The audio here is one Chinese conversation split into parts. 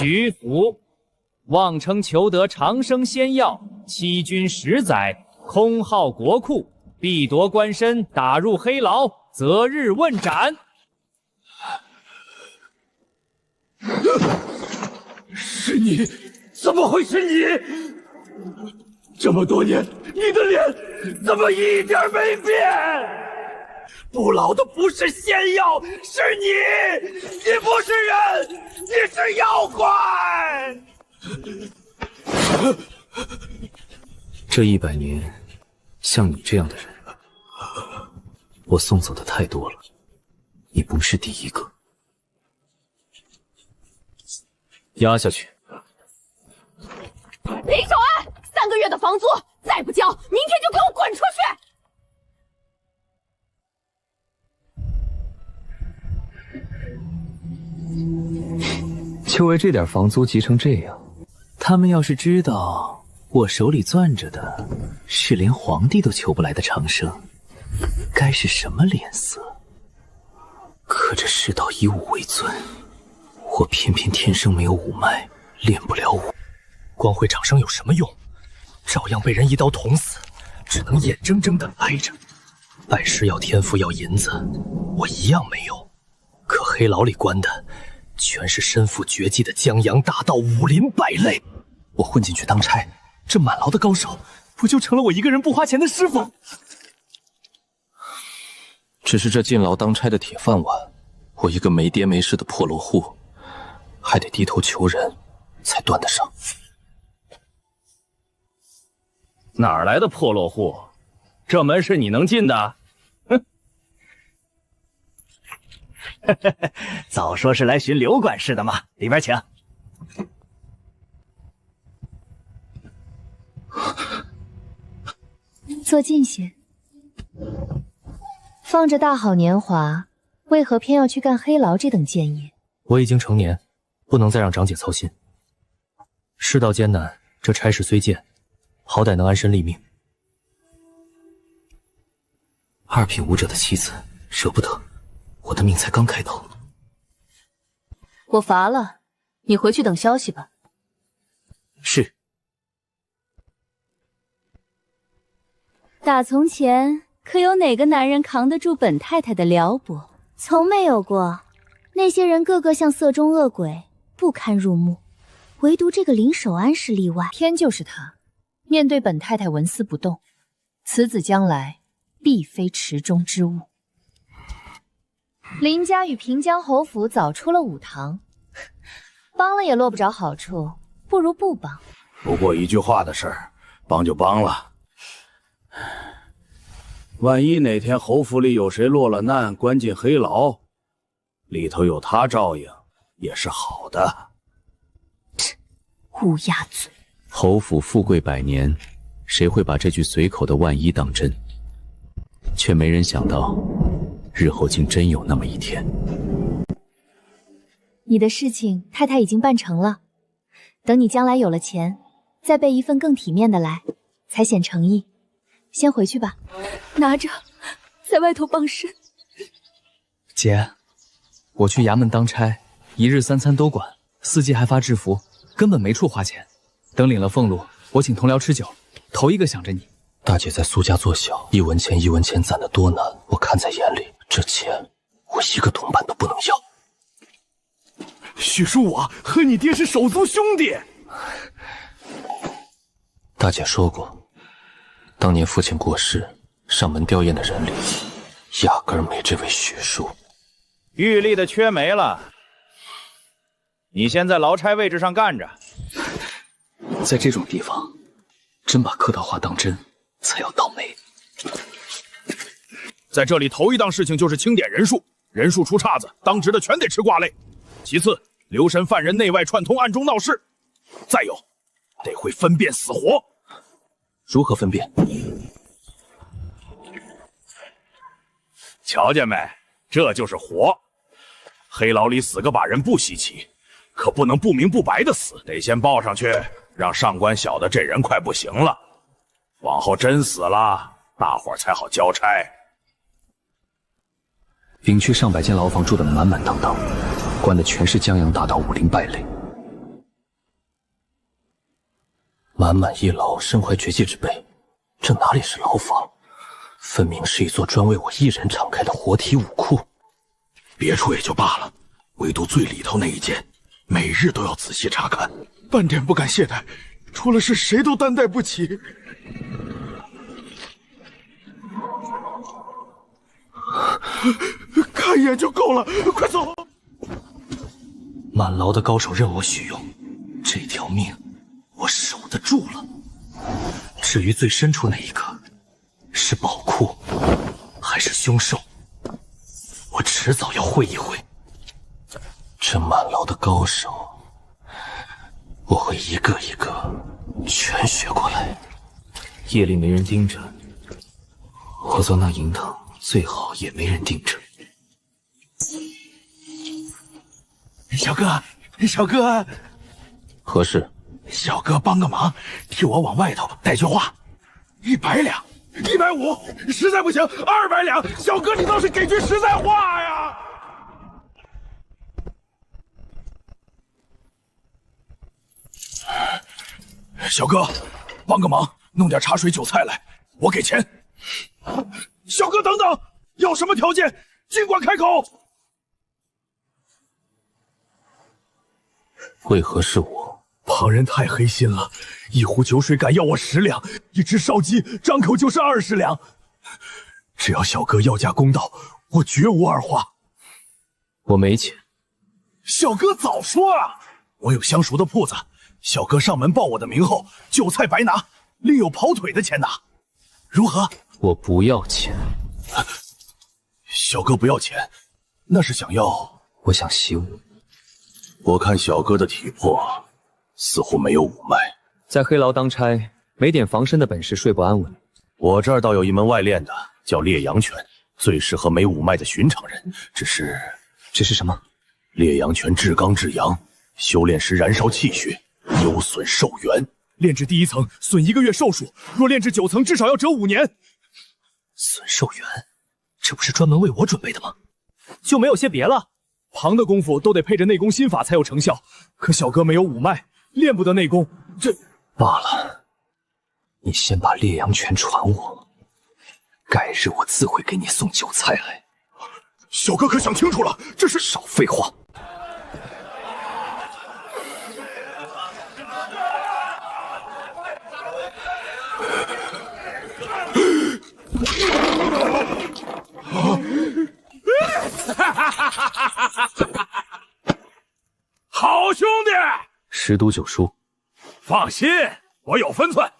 徐福，妄称求得长生仙药，欺君10载，空耗国库，必夺官身，打入黑牢，择日问斩。是你？怎么会是你？这么多年，你的脸怎么一点没变？不老的不是仙药，是你！你不是人，你是妖怪！这100年，像你这样的人，我送走的太多了，你不是第一个。压下去。林守安，3个月的房租，再不交，明天就给我滚出去！就为这点房租急成这样，他们要是知道我手里攥着的是连皇帝都求不来的长生，该是什么脸色？可这世道以武为尊，我偏偏天生没有武脉，练不了武。光会长生有什么用？照样被人一刀捅死，只能眼睁睁地挨着。拜师要天赋要银子，我一样没有。可黑牢里关的全是身负绝技的江洋大盗、武林败类。我混进去当差，这满牢的高手，不就成了我一个人不花钱的师傅？只是这进牢当差的铁饭碗，我一个没爹没势的破落户，还得低头求人，才端得上。哪儿来的破落户？这门是你能进的？哼！早说是来寻刘管事的嘛，里边请。坐近些。放着大好年华，为何偏要去干黑牢这等贱业？我已经成年，不能再让长姐操心。世道艰难，这差事虽贱，好歹能安身立命。2品武者的妻子，舍不得，我的命才刚开头。我乏了，你回去等消息吧。是。打从前，可有哪个男人扛得住本太太的撩拨？从没有过。那些人个个像色中恶鬼，不堪入目，唯独这个林守安是例外。偏就是他，面对本太太纹丝不动，此子将来必非池中之物。林家与平江侯府早出了武堂，帮了也落不着好处，不如不帮。不过一句话的事儿，帮就帮了。万一哪天侯府里有谁落了难，关进黑牢，里头有他照应，也是好的。乌鸦嘴！侯府富贵100年，谁会把这句随口的万一当真？却没人想到，日后竟真有那么一天。你的事情太太已经办成了，等你将来有了钱，再备一份更体面的来，才显诚意。先回去吧，拿着，在外头傍身。姐，我去衙门当差，1日3餐都管，4季还发制服，根本没处花钱。等领了俸禄，我请同僚吃酒，头一个想着你。大姐在苏家做小，一文钱一文钱攒得多难，我看在眼里，这钱我一个铜板都不能要。许叔我和你爹是手足兄弟。大姐说过，当年父亲过世，上门吊唁的人里，压根儿没这位许叔。玉立的缺没了，你先在牢差位置上干着。在这种地方，真把客套话当真，才要倒霉。在这里头一档事情就是清点人数，人数出岔子，当值的全得吃挂类。其次，留神犯人内外串通，暗中闹事。再有，得会分辨死活。如何分辨？瞧见没？这就是活。黑牢里死个把人不稀奇，可不能不明不白的死，得先报上去，让上官晓得这人快不行了。往后真死了，大伙儿才好交差。营区上百间牢房住得满满当当，关的全是江洋大盗、武林败类。满满一牢，身怀绝技之辈，这哪里是牢房？分明是一座专为我一人敞开的活体武库。别处也就罢了，唯独最里头那一间，每日都要仔细查看，半点不敢懈怠，除了是谁都担待不起。看一眼就够了，快走！满牢的高手任我许用，这条命我守得住了。至于最深处那一个，是宝库还是凶兽，我迟早要会一会。这满牢的高手，我会一个一个全学过来。夜里没人盯着，我做那银堂最好也没人盯着。小哥，小哥，何事？小哥帮个忙，替我往外头带句话。100两，150，实在不行200两。小哥，你倒是给句实在话呀！小哥，帮个忙，弄点茶水酒菜来，我给钱。小哥，等等，要什么条件，尽管开口。为何是我？旁人太黑心了，一壶酒水敢要我10两，一只烧鸡张口就是20两。只要小哥要价公道，我绝无二话。我没钱。小哥早说啊！我有相熟的铺子，小哥上门报我的名后，酒菜白拿，另有跑腿的钱拿，如何？我不要钱。小哥不要钱，那是想要……我想习武。我看小哥的体魄似乎没有武脉，在黑牢当差，没点防身的本事，睡不安稳。我这儿倒有一门外练的，叫烈阳拳，最适合没武脉的寻常人。只是什么？烈阳拳至刚至阳，修炼时燃烧气血，有损寿元。炼至第1层，损1个月寿数；若炼至9层，至少要折5年。损寿元，这不是专门为我准备的吗？就没有些别了？旁的功夫都得配着内功心法才有成效，可小哥没有武脉，练不得内功，这罢了。你先把烈阳拳传我，改日我自会给你送酒菜来。小哥可想清楚了，这是……少废话！好兄弟10赌9输。放心，我有分寸。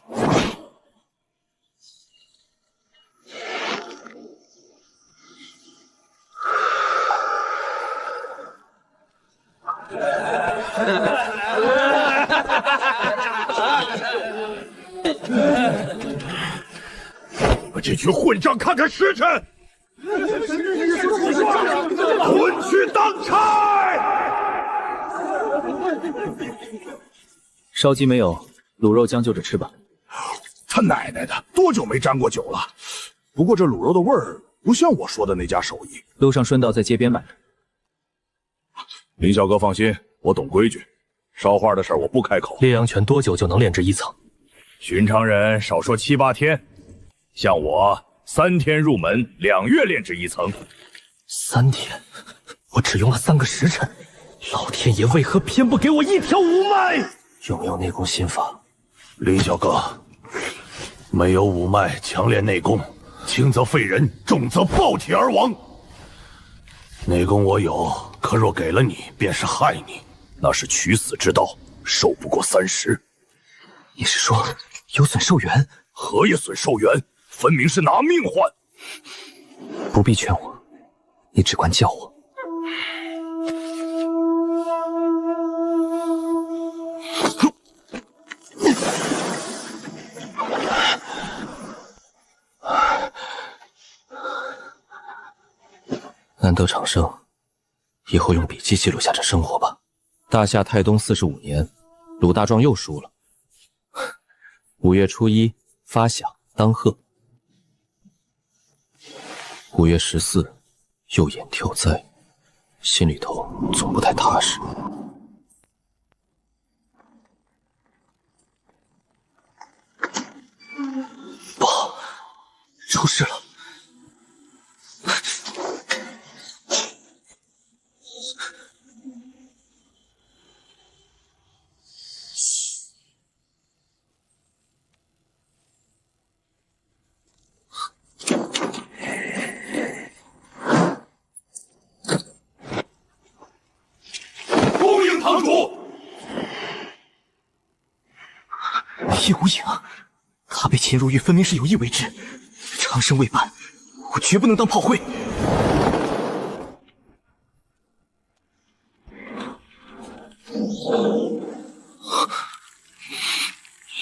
这群混账，看看时辰，滚去当差！烧鸡没有，卤肉将就着吃吧。他奶奶的，多久没沾过酒了？不过这卤肉的味儿不像我说的那家手艺。路上顺道在街边买的。林小哥放心，我懂规矩，烧画的事儿我不开口。烈阳拳多久就能炼至1层？寻常人少说7、8天，像我3天入门，2月炼至1层。3天，我只用了3个时辰，老天爷为何偏不给我一条武脉？有没有内功心法？林小哥，没有武脉，强练内功，轻则废人，重则爆体而亡。内功我有，可若给了你，便是害你，那是取死之道，寿不过30。你是说有损寿元？何也损寿元？分明是拿命换。不必劝我，你只管叫我。难得长生，以后用笔记记录下这生活吧。大夏太东45年，鲁大壮又输了。5月初1发饷当贺，5月14又演跳灾，心里头总不太踏实。出事了！恭迎堂主！叶无影，他被擒入狱，分明是有意为之。长生未半，我绝不能当炮灰。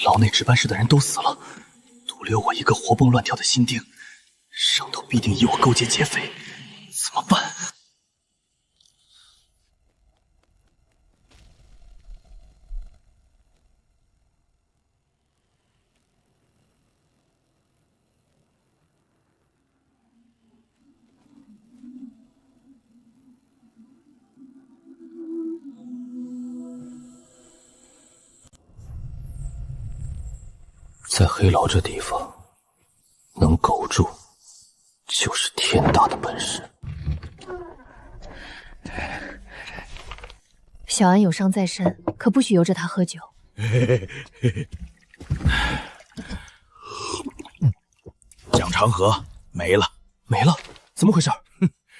牢内值班室的人都死了，独留我一个活蹦乱跳的新丁，上头必定以我勾结劫匪，怎么办？在黑牢这地方，能苟住，就是天大的本事。小安有伤在身，可不许由着他喝酒。蒋长河没了，没了？怎么回事？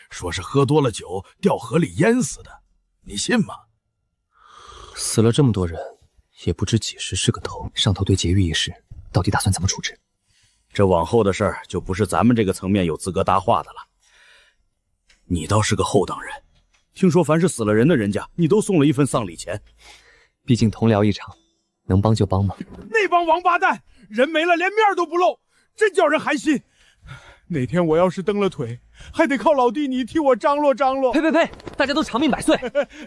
说是喝多了酒掉河里淹死的，你信吗？死了这么多人，也不知几时是个头。上头对劫狱一事，到底打算怎么处置？这往后的事儿就不是咱们这个层面有资格搭话的了。你倒是个厚道人，听说凡是死了人的人家，你都送了一份丧礼钱。毕竟同僚一场，能帮就帮嘛。那帮王八蛋，人没了连面都不露，真叫人寒心。哪天我要是蹬了腿，还得靠老弟你替我张罗张罗。呸！大家都长命百岁。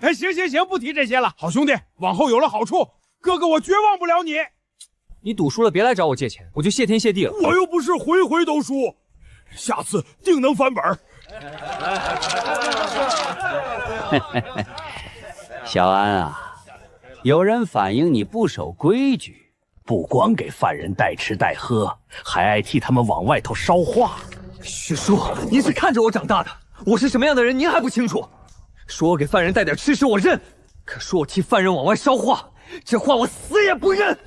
哎，行，不提这些了。好兄弟，往后有了好处，哥哥我绝忘不了你。你赌输了别来找我借钱，我就谢天谢地了。我又不是回回都输，下次定能翻本。小安啊，有人反映你不守规矩，不光给犯人代吃代喝，还爱替他们往外头捎话。许叔，您是看着我长大的，我是什么样的人您还不清楚？说我给犯人带点吃食我认，可说我替犯人往外捎话，这话我死也不认。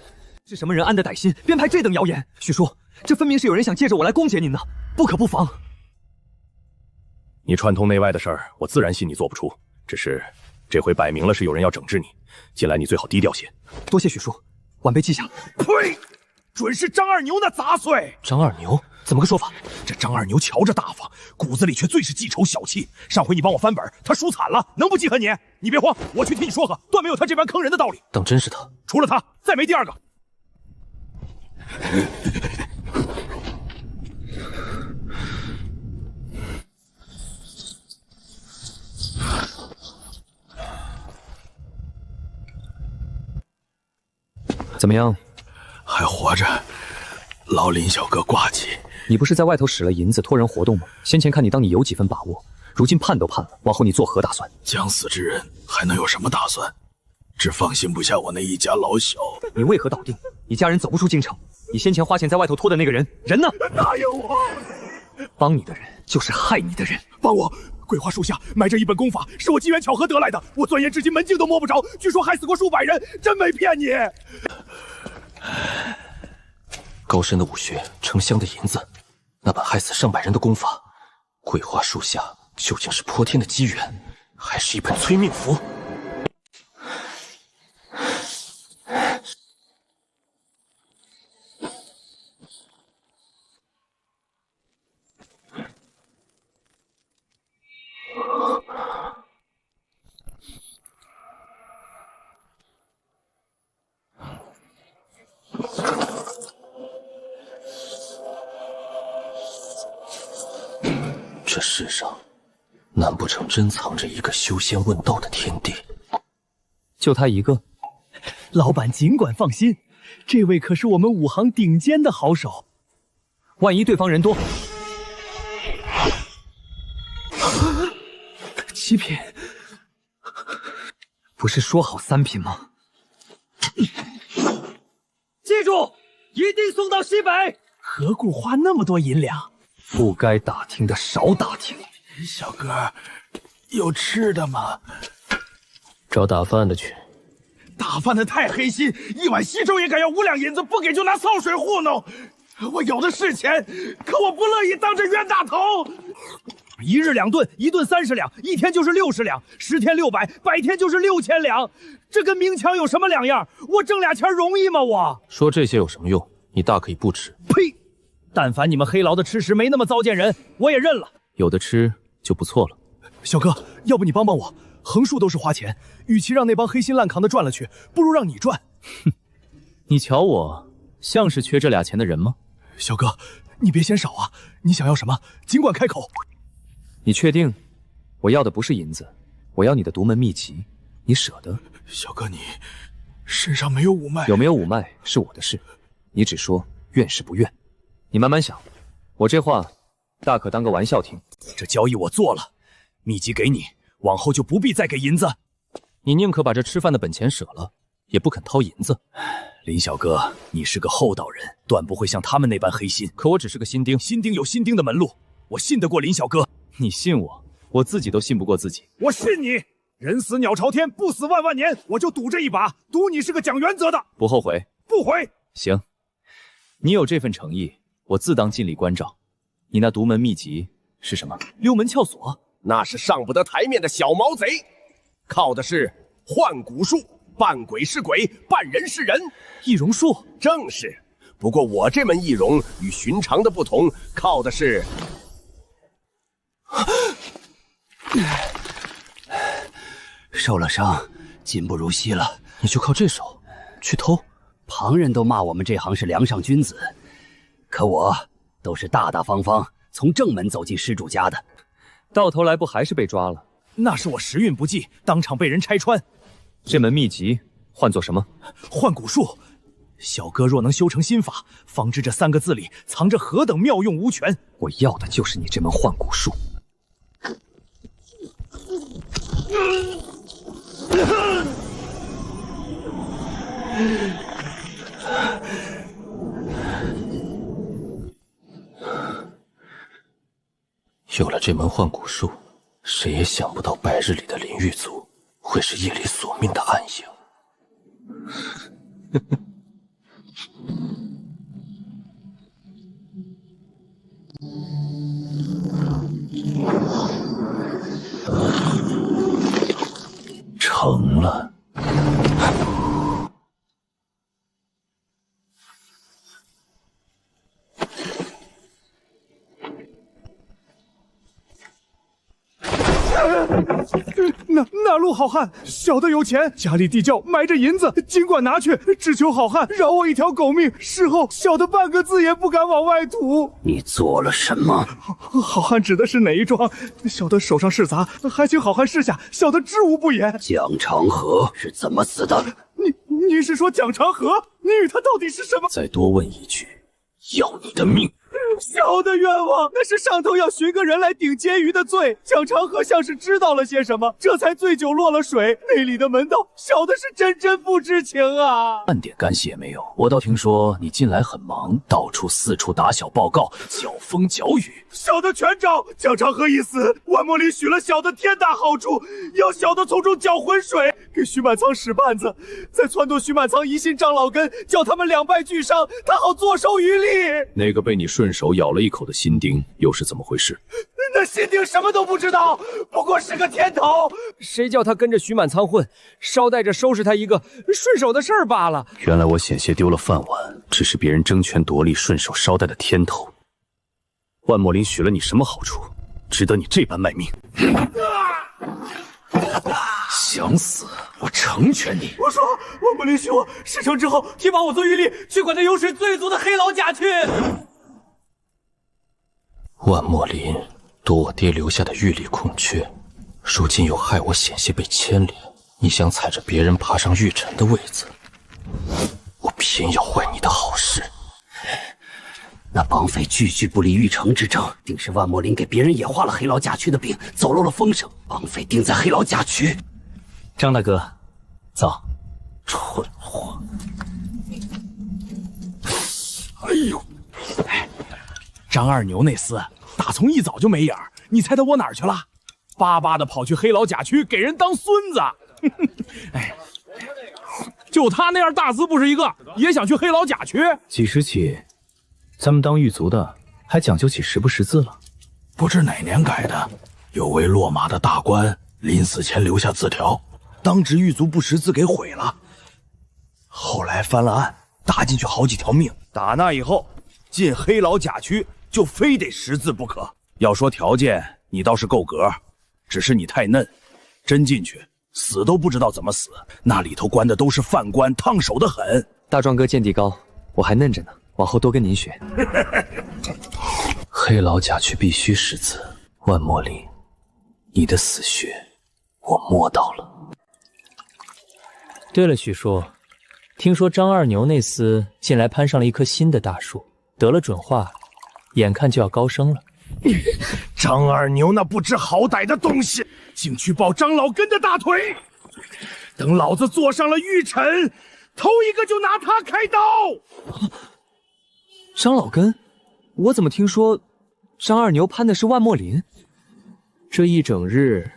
是什么人安得歹心，编排这等谣言？许叔，这分明是有人想借着我来攻讦您的，不可不防。你串通内外的事儿，我自然信你做不出。只是这回摆明了是有人要整治你，近来你最好低调些。多谢许叔，晚辈记下了。呸！准是张二牛那杂碎。张二牛怎么个说法？这张二牛瞧着大方，骨子里却最是记仇小气。上回你帮我翻本，他输惨了，能不记恨你？你别慌，我去替你说和，断没有他这般坑人的道理。当真是他？除了他，再没第二个。怎么样？还活着，劳林小哥挂记。你不是在外头使了银子托人活动吗？先前看你当你有几分把握，如今判都判了，往后你作何打算？将死之人还能有什么打算？只放心不下我那一家老小。你为何笃定你家人走不出京城？你先前花钱在外头托的那个人呢？答应我！帮你的人就是害你的人。帮我！桂花树下埋着一本功法，是我机缘巧合得来的。我钻研至今门径都摸不着，据说害死过数百人，真没骗你。高深的武学，成箱的银子，那本害死上百人的功法，桂花树下究竟是泼天的机缘，还是一本催命符？这世上，难不成真藏着一个修仙问道的天地？就他一个？老板尽管放心，这位可是我们武行顶尖的好手。万一对方人多，七品，不是说好3品吗？记住，一定送到西北。何故花那么多银两？不该打听的少打听。小哥，有吃的吗？找打饭的去。打饭的太黑心，一碗稀粥也敢要5两银子，不给就拿潲水糊弄。我有的是钱，可我不乐意当着冤大头。1日2顿，1顿30两，1天就是60两，10天600，100天就是6000两，这跟明抢有什么两样？我挣俩钱容易吗？我说这些有什么用？你大可以不吃。呸！但凡你们黑牢的吃食没那么糟践人，我也认了。有的吃就不错了。小哥，要不你帮帮我？横竖都是花钱，与其让那帮黑心烂扛的赚了去，不如让你赚。哼，你瞧我像是缺这俩钱的人吗？小哥，你别嫌少啊！你想要什么，尽管开口。你确定？我要的不是银子，我要你的独门秘籍，你舍得？小哥，你身上没有五脉，有没有五脉是我的事，你只说愿是不愿。你慢慢想，我这话大可当个玩笑听。这交易我做了，秘籍给你，往后就不必再给银子。你宁可把这吃饭的本钱舍了，也不肯掏银子。林小哥，你是个厚道人，断不会像他们那般黑心。可我只是个新丁，新丁有新丁的门路，我信得过林小哥。你信我，我自己都信不过自己。我信你，人死鸟朝天，不死万万年，我就赌这一把，赌你是个讲原则的。不后悔？不悔。行，你有这份诚意，我自当尽力关照。你那独门秘籍是什么？溜门撬锁。那是上不得台面的小毛贼，靠的是幻蛊术，扮鬼是鬼，扮人是人。易容术？正是。不过我这门易容与寻常的不同，靠的是……受了伤，今不如昔了。你就靠这手去偷？旁人都骂我们这行是梁上君子，可我都是大大方方从正门走进施主家的。到头来不还是被抓了？那是我时运不济，当场被人拆穿。这门秘籍唤作什么？幻蛊术。小哥若能修成心法，方知这3个字里藏着何等妙用无权。我要的就是你这门幻蛊术。有了这门幻蛊术，谁也想不到白日里的林狱卒会是夜里索命的暗影。成了。那路好汉，小的有钱，家里地窖埋着银子，尽管拿去，只求好汉饶我一条狗命。事后小的半个字也不敢往外吐。你做了什么？好汉指的是哪一桩？小的手上事杂，还请好汉示下，小的知无不言。蒋长河是怎么死的？你是说蒋长河？你与他到底是什么？再多问一句，要你的命！小的冤枉，那是上头要寻个人来顶监狱的罪。蒋长河像是知道了些什么，这才醉酒落了水。内里的门道，小的是真不知情啊，半点干系也没有。我倒听说你近来很忙，到处四处打小报告，搅风搅雨。小的全招。蒋长河一死，万莫林许了小的天大好处，要小的从中搅浑水，给徐满仓使绊子，再撺掇徐满仓疑心张老根，叫他们两败俱伤，他好坐收渔利。那个被你顺手咬了一口的新丁又是怎么回事？那新丁什么都不知道，不过是个天头。谁叫他跟着徐满仓混，捎带着收拾他一个顺手的事儿罢了。原来我险些丢了饭碗，只是别人争权夺利顺手捎带的天头。万莫林许了你什么好处，值得你这般卖命？想死，我成全你。我说，万莫林许我事成之后，提拔我做狱吏，去管那油水最足的黑牢家去。万莫林夺我爹留下的玉里空缺，如今又害我险些被牵连。你想踩着别人爬上玉宸的位子，我偏要坏你的好事。那绑匪句句不离玉成之争，定是万莫林给别人也画了黑牢甲区的饼，走漏了风声。绑匪定在黑牢甲区。张大哥，走。蠢货！哎呦！张二牛那厮打从一早就没影儿，你猜他窝哪儿去了？巴巴的跑去黑老甲区给人当孙子。哎，就他那样大字不是一个，也想去黑老甲区？几时起，咱们当狱卒的还讲究起识不识字了？不知哪年改的，有位落马的大官临死前留下字条，当值狱卒不识字给毁了。后来翻了案，打进去好几条命。打那以后，进黑老甲区就非得识字不可。要说条件，你倒是够格，只是你太嫩，真进去死都不知道怎么死。那里头关的都是犯官，烫手的很。大壮哥见地高，我还嫩着呢，往后多跟您学。黑老甲区必须识字，万茉莉，你的死穴我摸到了。对了，许叔，听说张二牛那厮近来攀上了一棵新的大树，得了准话，眼看就要高升了。张二牛那不知好歹的东西，竟去抱张老根的大腿。等老子坐上了御诊，头一个就拿他开刀。张老根，我怎么听说张二牛攀的是万墨林？这一整日，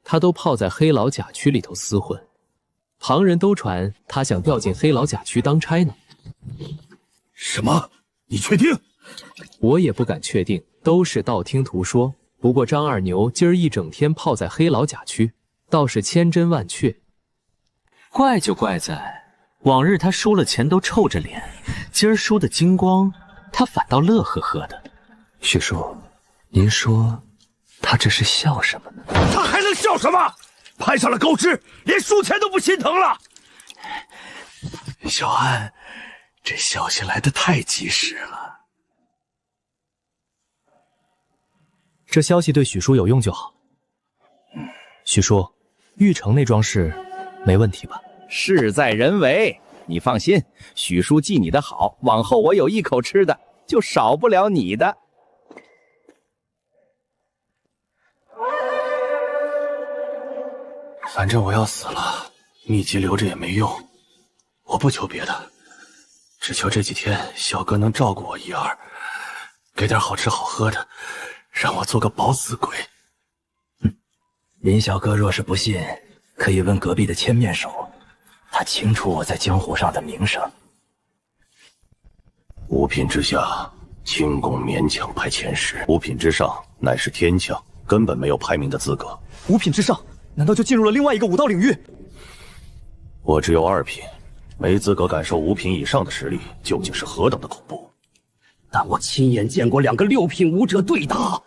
他都泡在黑老甲区里头厮混，旁人都传他想调进黑老甲区当差呢。什么？你确定？我也不敢确定，都是道听途说。不过张二牛今儿一整天泡在黑老甲区，倒是千真万确。怪就怪在往日他输了钱都臭着脸，今儿输的精光，他反倒乐呵呵的。许叔，您说他这是笑什么呢？他还能笑什么？攀上了高枝，连输钱都不心疼了。小安，这消息来得太及时了。这消息对许叔有用就好。许叔，玉城那桩事没问题吧？事在人为，你放心，许叔记你的好，往后我有一口吃的，就少不了你的。反正我要死了，秘籍留着也没用。我不求别的，只求这几天小哥能照顾我一二，给点好吃好喝的，让我做个饱死鬼。林小哥若是不信，可以问隔壁的千面手，他清楚我在江湖上的名声。五品之下，轻功勉强排前10；五品之上，乃是天将，根本没有排名的资格。五品之上，难道就进入了另外一个武道领域？我只有2品，没资格感受5品以上的实力究竟是何等的恐怖。但我亲眼见过2个6品武者对打，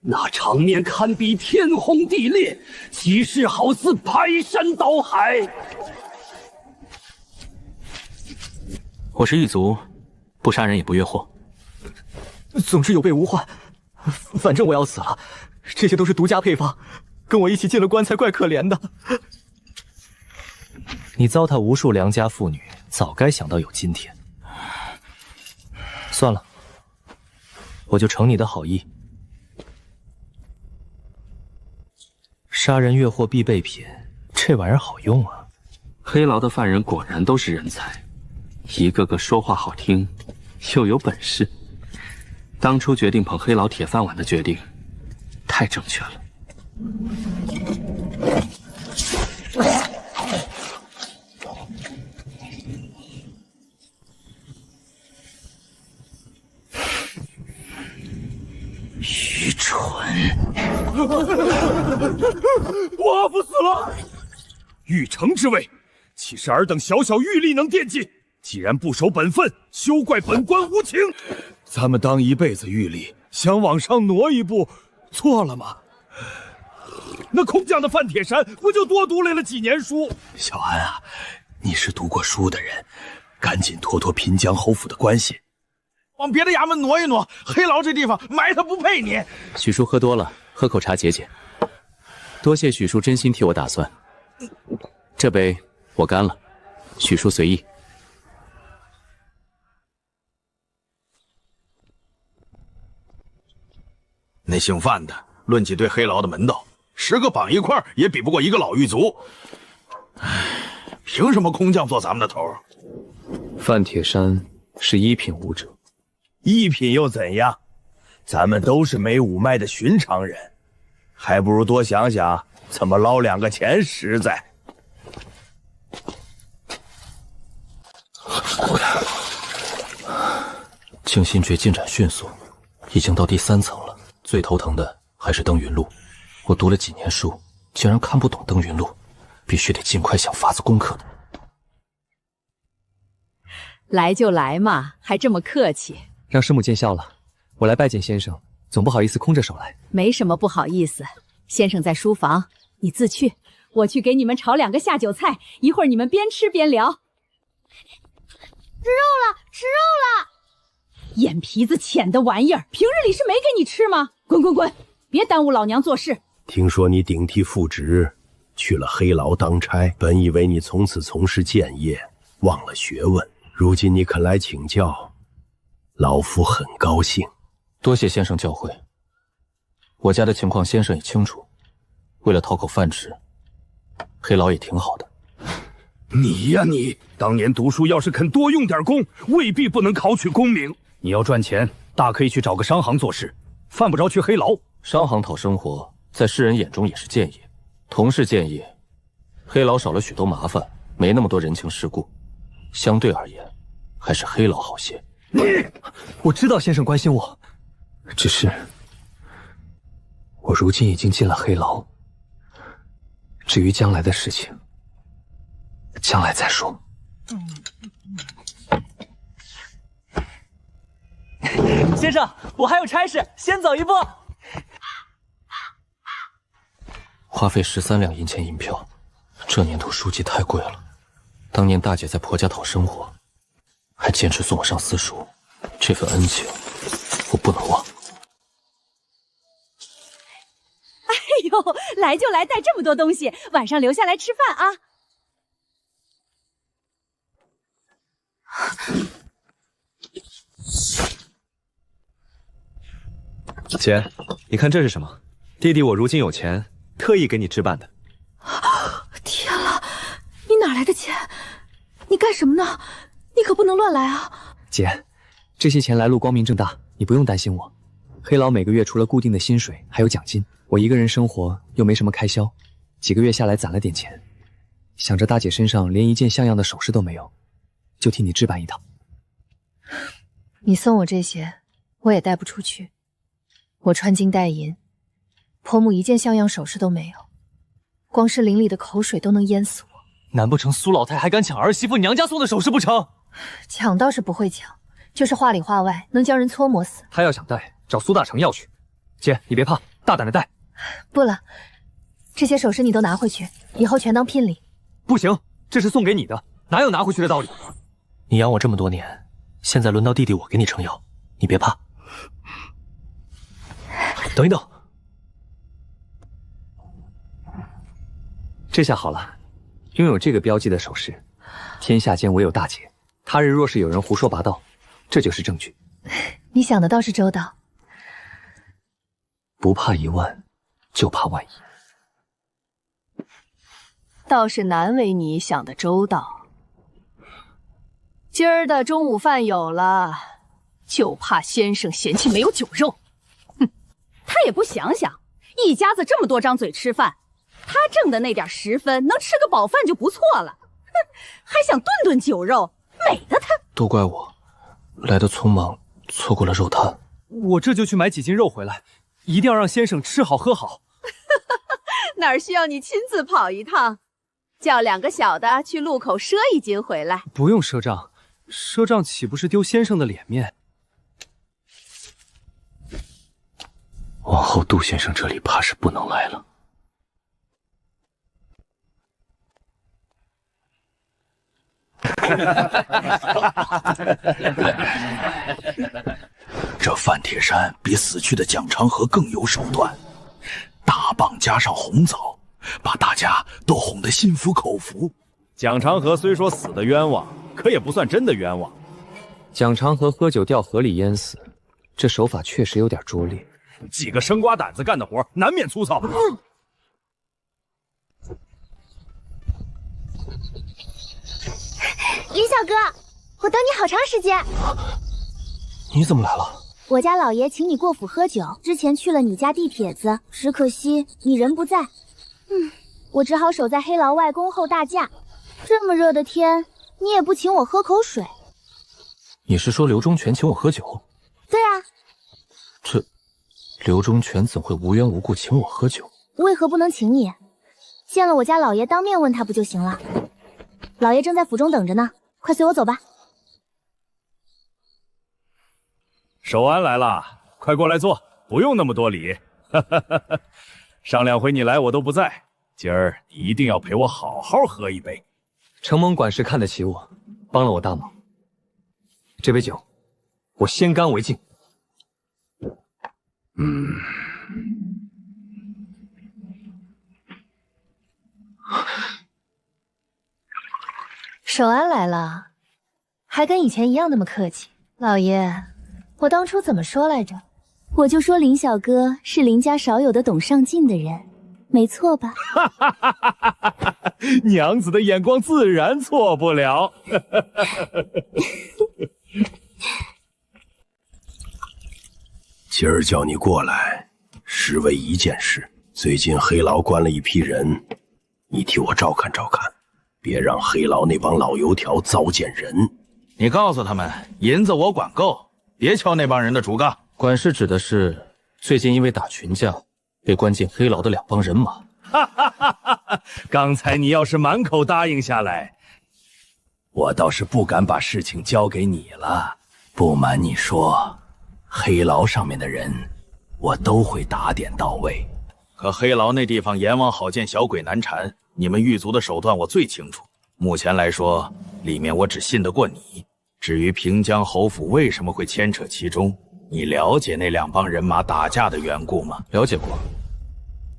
那场面堪比天轰地裂，气势好似排山倒海。我是狱卒，不杀人也不越货。总之有备无患，反正我要死了，这些都是独家配方，跟我一起进了棺材怪可怜的。你糟蹋无数良家妇女，早该想到有今天。算了，我就承你的好意。杀人越货必备品，这玩意儿好用啊！黑牢的犯人果然都是人才，一个个说话好听，又有本事。当初决定捧黑牢铁饭碗的决定，太正确了。愚蠢！我阿父死了，玉成之位，岂是尔等小小狱吏能惦记？既然不守本分，休怪本官无情。咱们当一辈子狱吏，想往上挪一步，错了吗？那空降的范铁山不就多读来了几年书？小安啊，你是读过书的人，赶紧拖拖平江侯府的关系，往别的衙门挪一挪。黑牢这地方埋他不配你。许叔喝多了，喝口茶解解。多谢许叔真心替我打算，这杯我干了，许叔随意。那姓范的，论起对黑牢的门道，10个绑一块也比不过一个老狱卒。凭什么空降做咱们的头？范铁山是1品武者，1品又怎样？咱们都是没五脉的寻常人，还不如多想想怎么捞2个钱实在。静心诀进展迅速，已经到第3层了。最头疼的还是登云录，我读了几年书，竟然看不懂登云录，必须得尽快想法子攻克的。来就来嘛，还这么客气。让师母见笑了，我来拜见先生，总不好意思空着手来。没什么不好意思，先生在书房，你自去，我去给你们炒2个下酒菜，一会儿你们边吃边聊。吃肉了，吃肉了！眼皮子浅的玩意儿，平日里是没给你吃吗？滚滚滚，别耽误老娘做事。听说你顶替父职，去了黑牢当差，本以为你从此从事剑业，忘了学问。如今你肯来请教，老夫很高兴。多谢先生教诲。我家的情况先生也清楚，为了讨口饭吃，黑牢也挺好的。你呀你，当年读书要是肯多用点功，未必不能考取功名。你要赚钱，大可以去找个商行做事，犯不着去黑牢。商行讨生活，在世人眼中也是建业，同是建业，黑牢少了许多麻烦，没那么多人情世故，相对而言，还是黑牢好些。我知道先生关心我，只是我如今已经进了黑牢，至于将来的事情，将来再说。先生，我还有差事，先走一步。花费13两银钱银票，这年头书籍太贵了。当年大姐在婆家讨生活，还坚持送我上私塾，这份恩情我不能忘。哎呦，来就来，带这么多东西，晚上留下来吃饭啊。姐，你看这是什么？弟弟我如今有钱，特意给你置办的。天了，你哪来的钱？你干什么呢？你可不能乱来啊！姐，这些钱来路光明正大，你不用担心我。黑牢每个月除了固定的薪水，还有奖金。我一个人生活又没什么开销，几个月下来攒了点钱，想着大姐身上连一件像样的首饰都没有，就替你置办一套。你送我这些，我也带不出去。我穿金戴银，婆母一件像样首饰都没有，光是淋漓的口水都能淹死我。难不成苏老太还敢抢儿媳妇娘家送的首饰不成？抢倒是不会抢，就是话里话外能将人搓磨死。他要想带，找苏大成要去。姐，你别怕，大胆的带。不了，这些首饰你都拿回去，以后全当聘礼。不行，这是送给你的，哪有拿回去的道理？你养我这么多年，现在轮到弟弟我给你撑腰，你别怕。等一等，这下好了，拥有这个标记的首饰，天下间唯有大姐。他日若是有人胡说八道，这就是证据。你想的倒是周到。不怕1万，就怕万一。倒是难为你想的周到。今儿的中午饭有了，就怕先生嫌弃没有酒肉。哼，他也不想想，一家子这么多张嘴吃饭，他挣的那点10分，能吃个饱饭就不错了。哼，还想顿顿酒肉，美的他。都怪我，来得匆忙，错过了肉摊。我这就去买几斤肉回来，一定要让先生吃好喝好。哪儿需要你亲自跑一趟？叫2个小的去路口赊1斤回来。不用赊账，赊账岂不是丢先生的脸面？往后杜先生这里怕是不能来了。这范铁山比死去的蒋长河更有手段，大棒加上红枣，把大家都哄得心服口服。蒋长河虽说死的冤枉，可也不算真的冤枉。蒋长河喝酒掉河里淹死，这手法确实有点拙劣。几个生瓜胆子干的活，难免粗糙。云小哥，我等你好长时间。你怎么来了？我家老爷请你过府喝酒，之前去了你家地帖子，只可惜你人不在。我只好守在黑牢外恭候大驾。这么热的天，你也不请我喝口水。你是说刘忠全请我喝酒？对啊。这刘忠全怎会无缘无故请我喝酒？为何不能请你？见了我家老爷，当面问他不就行了？老爷正在府中等着呢，快随我走吧。守安来了，快过来坐，不用那么多礼。上两回你来我都不在，今儿你一定要陪我好好喝一杯。承蒙管事看得起我，帮了我大忙。这杯酒，我先干为敬。守安来了，还跟以前一样那么客气。老爷，我当初怎么说来着？我就说林小哥是林家少有的懂上进的人，没错吧？娘子的眼光自然错不了。今儿叫你过来，是为一件事。最近黑牢关了一批人，你替我照看照看，别让黑牢那帮老油条糟践人。你告诉他们，银子我管够，别敲那帮人的竹杠。管事指的是最近因为打群架被关进黑牢的2帮人马。刚才你要是满口答应下来，我倒是不敢把事情交给你了。不瞒你说，黑牢上面的人我都会打点到位。可黑牢那地方阎王好见，小鬼难缠，你们狱卒的手段我最清楚。目前来说，里面我只信得过你。至于平江侯府为什么会牵扯其中，你了解那2帮人马打架的缘故吗？了解过，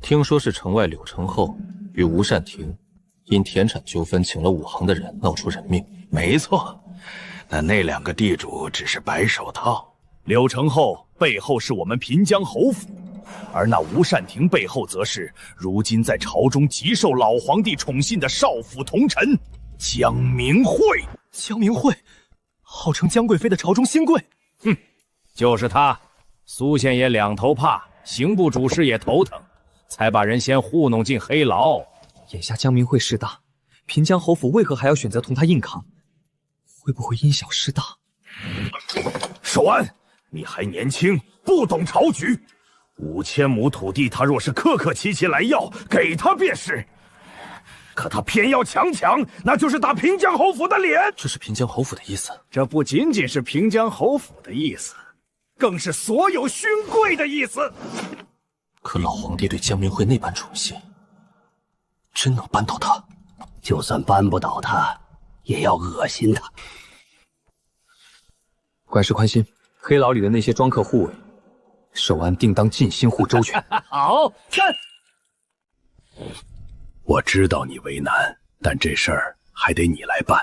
听说是城外柳城后与吴善庭因田产纠纷请了5行的人闹出人命。没错，但那2个地主只是白手套。柳城后背后是我们平江侯府，而那吴善庭背后则是如今在朝中极受老皇帝宠信的少府同臣江明慧。江明慧，号称江贵妃的朝中新贵。就是他。苏县也两头怕，刑部主事也头疼，才把人先糊弄进黑牢。眼下江明慧势大，平江侯府为何还要选择同他硬扛？会不会因小失大？守安，你还年轻，不懂朝局。5000亩土地，他若是客客气气来要，给他便是。可他偏要强抢，那就是打平江侯府的脸。这是平江侯府的意思？这不仅仅是平江侯府的意思，更是所有勋贵的意思。可老皇帝对江明慧那般宠信，真能扳倒他？就算扳不倒他，也要恶心他。管事宽心，黑牢里的那些庄客护卫，守安定当尽心护周全。好，干！我知道你为难，但这事儿还得你来办。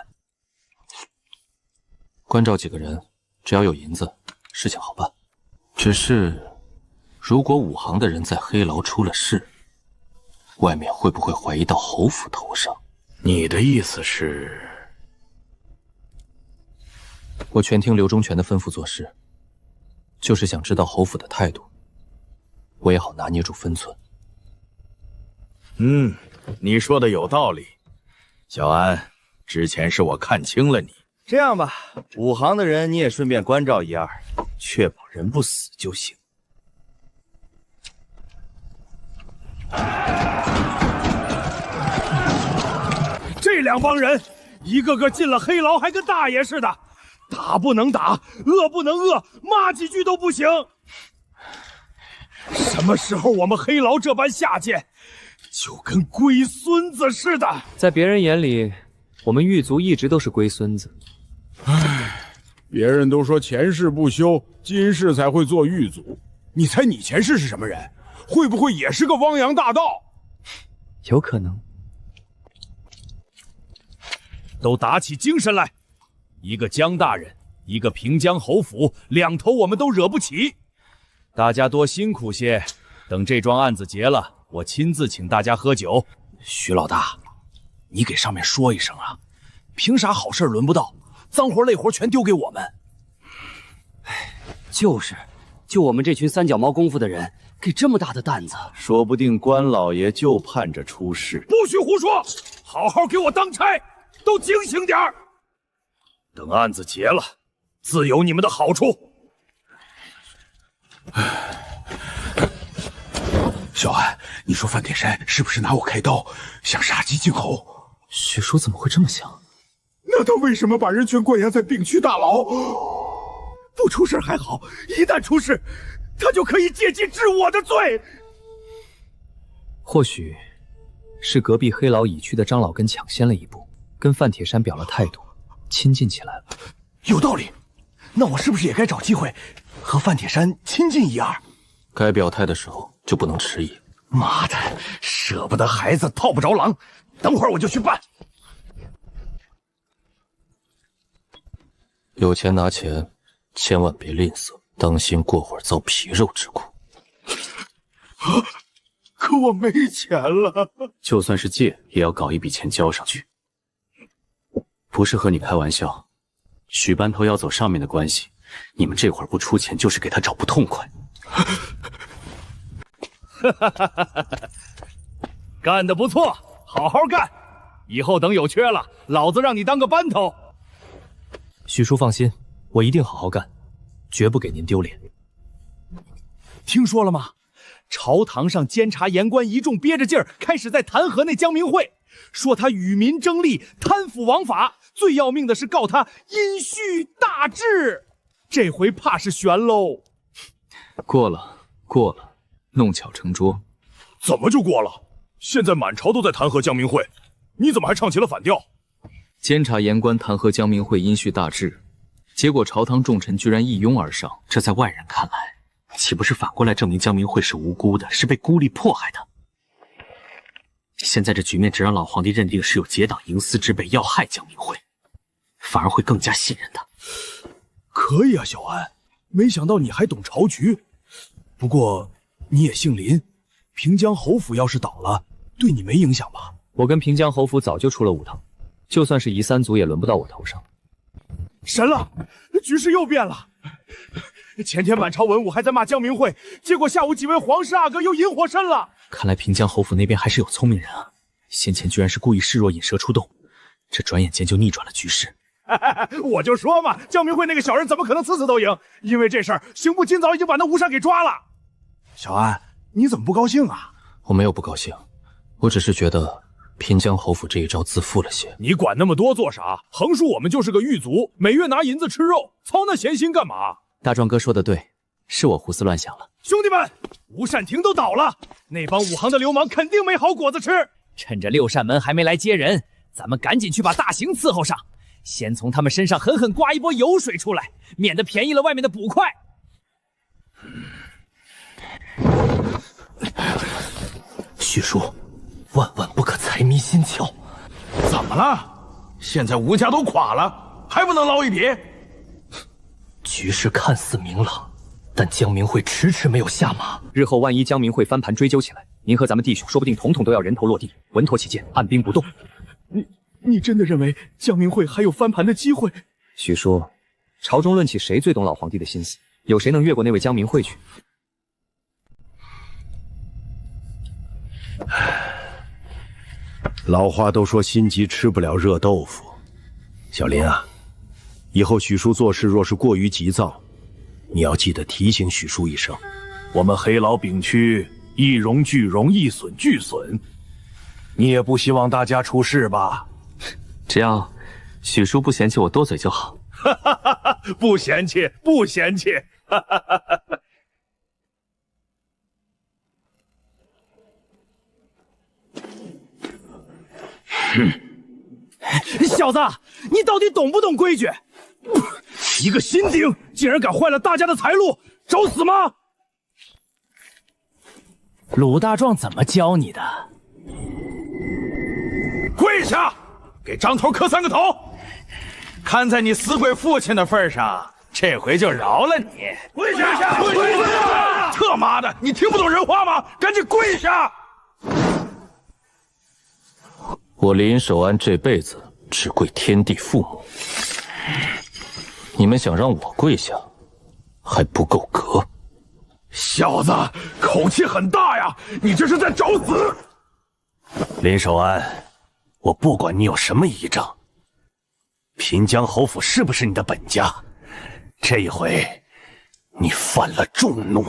关照几个人，只要有银子，事情好办。只是，如果5行的人在黑牢出了事，外面会不会怀疑到侯府头上？你的意思是？我全听刘忠全的吩咐做事，就是想知道侯府的态度，我也好拿捏住分寸。你说的有道理，小安，之前是我看清了你。这样吧，5行的人你也顺便关照1、2，确保人不死就行。这2帮人，一个个进了黑牢还跟大爷似的，打不能打，饿不能饿，骂几句都不行。什么时候我们黑牢这般下贱？就跟龟孙子似的。在别人眼里，我们狱卒一直都是龟孙子。别人都说前世不修，今世才会做狱卒。你猜你前世是什么人？会不会也是个汪洋大盗？有可能。都打起精神来！一个江大人，一个平江侯府，2头我们都惹不起。大家多辛苦些，等这桩案子结了，我亲自请大家喝酒。徐老大，你给上面说一声啊！凭啥好事轮不到，脏活累活全丢给我们？就是，就我们这群三脚猫功夫的人，给这么大的担子，说不定关老爷就盼着出事。不许胡说！好好给我当差，都警醒点儿。等案子结了，自有你们的好处。小安，你说范铁山是不是拿我开刀，想杀鸡儆猴？许叔怎么会这么想？那他为什么把人权关押在病区大牢？不出事还好，一旦出事，他就可以借机治我的罪。或许是隔壁黑牢已去的张老根抢先了一步，跟范铁山表了态度，亲近起来了。有道理，那我是不是也该找机会和范铁山亲近一二？该表态的时候就不能迟疑。妈的，舍不得孩子套不着狼，等会儿我就去办。有钱拿钱，千万别吝啬，当心过会儿遭皮肉之苦。可我没钱了，就算是借，也要搞一笔钱交上去。不是和你开玩笑，许班头要走上面的关系，你们这会儿不出钱，就是给他找不痛快。干得不错，好好干，以后等有缺了，老子让你当个班头。许叔放心，我一定好好干，绝不给您丢脸。听说了吗？朝堂上监察言官一众憋着劲儿，开始在弹劾那江明慧，说他与民争利、贪腐枉法，最要命的是告他阴虚大志。这回怕是悬喽。过了，弄巧成拙。怎么就过了？现在满朝都在弹劾江明慧，你怎么还唱起了反调？监察言官弹劾江明慧阴虚大志，结果朝堂重臣居然一拥而上，这在外人看来，岂不是反过来证明江明慧是无辜的，是被孤立迫害的？现在这局面，只让老皇帝认定是有结党营私之辈要害江明慧，反而会更加信任他。可以啊，小安，没想到你还懂朝局。不过你也姓林，平江侯府要是倒了，对你没影响吧？我跟平江侯府早就出了武藤，就算是夷三族也轮不到我头上。神了，局势又变了。前天满朝文武还在骂江明慧，结果下午几位皇室阿哥又引火身了。看来平江侯府那边还是有聪明人啊！先前居然是故意示弱引蛇出洞，这转眼间就逆转了局势。我就说嘛，江明慧那个小人怎么可能次次都赢？因为这事儿，刑部今早已经把那吴善给抓了。小安，你怎么不高兴啊？我没有不高兴，我只是觉得平江侯府这一招自负了些。你管那么多做啥？横竖我们就是个狱卒，每月拿银子吃肉，操那闲心干嘛？大壮哥说的对，是我胡思乱想了。兄弟们，吴善庭都倒了，那帮武行的流氓肯定没好果子吃。趁着六扇门还没来接人，咱们赶紧去把大刑伺候上，先从他们身上狠狠刮一波油水出来，免得便宜了外面的捕快。许叔，万万不可财迷心窍。怎么了？现在吴家都垮了，还不能捞一笔？局势看似明朗，但江明慧迟迟没有下马。日后万一江明慧翻盘追究起来，您和咱们弟兄说不定统统都要人头落地，稳妥起见，按兵不动。你真的认为江明慧还有翻盘的机会？许叔，朝中论起谁最懂老皇帝的心思，有谁能越过那位江明慧去？老话都说心急吃不了热豆腐。小林啊，以后许叔做事若是过于急躁，你要记得提醒许叔一声。我们黑牢丙区一荣俱荣，一损俱损，你也不希望大家出事吧？只要许叔不嫌弃我多嘴就好。不嫌弃，不嫌弃。小子，你到底懂不懂规矩？一个新丁竟然敢坏了大家的财路，找死吗？鲁大壮怎么教你的？跪下，给张头磕3个头！看在你死鬼父亲的份上，这回就饶了你。跪下！跪下！特妈的，你听不懂人话吗？赶紧跪下！我林守安这辈子只跪天地父母，你们想让我跪下，还不够格。小子，口气很大呀！你这是在找死！林守安，我不管你有什么依仗，平江侯府是不是你的本家？这一回，你犯了众怒，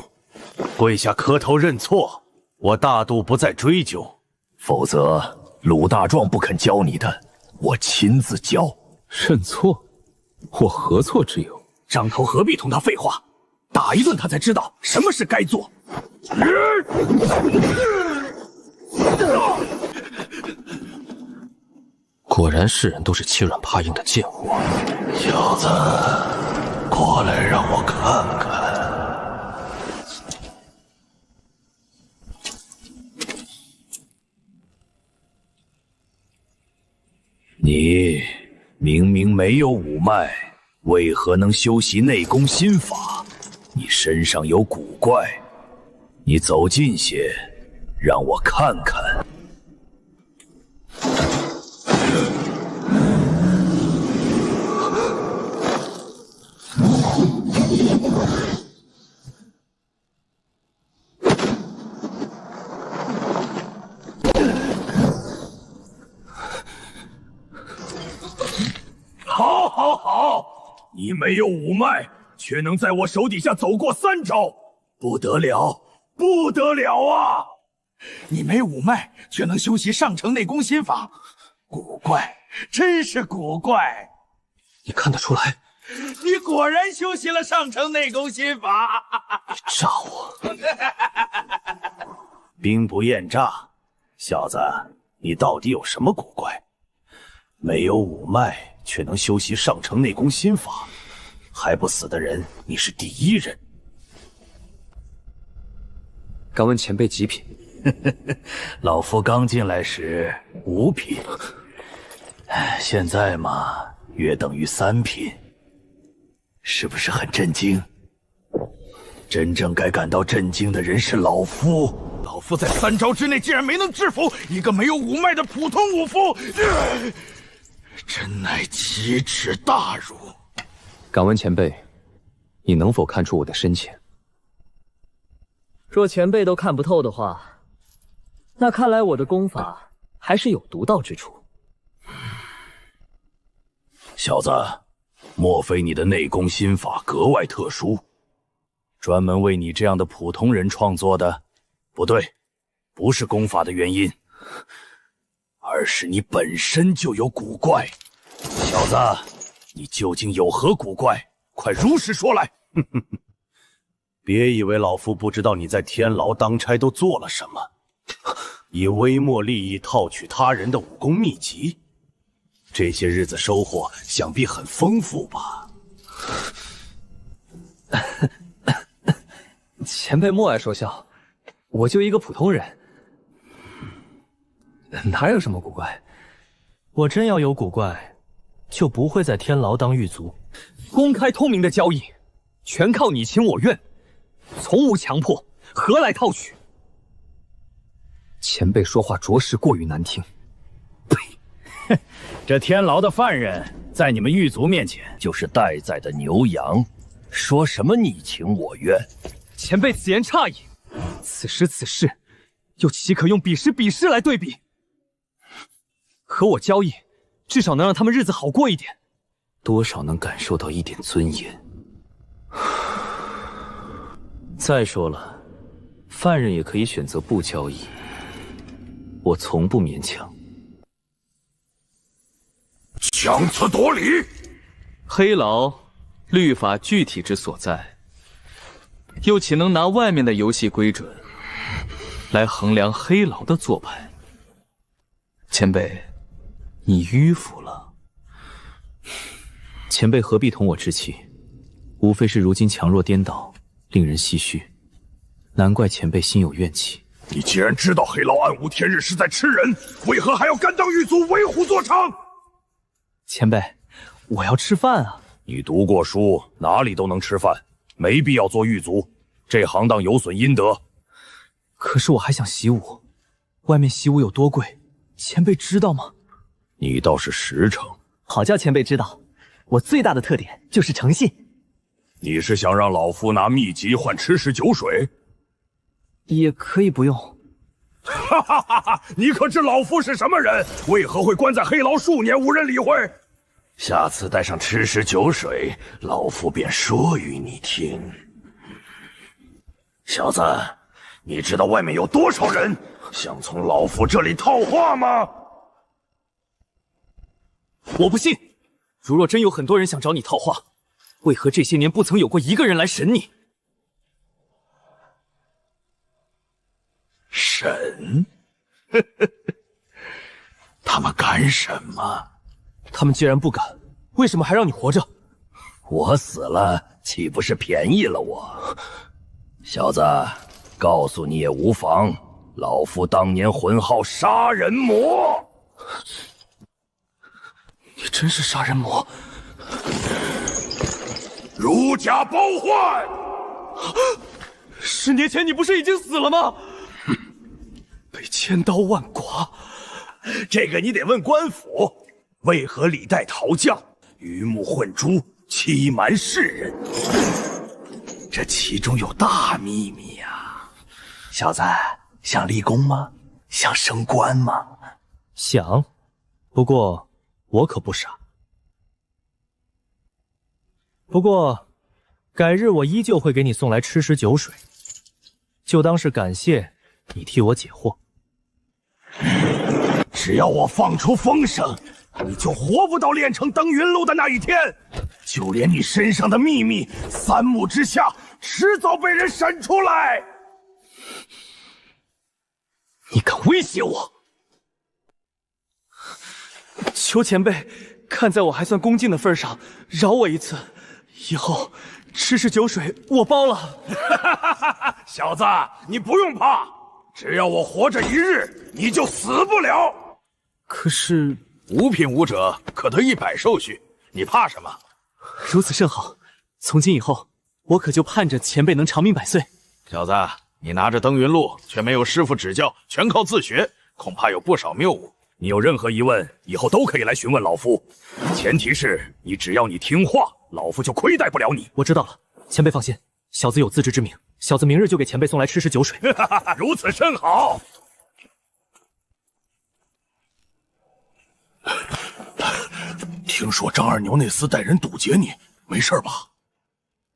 跪下磕头认错，我大度不再追究。否则，鲁大壮不肯教你的，我亲自教。认错？我何错之有？张头何必同他废话？打一顿他才知道什么是该做。果然世人都是欺软怕硬的贱货。小子，过来让我看看。你明明没有五脉，为何能修习内功心法？你身上有古怪，你走近些，让我看看。好，好，好！你没有五脉，却能在我手底下走过3招，不得了，不得了啊！你没五脉，却能修习上乘内功心法，古怪，真是古怪！你看得出来？你果然修习了上乘内功心法！你诈我！兵不厌诈，小子，你到底有什么古怪？没有五脉，却能修习上乘内功心法，还不死的人，你是第一人。敢问前辈几品？老夫刚进来时5品，现在嘛，约等于3品，是不是很震惊？真正该感到震惊的人是老夫。老夫在3招之内竟然没能制服一个没有五脉的普通武夫，真乃奇耻大辱。敢问前辈，你能否看出我的深浅？若前辈都看不透的话，那看来我的功法还是有独到之处。小子，莫非你的内功心法格外特殊，专门为你这样的普通人创作的？不对，不是功法的原因，而是你本身就有古怪。小子，你究竟有何古怪？快如实说来！别以为老夫不知道你在天牢当差都做了什么，以微末利益套取他人的武功秘籍，这些日子收获想必很丰富吧？前辈莫爱说笑，我就一个普通人，哪有什么古怪？我真要有古怪，就不会在天牢当狱卒。公开透明的交易，全靠你情我愿，从无强迫，何来套取？前辈说话着实过于难听。呸！这天牢的犯人在你们狱卒面前就是待宰的牛羊，说什么你情我愿？前辈此言差矣。此时此事，又岂可用彼时彼事来对比？和我交易，至少能让他们日子好过一点，多少能感受到一点尊严。再说了，犯人也可以选择不交易，我从不勉强。强词夺理！黑牢，律法具体之所在，又岂能拿外面的游戏规准来衡量黑牢的做派？前辈，你迂腐了。前辈何必同我置气？无非是如今强弱颠倒，令人唏嘘。难怪前辈心有怨气。你既然知道黑牢暗无天日是在吃人，为何还要甘当狱卒，为虎作伥？前辈，我要吃饭啊！你读过书，哪里都能吃饭，没必要做狱卒，这行当有损阴德。可是我还想习武，外面习武有多贵，前辈知道吗？你倒是实诚。好叫前辈知道，我最大的特点就是诚信。你是想让老夫拿秘籍换吃食酒水？也可以不用。哈哈哈哈！你可知老夫是什么人？为何会关在黑牢数年无人理会？下次带上吃食酒水，老夫便说与你听。小子，你知道外面有多少人想从老夫这里套话吗？我不信。如若真有很多人想找你套话，为何这些年不曾有过一个人来审你？审？他们敢审吗？他们既然不敢，为什么还让你活着？我死了，岂不是便宜了我？小子，告诉你也无妨，老夫当年浑号杀人魔。你真是杀人魔！如假包换！10年前你不是已经死了吗？被千刀万剐，这个你得问官府，为何李代逃将，鱼目混珠，欺瞒世人？这其中有大秘密呀！小子，想立功吗？想升官吗？想，不过我可不傻。不过，改日我依旧会给你送来吃食酒水，就当是感谢你替我解惑。只要我放出风声，你就活不到炼成登云路的那一天。就连你身上的秘密，3目之下，迟早被人审出来。你敢威胁我？求前辈看在我还算恭敬的份上，饶我一次。以后吃食酒水我包了。小子，你不用怕，只要我活着一日，你就死不了。可是5品武者可得100寿序，你怕什么？如此甚好，从今以后我可就盼着前辈能长命百岁。小子，你拿着登云路，却没有师傅指教，全靠自学，恐怕有不少谬误。你有任何疑问，以后都可以来询问老夫，前提是只要你听话，老夫就亏待不了你。我知道了，前辈放心，小子有自知之明，小子明日就给前辈送来吃食酒水。如此甚好。听说张二牛那厮带人堵截你，没事吧？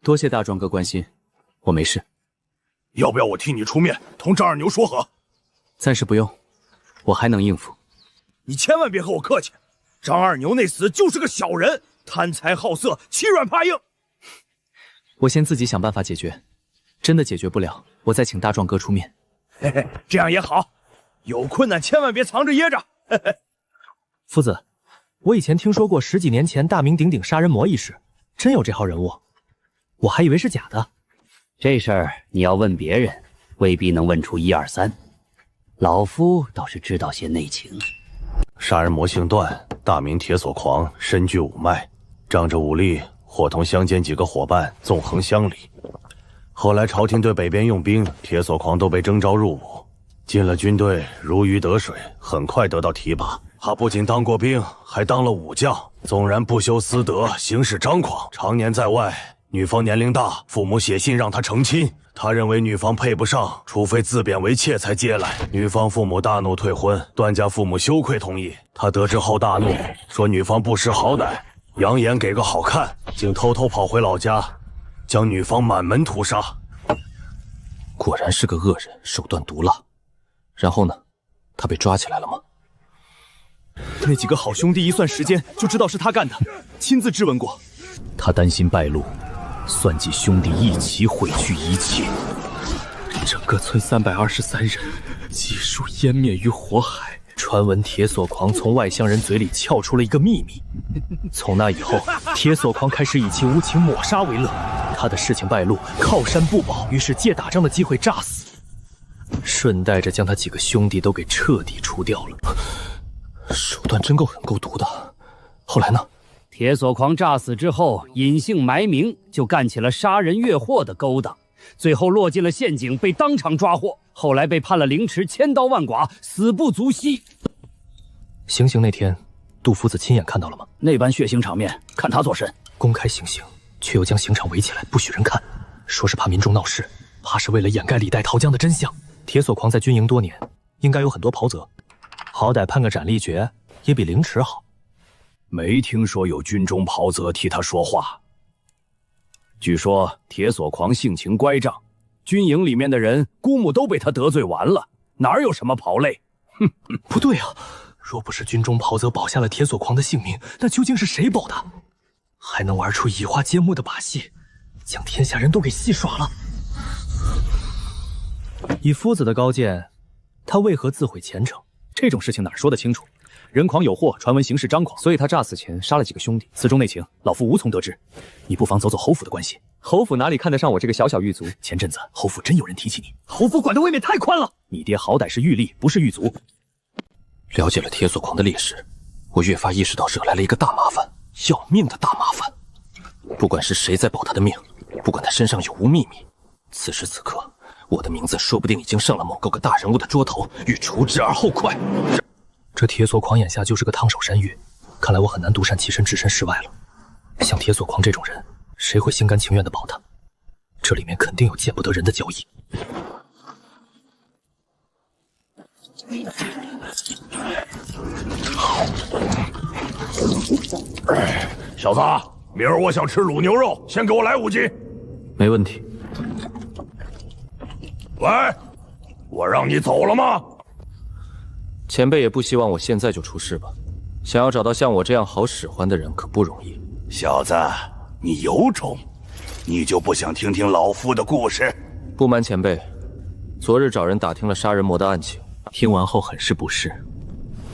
多谢大壮哥关心，我没事。要不要我替你出面同张二牛说和？暂时不用，我还能应付。你千万别和我客气，张二牛那厮就是个小人，贪财好色，欺软怕硬。我先自己想办法解决，真的解决不了，我再请大壮哥出面。嘿嘿，这样也好，有困难千万别藏着掖着。嘿嘿。夫子，我以前听说过10几年前大名鼎鼎杀人魔一事，真有这号人物，我还以为是假的。这事儿你要问别人，未必能问出1、2、3。老夫倒是知道些内情。杀人魔姓段，大名铁锁狂，身具5脉，仗着武力，伙同乡间几个伙伴纵横乡里。后来朝廷对北边用兵，铁锁狂都被征召入伍，进了军队如鱼得水，很快得到提拔。他不仅当过兵，还当了武将，纵然不修私德，行事张狂，常年在外。女方年龄大，父母写信让他成亲，他认为女方配不上，除非自贬为妾才接来。女方父母大怒退婚，段家父母羞愧同意。他得知后大怒，说女方不识好歹，扬言给个好看，竟偷偷跑回老家，将女方满门屠杀。果然是个恶人，手段毒辣。然后呢？他被抓起来了吗？那几个好兄弟一算时间就知道是他干的，亲自质问过。他担心败露，算计兄弟一起毁去一切。整个村323人悉数湮灭于火海。传闻铁锁狂从外乡人嘴里撬出了一个秘密，从那以后，铁锁狂开始以其无情抹杀为乐。他的事情败露，靠山不保，于是借打仗的机会炸死，顺带着将他几个兄弟都给彻底除掉了。手段真够狠，够毒的。后来呢？铁锁狂诈死之后，隐姓埋名，就干起了杀人越货的勾当，最后落进了陷阱，被当场抓获。后来被判了凌迟，千刀万剐，死不足惜。行刑那天，杜夫子亲眼看到了吗？那般血腥场面，看他做甚？公开行刑，却又将刑场围起来，不许人看，说是怕民众闹事，怕是为了掩盖李代桃僵的真相。铁锁狂在军营多年，应该有很多袍泽，好歹判个斩立决也比凌迟好。没听说有军中袍泽替他说话。据说铁锁狂性情乖张，军营里面的人姑母都被他得罪完了，哪有什么袍类？哼，不对啊！若不是军中袍泽保下了铁锁狂的性命，那究竟是谁保的？还能玩出移花接木的把戏，将天下人都给戏耍了。以夫子的高见，他为何自毁前程？这种事情哪说得清楚？人狂有祸，传闻行事张狂，所以他诈死前杀了几个兄弟。此中内情，老夫无从得知。你不妨走走侯府的关系。侯府哪里看得上我这个小小狱卒？前阵子侯府真有人提起你，侯府管的未免太宽了。你爹好歹是狱吏，不是狱卒。了解了铁锁狂的劣势，我越发意识到惹来了一个大麻烦，要命的大麻烦。不管是谁在保他的命，不管他身上有无秘密，此时此刻，我的名字说不定已经上了某个大人物的桌头，欲除之而后快。这铁锁狂眼下就是个烫手山芋，看来我很难独善其身，置身事外了。像铁锁狂这种人，谁会心甘情愿地保他？这里面肯定有见不得人的交易。小子，明儿我想吃卤牛肉，先给我来5斤。没问题。喂，我让你走了吗？前辈也不希望我现在就出事吧？想要找到像我这样好使唤的人可不容易。小子，你有种，你就不想听听老夫的故事？不瞒前辈，昨日找人打听了杀人魔的案情，听完后很是不适，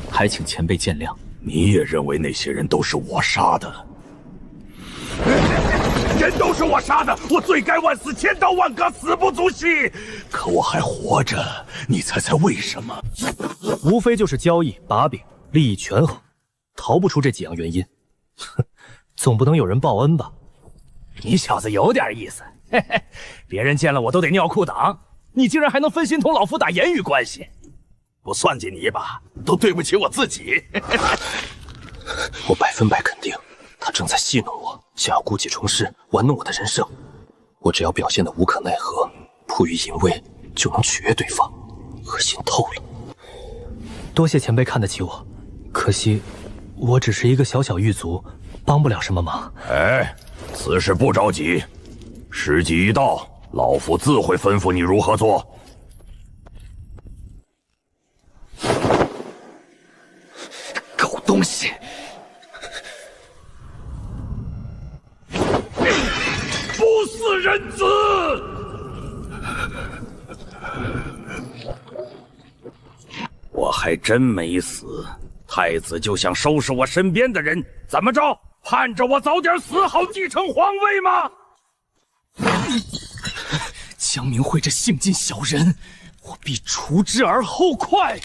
还请前辈见谅。你也认为那些人都是我杀的？人都是我杀的，我罪该万死，千刀万剐，死不足惜。可我还活着，你猜猜为什么？无非就是交易、把柄、利益权衡，逃不出这几样原因。哼，总不能有人报恩吧？你小子有点意思，嘿嘿，别人见了我都得尿裤裆，你竟然还能分心同老夫打言语关系，不算计你一把，都对不起我自己。我100%肯定，他正在戏弄我，想要故技重施，玩弄我的人生。我只要表现得无可奈何，迫于淫威，就能取悦对方，恶心透了。多谢前辈看得起我，可惜我只是一个小小狱卒，帮不了什么忙。哎，此事不着急，时机一到，老夫自会吩咐你如何做。狗东西！不似人子！我还真没死，太子就想收拾我身边的人，怎么着？盼着我早点死，好继承皇位吗？江明慧这性尽小人，我必除之而后快。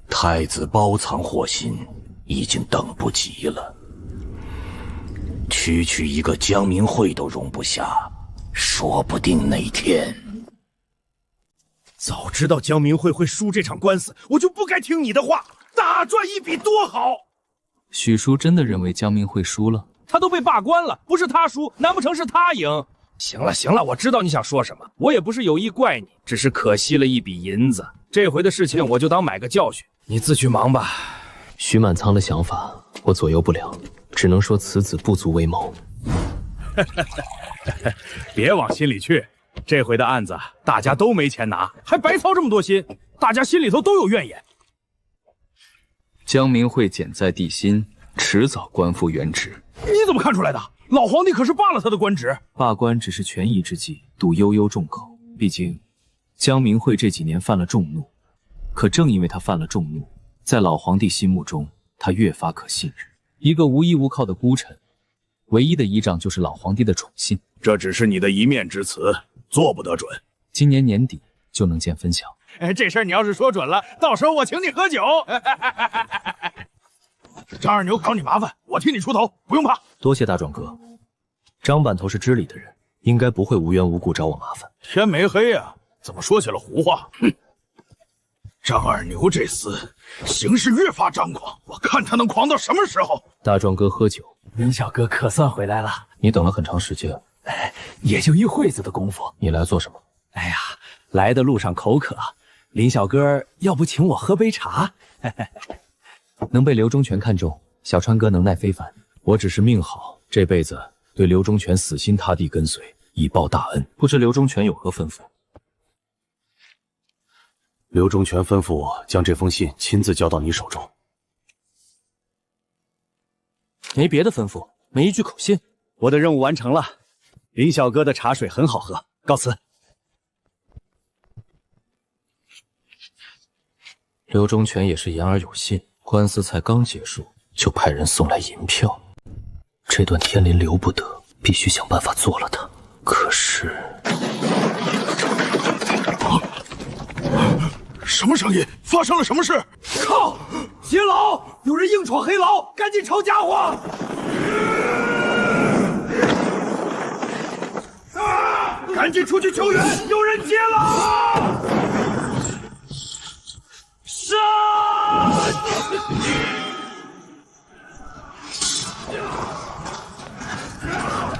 太子包藏祸心，已经等不及了。区区一个江明慧都容不下，说不定哪天……早知道江明慧会输这场官司，我就不该听你的话，大赚一笔多好。许叔真的认为江明慧输了？他都被罢官了，不是他输，难不成是他赢？行了行了，我知道你想说什么，我也不是有意怪你，只是可惜了一笔银子。这回的事情我就当买个教训，你自去忙吧。徐满仓的想法我左右不了，只能说此子不足为谋。别往心里去，这回的案子大家都没钱拿，还白操这么多心，大家心里头都有怨言。江明慧简在帝心，迟早官复原职。你怎么看出来的？老皇帝可是罢了他的官职。罢官只是权宜之计，堵悠悠众口。毕竟江明慧这几年犯了众怒，可正因为他犯了众怒，在老皇帝心目中，他越发可信任。一个无依无靠的孤臣，唯一的依仗就是老皇帝的宠信。这只是你的一面之词，做不得准。今年年底就能见分晓。这事儿你要是说准了，到时候我请你喝酒。张二牛找你麻烦，我替你出头，不用怕。多谢大壮哥。张板头是知礼的人，应该不会无缘无故找我麻烦。天没黑啊，怎么说起了胡话？哼！张二牛这厮行事越发张狂，我看他能狂到什么时候？大壮哥喝酒。林小哥可算回来了。你等了很长时间。也就一会子的功夫。你来做什么？哎呀，来的路上口渴，林小哥要不请我喝杯茶？能被刘忠全看中，小川哥能耐非凡。我只是命好，这辈子对刘忠全死心塌地跟随，以报大恩。不知刘忠全有何吩咐？刘忠全吩咐我将这封信亲自交到你手中。没别的吩咐，没一句口信。我的任务完成了，林小哥的茶水很好喝，告辞。刘忠全也是言而有信，官司才刚结束，就派人送来银票。这段天林留不得，必须想办法做了他。可是，什么声音？发生了什么事？靠！劫牢！有人硬闯黑牢，赶紧抄家伙！赶紧出去救援！有人劫牢！杀！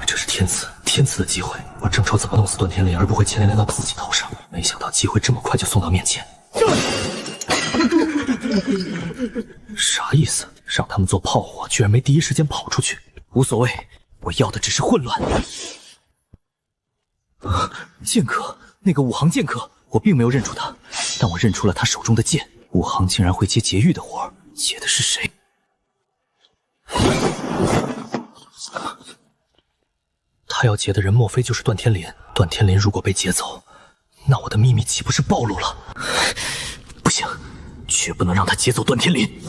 这是天赐的机会。我正愁怎么弄死段天林，而不会牵连到自己头上，没想到机会这么快就送到面前。啥意思？让他们做炮火，居然没第一时间跑出去。无所谓，我要的只是混乱。剑客，那个武行剑客，我并没有认出他，但我认出了他手中的剑。武行竟然会接劫狱的活儿，劫的是谁？他要劫的人莫非就是段天林？段天林如果被劫走，那我的秘密岂不是暴露了？不行，绝不能让他劫走段天林。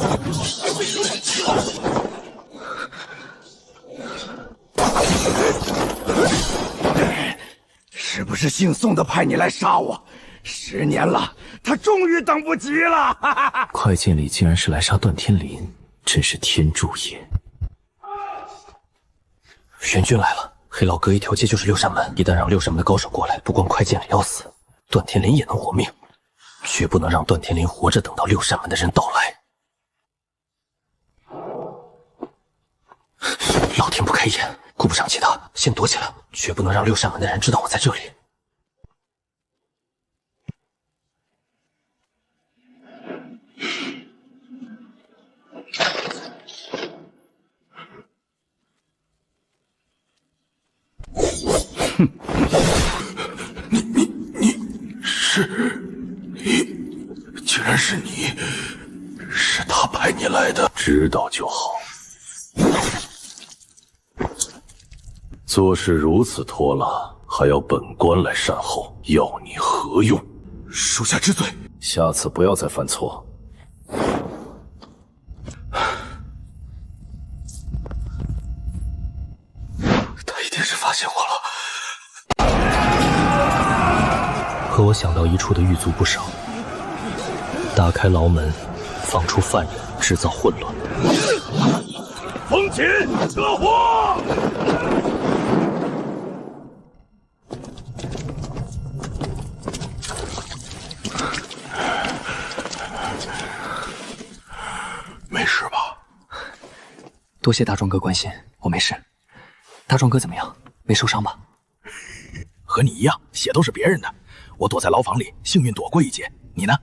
是不是姓宋的派你来杀我？10年了，他终于等不及了！快剑里竟然是来杀段天林，真是天助也！援军来了，黑牢隔一条街就是六扇门，一旦让六扇门的高手过来，不光快剑里要死，段天林也能活命，绝不能让段天林活着等到六扇门的人到来。老天不开眼，顾不上其他，先躲起来，绝不能让六扇门的人知道我在这里。竟然是你，是他派你来的，知道就好。做事如此拖拉，还要本官来善后，要你何用？属下知罪，下次不要再犯错。他一定是发现我了。和我想到一处的狱卒不少，打开牢门，放出犯人，制造混乱。风琴，撤火！没事吧？多谢大壮哥关心，我没事。大壮哥怎么样？没受伤吧？和你一样，血都是别人的。我躲在牢房里，幸运躲过一劫。你呢？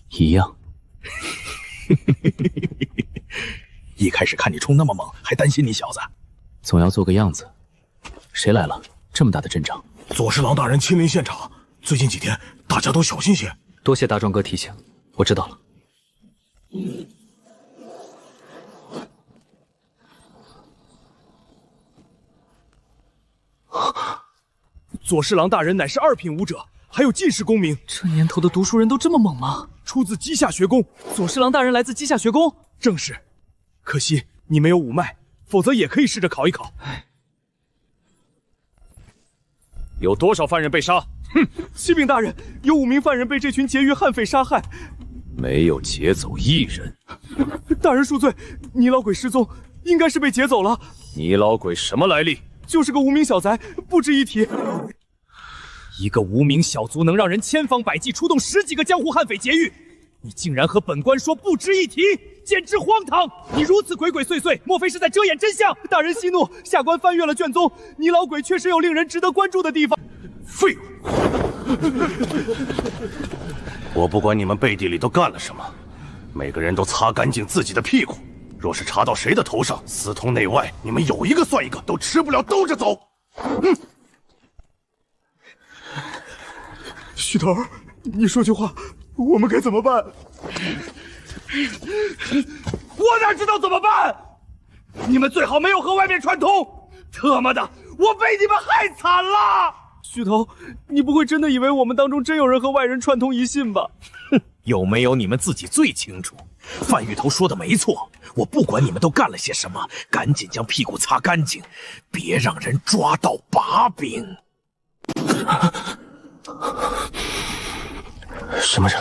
一样。一开始看你冲那么猛，还担心你小子。总要做个样子。谁来了？这么大的阵仗。左侍郎大人亲临现场，最近几天大家都小心些。多谢大壮哥提醒，我知道了。左侍郎大人乃是2品武者，还有进士功名。这年头的读书人都这么猛吗？出自稷下学宫。左侍郎大人来自稷下学宫？正是。可惜你没有武脉，否则也可以试着考一考。有多少犯人被杀？哼！启禀大人，有5名犯人被这群劫狱悍匪杀害，没有劫走1人。大人恕罪，泥老鬼失踪，应该是被劫走了。泥老鬼什么来历？就是个无名小贼，不值一提。一个无名小卒能让人千方百计出动10几个江湖悍匪劫狱，你竟然和本官说不值一提，简直荒唐！你如此鬼鬼祟祟，莫非是在遮掩真相？大人息怒，下官翻阅了卷宗，泥老鬼确实有令人值得关注的地方。废物！我不管你们背地里都干了什么，每个人都擦干净自己的屁股。若是查到谁的头上，私通内外，你们有一个算一个，都吃不了兜着走。许头，你说句话，我们该怎么办？我哪知道怎么办？你们最好没有和外面串通。特么的，我被你们害惨了！许头，你不会真的以为我们当中真有人和外人串通一信吧？哼，有没有你们自己最清楚。范芋头说的没错，我不管你们都干了些什么，赶紧将屁股擦干净，别让人抓到把柄。什么人？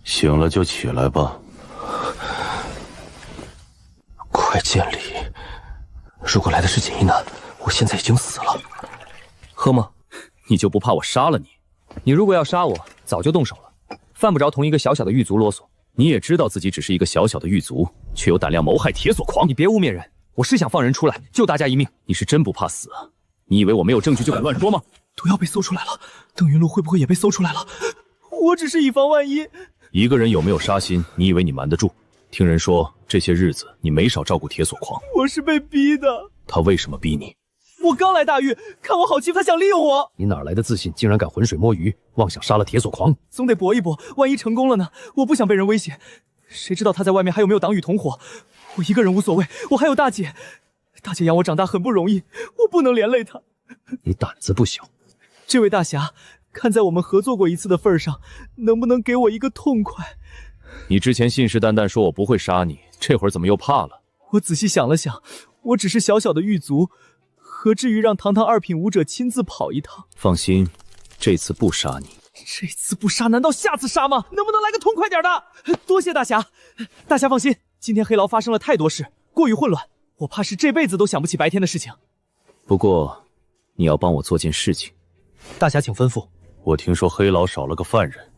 醒了就起来吧。快见礼！如果来的是锦衣男，我现在已经死了。喝吗？你就不怕我杀了你？你如果要杀我，早就动手了，犯不着同一个小小的狱卒啰嗦。你也知道自己只是一个小小的狱卒，却有胆量谋害铁索狂。你别污蔑人，我是想放人出来救大家一命。你是真不怕死啊？你以为我没有证据就敢乱说吗？毒药被搜出来了，邓云路会不会也被搜出来了？我只是以防万一。一个人有没有杀心，你以为你瞒得住？听人说这些日子你没少照顾铁索狂。我是被逼的。他为什么逼你？我刚来大狱，看我好欺负，他想利用我。你哪来的自信，竟然敢浑水摸鱼，妄想杀了铁索狂？总得搏一搏，万一成功了呢？我不想被人威胁，谁知道他在外面还有没有党羽同伙？我一个人无所谓，我还有大姐，大姐养我长大很不容易，我不能连累她。你胆子不小。这位大侠，看在我们合作过一次的份上，能不能给我一个痛快？你之前信誓旦旦说我不会杀你，这会儿怎么又怕了？我仔细想了想，我只是小小的狱卒，何至于让堂堂二品武者亲自跑一趟？放心，这次不杀你。这次不杀，难道下次杀吗？能不能来个痛快点的？多谢大侠。大侠放心，今天黑牢发生了太多事，过于混乱，我怕是这辈子都想不起白天的事情。不过，你要帮我做件事情。大侠请吩咐。我听说黑牢少了个犯人。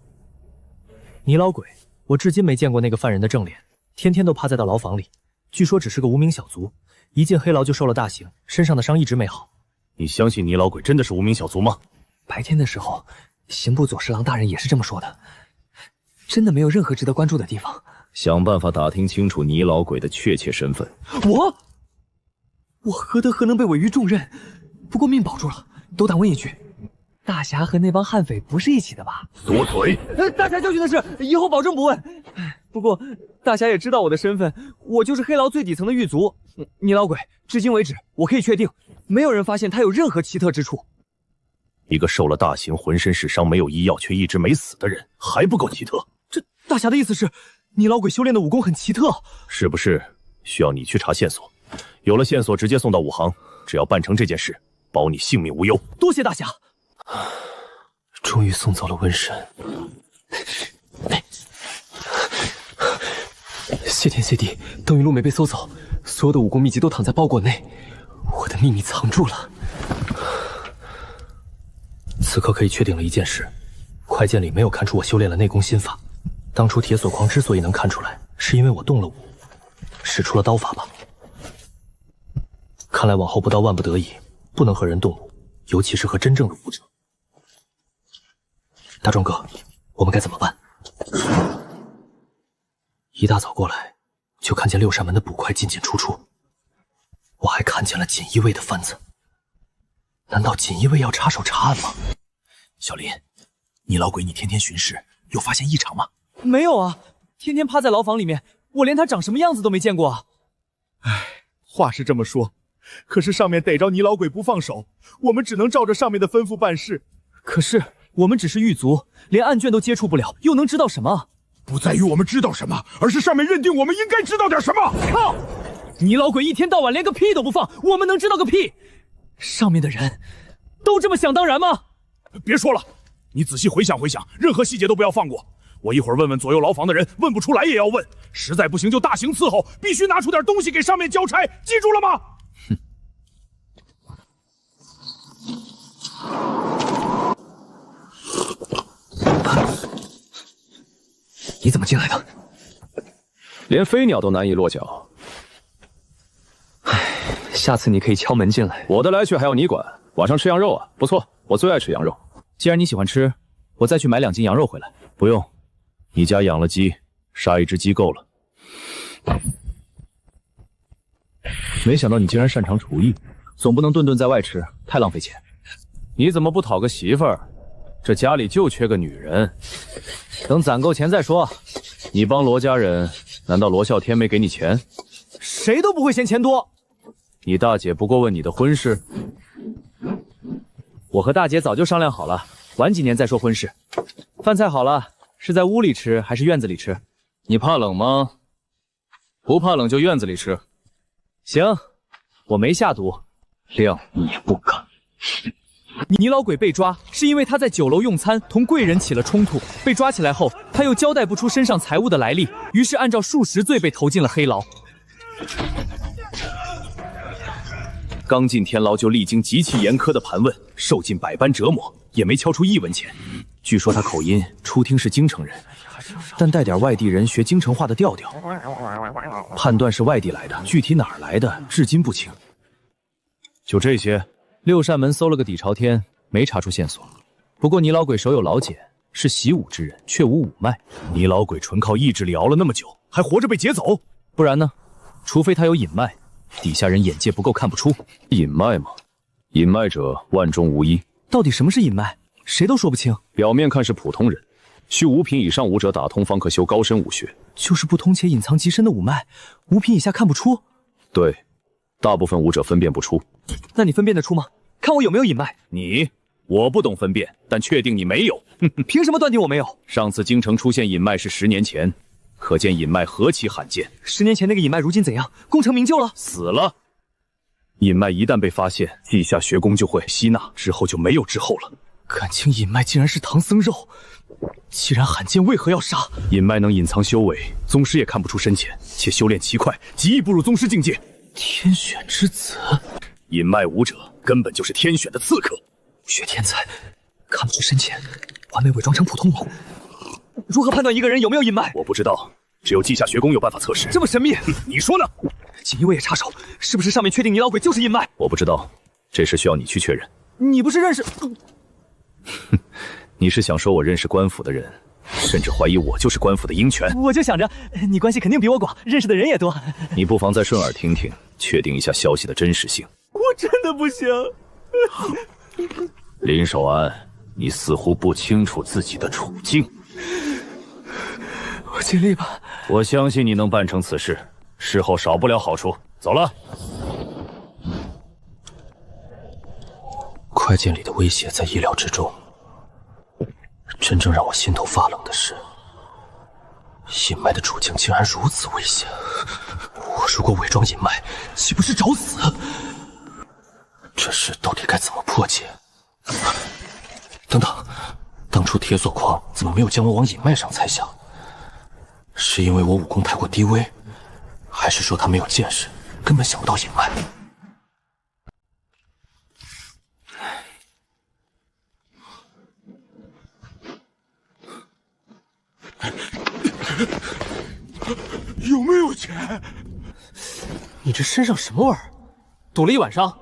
泥老鬼，我至今没见过那个犯人的正脸，天天都趴在到牢房里，据说只是个无名小卒，一进黑牢就受了大刑，身上的伤一直没好。你相信泥老鬼真的是无名小卒吗？白天的时候，刑部左侍郎大人也是这么说的，真的没有任何值得关注的地方。想办法打听清楚泥老鬼的确切身份。我何德何能被委于重任？不过命保住了。斗胆问一句，大侠和那帮悍匪不是一起的吧？锁嘴！大侠教训的是，以后保证不问。不过大侠也知道我的身份，我就是黑牢最底层的狱卒。泥老鬼，至今为止，我可以确定，没有人发现他有任何奇特之处。一个受了大刑、浑身是伤、没有医药却一直没死的人，还不够奇特？这大侠的意思是，泥老鬼修炼的武功很奇特，是不是？需要你去查线索，有了线索直接送到武行，只要办成这件事，保你性命无忧。多谢大侠。终于送走了瘟神。谢天谢地，邓云路没被搜走，所有的武功秘籍都躺在包裹内，我的秘密藏住了。此刻可以确定了一件事，快剑里没有看出我修炼了内功心法。当初铁索狂之所以能看出来，是因为我动了武，使出了刀法吧。看来往后不到万不得已，不能和人动武，尤其是和真正的武者。大壮哥，我们该怎么办？一大早过来，就看见六扇门的捕快进进出出，我还看见了锦衣卫的番子。难道锦衣卫要插手查案吗？小林，泥老鬼，你天天巡视，有发现异常吗？没有啊，天天趴在牢房里面，我连他长什么样子都没见过啊。话是这么说，可是上面逮着泥老鬼不放手，我们只能照着上面的吩咐办事。可是我们只是狱卒，连案卷都接触不了，又能知道什么？不在于我们知道什么，而是上面认定我们应该知道点什么。靠！泥老鬼一天到晚连个屁都不放，我们能知道个屁？上面的人都这么想当然吗？别说了，你仔细回想回想，任何细节都不要放过。我一会儿问问左右牢房的人，问不出来也要问，实在不行就大刑伺候，必须拿出点东西给上面交差，记住了吗？你怎么进来的？连飞鸟都难以落脚。下次你可以敲门进来。我的来去还要你管？晚上吃羊肉啊？不错，我最爱吃羊肉。既然你喜欢吃，我再去买2斤羊肉回来。不用，你家养了鸡，杀1只鸡够了。没想到你竟然擅长厨艺，总不能顿顿在外吃，太浪费钱。你怎么不讨个媳妇儿？这家里就缺个女人。等攒够钱再说。你帮罗家人，难道罗啸天没给你钱？谁都不会嫌钱多。你大姐不过问你的婚事。我和大姐早就商量好了，晚几年再说婚事。饭菜好了，是在屋里吃还是院子里吃？你怕冷吗？不怕冷就院子里吃。行，我没下毒。谅你不敢。泥老鬼被抓，是因为他在酒楼用餐，同贵人起了冲突。被抓起来后，他又交代不出身上财物的来历，于是按照数10罪被投进了黑牢。刚进天牢就历经极其严苛的盘问，受尽百般折磨，也没敲出1文钱。据说他口音初听是京城人，但带点外地人学京城话的调调，判断是外地来的，具体哪儿来的至今不清。就这些，6扇门搜了个底朝天，没查出线索。不过泥老鬼手有老茧，是习武之人，却无武脉。泥老鬼纯靠意志力熬了那么久，还活着被劫走，不然呢？除非他有隐脉，底下人眼界不够看不出。隐脉吗？隐脉者万中无一。到底什么是隐脉？谁都说不清。表面看是普通人，需5品以上武者打通方可修高深武学。就是不通且隐藏极深的武脉，5品以下看不出。对，大部分武者分辨不出。那你分辨得出吗？看我有没有隐脉。我不懂分辨，但确定你没有。凭什么断定我没有？上次京城出现隐脉是10年前，可见隐脉何其罕见。10年前那个隐脉如今怎样？功成名就了？死了。隐脉一旦被发现，稷下学宫就会吸纳，之后就没有之后了。感情隐脉竟然是唐僧肉，既然罕见，为何要杀？隐脉能隐藏修为，宗师也看不出深浅，且修炼奇快，极易步入宗师境界。天选之子，隐脉武者根本就是天选的刺客。武学天才，看不出深浅，完美伪装成普通人。如何判断一个人有没有隐脉？我不知道，只有稷下学宫有办法测试。这么神秘，你说呢？锦衣卫也插手，是不是上面确定泥老鬼就是隐脉？我不知道，这事需要你去确认。你不是认识？你是想说我认识官府的人，甚至怀疑我就是官府的鹰犬？我就想着你关系肯定比我广，认识的人也多。你不妨再顺耳听听，确定一下消息的真实性。我真的不行。林守安，你似乎不清楚自己的处境。我尽力吧。我相信你能办成此事，事后少不了好处。走了。快剑里的威胁在意料之中，真正让我心头发冷的是，隐脉的处境竟然如此危险。我如果伪装隐脉，岂不是找死？这事到底该怎么破解？等等，当初铁锁狂怎么没有将我往隐脉上猜想？是因为我武功太过低微，还是说他没有见识，根本想不到隐脉？有没有钱？你这身上什么味儿？赌了一晚上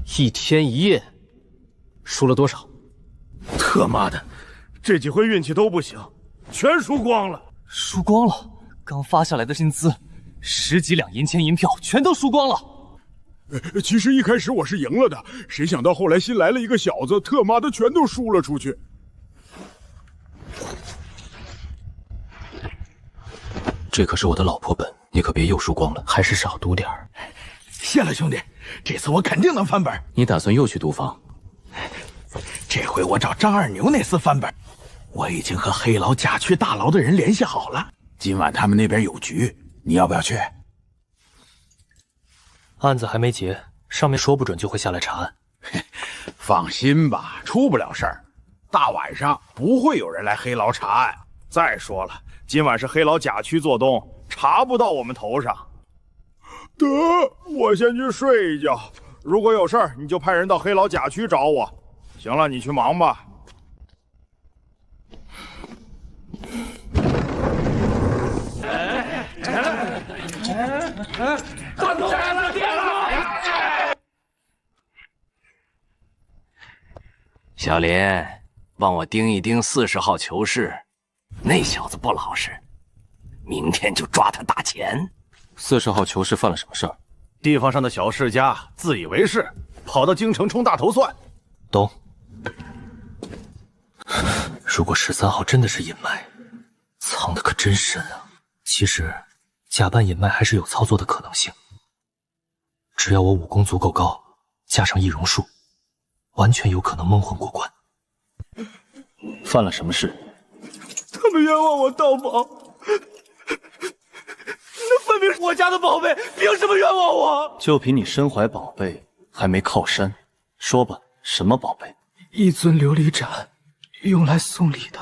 ，1天1夜，输了多少？特妈的，这几回运气都不行，全输光了。输光了？刚发下来的薪资，10几两银钱银票全都输光了。其实一开始我是赢了的，谁想到后来新来了一个小子，特妈的全都输了出去。这可是我的老婆本，你可别又输光了，还是少赌点儿。谢了兄弟，这次我肯定能翻本。你打算又去赌坊？这回我找张二牛那厮翻本。我已经和黑牢甲区大牢的人联系好了，今晚他们那边有局，你要不要去？案子还没结，上面说不准就会下来查案。放心吧，出不了事儿。大晚上不会有人来黑牢查案。再说了，今晚是黑牢甲区做东，查不到我们头上。得，我先去睡一觉。如果有事儿，你就派人到黑牢甲区找我。行了，你去忙吧。大头来了，爹了！小林，帮我盯一盯40号囚室，那小子不老实，明天就抓他打钱。40号囚室犯了什么事儿？地方上的小世家自以为是，跑到京城充大头蒜。懂。如果13号真的是隐脉，藏的可真深啊！其实，假扮隐脉还是有操作的可能性。只要我武功足够高，加上易容术，完全有可能蒙混过关。犯了什么事？他们冤枉我盗宝，那分明是我家的宝贝，凭什么冤枉我？就凭你身怀宝贝，还没靠山，说吧，什么宝贝？一尊琉璃盏，用来送礼的。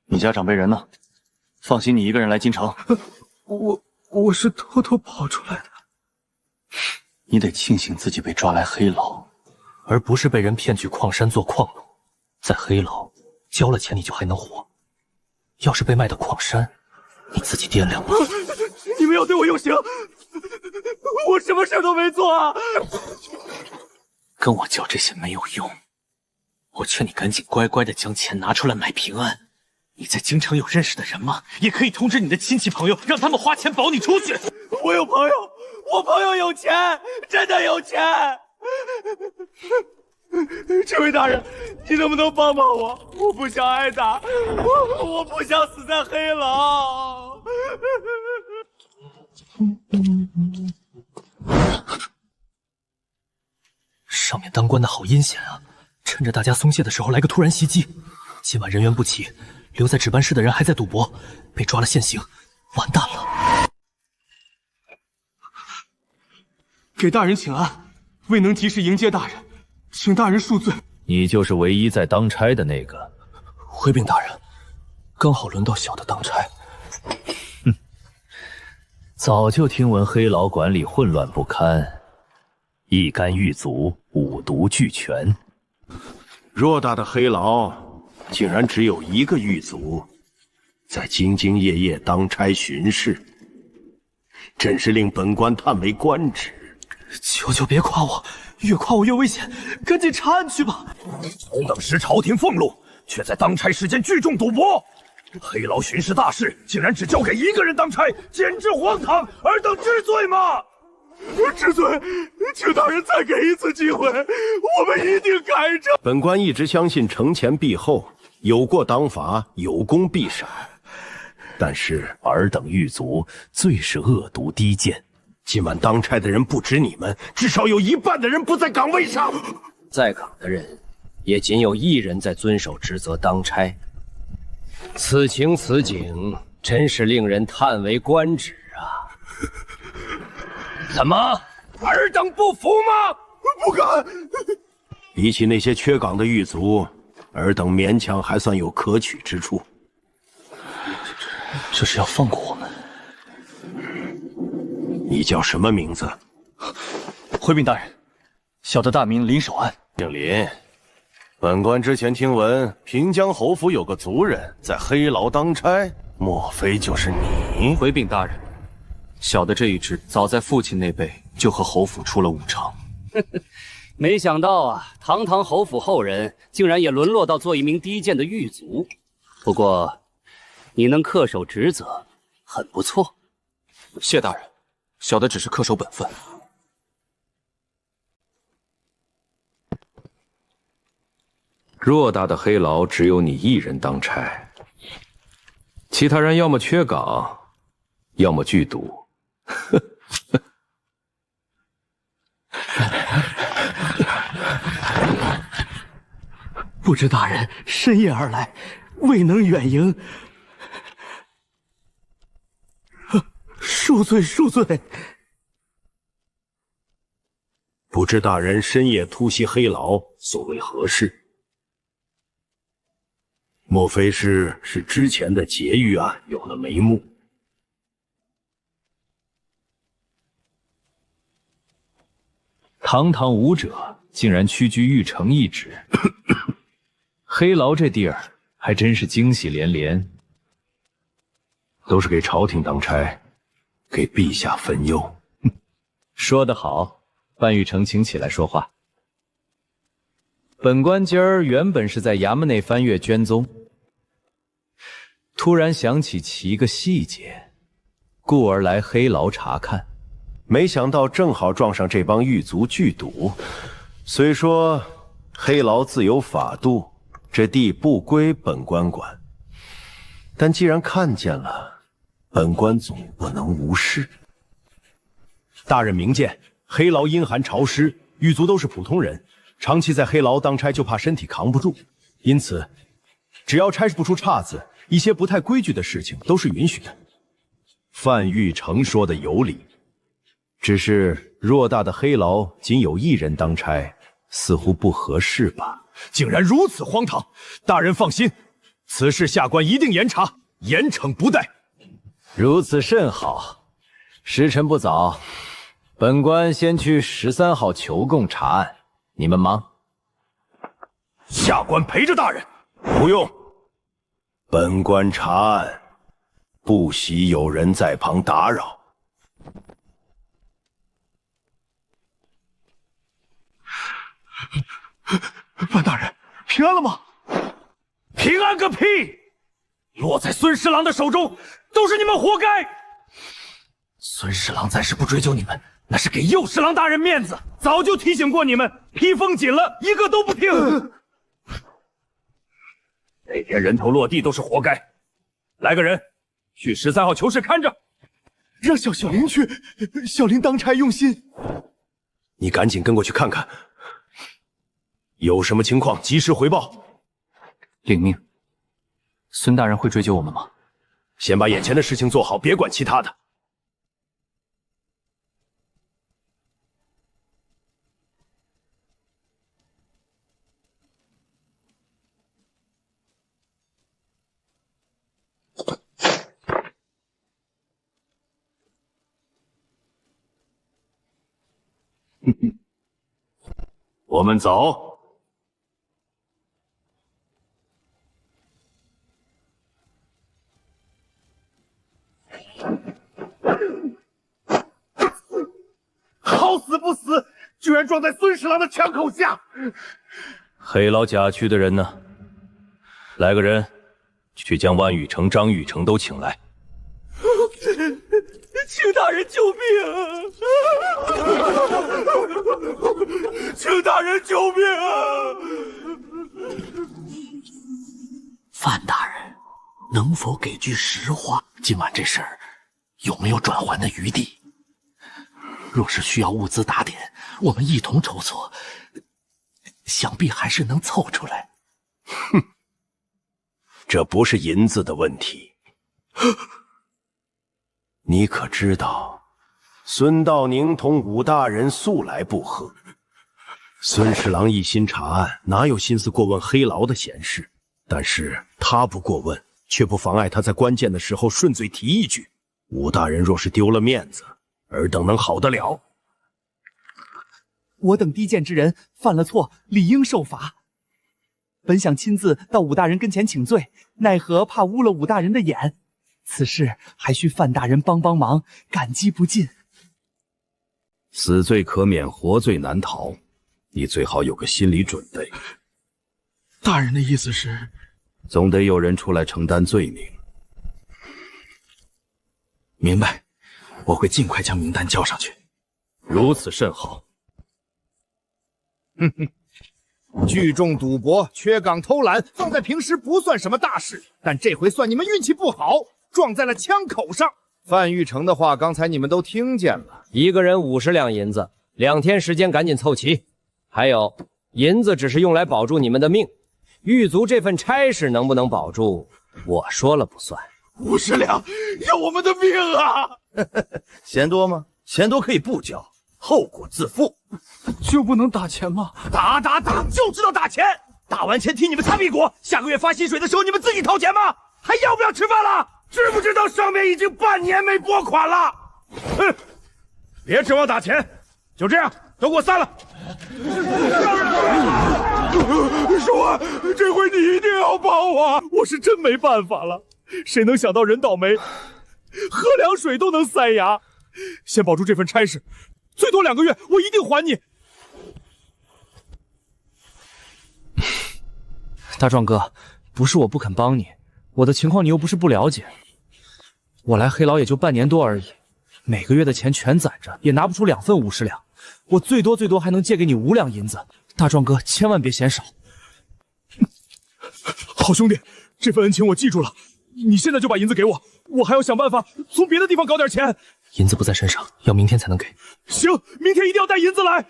你家长辈人呢？放心，你一个人来京城。我是偷偷跑出来的。你得庆幸自己被抓来黑牢，而不是被人骗去矿山做矿奴。在黑牢交了钱你就还能活，要是被卖到矿山，你自己掂量吧。你们要对我用刑，我什么事都没做啊！跟我较这些没有用，我劝你赶紧乖乖的将钱拿出来买平安。你在京城有认识的人吗？也可以通知你的亲戚朋友，让他们花钱保你出去。我有朋友，我朋友有钱，真的有钱。这位大人，你能不能帮帮我？我不想挨打，我不想死在黑牢。上面当官的好阴险啊！趁着大家松懈的时候来个突然袭击。今晚人员不齐，留在值班室的人还在赌博，被抓了现行，完蛋了。给大人请安，未能及时迎接大人，请大人恕罪。你就是唯一在当差的那个。回禀大人，刚好轮到小的当差。哼，早就听闻黑牢管理混乱不堪，一干狱卒，五毒俱全。偌大的黑牢，竟然只有一个狱卒在兢兢业业当差巡视，真是令本官叹为观止。求求别夸我，越夸我越危险，赶紧查案去吧。同等识朝廷俸禄，却在当差时间聚众赌博，黑牢巡视大事竟然只交给一个人当差，简直荒唐！尔等知罪吗？知罪，请大人再给一次机会，我们一定改正。本官一直相信惩前毖后，有过当罚，有功必赏。但是尔等狱卒最是恶毒低贱。今晚当差的人不止你们，至少有一半的人不在岗位上。在岗的人，也仅有1人在遵守职责当差。此情此景，真是令人叹为观止啊！怎么，尔等不服吗？不敢。比起那些缺岗的狱卒，尔等勉强还算有可取之处。这是要放过我们？你叫什么名字？回禀大人，小的大名林守安。姓林，本官之前听闻平江侯府有个族人在黑牢当差，莫非就是你？回禀大人，小的这一支早在父亲那辈就和侯府出了武常。没想到啊，堂堂侯府后人竟然也沦落到做一名低贱的狱卒。不过，你能恪守职责，很不错。谢大人，小的只是恪守本分。偌大的黑牢只有你一人当差，其他人要么缺岗，要么聚赌。不知大人深夜而来，未能远迎，恕罪恕罪。不知大人深夜突袭黑牢，所为何事？莫非是之前的劫狱案有了眉目？堂堂武者竟然屈居玉城一职，黑牢这地儿还真是惊喜连连。都是给朝廷当差，给陛下分忧。说得好，范玉成，请起来说话。本官今儿原本是在衙门内翻阅卷宗，突然想起其一个细节，故而来黑牢查看。没想到正好撞上这帮狱卒聚赌。虽说黑牢自有法度，这地不归本官管，但既然看见了，本官总不能无视。大人明鉴，黑牢阴寒潮湿，狱卒都是普通人，长期在黑牢当差就怕身体扛不住，因此只要差不出岔子，一些不太规矩的事情都是允许的。范玉成说的有理，只是偌大的黑牢仅有一人当差，似乎不合适吧？竟然如此荒唐！大人放心，此事下官一定严查，严惩不贷。如此甚好。时辰不早，本官先去13号囚供查案，你们忙。下官陪着大人。不用，本官查案，不喜有人在旁打扰。范大人，平安了吗？平安个屁！落在孙侍郎的手中，都是你们活该。孙侍郎暂时不追究你们，那是给右侍郎大人面子。早就提醒过你们，披风紧了，一个都不听。那天人头落地都是活该。来个人，去13号囚室看着。让小林去，小林当差用心。你赶紧跟过去看看。有什么情况及时回报。领命。孙大人会追究我们吗？先把眼前的事情做好，别管其他的。我们走。好死不死，居然撞在孙侍郎的枪口下！黑牢甲区的人呢？来个人，去将万玉成、张玉成都请来。请大人救命！请大人救命啊！范大人，能否给句实话？今晚这事儿有没有转圜的余地？若是需要物资打点，我们一同筹措，想必还是能凑出来。哼，这不是银子的问题。你可知道，孙道宁同武大人素来不和。孙侍郎一心查案，哪有心思过问黑牢的闲事？但是他不过问，却不妨碍他在关键的时候顺嘴提一句。武大人若是丢了面子，尔等能好得了？我等低贱之人犯了错，理应受罚。本想亲自到武大人跟前请罪，奈何怕污了武大人的眼。此事还需范大人帮忙，感激不尽。死罪可免，活罪难逃，你最好有个心理准备。大人的意思是，总得有人出来承担罪名。明白，我会尽快将名单交上去。如此甚好。哼哼，聚众赌博、缺岗偷懒，放在平时不算什么大事，但这回算你们运气不好，撞在了枪口上。范玉成的话，刚才你们都听见了。一个人50两银子，2天时间赶紧凑齐。还有，银子只是用来保住你们的命，狱卒这份差事能不能保住，我说了不算。50两，要我们的命啊！嫌多吗？嫌多可以不交，后果自负。就不能打钱吗？打，就知道打钱！打完钱替你们擦屁股，下个月发薪水的时候你们自己掏钱吗？还要不要吃饭了？知不知道上面已经半年没拨款了？哼，别指望打钱，就这样，都给我散了！叔啊，这回你一定要帮我！我是真没办法了。谁能想到人倒霉，喝凉水都能塞牙。先保住这份差事，最多2个月，我一定还你。大壮哥，不是我不肯帮你，我的情况你又不是不了解。我来黑牢也就半年多而已，每个月的钱全攒着，也拿不出2份50两，我最多还能借给你5两银子。大壮哥，千万别嫌少。好兄弟，这份恩情我记住了，你现在就把银子给我，我还要想办法从别的地方搞点钱。银子不在身上，要明天才能给。行，明天一定要带银子来。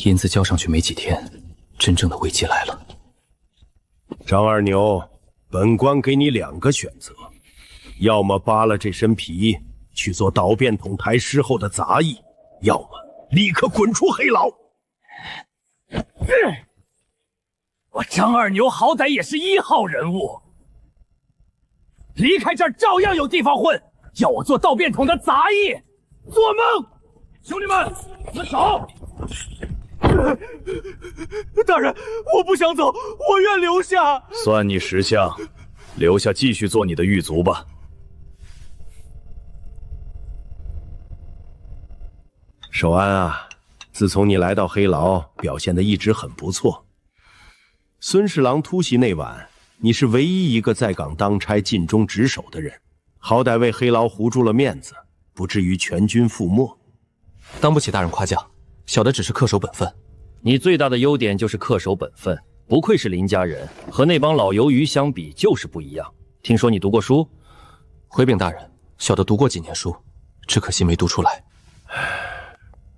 银子交上去没几天，真正的危机来了。张二牛，本官给你2个选择，要么扒了这身皮去做导便桶台师后的杂役，要么立刻滚出黑牢。我张二牛好歹也是1号人物，离开这儿照样有地方混，要我做倒便桶的杂役，做梦！兄弟们，我们走！大人，我不想走，我愿留下。算你识相，留下继续做你的狱卒吧。守安啊，自从你来到黑牢，表现得一直很不错。孙侍郎突袭那晚，你是唯一一个在岗当差尽忠职守的人，好歹为黑牢糊住了面子，不至于全军覆没。当不起大人夸奖，小的只是恪守本分。你最大的优点就是恪守本分，不愧是林家人，和那帮老鱿鱼相比就是不一样。听说你读过书？回禀大人，小的读过几年书，只可惜没读出来。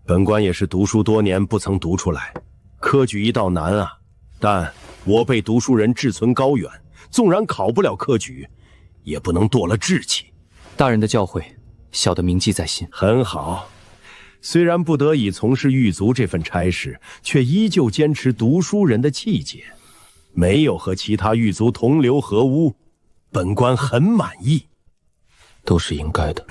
本官也是读书多年，不曾读出来，科举一道难啊！但我辈读书人志存高远，纵然考不了科举，也不能堕了志气。大人的教诲，小的铭记在心。很好，虽然不得已从事狱卒这份差事，却依旧坚持读书人的气节，没有和其他狱卒同流合污，本官很满意。都是应该的。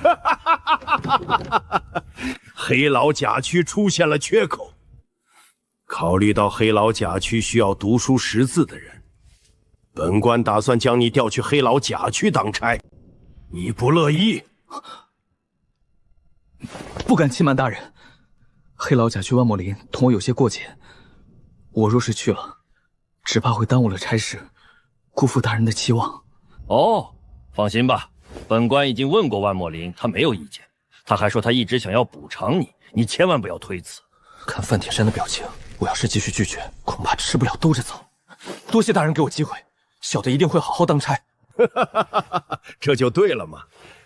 黑牢甲区出现了缺口，考虑到黑牢甲区需要读书识字的人，本官打算将你调去黑牢甲区当差。你不乐意？不敢欺瞒大人，黑牢甲区万墨林同我有些过节，我若是去了，只怕会耽误了差事，辜负大人的期望。哦，放心吧，本官已经问过万墨林，他没有意见。他还说他一直想要补偿你，你千万不要推辞。看范铁山的表情，我要是继续拒绝，恐怕吃不了兜着走。多谢大人给我机会，小的一定会好好当差。这就对了嘛！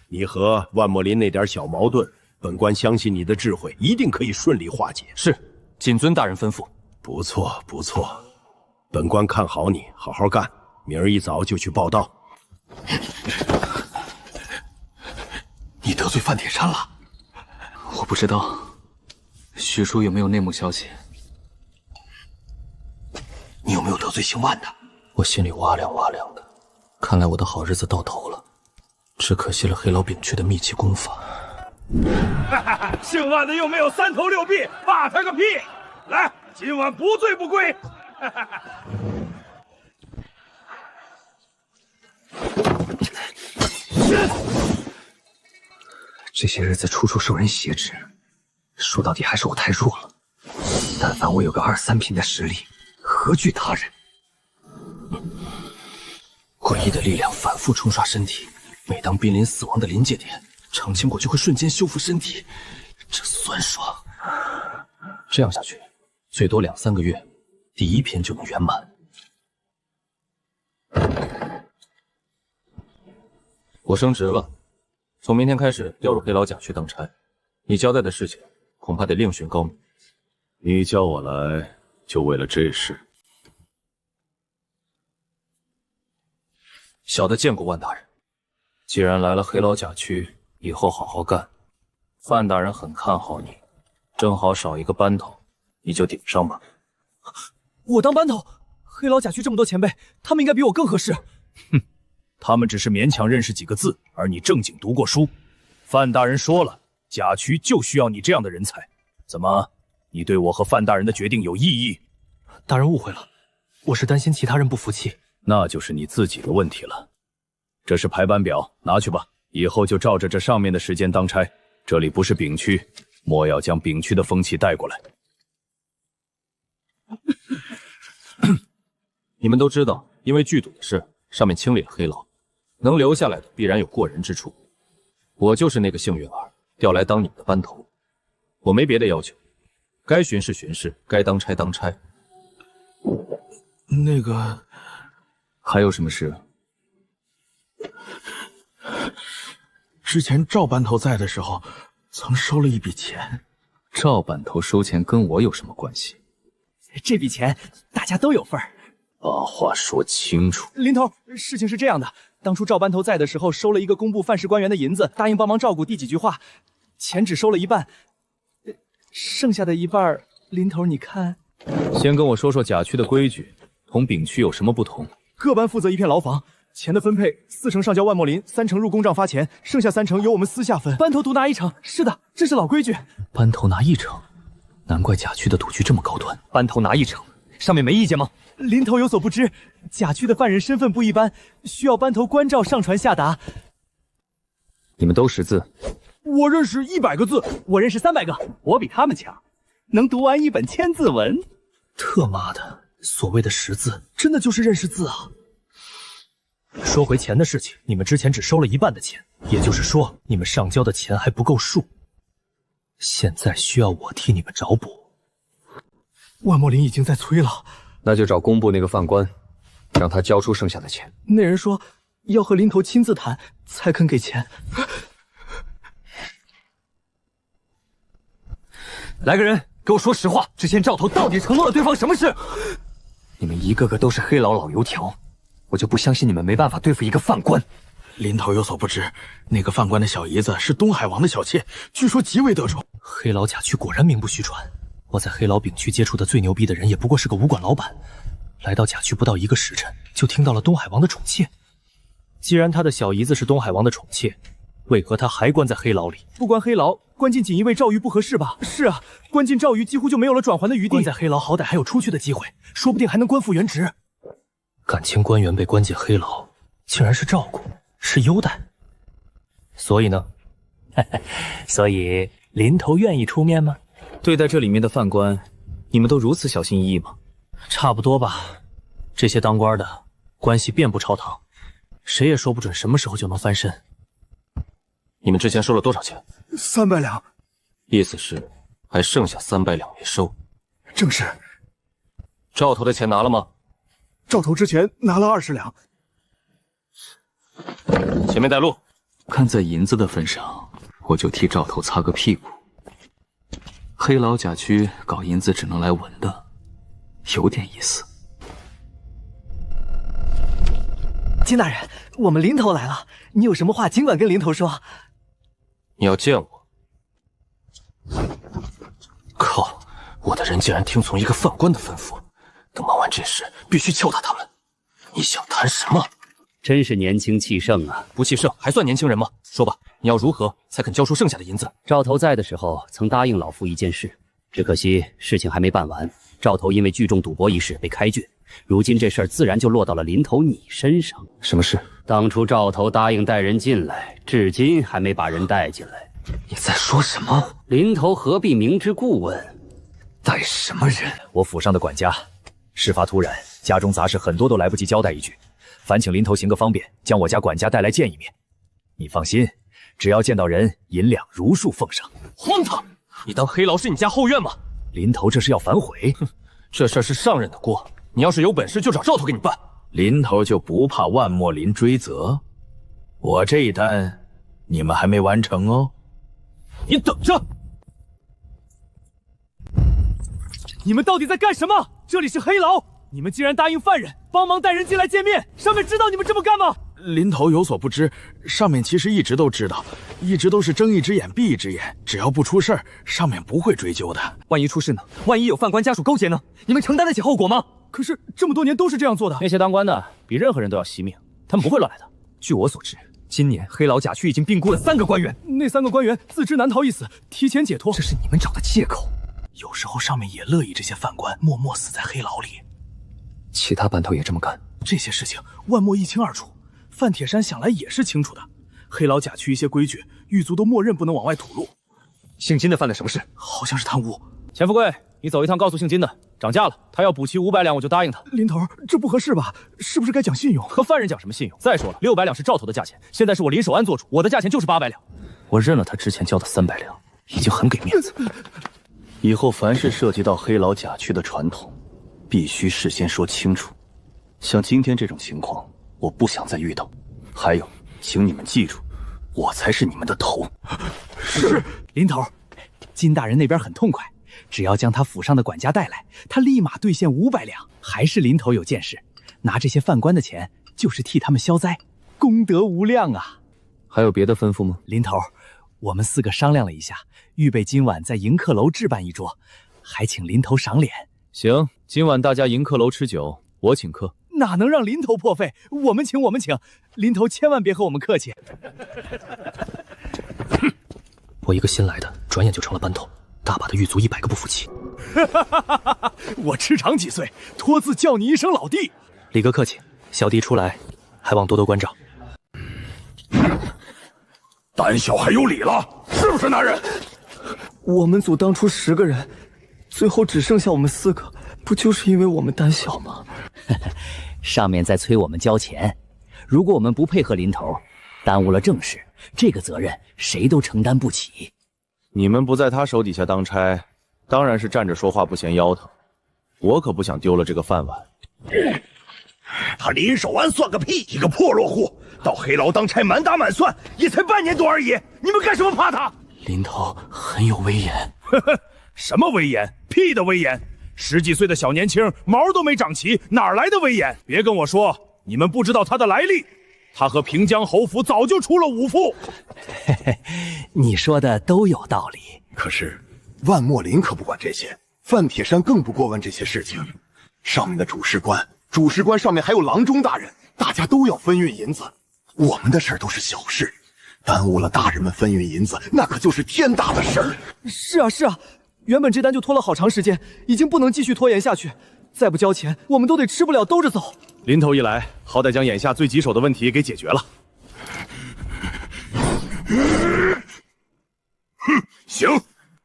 你和万墨林那点小矛盾，本官相信你的智慧一定可以顺利化解。是，谨遵大人吩咐。不错，不错，本官看好你，好好干，明儿一早就去报到。你得罪范铁山了？我不知道，徐叔有没有内幕消息？你有没有得罪姓万的？我心里哇凉哇凉的，看来我的好日子到头了，只可惜了黑牢丙区的秘籍功法。姓万的又没有3头6臂，怕他个屁！来，今晚不醉不归。这些日子处处受人挟制，说到底还是我太弱了。但凡我有个2、3品的实力，何惧他人？诡异的力量反复冲刷身体，每当濒临死亡的临界点，长青果就会瞬间修复身体，这酸爽。这样下去，最多2、3个月，第1篇就能圆满。我升职了，从明天开始调入黑牢甲区当差。你交代的事情，恐怕得另寻高明。你叫我来，就为了这事。小的见过万大人，既然来了黑牢甲区，以后好好干。范大人很看好你，正好少一个班头，你就顶上吧。我当班头？黑牢甲区这么多前辈，他们应该比我更合适。哼，他们只是勉强认识几个字，而你正经读过书。范大人说了，甲区就需要你这样的人才。怎么，你对我和范大人的决定有异议？大人误会了，我是担心其他人不服气。那就是你自己的问题了。这是排班表，拿去吧。以后就照着这上面的时间当差。这里不是丙区，莫要将丙区的风气带过来。你们都知道，因为剧赌的事，上面清理了黑牢，能留下来的必然有过人之处。我就是那个幸运儿，调来当你们的班头。我没别的要求，该巡视巡视，该当差当差。那个，还有什么事？之前赵班头在的时候，曾收了一笔钱。赵班头收钱跟我有什么关系？这笔钱大家都有份儿。把话说清楚。林头，事情是这样的，当初赵班头在的时候，收了一个工部范氏官员的银子，答应帮忙照顾第几句话，钱只收了一半，剩下的一半，林头你看。先跟我说说甲区的规矩，同丙区有什么不同？各班负责一片牢房，钱的分配4成上交万墨林，3成入公账发钱，剩下3成由我们私下分，班头独拿1成。是的，这是老规矩。班头拿1成，难怪甲区的赌局这么高端。班头拿1成，上面没意见吗？林头有所不知，甲区的犯人身份不一般，需要班头关照上传下达。你们都识字？我认识100个字，我认识300个，我比他们强，能读完一本千字文。特妈的，所谓的识字，真的就是认识字啊！说回钱的事情，你们之前只收了一半的钱，也就是说，你们上交的钱还不够数。现在需要我替你们找补。万墨林已经在催了。那就找工部那个犯官，让他交出剩下的钱。那人说要和林头亲自谈才肯给钱。来个人，给我说实话，之前赵头到底承诺了对方什么事？你们一个个都是黑牢老油条，我就不相信你们没办法对付一个犯官。林头有所不知，那个犯官的小姨子是东海王的小妾，据说极为得宠。黑牢甲区果然名不虚传。我在黑牢丙区接触的最牛逼的人，也不过是个武馆老板。来到甲区不到1个时辰，就听到了东海王的宠妾。既然他的小姨子是东海王的宠妾，为何他还关在黑牢里？不关黑牢，关进锦衣卫赵瑜不合适吧？是啊，关进赵瑜几乎就没有了转圜的余地。关在黑牢，好歹还有出去的机会，说不定还能官复原职。感情官员被关进黑牢，竟然是照顾，是优待。所以呢？所以林头愿意出面吗？对待这里面的犯官，你们都如此小心翼翼吗？差不多吧。这些当官的关系遍布朝堂，谁也说不准什么时候就能翻身。你们之前收了多少钱？300两。意思是还剩下300两没收？正是。赵头的钱拿了吗？赵头之前拿了20两。前面带路。看在银子的份上，我就替赵头擦个屁股。黑牢甲区搞银子只能来文的，有点意思。金大人，我们林头来了，你有什么话尽管跟林头说。你要见我？靠！我的人竟然听从一个犯官的吩咐，等忙完这事，必须敲打他们。你想谈什么？真是年轻气盛啊！不气盛还算年轻人吗？说吧，你要如何才肯交出剩下的银子？赵头在的时候曾答应老夫一件事，只可惜事情还没办完。赵头因为聚众赌博一事被开郡，如今这事儿自然就落到了林头你身上。什么事？当初赵头答应带人进来，至今还没把人带进来。你在说什么？林头何必明知故问？带什么人？我府上的管家，事发突然，家中杂事很多都来不及交代一句。烦请林头行个方便，将我家管家带来见一面。你放心，只要见到人，银两如数奉上。荒唐！你当黑牢是你家后院吗？林头这是要反悔？哼，这事儿是上任的锅，你要是有本事，就找赵头给你办。林头就不怕万墨林追责？我这一单，你们还没完成哦。你等着！你们到底在干什么？这里是黑牢！你们竟然答应犯人帮忙带人进来见面，上面知道你们这么干吗？林头有所不知，上面其实一直都知道，一直都是睁一只眼闭一只眼，只要不出事儿，上面不会追究的。万一出事呢？万一有犯官家属勾结呢？你们承担得起后果吗？可是这么多年都是这样做的。那些当官的比任何人都要惜命，他们不会乱来的。据我所知，今年黑牢甲区已经病故了3个官员，那3个官员自知难逃一死，提前解脱。这是你们找的借口。有时候上面也乐意这些犯官默默死在黑牢里。其他班头也这么干，这些事情万墨一清二楚。范铁山想来也是清楚的，黑老甲区一些规矩，狱卒都默认不能往外吐露。姓金的犯了什么事？好像是贪污。钱富贵，你走一趟告诉姓金的，涨价了，他要补齐500两，我就答应他。林头，这不合适吧？是不是该讲信用？和犯人讲什么信用？再说了，600两是赵头的价钱，现在是我林守安做主，我的价钱就是800两。我认了他之前交的300两，已经很给面子。以后凡是涉及到黑老甲区的传统，必须事先说清楚。像今天这种情况，我不想再遇到。还有，请你们记住，我才是你们的头。是，林头，金大人那边很痛快，只要将他府上的管家带来，他立马兑现500两。还是林头有见识，拿这些犯官的钱，就是替他们消灾，功德无量啊！还有别的吩咐吗？林头，我们4个商量了一下，预备今晚在迎客楼置办一桌，还请林头赏脸。行，今晚大家迎客楼吃酒，我请客。哪能让林头破费？我们请，我们请，林头千万别和我们客气。我一个新来的，转眼就成了班头，大把的狱卒100个不服气。我吃长几岁，托字叫你一声老弟。李哥客气，小弟出来，还望多多关照。胆小还有理了，是不是男人？我们组当初10个人，最后只剩下我们4个，不就是因为我们胆小吗？上面在催我们交钱，如果我们不配合林头，耽误了正事，这个责任谁都承担不起。你们不在他手底下当差，当然是站着说话不嫌腰疼。我可不想丢了这个饭碗。他林守安算个屁，一个破落户，到黑牢当差满打满算也才半年多而已，你们干什么怕他？林头很有威严。呵呵，什么威严？屁的威严！10几岁的小年轻，毛都没长齐，哪来的威严？别跟我说你们不知道他的来历。他和平江侯府早就出了5副。嘿嘿，你说的都有道理。可是万墨林可不管这些，范铁山更不过问这些事情。上面的主事官上面还有郎中大人，大家都要分运银子。我们的事儿都是小事，耽误了大人们分运银子，那可就是天大的事儿。是啊，是啊。原本这单就拖了好长时间，已经不能继续拖延下去。再不交钱，我们都得吃不了兜着走。林头一来，好歹将眼下最棘手的问题给解决了。哼，行，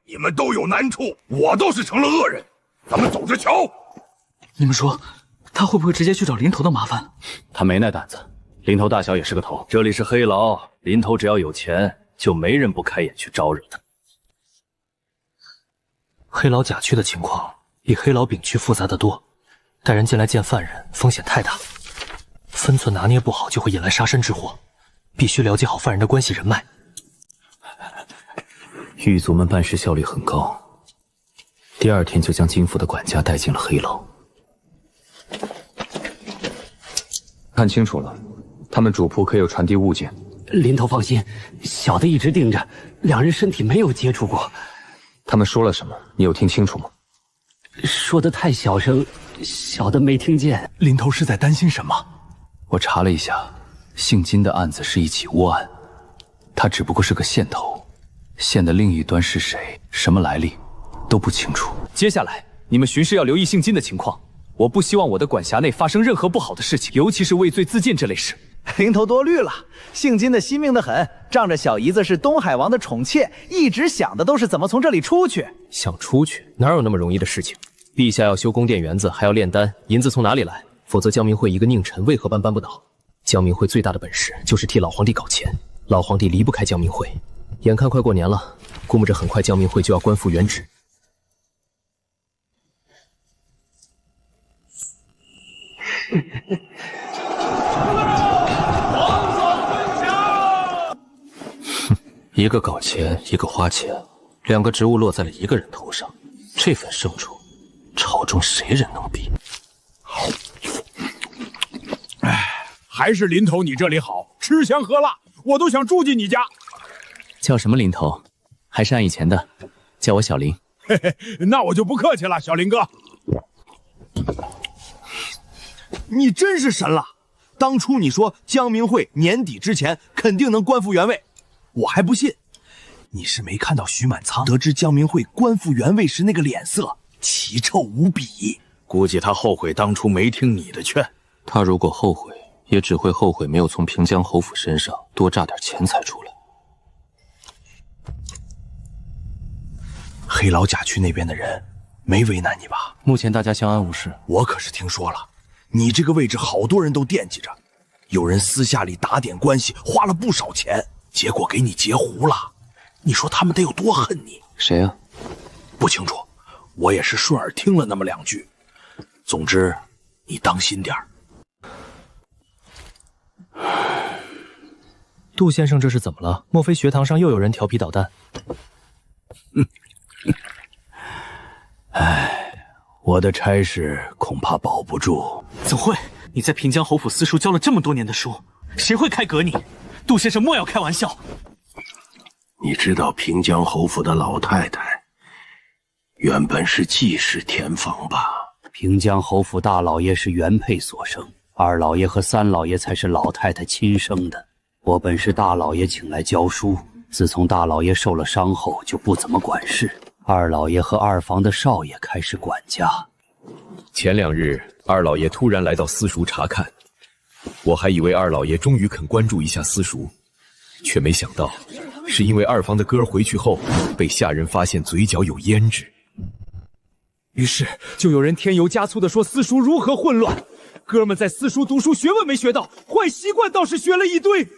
你们都有难处，我倒是成了恶人。咱们走着瞧。你们说，他会不会直接去找林头的麻烦？他没那胆子。林头大小也是个头，这里是黑牢，林头只要有钱，就没人不开眼去招惹他。黑牢甲区的情况比黑牢丙区复杂得多，带人进来见犯人风险太大，分寸拿捏不好就会引来杀身之祸，必须了解好犯人的关系人脉。狱卒们办事效率很高，第2天就将金府的管家带进了黑牢。看清楚了，他们主仆可有传递物件。林头放心，小的一直盯着，2人身体没有接触过。他们说了什么？你有听清楚吗？说的太小声，小的没听见。林头是在担心什么？我查了一下，姓金的案子是一起窝案，他只不过是个线头，线的另一端是谁，什么来历，都不清楚。接下来，你们巡视要留意姓金的情况，我不希望我的管辖内发生任何不好的事情，尤其是畏罪自尽这类事。林头多虑了，姓金的惜命的很，仗着小姨子是东海王的宠妾，一直想的都是怎么从这里出去。想出去哪有那么容易的事情？陛下要修宫殿园子，还要炼丹，银子从哪里来？否则江明会一个佞臣为何搬不倒？江明会最大的本事就是替老皇帝搞钱，老皇帝离不开江明会。眼看快过年了，估摸着很快江明会就要官复原职。一个搞钱，一个花钱，2个职务落在了一个人头上，这份圣宠，朝中谁人能比？还是林头你这里好，吃香喝辣，我都想住进你家。叫什么林头？还是按以前的，叫我小林。嘿嘿，那我就不客气了，小林哥。你真是神了！当初你说江明会年底之前肯定能官复原位，我还不信。你是没看到徐满仓得知江明会官复原位时那个脸色，奇臭无比。估计他后悔当初没听你的劝。他如果后悔，也只会后悔没有从平江侯府身上多榨点钱财出来。黑老甲区那边的人没为难你吧？目前大家相安无事。我可是听说了，你这个位置好多人都惦记着，有人私下里打点关系，花了不少钱，结果给你截胡了。你说他们得有多恨你？谁啊？不清楚，我也是顺耳听了那么2句。总之，你当心点儿。杜先生这是怎么了？莫非学堂上又有人调皮捣蛋？我的差事恐怕保不住。怎会？你在平江侯府私塾教了这么多年的书，谁会开革你？杜先生莫要开玩笑。你知道平江侯府的老太太原本是季氏田房吧？平江侯府大老爷是原配所生，2老爷和3老爷才是老太太亲生的。我本是大老爷请来教书，自从大老爷受了伤后，就不怎么管事。2老爷和2房的少爷开始管家。前2日，2老爷突然来到私塾查看，我还以为2老爷终于肯关注一下私塾，却没想到是因为2房的哥儿回去后被下人发现嘴角有胭脂，于是就有人添油加醋的说私塾如何混乱，哥们在私塾读书学问没学到，坏习惯倒是学了一堆，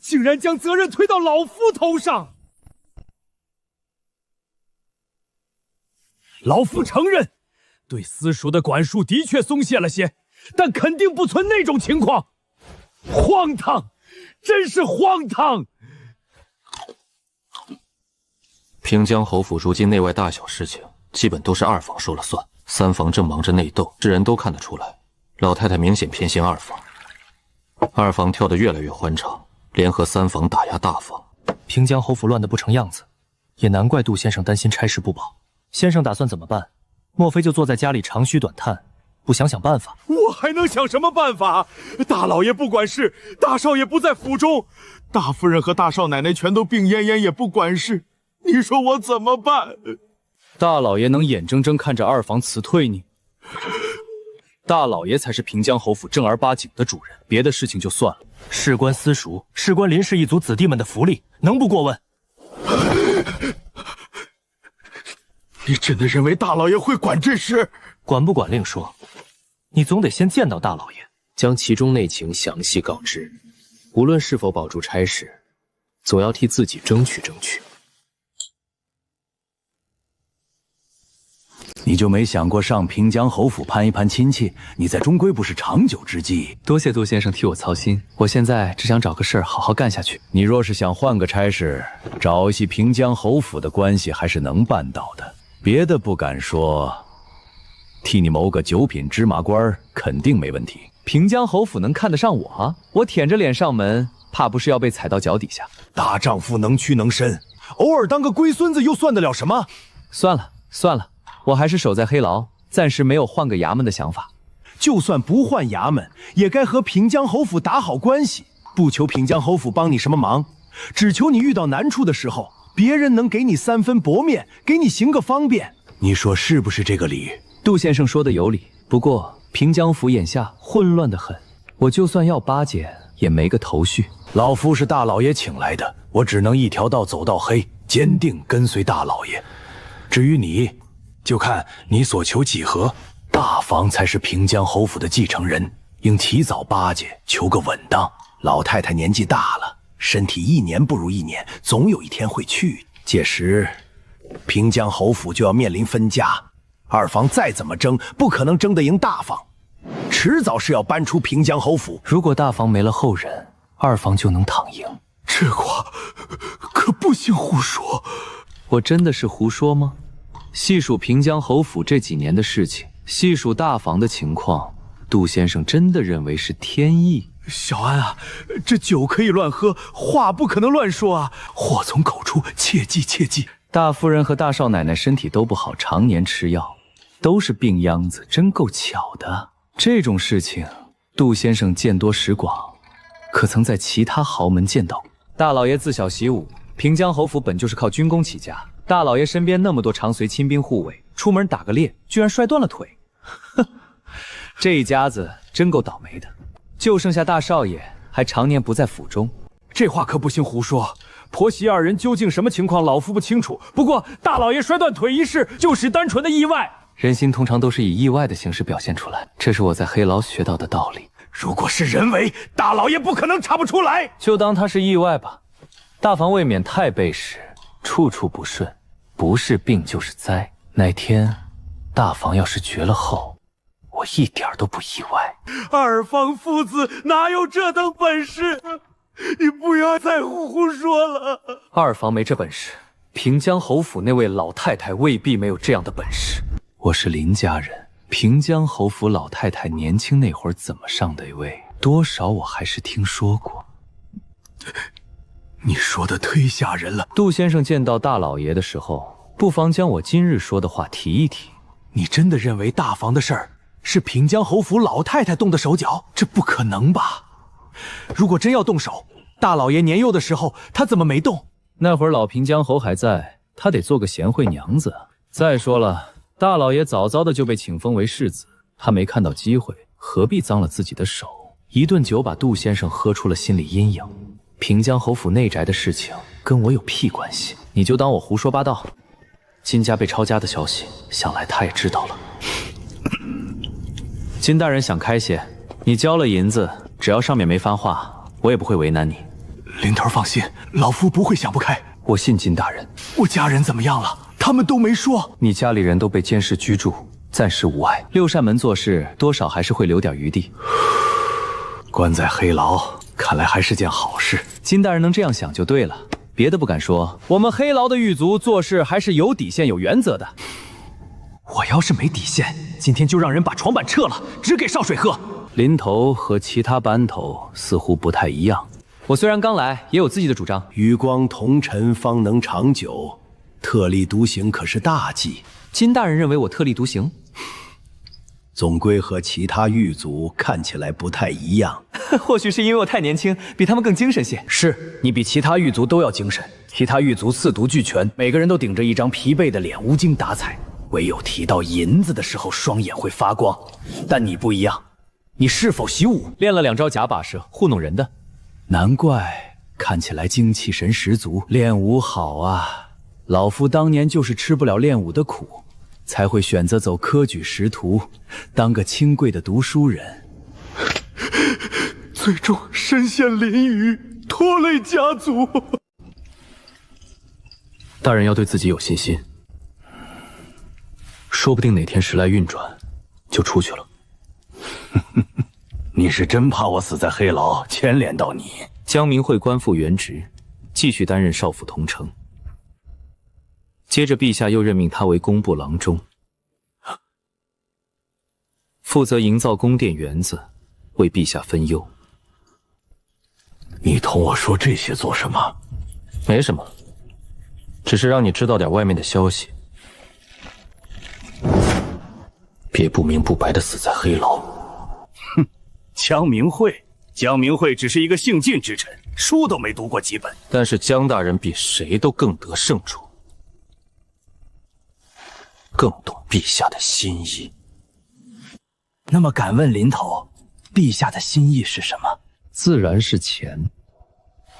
竟然将责任推到老夫头上。老夫承认，对私塾的管束的确松懈了些，但肯定不存那种情况。荒唐，真是荒唐！平江侯府如今内外大小事情，基本都是2房说了算。3房正忙着内斗，世人都看得出来，老太太明显偏心2房。2房跳得越来越欢畅，联合3房打压大房。平江侯府乱得不成样子，也难怪杜先生担心差事不保。先生打算怎么办？莫非就坐在家里长吁短叹，不想想办法？我还能想什么办法？大老爷不管事，大少爷不在府中，大夫人和大少奶奶全都病恹恹，也不管事。你说我怎么办？大老爷能眼睁睁看着2房辞退你？大老爷才是平江侯府正儿八经的主人，别的事情就算了，事关私塾，事关林氏一族子弟们的福利，能不过问？你真的认为大老爷会管这事？管不管另说，你总得先见到大老爷，将其中内情详细告知。无论是否保住差事，总要替自己争取争取。你就没想过上平江侯府攀一攀亲戚？你在终归不是长久之计。多谢杜先生替我操心，我现在只想找个事儿好好干下去。你若是想换个差事，找一些平江侯府的关系还是能办到的。别的不敢说，替你谋个9品芝麻官肯定没问题。平江侯府能看得上我？我舔着脸上门，怕不是要被踩到脚底下。大丈夫能屈能伸，偶尔当个龟孙子又算得了什么？算了算了，我还是守在黑牢，暂时没有换个衙门的想法。就算不换衙门，也该和平江侯府打好关系，不求平江侯府帮你什么忙，只求你遇到难处的时候，别人能给你3分薄面，给你行个方便。你说是不是这个理？杜先生说的有理，不过平江府眼下混乱得很，我就算要巴结，也没个头绪。老夫是大老爷请来的，我只能一条道走到黑，坚定跟随大老爷。至于你，就看你所求几何。大房才是平江侯府的继承人，应提早巴结，求个稳当。老太太年纪大了，身体1年不如1年，总有一天会去。届时，平江侯府就要面临分家，2房再怎么争，不可能争得赢大房，迟早是要搬出平江侯府。如果大房没了后人，2房就能躺赢。这话可不行胡说。我真的是胡说吗？细数平江侯府这几年的事情，细数大房的情况，杜先生真的认为是天意？小安啊，这酒可以乱喝，话不可能乱说啊！祸从口出，切记切记。大夫人和大少奶奶身体都不好，常年吃药，都是病秧子，真够巧的。这种事情，杜先生见多识广，可曾在其他豪门见到过？大老爷自小习武，平江侯府本就是靠军功起家，大老爷身边那么多常随亲兵护卫，出门打个猎，居然摔断了腿。哼，这一家子真够倒霉的。就剩下大少爷还常年不在府中。这话可不行胡说。婆媳二人究竟什么情况，老夫不清楚。不过大老爷摔断腿一事，就是单纯的意外。人心通常都是以意外的形式表现出来，这是我在黑牢学到的道理。如果是人为，大老爷不可能查不出来。就当它是意外吧。大房未免太背时，处处不顺，不是病就是灾。那天大房要是绝了后，我一点都不意外。二房父子哪有这等本事？你不要再胡说了。二房没这本事，平江侯府那位老太太未必没有这样的本事。我是林家人，平江侯府老太太年轻那会儿怎么上的位，多少我还是听说过。你说的忒吓人了。杜先生见到大老爷的时候，不妨将我今日说的话提一提。你真的认为大房的事儿是平江侯府老太太动的手脚？这不可能吧？如果真要动手，大老爷年幼的时候他怎么没动？那会儿老平江侯还在，他得做个贤惠娘子。再说了，大老爷早早的就被请封为世子，他没看到机会，何必脏了自己的手？一顿酒把杜先生喝出了心理阴影。平江侯府内宅的事情跟我有屁关系？你就当我胡说八道。金家被抄家的消息，想来他也知道了。金大人想开些，你交了银子，只要上面没发话，我也不会为难你。林头放心，老夫不会想不开。我信金大人。我家人怎么样了？他们都没说。你家里人都被监视居住，暂时无碍。六扇门做事，多少还是会留点余地。关在黑牢，看来还是件好事。金大人能这样想就对了，别的不敢说。我们黑牢的狱卒做事还是有底线、有原则的。我要是没底线，今天就让人把床板撤了，只给少水喝。林头和其他班头似乎不太一样。我虽然刚来，也有自己的主张。与光同尘方能长久，特立独行可是大忌。金大人认为我特立独行，总归和其他狱卒看起来不太一样。或许是因为我太年轻，比他们更精神些。是你比其他狱卒都要精神。其他狱卒四毒俱全，每个人都顶着一张疲惫的脸，无精打采，唯有提到银子的时候，双眼会发光。但你不一样，你是否习武？练了2招假把式，糊弄人的。难怪看起来精气神十足。练武好啊，老夫当年就是吃不了练武的苦，才会选择走科举仕途，当个清贵的读书人，最终身陷囹圄，拖累家族。大人要对自己有信心，说不定哪天时来运转，就出去了。你是真怕我死在黑牢，牵连到你？江明会官复原职，继续担任少府同承。接着，陛下又任命他为工部郎中，负责营造宫殿园子，为陛下分忧。你同我说这些做什么？没什么，只是让你知道点外面的消息，别不明不白的死在黑牢。哼，江明慧只是一个姓晋之臣，书都没读过几本。但是江大人比谁都更得胜处，更懂陛下的心意。那么敢问林头，陛下的心意是什么？自然是钱。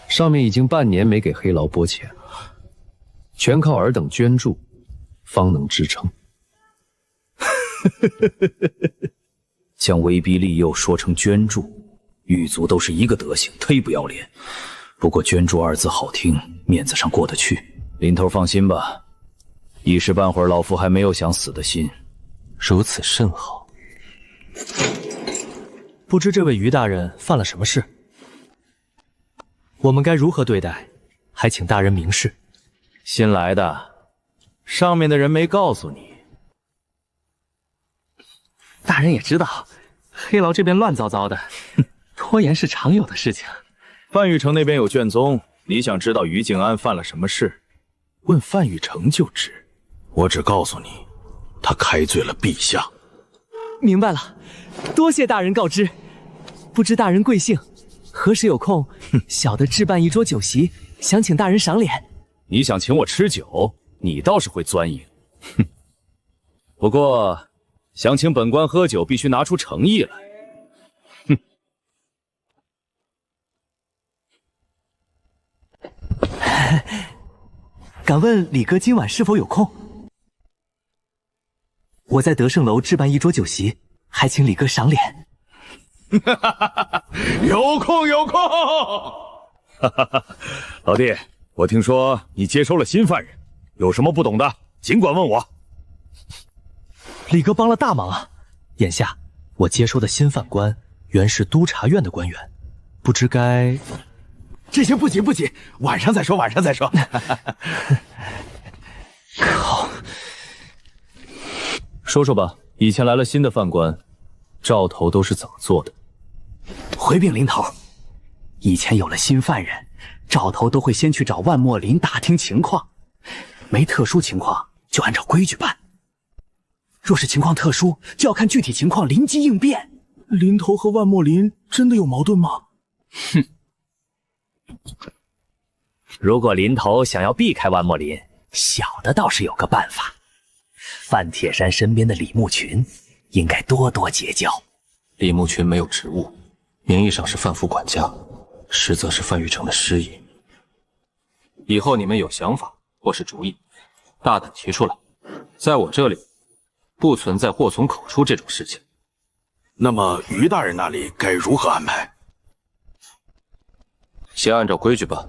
上面已经半年没给黑牢拨钱，全靠尔等捐助，方能支撑。将威逼利诱说成捐助，狱卒都是一个德行，忒不要脸。不过捐助二字好听，面子上过得去。林头放心吧，一时半会儿老夫还没有想死的心。如此甚好。不知这位于大人犯了什么事？我们该如何对待？还请大人明示。新来的，上面的人没告诉你。大人也知道，黑牢这边乱糟糟的，拖延是常有的事情。范玉成那边有卷宗，你想知道于静安犯了什么事，问范玉成就知。我只告诉你，他开罪了陛下。明白了，多谢大人告知。不知大人贵姓？何时有空，小的置办一桌酒席，想请大人赏脸。你想请我吃酒，你倒是会钻营。哼，不过想请本官喝酒，必须拿出诚意来。哼，敢问李哥今晚是否有空？我在德胜楼置办一桌酒席，还请李哥赏脸。有空有空。老弟，我听说你接收了新犯人，有什么不懂的，尽管问我。李哥帮了大忙啊！眼下我接收的新犯官原是督察院的官员，不知该……这些不急不急，晚上再说，晚上再说。靠！说说吧，以前来了新的犯官，兆头都是怎么做的？回禀林头，以前有了新犯人，兆头都会先去找万墨林打听情况，没特殊情况就按照规矩办。若是情况特殊，就要看具体情况临机应变。林头和万墨林真的有矛盾吗？哼！如果林头想要避开万墨林，小的倒是有个办法。范铁山身边的李牧群，应该多多结交。李牧群没有职务，名义上是范府管家，实则是范玉成的师爷。以后你们有想法或是主意，大胆提出来，在我这里不存在祸从口出这种事情。那么于大人那里该如何安排？先按照规矩办，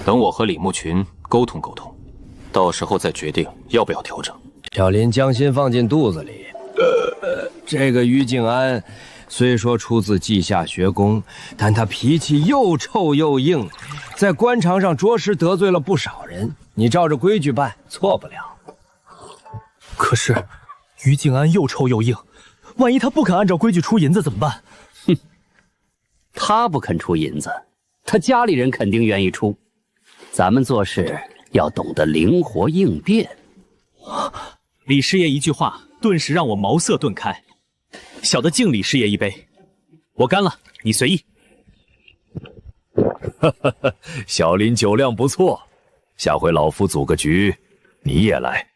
等我和李牧群沟通沟通，到时候再决定要不要调整。小林将心放进肚子里。这个于静安虽说出自稷下学宫，但他脾气又臭又硬，在官场上着实得罪了不少人。你照着规矩办，错不了。可是于静安又臭又硬，万一他不肯按照规矩出银子怎么办？哼，他不肯出银子，他家里人肯定愿意出。咱们做事要懂得灵活应变。李师爷一句话，顿时让我茅塞顿开。小的敬李师爷一杯，我干了，你随意。小林酒量不错，下回老夫组个局，你也来。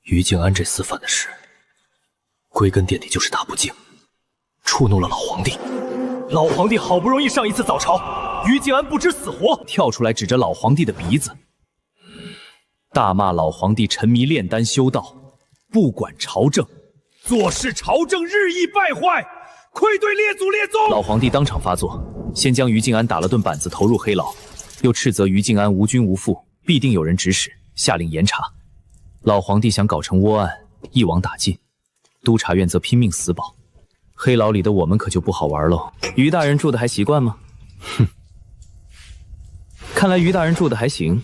于静安这私犯的事，归根结底就是大不敬，触怒了老皇帝。老皇帝好不容易上一次早朝，于静安不知死活，跳出来指着老皇帝的鼻子，大骂老皇帝沉迷炼丹修道，不管朝政，坐视朝政日益败坏，愧对列祖列宗。老皇帝当场发作，先将于静安打了顿板子投入黑牢，又斥责于静安无君无父，必定有人指使，下令严查。老皇帝想搞成窝案，一网打尽，督察院则拼命死保。黑牢里的我们可就不好玩喽。于大人住的还习惯吗？哼，看来于大人住的还行，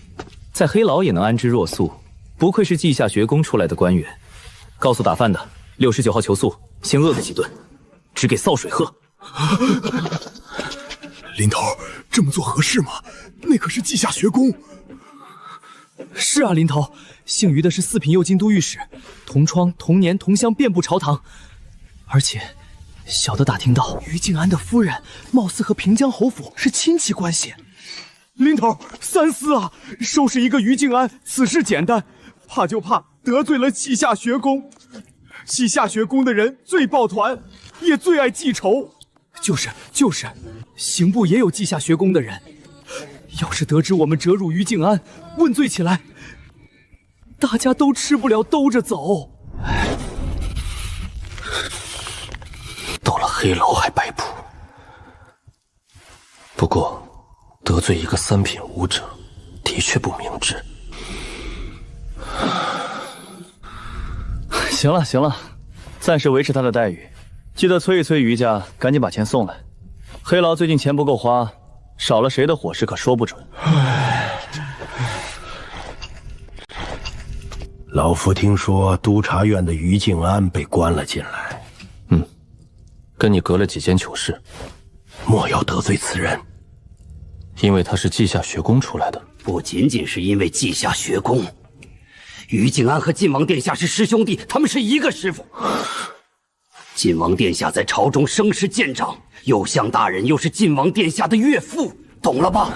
在黑牢也能安之若素，不愧是稷下学宫出来的官员。告诉打饭的，69号求素，先饿个几顿，只给潲水喝。林头，这么做合适吗？那可是稷下学宫。是啊，林头，姓于的是四品右京都御史，同窗同年同乡遍布朝堂，而且小的打听到于静安的夫人貌似和平江侯府是亲戚关系。林头，三思啊！收拾一个于静安，此事简单，怕就怕得罪了稷下学宫。稷下学宫的人最抱团，也最爱记仇。就是，刑部也有稷下学宫的人。要是得知我们折辱于静安，问罪起来，大家都吃不了兜着走。到了黑牢还摆谱，不过得罪一个3品武者，的确不明智。行了，暂时维持他的待遇，记得催一催于家，赶紧把钱送来。黑牢最近钱不够花，少了谁的伙食可说不准。老夫听说督察院的于静安被关了进来，跟你隔了几间囚室，莫要得罪此人。因为他是稷下学宫出来的，不仅仅是因为稷下学宫，于静安和晋王殿下是师兄弟，他们是一个师傅。晋王殿下在朝中声势见长，右相大人又是晋王殿下的岳父，懂了吧？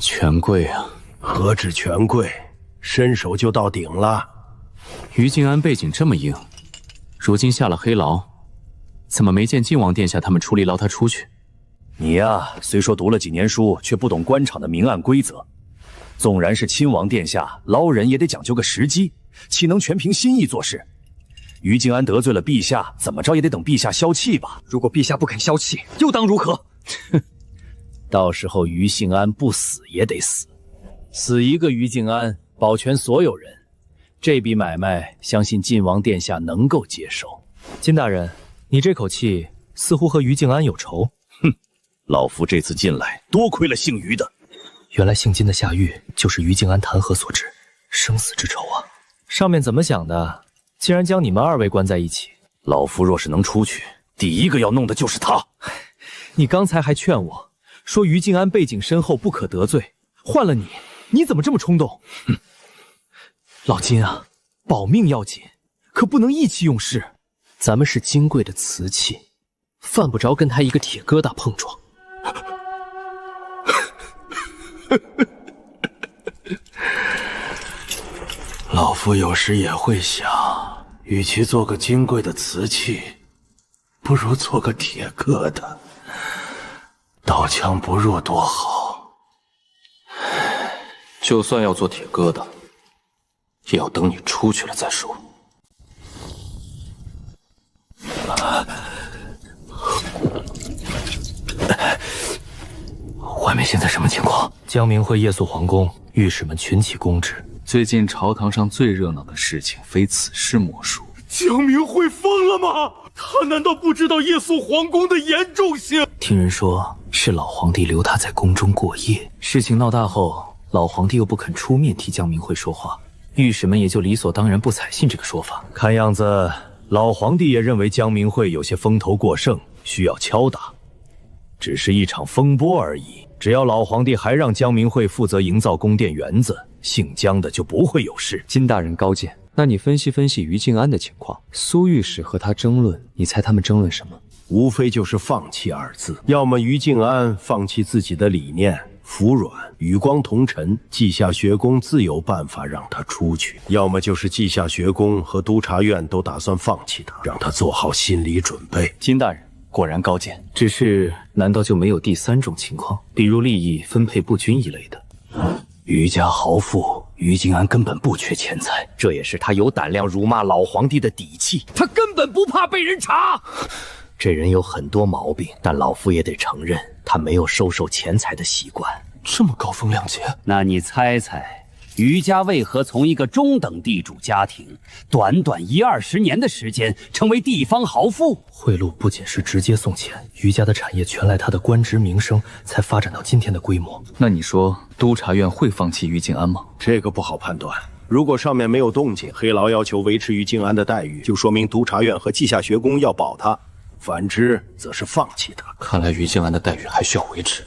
权贵啊，何止权贵，伸手就到顶了。于静安背景这么硬，如今下了黑牢，怎么没见晋王殿下他们出力捞他出去？你呀，虽说读了几年书，却不懂官场的明暗规则。纵然是亲王殿下，捞人也得讲究个时机，岂能全凭心意做事？于静安得罪了陛下，怎么着也得等陛下消气吧？如果陛下不肯消气，又当如何？到时候于静安不死也得死，死一个于静安，保全所有人。这笔买卖，相信晋王殿下能够接受。金大人，你这口气似乎和于静安有仇。哼，老夫这次进来，多亏了姓于的。原来姓金的下狱就是于静安弹劾所致，生死之仇啊！上面怎么想的？竟然将你们二位关在一起。老夫若是能出去，第一个要弄的就是他。你刚才还劝我说于静安背景深厚，不可得罪。换了你，你怎么这么冲动？哼，老金啊，保命要紧，可不能意气用事。咱们是金贵的瓷器，犯不着跟他一个铁疙瘩碰撞。老夫有时也会想，与其做个金贵的瓷器，不如做个铁疙瘩，刀枪不入多好。就算要做铁疙瘩，也要等你出去了再说。外面现在什么情况？江明会夜宿皇宫，御史们群起攻之。最近朝堂上最热闹的事情，非此事莫属。江明会疯了吗？他难道不知道夜宿皇宫的严重性？听人说是老皇帝留他在宫中过夜。事情闹大后，老皇帝又不肯出面替江明会说话，御史们也就理所当然不采信这个说法。看样子，老皇帝也认为江明会有些风头过盛，需要敲打。只是一场风波而已。只要老皇帝还让江明会负责营造宫殿园子，姓江的就不会有事。金大人高见，那你分析分析于静安的情况。苏御史和他争论，你猜他们争论什么？无非就是放弃二字。要么于静安放弃自己的理念，服软，与光同尘，稷下学宫自有办法让他出去；要么就是稷下学宫和督察院都打算放弃他，让他做好心理准备。金大人果然高见，只是难道就没有第三种情况，比如利益分配不均一类的？于家豪富，于静安根本不缺钱财，这也是他有胆量辱骂老皇帝的底气。他根本不怕被人查。这人有很多毛病，但老夫也得承认，他没有收受钱财的习惯。这么高风亮节，那你猜猜，于家为何从一个中等地主家庭，短短10-20年的时间，成为地方豪富？贿赂不仅是直接送钱，于家的产业全赖他的官职名声，才发展到今天的规模。那你说，督察院会放弃于静安吗？这个不好判断。如果上面没有动静，黑牢要求维持于静安的待遇，就说明督察院和稷下学宫要保他；反之，则是放弃他。看来于静安的待遇还需要维持。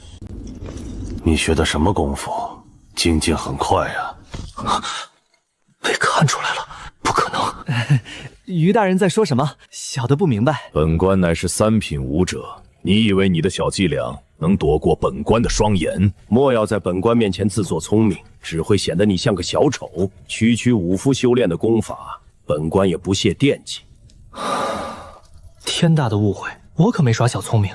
你学的什么功夫？精进很快啊！被看出来了，不可能！于大人在说什么？小的不明白。本官乃是三品武者，你以为你的小伎俩能躲过本官的双眼？莫要在本官面前自作聪明，只会显得你像个小丑。区区武夫修炼的功法，本官也不屑惦记。天大的误会，我可没耍小聪明，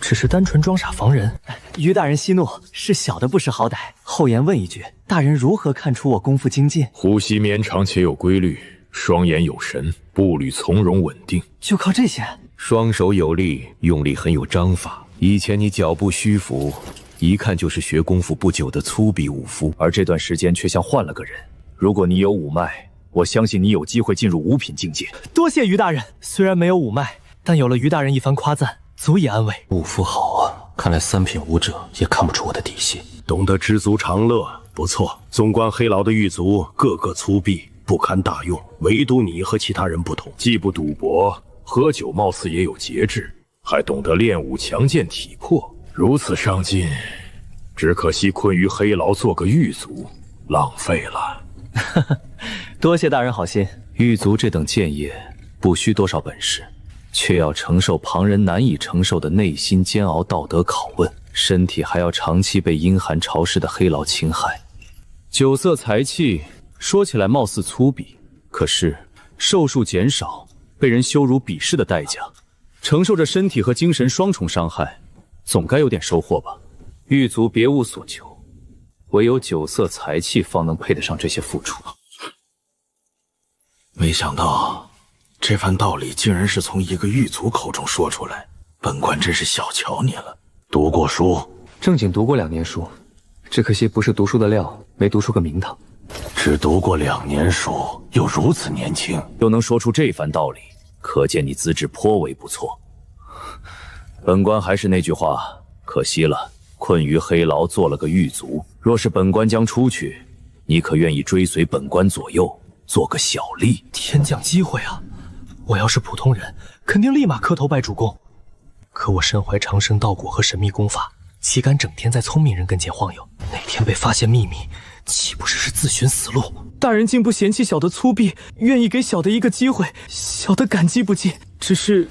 只是单纯装傻防人。于大人息怒，是小的不识好歹。后言问一句，大人如何看出我功夫精进？呼吸绵长且有规律，双眼有神，步履从容稳定，就靠这些？双手有力，用力很有章法。以前你脚步虚浮，一看就是学功夫不久的粗鄙武夫，而这段时间却像换了个人。如果你有五脉，我相信你有机会进入五品境界。多谢于大人，虽然没有五脉，但有了于大人一番夸赞，足以安慰。武夫好啊，看来三品武者也看不出我的底细。懂得知足常乐，不错。纵观黑牢的狱卒，个个粗鄙，不堪大用，唯独你和其他人不同，既不赌博，喝酒貌似也有节制，还懂得练武强健体魄，如此上进，只可惜困于黑牢做个狱卒，浪费了。多谢大人好心。狱卒这等贱业，不需多少本事，却要承受旁人难以承受的内心煎熬、道德拷问，身体还要长期被阴寒潮湿的黑牢侵害。酒色财气说起来貌似粗鄙，可是寿数减少、被人羞辱鄙视的代价，承受着身体和精神双重伤害，总该有点收获吧？狱卒别无所求，唯有酒色财气方能配得上这些付出。没想到这番道理竟然是从一个狱卒口中说出来，本官真是小瞧你了。读过书，正经读过2年书，只可惜不是读书的料，没读出个名堂。只读过2年书，又如此年轻，又能说出这番道理，可见你资质颇为不错。本官还是那句话，可惜了，困于黑牢，做了个狱卒。若是本官将出去，你可愿意追随本官左右，做个小吏？天降机会啊！我要是普通人，肯定立马磕头拜主公。可我身怀长生道果和神秘功法，岂敢整天在聪明人跟前晃悠？哪天被发现秘密，岂不是自寻死路？大人竟不嫌弃小的粗鄙，愿意给小的一个机会，小的感激不尽。只是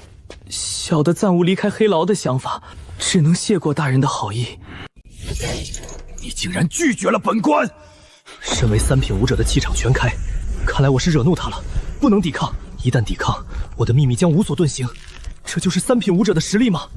小的暂无离开黑牢的想法，只能谢过大人的好意。你竟然拒绝了本官！身为3品武者的气场全开，看来我是惹怒他了，不能抵抗。一旦抵抗，我的秘密将无所遁形。这就是3品武者的实力吗？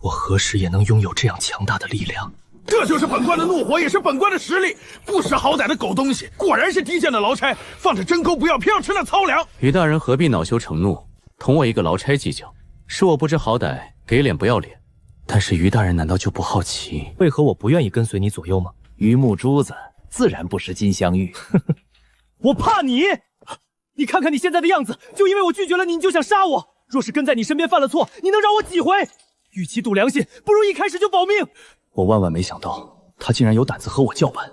我何时也能拥有这样强大的力量？这就是本官的怒火，也是本官的实力。不识好歹的狗东西，果然是低贱的劳差，放着真狗不要，偏要吃那糙粮。于大人何必恼羞成怒，同我一个劳差计较？是我不知好歹，给脸不要脸。但是于大人难道就不好奇，为何我不愿意跟随你左右吗？榆木珠子自然不识金镶玉。我怕你！你看看你现在的样子，就因为我拒绝了你，你就想杀我？若是跟在你身边犯了错，你能让我几回？与其赌良心，不如一开始就保命。我万万没想到，他竟然有胆子和我叫板。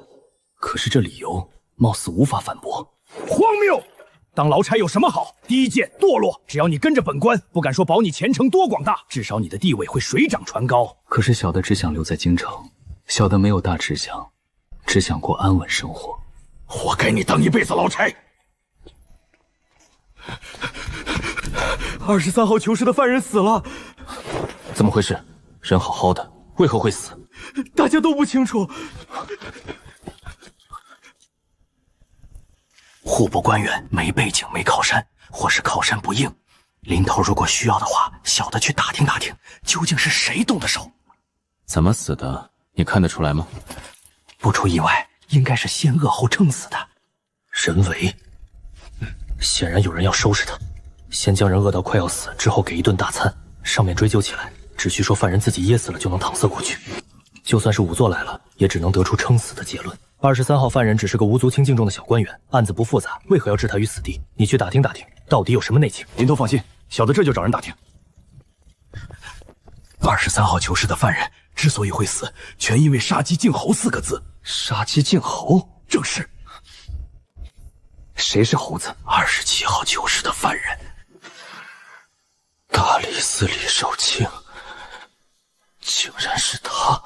可是这理由貌似无法反驳。荒谬！当劳差有什么好？低贱堕落。只要你跟着本官，不敢说保你前程多广大，至少你的地位会水涨船高。可是小的只想留在京城，小的没有大志向，只想过安稳生活。活该你当一辈子劳差。23号囚室的犯人死了，怎么回事？人好好的，为何会死？大家都不清楚。户部官员没背景没靠山，或是靠山不硬。林头如果需要的话，小的去打听打听，究竟是谁动的手。怎么死的？你看得出来吗？不出意外，应该是先饿后撑死的。人为。显然有人要收拾他，先将人饿到快要死，之后给一顿大餐，上面追究起来，只需说犯人自己噎死了就能搪塞过去。就算是仵作来了，也只能得出撑死的结论。23号犯人只是个无足轻重的小官员，案子不复杂，为何要置他于死地？你去打听打听，到底有什么内情？林头放心，小的这就找人打听。23号囚室的犯人之所以会死，全因为杀鸡儆猴4个字。杀鸡儆猴？正是。谁是猴子？27号囚室的犯人。大理寺李守庆，竟然是他！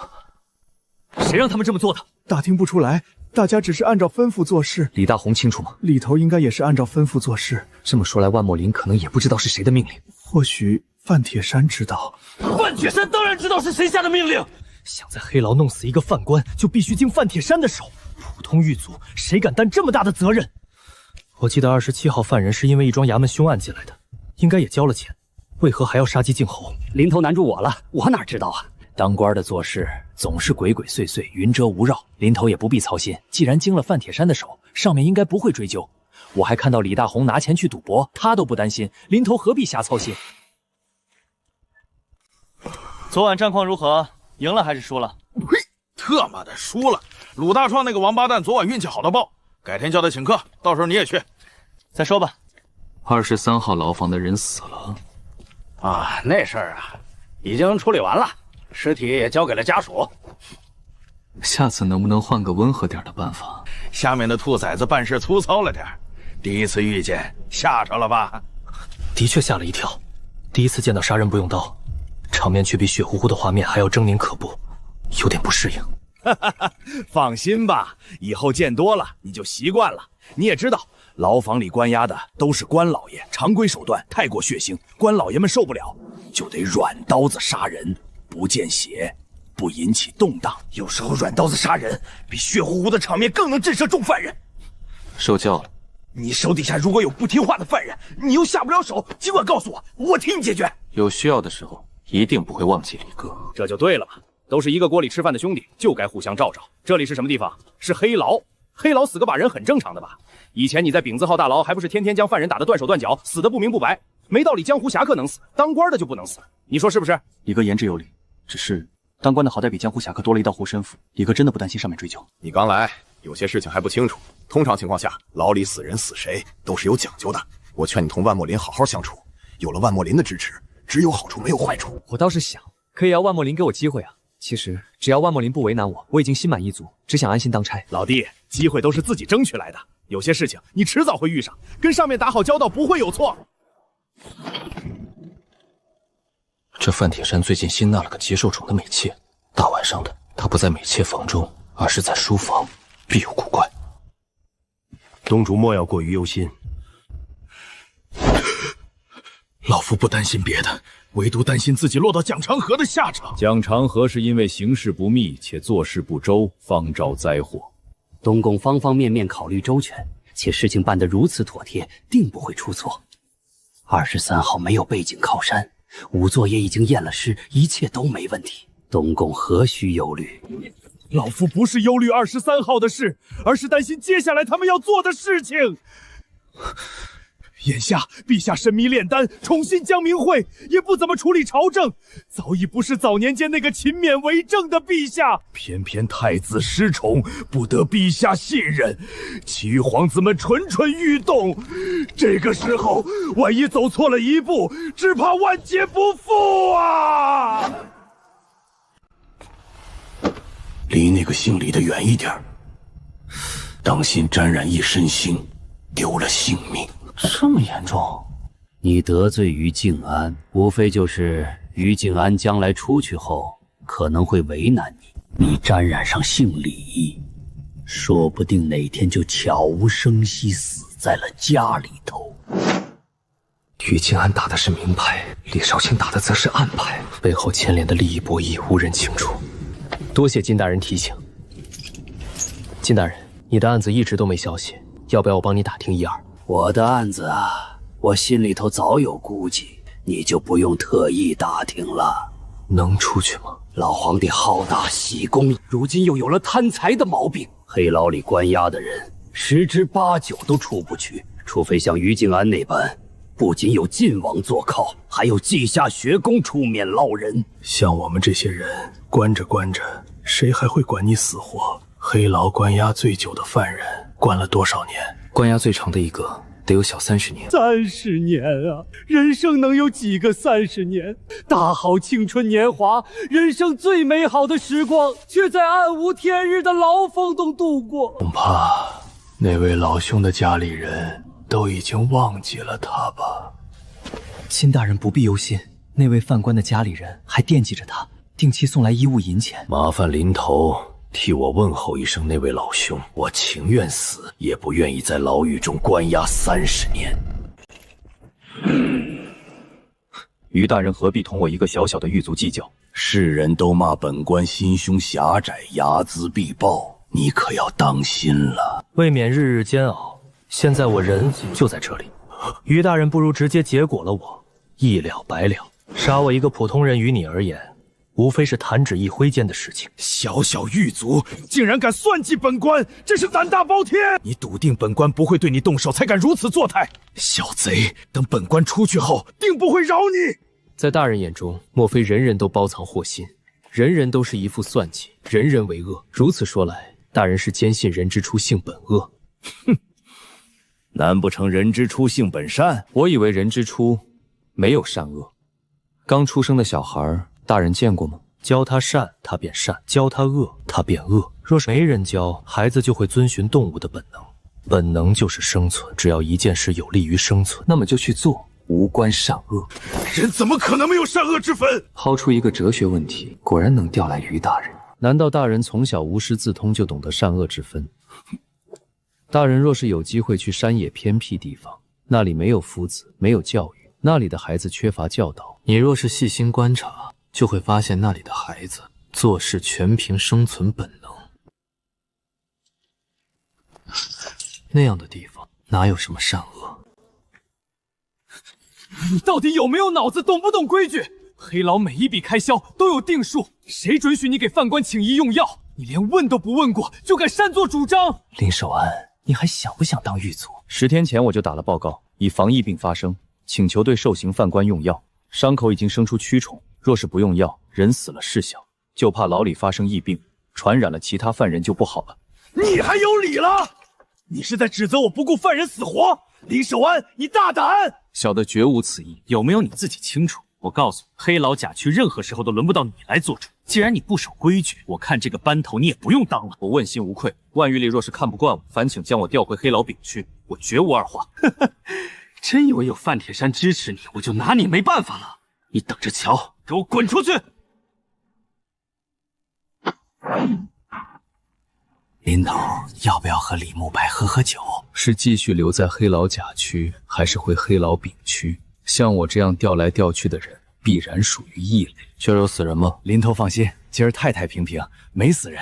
谁让他们这么做的？打听不出来，大家只是按照吩咐做事。李大红清楚吗？里头应该也是按照吩咐做事。这么说来，万墨林可能也不知道是谁的命令。或许范铁山知道。范铁山当然知道是谁下的命令。想在黑牢弄死一个犯官，就必须经范铁山的手。普通狱卒，谁敢担这么大的责任？我记得27号犯人是因为一桩衙门凶案进来的，应该也交了钱，为何还要杀鸡儆猴？林头难住我了，我哪知道啊？当官的做事总是鬼鬼祟祟，云遮无绕，林头也不必操心。既然经了范铁山的手，上面应该不会追究。我还看到李大红拿钱去赌博，他都不担心，林头何必瞎操心？昨晚战况如何？赢了还是输了？呸！特妈的输了！鲁大创那个王八蛋昨晚运气好到爆，改天叫他请客，到时候你也去。再说吧。23号牢房的人死了。啊，那事儿啊，已经处理完了，尸体也交给了家属。下次能不能换个温和点的办法？下面的兔崽子办事粗糙了点，第一次遇见，吓着了吧？的确吓了一跳，第一次见到杀人不用刀，场面却比血乎乎的画面还要狰狞可怖，有点不适应。放心吧，以后见多了你就习惯了。你也知道，牢房里关押的都是官老爷，常规手段太过血腥，官老爷们受不了，就得软刀子杀人，不见血，不引起动荡。有时候软刀子杀人比血乎乎的场面更能震慑众犯人。受教了。你手底下如果有不听话的犯人，你又下不了手，尽管告诉我，我替你解决。有需要的时候一定不会忘记李哥。这就对了嘛，都是一个锅里吃饭的兄弟，就该互相罩罩。这里是什么地方？是黑牢。黑牢死个把人很正常的吧？以前你在丙字号大牢，还不是天天将犯人打得断手断脚，死得不明不白？没道理江湖侠客能死，当官的就不能死，你说是不是？李哥言之有理，只是当官的好歹比江湖侠客多了一道护身符，李哥真的不担心上面追究。你刚来，有些事情还不清楚。通常情况下，牢里死人死谁都是有讲究的。我劝你同万墨林好好相处，有了万墨林的支持，只有好处没有坏处。我倒是想，可以要万墨林给我机会啊。其实只要万墨林不为难我，我已经心满意足，只想安心当差。老弟，机会都是自己争取来的，有些事情你迟早会遇上，跟上面打好交道不会有错。这范铁山最近新纳了个接受宠的美妾，大晚上的，他不在美妾房中，而是在书房，必有古怪。东主莫要过于忧心，老夫不担心别的，唯独担心自己落到蒋长河的下场。蒋长河是因为行事不密且做事不周，方招灾祸。东宫方方面面考虑周全，且事情办得如此妥帖，定不会出错。23号没有背井靠山，仵作也已经验了尸，一切都没问题。东宫何须忧虑？老夫不是忧虑23号的事，而是担心接下来他们要做的事情。眼下陛下神迷炼丹，宠信江明会，也不怎么处理朝政，早已不是早年间那个勤勉为政的陛下。偏偏太子失宠，不得陛下信任，其余皇子们蠢蠢欲动。这个时候，万一走错了一步，只怕万劫不复啊！离那个姓李的远一点，当心沾染一身腥，丢了性命。这么严重？你得罪于静安，无非就是于静安将来出去后可能会为难你。你沾染上姓李，说不定哪天就悄无声息死在了家里头。于静安打的是明牌，李少卿打的则是暗牌，背后牵连的利益博弈无人清楚。多谢金大人提醒。金大人，你的案子一直都没消息，要不要我帮你打听一二？我的案子啊，我心里头早有估计，你就不用特意打听了。能出去吗？老皇帝好大喜功，如今又有了贪财的毛病，黑牢里关押的人10之8、9都出不去，除非像于静安那般，不仅有晋王做靠，还有稷下学宫出面捞人。像我们这些人，关着关着，谁还会管你死活？黑牢关押最久的犯人，关了多少年？关押最长的一个得有小30年。30年啊，人生能有几个30年？大好青春年华，人生最美好的时光，却在暗无天日的牢房中度过。恐怕那位老兄的家里人都已经忘记了他吧。金大人不必忧心，那位犯官的家里人还惦记着他，定期送来衣物银钱。麻烦临头替我问候一声那位老兄，我情愿死，也不愿意在牢狱中关押30年。于大人何必同我一个小小的狱卒计较？世人都骂本官心胸狭窄，睚眦必报，你可要当心了。未免日日煎熬，现在我人就在这里，于大人不如直接结果了我，一了百了。杀我一个普通人，于你而言无非是弹指一挥间的事情。小小狱卒竟然敢算计本官，真是胆大包天！你笃定本官不会对你动手，才敢如此作态？小贼，等本官出去后，定不会饶你！在大人眼中，莫非人人都包藏祸心，人人都是一副算计，人人为恶？如此说来，大人是坚信人之初性本恶。哼，难不成人之初性本善？我以为人之初没有善恶。刚出生的小孩，大人见过吗？教他善，他便善；教他恶，他便恶。若是没人教，孩子就会遵循动物的本能，本能就是生存。只要一件事有利于生存，那么就去做，无关善恶。人怎么可能没有善恶之分？抛出一个哲学问题，果然能调来于大人。难道大人从小无师自通就懂得善恶之分？大人若是有机会去山野偏僻地方，那里没有夫子，没有教育，那里的孩子缺乏教导。你若是细心观察，就会发现那里的孩子做事全凭生存本能。那样的地方哪有什么善恶？你到底有没有脑子，懂不懂规矩？黑牢每一笔开销都有定数，谁准许你给犯官请医用药？你连问都不问过，就敢擅作主张？林守安，你还想不想当狱卒？10天前我就打了报告，以防疫病发生，请求对受刑犯官用药。伤口已经生出蛆虫，若是不用药，人死了事小，就怕牢里发生疫病，传染了其他犯人就不好了。你还有理了？你是在指责我不顾犯人死活？林守安，你大胆！小的绝无此意，有没有你自己清楚。我告诉你，黑牢甲区任何时候都轮不到你来做主。既然你不守规矩，我看这个班头你也不用当了。我问心无愧，万玉丽若是看不惯我，烦请将我调回黑牢丙区，我绝无二话。真以为有范铁山支持你，我就拿你没办法了？你等着瞧！给我滚出去！林头，要不要和李慕白喝喝酒？是继续留在黑牢甲区，还是回黑牢丙区？像我这样调来调去的人，必然属于异类。确有死人吗？林头放心，今儿太太平平，没死人。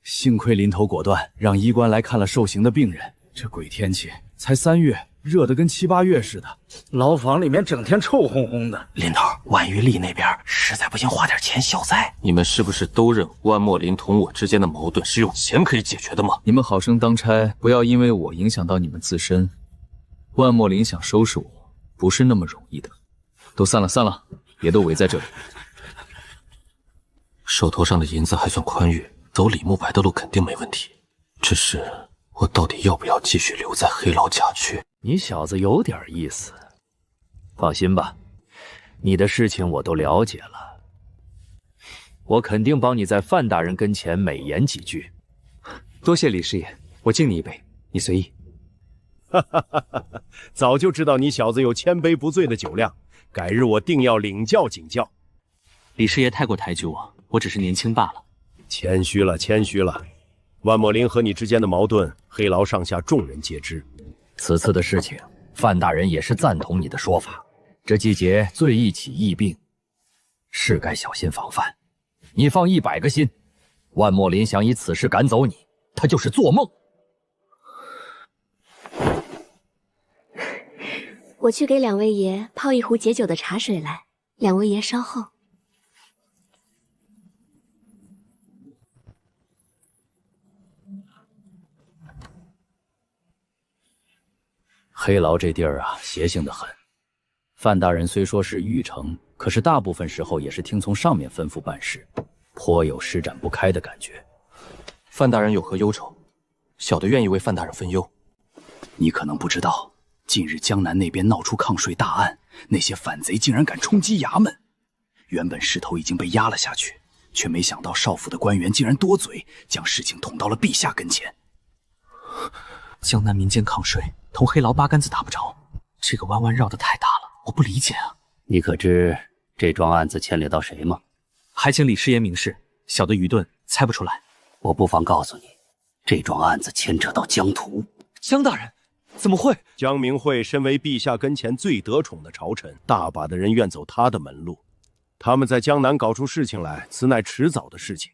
幸亏林头果断，让医官来看了受刑的病人。这鬼天气，才3月，热得跟7、8月似的。牢房里面整天臭烘烘的。林头，万玉丽那边实在不行，花点钱消灾。你们是不是都认万墨林同我之间的矛盾是用钱可以解决的吗？你们好生当差，不要因为我影响到你们自身。万墨林想收拾我，不是那么容易的。都散了，散了，别都围在这里。手头上的银子还算宽裕，走李慕白的路肯定没问题。只是我到底要不要继续留在黑牢甲区？你小子有点意思。放心吧，你的事情我都了解了，我肯定帮你在范大人跟前美言几句。多谢李师爷，我敬你一杯，你随意。哈哈哈哈！早就知道你小子有千杯不醉的酒量，改日我定要领教警教。李师爷太过抬举我，我只是年轻罢了。谦虚了，谦虚了。万墨林和你之间的矛盾，黑牢上下众人皆知。此次的事情，范大人也是赞同你的说法。这季节最易起疫病，是该小心防范。你放100个心，万墨林想以此事赶走你，他就是做梦。我去给2位爷泡一壶解酒的茶水来，2位爷稍后。黑牢这地儿啊，邪性的很。范大人虽说是御城，可是大部分时候也是听从上面吩咐办事，颇有施展不开的感觉。范大人有何忧愁？小的愿意为范大人分忧。你可能不知道，近日江南那边闹出抗税大案，那些反贼竟然敢冲击衙门。原本势头已经被压了下去，却没想到少府的官员竟然多嘴，将事情捅到了陛下跟前。江南民间抗税，同黑牢八竿子打不着，这个弯弯绕得太大了，我不理解啊。你可知这桩案子牵连到谁吗？还请李师爷明示，小的愚钝，猜不出来。我不妨告诉你，这桩案子牵扯到江图。江大人，怎么会？江明惠身为陛下跟前最得宠的朝臣，大把的人愿走他的门路。他们在江南搞出事情来，此乃迟早的事情，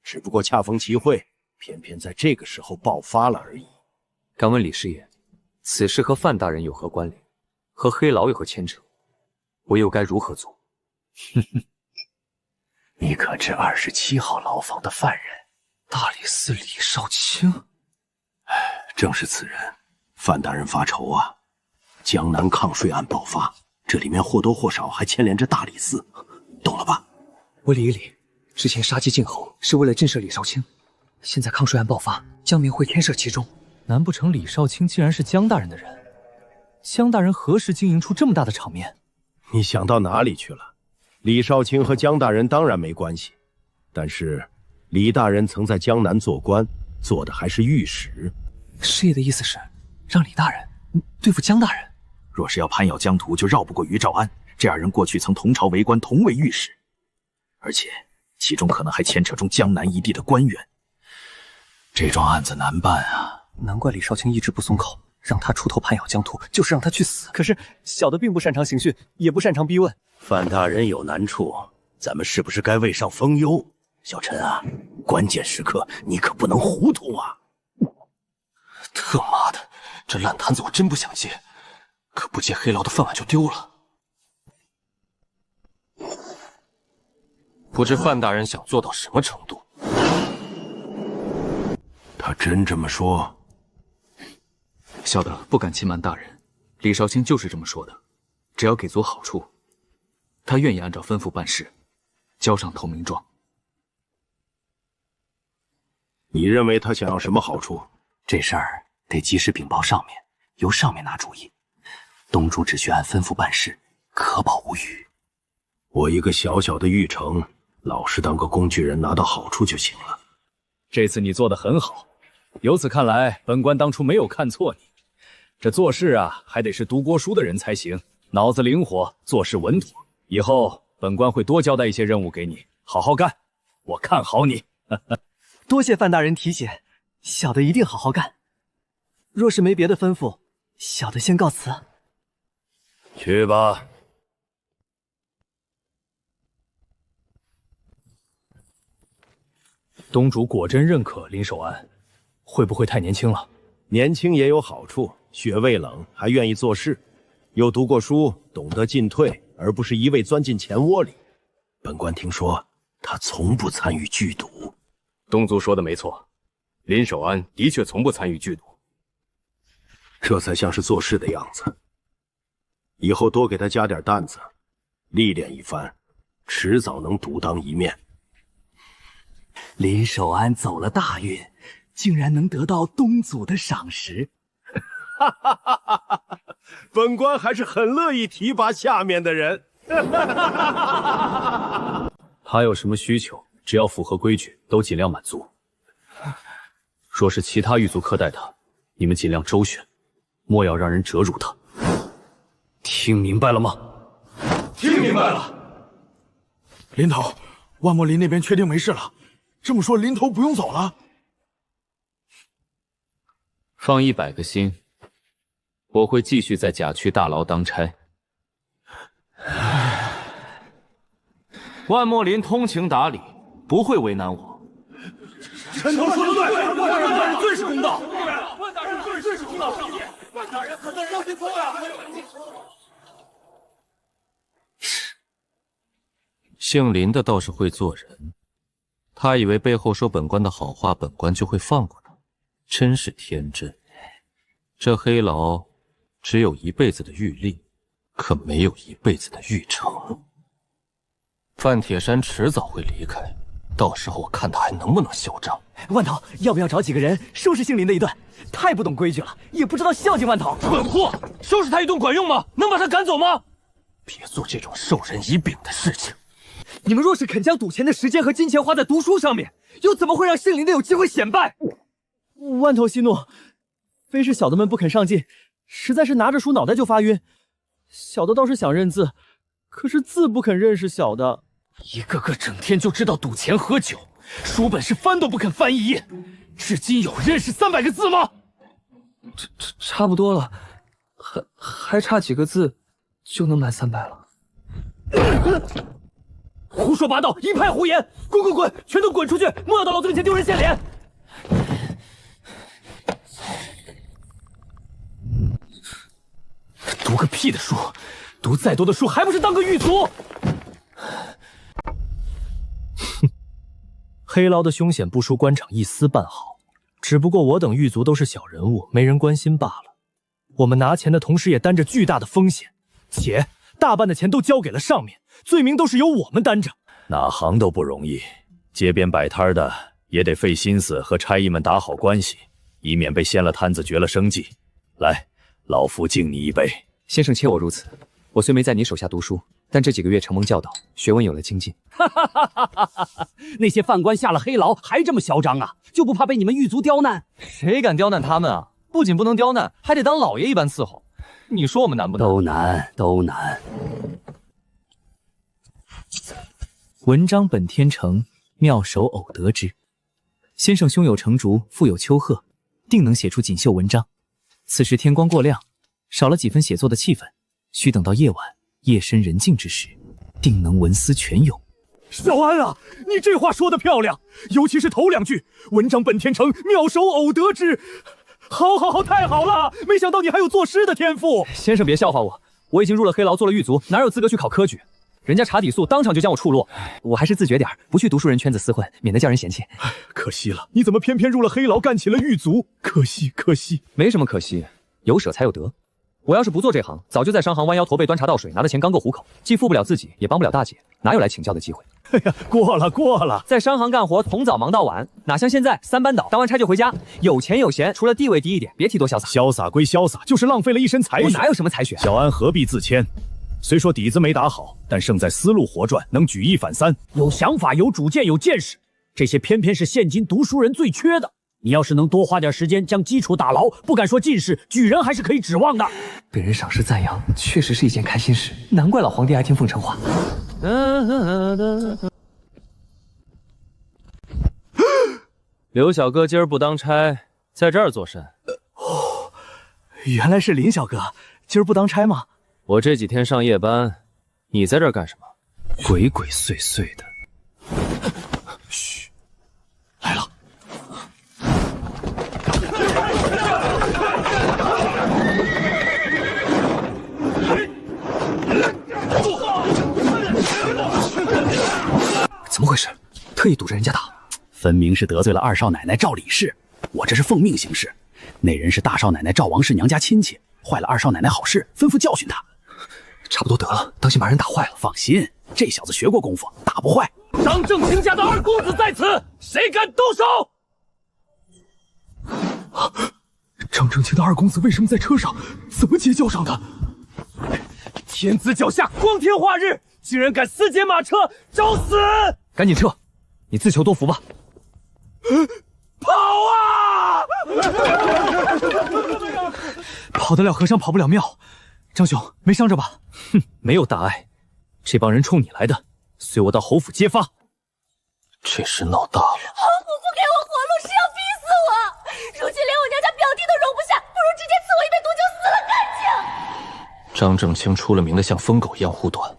只不过恰逢其会，偏偏在这个时候爆发了而已。敢问李师爷，此事和范大人有何关联？和黑牢有何牵扯？我又该如何做？哼哼，你可知27号牢房的犯人大理寺李少卿？正是此人。范大人发愁啊，江南抗税案爆发，这里面或多或少还牵连着大理寺，懂了吧？我理一理，之前杀鸡儆猴是为了震慑李少卿，现在抗税案爆发，江明会牵涉其中。难不成李少卿竟然是江大人的人？江大人何时经营出这么大的场面？你想到哪里去了？李少卿和江大人当然没关系，但是李大人曾在江南做官，做的还是御史。师爷的意思是让李大人对付江大人？若是要攀咬江图，就绕不过于兆安。这2人过去曾同朝为官，同为御史，而且其中可能还牵扯中江南一地的官员。这桩案子难办啊！难怪李少卿一直不松口，让他出头攀咬江图，就是让他去死。可是小的并不擅长刑讯，也不擅长逼问。范大人有难处，咱们是不是该为上分忧？小陈啊，关键时刻你可不能糊涂啊！特妈的，这烂摊子我真不想接。可不借黑牢的饭碗就丢了。不知范大人想做到什么程度？他真这么说？小的不敢欺瞒大人，李少卿就是这么说的。只要给足好处，他愿意按照吩咐办事，交上投名状。你认为他想要什么好处？这事儿得及时禀报上面，由上面拿主意。东主只需按吩咐办事，可保无虞。我一个小小的玉城，老实当个工具人，拿到好处就行了。这次你做得很好，由此看来，本官当初没有看错你。这做事啊，还得是读过书的人才行，脑子灵活，做事稳妥。以后本官会多交代一些任务给你，好好干。我看好你。多谢范大人提携，小的一定好好干。若是没别的吩咐，小的先告辞。去吧。东主果真认可林守安，会不会太年轻了？年轻也有好处，血未冷还愿意做事，又读过书，懂得进退，而不是一味钻进钱窝里。本官听说他从不参与剧赌。东族说的没错，林守安的确从不参与剧赌，这才像是做事的样子。以后多给他加点担子，历练一番，迟早能独当一面。林守安走了大运，竟然能得到东祖的赏识。本官还是很乐意提拔下面的人。他有什么需求，只要符合规矩，都尽量满足。若是其他狱卒苛待他，你们尽量周旋，莫要让人折辱他。听明白了吗？听明白了。林头，万莫林那边确定没事了，这么说林头不用走了？放100个心，我会继续在甲区大牢当差。万莫林通情达理，不会为难我。陈头说的对，万大人最是公道。万大人最是公道，少爷，万大人可算让心聪呀！姓林的倒是会做人，他以为背后说本官的好话，本官就会放过他，真是天真。这黑牢只有一辈子的狱吏，可没有一辈子的狱城。范铁山迟早会离开，到时候我看他还能不能嚣张。万头，要不要找几个人收拾姓林的一顿？太不懂规矩了，也不知道孝敬万头。蠢货，收拾他一顿管用吗？能把他赶走吗？别做这种授人以柄的事情。你们若是肯将赌钱的时间和金钱花在读书上面，又怎么会让姓林的有机会显摆？万头息怒，非是小的们不肯上进，实在是拿着书脑袋就发晕。小的倒是想认字，可是字不肯认识小的。一个个整天就知道赌钱喝酒，书本是翻都不肯翻一页，至今有认识300个字吗？差不多了，还差几个字就能满300了。胡说八道，一派胡言！滚滚滚，全都滚出去！莫要到老子面前丢人现脸！读个屁的书！读再多的书，还不是当个狱卒？哼，黑牢的凶险不输官场一丝半毫，只不过我等狱卒都是小人物，没人关心罢了。我们拿钱的同时也担着巨大的风险，且大半的钱都交给了上面，罪名都是由我们担着。哪行都不容易，街边摆摊的也得费心思和差役们打好关系，以免被掀了摊子绝了生计。来，老夫敬你一杯。先生切我如此，我虽没在你手下读书，但这几个月承蒙教导，学问有了精进。那些犯官下了黑牢还这么嚣张啊，就不怕被你们狱卒刁难？谁敢刁难他们啊？不仅不能刁难，还得当老爷一般伺候。你说我们难不难？都难，都难。文章本天成，妙手偶得之。先生胸有成竹，腹有丘壑，定能写出锦绣文章。此时天光过亮，少了几分写作的气氛，需等到夜晚，夜深人静之时，定能文思泉涌。小安啊，你这话说得漂亮，尤其是头2句“文章本天成，妙手偶得之”，好，太好了！没想到你还有作诗的天赋。先生别笑话我，我已经入了黑牢，做了狱卒，哪有资格去考科举？人家查底素，当场就将我处落。我还是自觉点，不去读书人圈子厮混，免得叫人嫌弃。可惜了，你怎么偏偏入了黑牢，干起了狱卒？可惜。没什么可惜，有舍才有得。我要是不做这行，早就在商行弯腰驼背端茶倒水，拿的钱刚够糊口，既负不了自己，也帮不了大姐，哪有来请教的机会？哎呀，过了，在商行干活，从早忙到晚，哪像现在3班倒，当完差就回家，有钱有闲，除了地位低一点，别提多潇洒。潇洒归潇洒，就是浪费了一身才学。我哪有什么才学？小安何必自谦？虽说底子没打好，但胜在思路活转，能举一反三，有想法、有主见、有见识，这些偏偏是现今读书人最缺的。你要是能多花点时间将基础打牢，不敢说进士，举人还是可以指望的。被人赏识赞扬，确实是一件开心事，难怪老皇帝爱听奉承话。刘小哥今儿不当差，在这儿做甚？原来是林小哥，今儿不当差吗？我这几天上夜班，你在这儿干什么？鬼鬼祟祟的。嘘，来了。怎么回事？特意堵着人家打？分明是得罪了二少奶奶赵李氏，我这是奉命行事。那人是大少奶奶赵王氏娘家亲戚，坏了二少奶奶好事，吩咐教训他。差不多得了，当心把人打坏了。放心，这小子学过功夫，打不坏。张正卿家的二公子在此，谁敢动手？张正卿的二公子为什么在车上？怎么结交上的？天子脚下，光天化日，竟然敢私劫马车，找死！赶紧撤，你自求多福吧。跑啊！跑得了和尚跑不了庙。张兄，没伤着吧？哼，没有大碍。这帮人冲你来的，随我到侯府揭发。这事闹大了。侯府不给我活路是要逼死我，如今连我娘家表弟都容不下，不如直接赐我一杯毒酒死了干净。张正清出了名的像疯狗一样护短，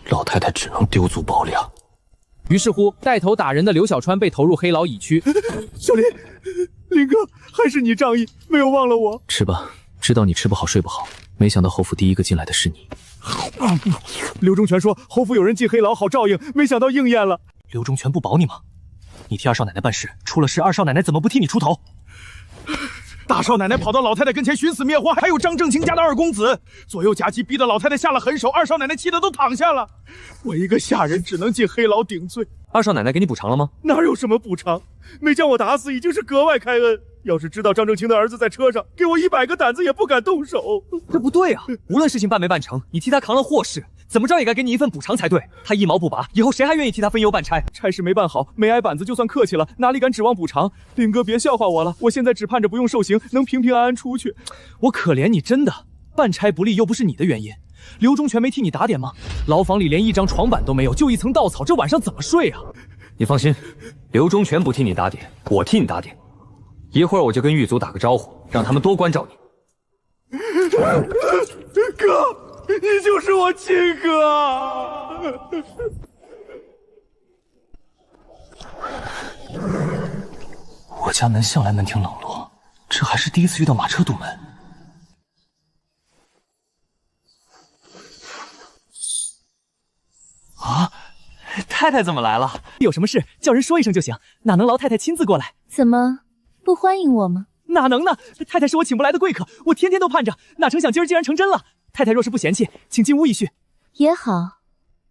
老太太只能丢足保俩。于是乎，带头打人的刘小川被投入黑牢已区。小林，林哥，还是你仗义，没有忘了我。吃吧，知道你吃不好睡不好，没想到侯府第一个进来的是你。刘忠全说侯府有人进黑牢好照应，没想到应验了。刘忠全不保你吗？你替二少奶奶办事，出了事二少奶奶怎么不替你出头？大少奶奶跑到老太太跟前寻死灭活，还有张正卿家的二公子左右夹击，逼得老太太下了狠手，二少奶奶气得都躺下了。我一个下人只能进黑牢顶罪。二少奶奶给你补偿了吗？哪有什么补偿，没将我打死已经是格外开恩。要是知道张正卿的儿子在车上，给我100个胆子也不敢动手。这不对啊！无论事情办没办成，你替他扛了祸事，怎么着也该给你一份补偿才对。他一毛不拔，以后谁还愿意替他分忧办差？差事没办好，没挨板子就算客气了，哪里敢指望补偿？林哥别笑话我了，我现在只盼着不用受刑，能平平安安出去。我可怜你，真的。办差不利又不是你的原因，刘忠全没替你打点吗？牢房里连一张床板都没有，就一层稻草，这晚上怎么睡啊？你放心，刘忠全不替你打点，我替你打点。一会儿我就跟狱卒打个招呼，让他们多关照你。哥，你就是我亲哥。我家门向来门庭冷落，这还是第一次遇到马车堵门。啊，太太怎么来了？有什么事叫人说一声就行，哪能劳太太亲自过来？怎么不欢迎我吗？哪能呢？太太是我请不来的贵客，我天天都盼着，哪成想今儿竟然成真了。太太若是不嫌弃，请进屋一叙。也好，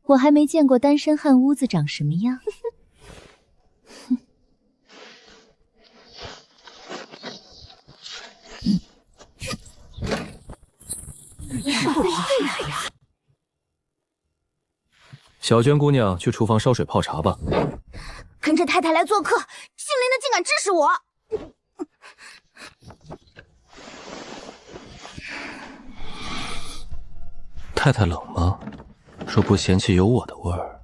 我还没见过单身汉屋子长什么样。小娟姑娘，去厨房烧水泡茶吧。跟着太太来做客，姓林的竟敢指使我！太太冷吗？若不嫌弃有我的味儿，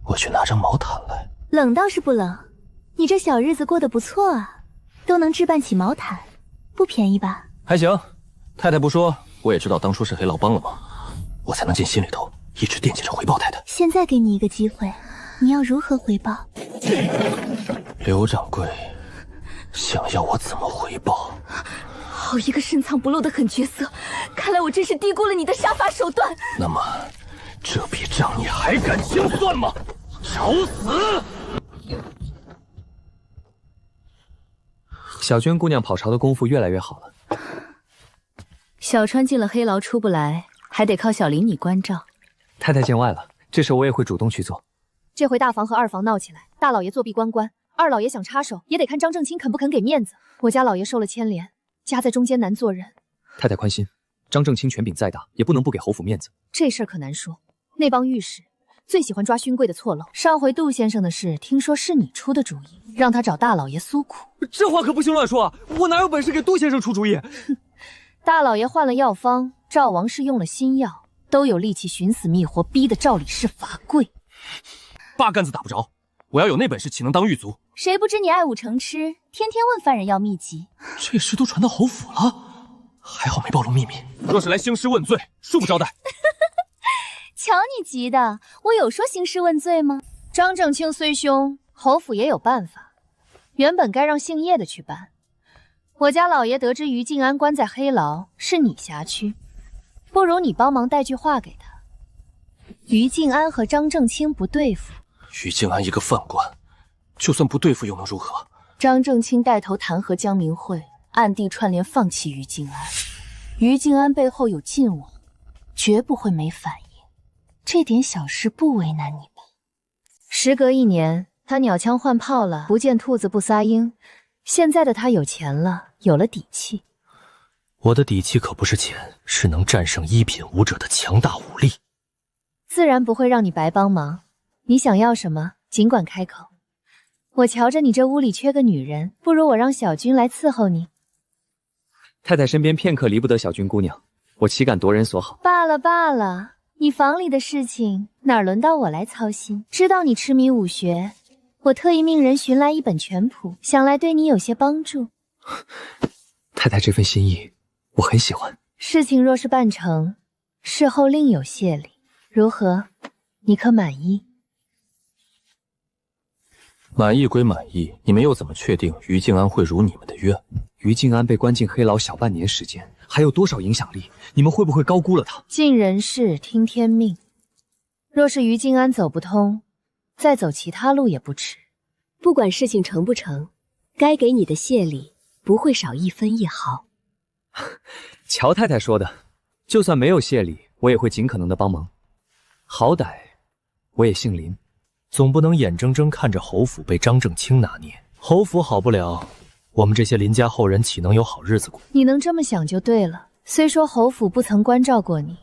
我去拿张毛毯来。冷倒是不冷，你这小日子过得不错啊，都能置办起毛毯，不便宜吧？还行，太太不说，我也知道当初是黑牢帮了忙，我才能进心里头，一直惦记着回报太太。现在给你一个机会，你要如何回报？刘掌柜想要我怎么回报？好一个深藏不露的狠角色，看来我真是低估了你的杀伐手段。那么，这笔账你还敢清算吗？找死！小娟姑娘跑巢的功夫越来越好了。小川进了黑牢出不来，还得靠小林你关照。太太见外了，这事我也会主动去做。这回大房和二房闹起来，大老爷作弊关关，二老爷想插手，也得看张正清肯不肯给面子。我家老爷受了牵连，夹在中间难做人。太太宽心，张正清权柄再大，也不能不给侯府面子。这事儿可难说，那帮御史最喜欢抓勋贵的错漏。上回杜先生的事，听说是你出的主意，让他找大老爷诉苦。这话可不行乱说，我哪有本事给杜先生出主意？大老爷换了药方，赵王氏用了新药，都有力气寻死觅活，逼得赵李氏罚跪。八竿子打不着，我要有那本事，岂能当狱卒？谁不知你爱武成痴，天天问犯人要秘籍。这事都传到侯府了，还好没暴露秘密。若是来兴师问罪，恕不招待。瞧你急的，我有说兴师问罪吗？张正清虽凶，侯府也有办法。原本该让姓叶的去办，我家老爷得知于静安关在黑牢，是你辖区，不如你帮忙带句话给他。于静安和张正清不对付。于静安一个犯官，就算不对付又能如何？张正清带头弹劾江明慧，暗地串联放弃于静安。于静安背后有晋王，绝不会没反应。这点小事不为难你吧？时隔1年，他鸟枪换炮了，不见兔子不撒鹰。现在的他有钱了，有了底气。我的底气可不是钱，是能战胜一品武者的强大武力。自然不会让你白帮忙。你想要什么，尽管开口。我瞧着你这屋里缺个女人，不如我让小军来伺候你。太太身边片刻离不得小军姑娘，我岂敢夺人所好？罢了罢了，你房里的事情哪轮到我来操心？知道你痴迷武学，我特意命人寻来一本全谱，想来对你有些帮助。太太这份心意，我很喜欢。事情若是办成，事后另有谢礼，如何？你可满意？满意归满意，你们又怎么确定于静安会如你们的愿？于静安被关进黑牢小半年时间，还有多少影响力？你们会不会高估了他？尽人事，听天命。若是于静安走不通，再走其他路也不迟。不管事情成不成，该给你的谢礼不会少1分1毫。乔太太说的，就算没有谢礼，我也会尽可能的帮忙。好歹我也姓林。总不能眼睁睁看着侯府被张正清拿捏，侯府好不了，我们这些林家后人岂能有好日子过？你能这么想就对了。虽说侯府不曾关照过你，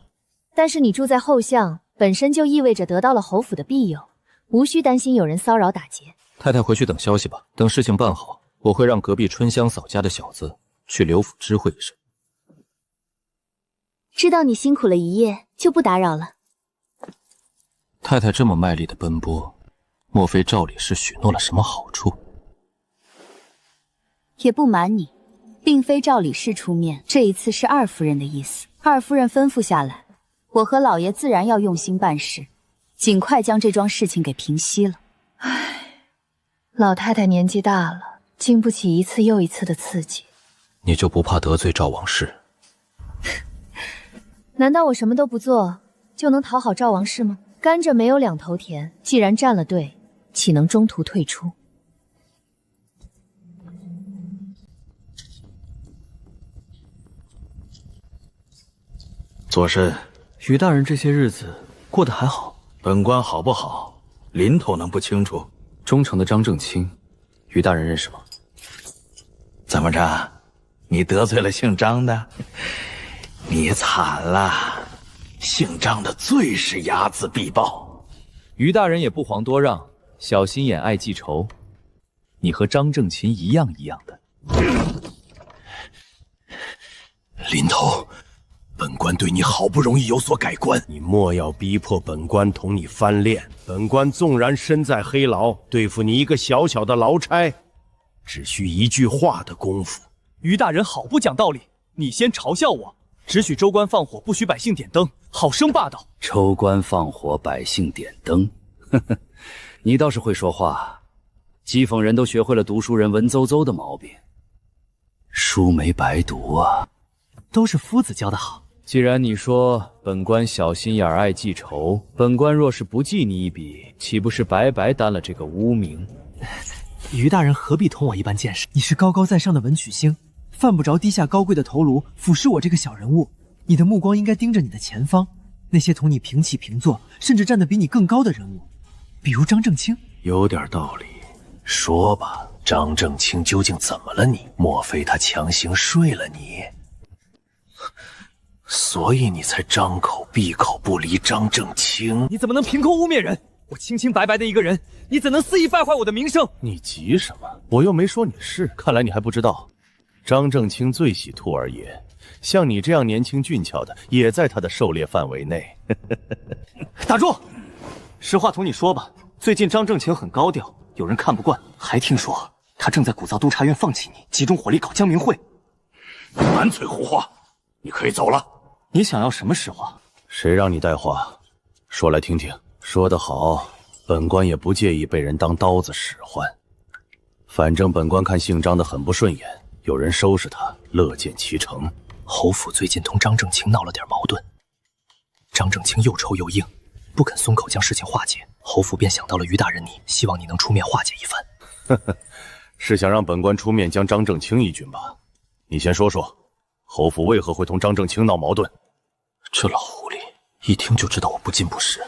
但是你住在后巷，本身就意味着得到了侯府的庇佑，无需担心有人骚扰打劫。太太回去等消息吧，等事情办好，我会让隔壁春香嫂家的小子去刘府知会一声。知道你辛苦了一夜，就不打扰了。太太这么卖力的奔波，莫非赵李氏许诺了什么好处？也不瞒你，并非赵李氏出面，这一次是二夫人的意思。二夫人吩咐下来，我和老爷自然要用心办事，尽快将这桩事情给平息了。唉，老太太年纪大了，经不起一次又一次的刺激。你就不怕得罪赵王氏？难道我什么都不做，就能讨好赵王氏吗？甘蔗没有两头甜，既然站了队，岂能中途退出？左身，于大人这些日子过得还好？本官好不好，林头能不清楚？忠诚的张正清，于大人认识吗？怎么着？你得罪了姓张的？你惨了！姓张的最是睚眦必报。于大人也不遑多让，小心眼爱记仇。你和张正勤一样的。林头，本官对你好不容易有所改观，你莫要逼迫本官同你翻脸。本官纵然身在黑牢，对付你一个小小的牢差，只需一句话的功夫。于大人好不讲道理，你先嘲笑我，只许州官放火，不许百姓点灯，好生霸道。州官放火，百姓点灯，呵呵，你倒是会说话。讥讽人都学会了读书人文绉绉的毛病。书没白读啊。都是夫子教的好。既然你说本官小心眼爱记仇，本官若是不记你一笔，岂不是白白担了这个污名？于大人何必同我一般见识？你是高高在上的文曲星，犯不着低下高贵的头颅俯视我这个小人物。你的目光应该盯着你的前方，那些同你平起平坐，甚至站得比你更高的人物，比如张正清。有点道理，说吧，张正清究竟怎么了你？莫非他强行睡了你？所以你才张口闭口不离张正清？你怎么能凭空污蔑人？我清清白白的一个人，你怎能肆意败坏我的名声？你急什么？我又没说你是。看来你还不知道，张正清最喜兔儿爷，像你这样年轻俊俏的，也在他的狩猎范围内。打住！实话同你说吧，最近张正清很高调，有人看不惯，还听说他正在鼓噪督察院放弃你，集中火力搞江明会。满嘴胡话，你可以走了。你想要什么实话？谁让你带话？说来听听。说得好，本官也不介意被人当刀子使唤。反正本官看姓张的很不顺眼，有人收拾他，乐见其成。侯府最近同张正清闹了点矛盾，张正清又臭又硬，不肯松口将事情化解，侯府便想到了于大人你，希望你能出面化解一番。呵呵，是想让本官出面将张正清一军吧？你先说说，侯府为何会同张正清闹矛盾？这老狐狸一听就知道我不禁不实，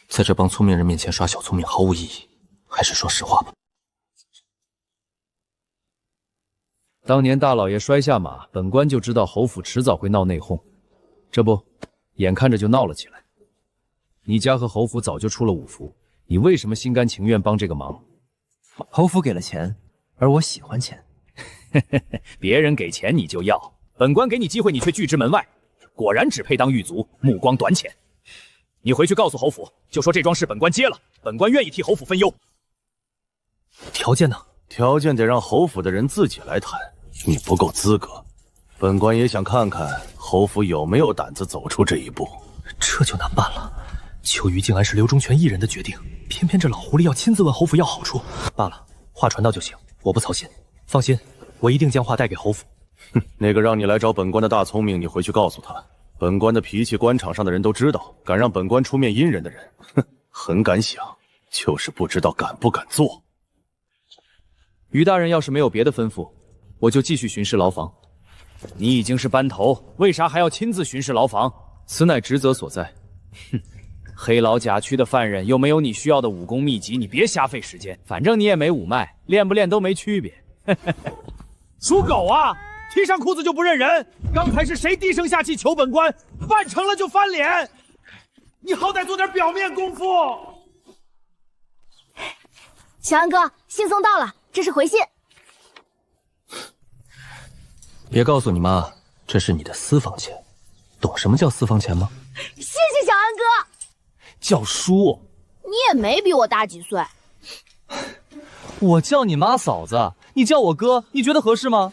在这帮聪明人面前耍小聪明毫无意义，还是说实话吧。当年大老爷摔下马，本官就知道侯府迟早会闹内讧，这不，眼看着就闹了起来。你家和侯府早就出了五福，你为什么心甘情愿帮这个忙？侯府给了钱，而我喜欢钱。别人给钱你就要，本官给你机会你却拒之门外，果然只配当狱卒，目光短浅。你回去告诉侯府，就说这桩事本官接了，本官愿意替侯府分忧。条件呢？条件得让侯府的人自己来谈，你不够资格。本官也想看看侯府有没有胆子走出这一步。这就难办了。求于静安是刘忠全一人的决定，偏偏这老狐狸要亲自问侯府要好处。罢了，话传到就行，我不操心。放心，我一定将话带给侯府。哼，那个让你来找本官的大聪明，你回去告诉他，本官的脾气官场上的人都知道，敢让本官出面阴人的人，哼，很敢想，就是不知道敢不敢做。于大人要是没有别的吩咐，我就继续巡视牢房。你已经是班头，为啥还要亲自巡视牢房？此乃职责所在。哼，黑牢甲区的犯人又没有你需要的武功秘籍，你别瞎费时间。反正你也没五脉，练不练都没区别。属狗啊！踢上裤子就不认人！刚才是谁低声下气求本官，办成了就翻脸？你好歹做点表面功夫。小安哥，信送到了，这是回信。别告诉你妈，这是你的私房钱，懂什么叫私房钱吗？谢谢小安哥。叫叔，你也没比我大几岁。我叫你妈嫂子，你叫我哥，你觉得合适吗？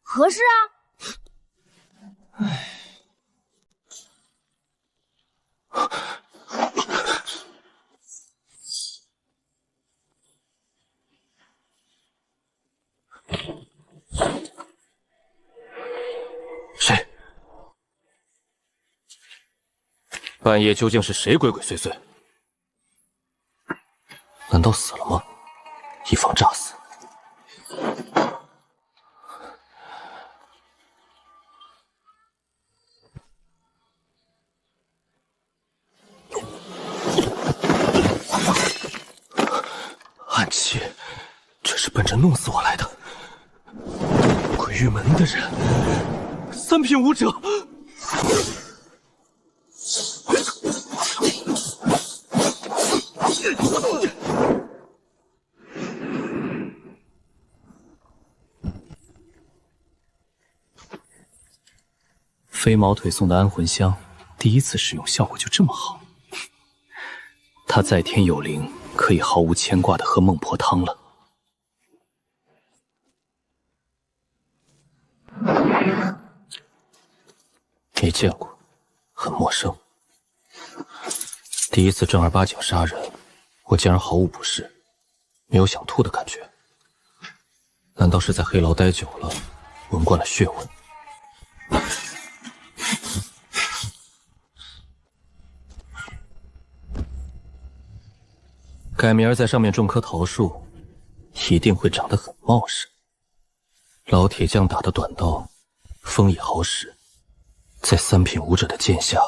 合适啊。唉。谁？半夜究竟是谁鬼鬼祟祟？难道死了吗？以防诈死。暗器，这是奔着弄死我来的。鬼域门的人，三品武者。飞毛腿送的安魂香，第一次使用效果就这么好。他在天有灵，可以毫无牵挂的喝孟婆汤了。没见过，很陌生。第一次正儿八经杀人，我竟然毫无不适，没有想吐的感觉。难道是在黑牢待久了，闻惯了血味？改明儿在上面种棵桃树，一定会长得很茂盛。老铁匠打的短刀，锋利好使，在三品武者的剑下，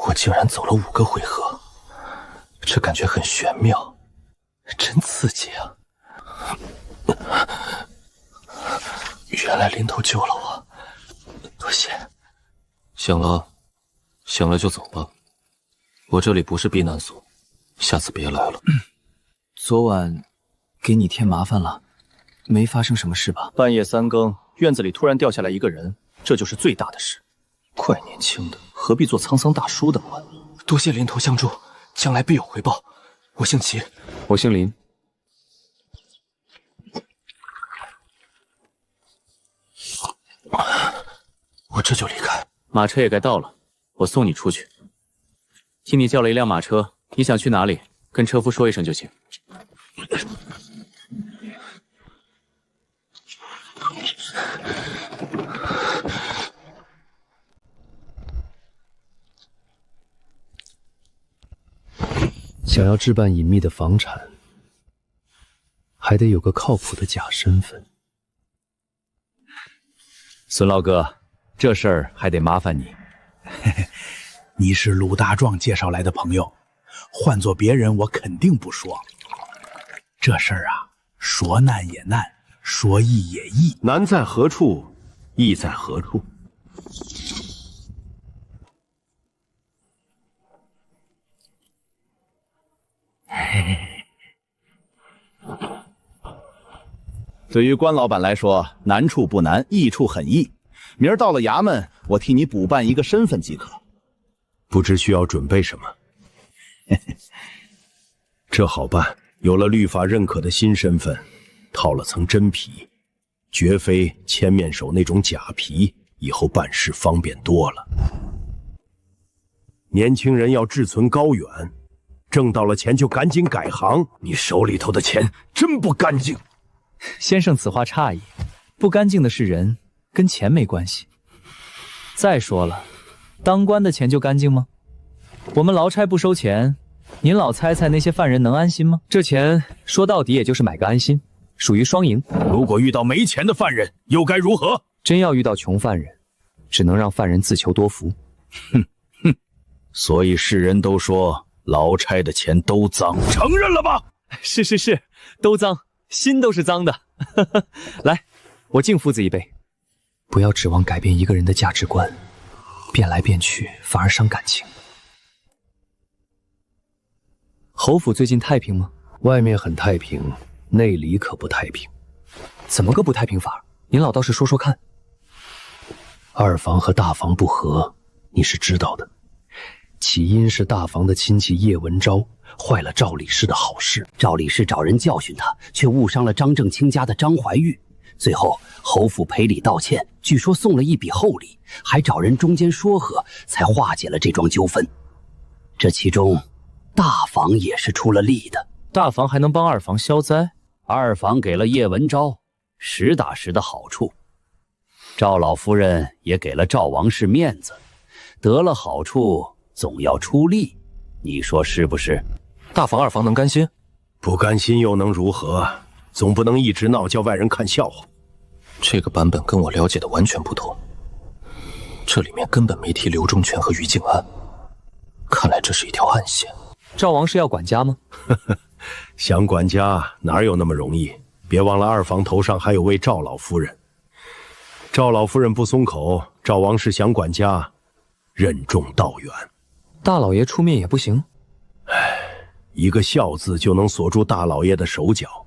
我竟然走了5个回合，这感觉很玄妙，真刺激啊！原来林头救了我，多谢。行了，行了就走吧，我这里不是避难所，下次别来了。昨晚给你添麻烦了，没发生什么事吧？半夜3更，院子里突然掉下来一个人，这就是最大的事。怪年轻的，何必做沧桑大叔的官？多谢林头相助，将来必有回报。我姓齐，我姓林。我这就离开。马车也该到了，我送你出去。替你叫了一辆马车，你想去哪里，跟车夫说一声就行。想要置办隐秘的房产，还得有个靠谱的假身份。孙老哥，这事儿还得麻烦你。你是鲁大壮介绍来的朋友，换做别人我肯定不说。这事儿啊，说难也难，说易也易。难在何处，易在何处？对于关老板来说，难处不难，易处很易。明儿到了衙门，我替你补办一个身份即可。不知需要准备什么？这好办，有了律法认可的新身份，套了层真皮，绝非千面手那种假皮，以后办事方便多了。年轻人要志存高远，挣到了钱就赶紧改行。你手里头的钱真不干净。先生此话差矣，不干净的是人，跟钱没关系。再说了，当官的钱就干净吗？我们劳差不收钱，您老猜猜那些犯人能安心吗？这钱说到底也就是买个安心，属于双赢。如果遇到没钱的犯人，又该如何？真要遇到穷犯人，只能让犯人自求多福。所以世人都说劳差的钱都脏，承认了吧？是，都脏，心都是脏的。来，我敬夫子一杯。不要指望改变一个人的价值观，变来变去反而伤感情。侯府最近太平吗？外面很太平，内里可不太平。怎么个不太平法？您老道士说说看。二房和大房不和，你是知道的。起因是大房的亲戚叶文昭坏了赵理事的好事。赵理事找人教训他，却误伤了张正清家的张怀玉。最后侯府赔礼道歉，据说送了一笔厚礼，还找人中间说和，才化解了这桩纠纷。这其中大房也是出了力的。大房还能帮二房消灾？二房给了叶文昭实打实的好处，赵老夫人也给了赵王氏面子，得了好处总要出力，你说是不是？大房二房能甘心？不甘心又能如何？总不能一直闹，叫外人看笑话。这个版本跟我了解的完全不同，这里面根本没提刘忠全和于静安，看来这是一条暗线。赵王是要管家吗？想管家哪有那么容易？别忘了二房头上还有位赵老夫人。赵老夫人不松口，赵王是想管家，任重道远。大老爷出面也不行。一个孝字就能锁住大老爷的手脚。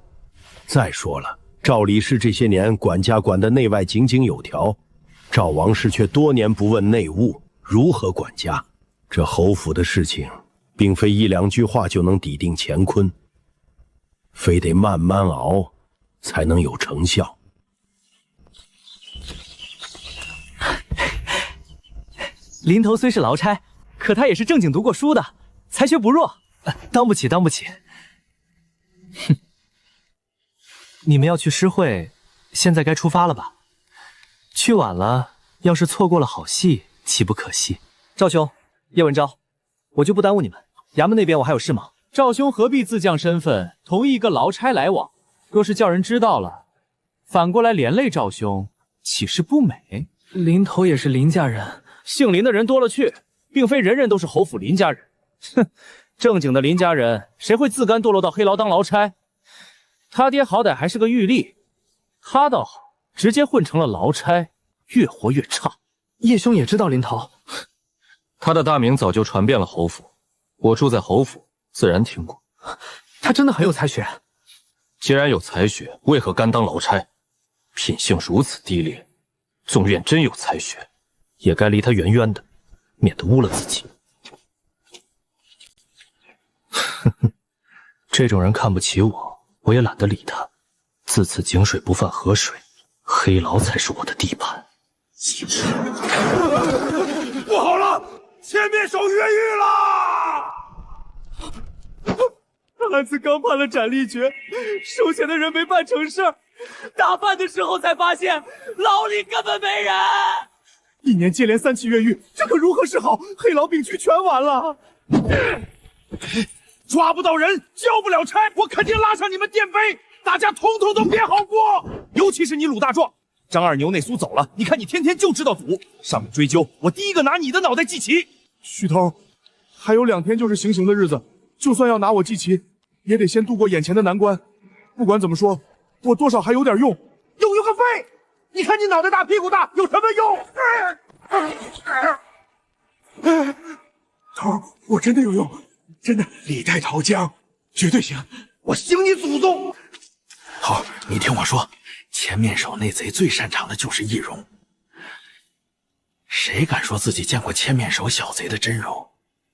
再说了，赵理事这些年管家管得内外井井有条，赵王氏却多年不问内务，如何管家？这侯府的事情，并非一两句话就能抵定乾坤，非得慢慢熬，才能有成效。林头虽是劳差，可他也是正经读过书的，才学不弱。当不起。哼，你们要去诗会，现在该出发了吧？去晚了，要是错过了好戏，岂不可惜？赵兄，叶文昭，我就不耽误你们。衙门那边我还有事忙。赵兄何必自降身份，同一个劳差来往？若是叫人知道了，反过来连累赵兄，岂是不美？林头也是林家人，姓林的人多了去，并非人人都是侯府林家人。哼，正经的林家人，谁会自甘堕落到黑牢当劳差？他爹好歹还是个狱吏，他倒好，直接混成了劳差，越活越差。叶兄也知道林头，他的大名早就传遍了侯府，我住在侯府，自然听过。他真的很有才学。既然有才学，为何甘当劳差？品性如此低劣，纵愿真有才学，也该离他远远的，免得污了自己。哼哼，这种人看不起我，我也懒得理他。自此井水不犯河水，黑牢才是我的地盘。不好了，千面手越狱了！案子刚判了斩立决，收钱的人没办成事儿，打饭的时候才发现牢里根本没人。1年接连3起越狱，这可如何是好？黑牢并区全完了。抓不到人，交不了差，我肯定拉上你们垫背，大家统统都别好过。尤其是你鲁大壮，张二牛那苏走了，你看你天天就知道赌，上面追究，我第一个拿你的脑袋祭旗。许头，还有2天就是行刑的日子，就算要拿我祭旗，也得先度过眼前的难关。不管怎么说，我多少还有点用。有个废！你看你脑袋大屁股大，有什么用？头，我真的有用，真的。李代桃僵，绝对行。我行你祖宗！好，你听我说，前面手那贼最擅长的就是易容。谁敢说自己见过千面手小贼的真容？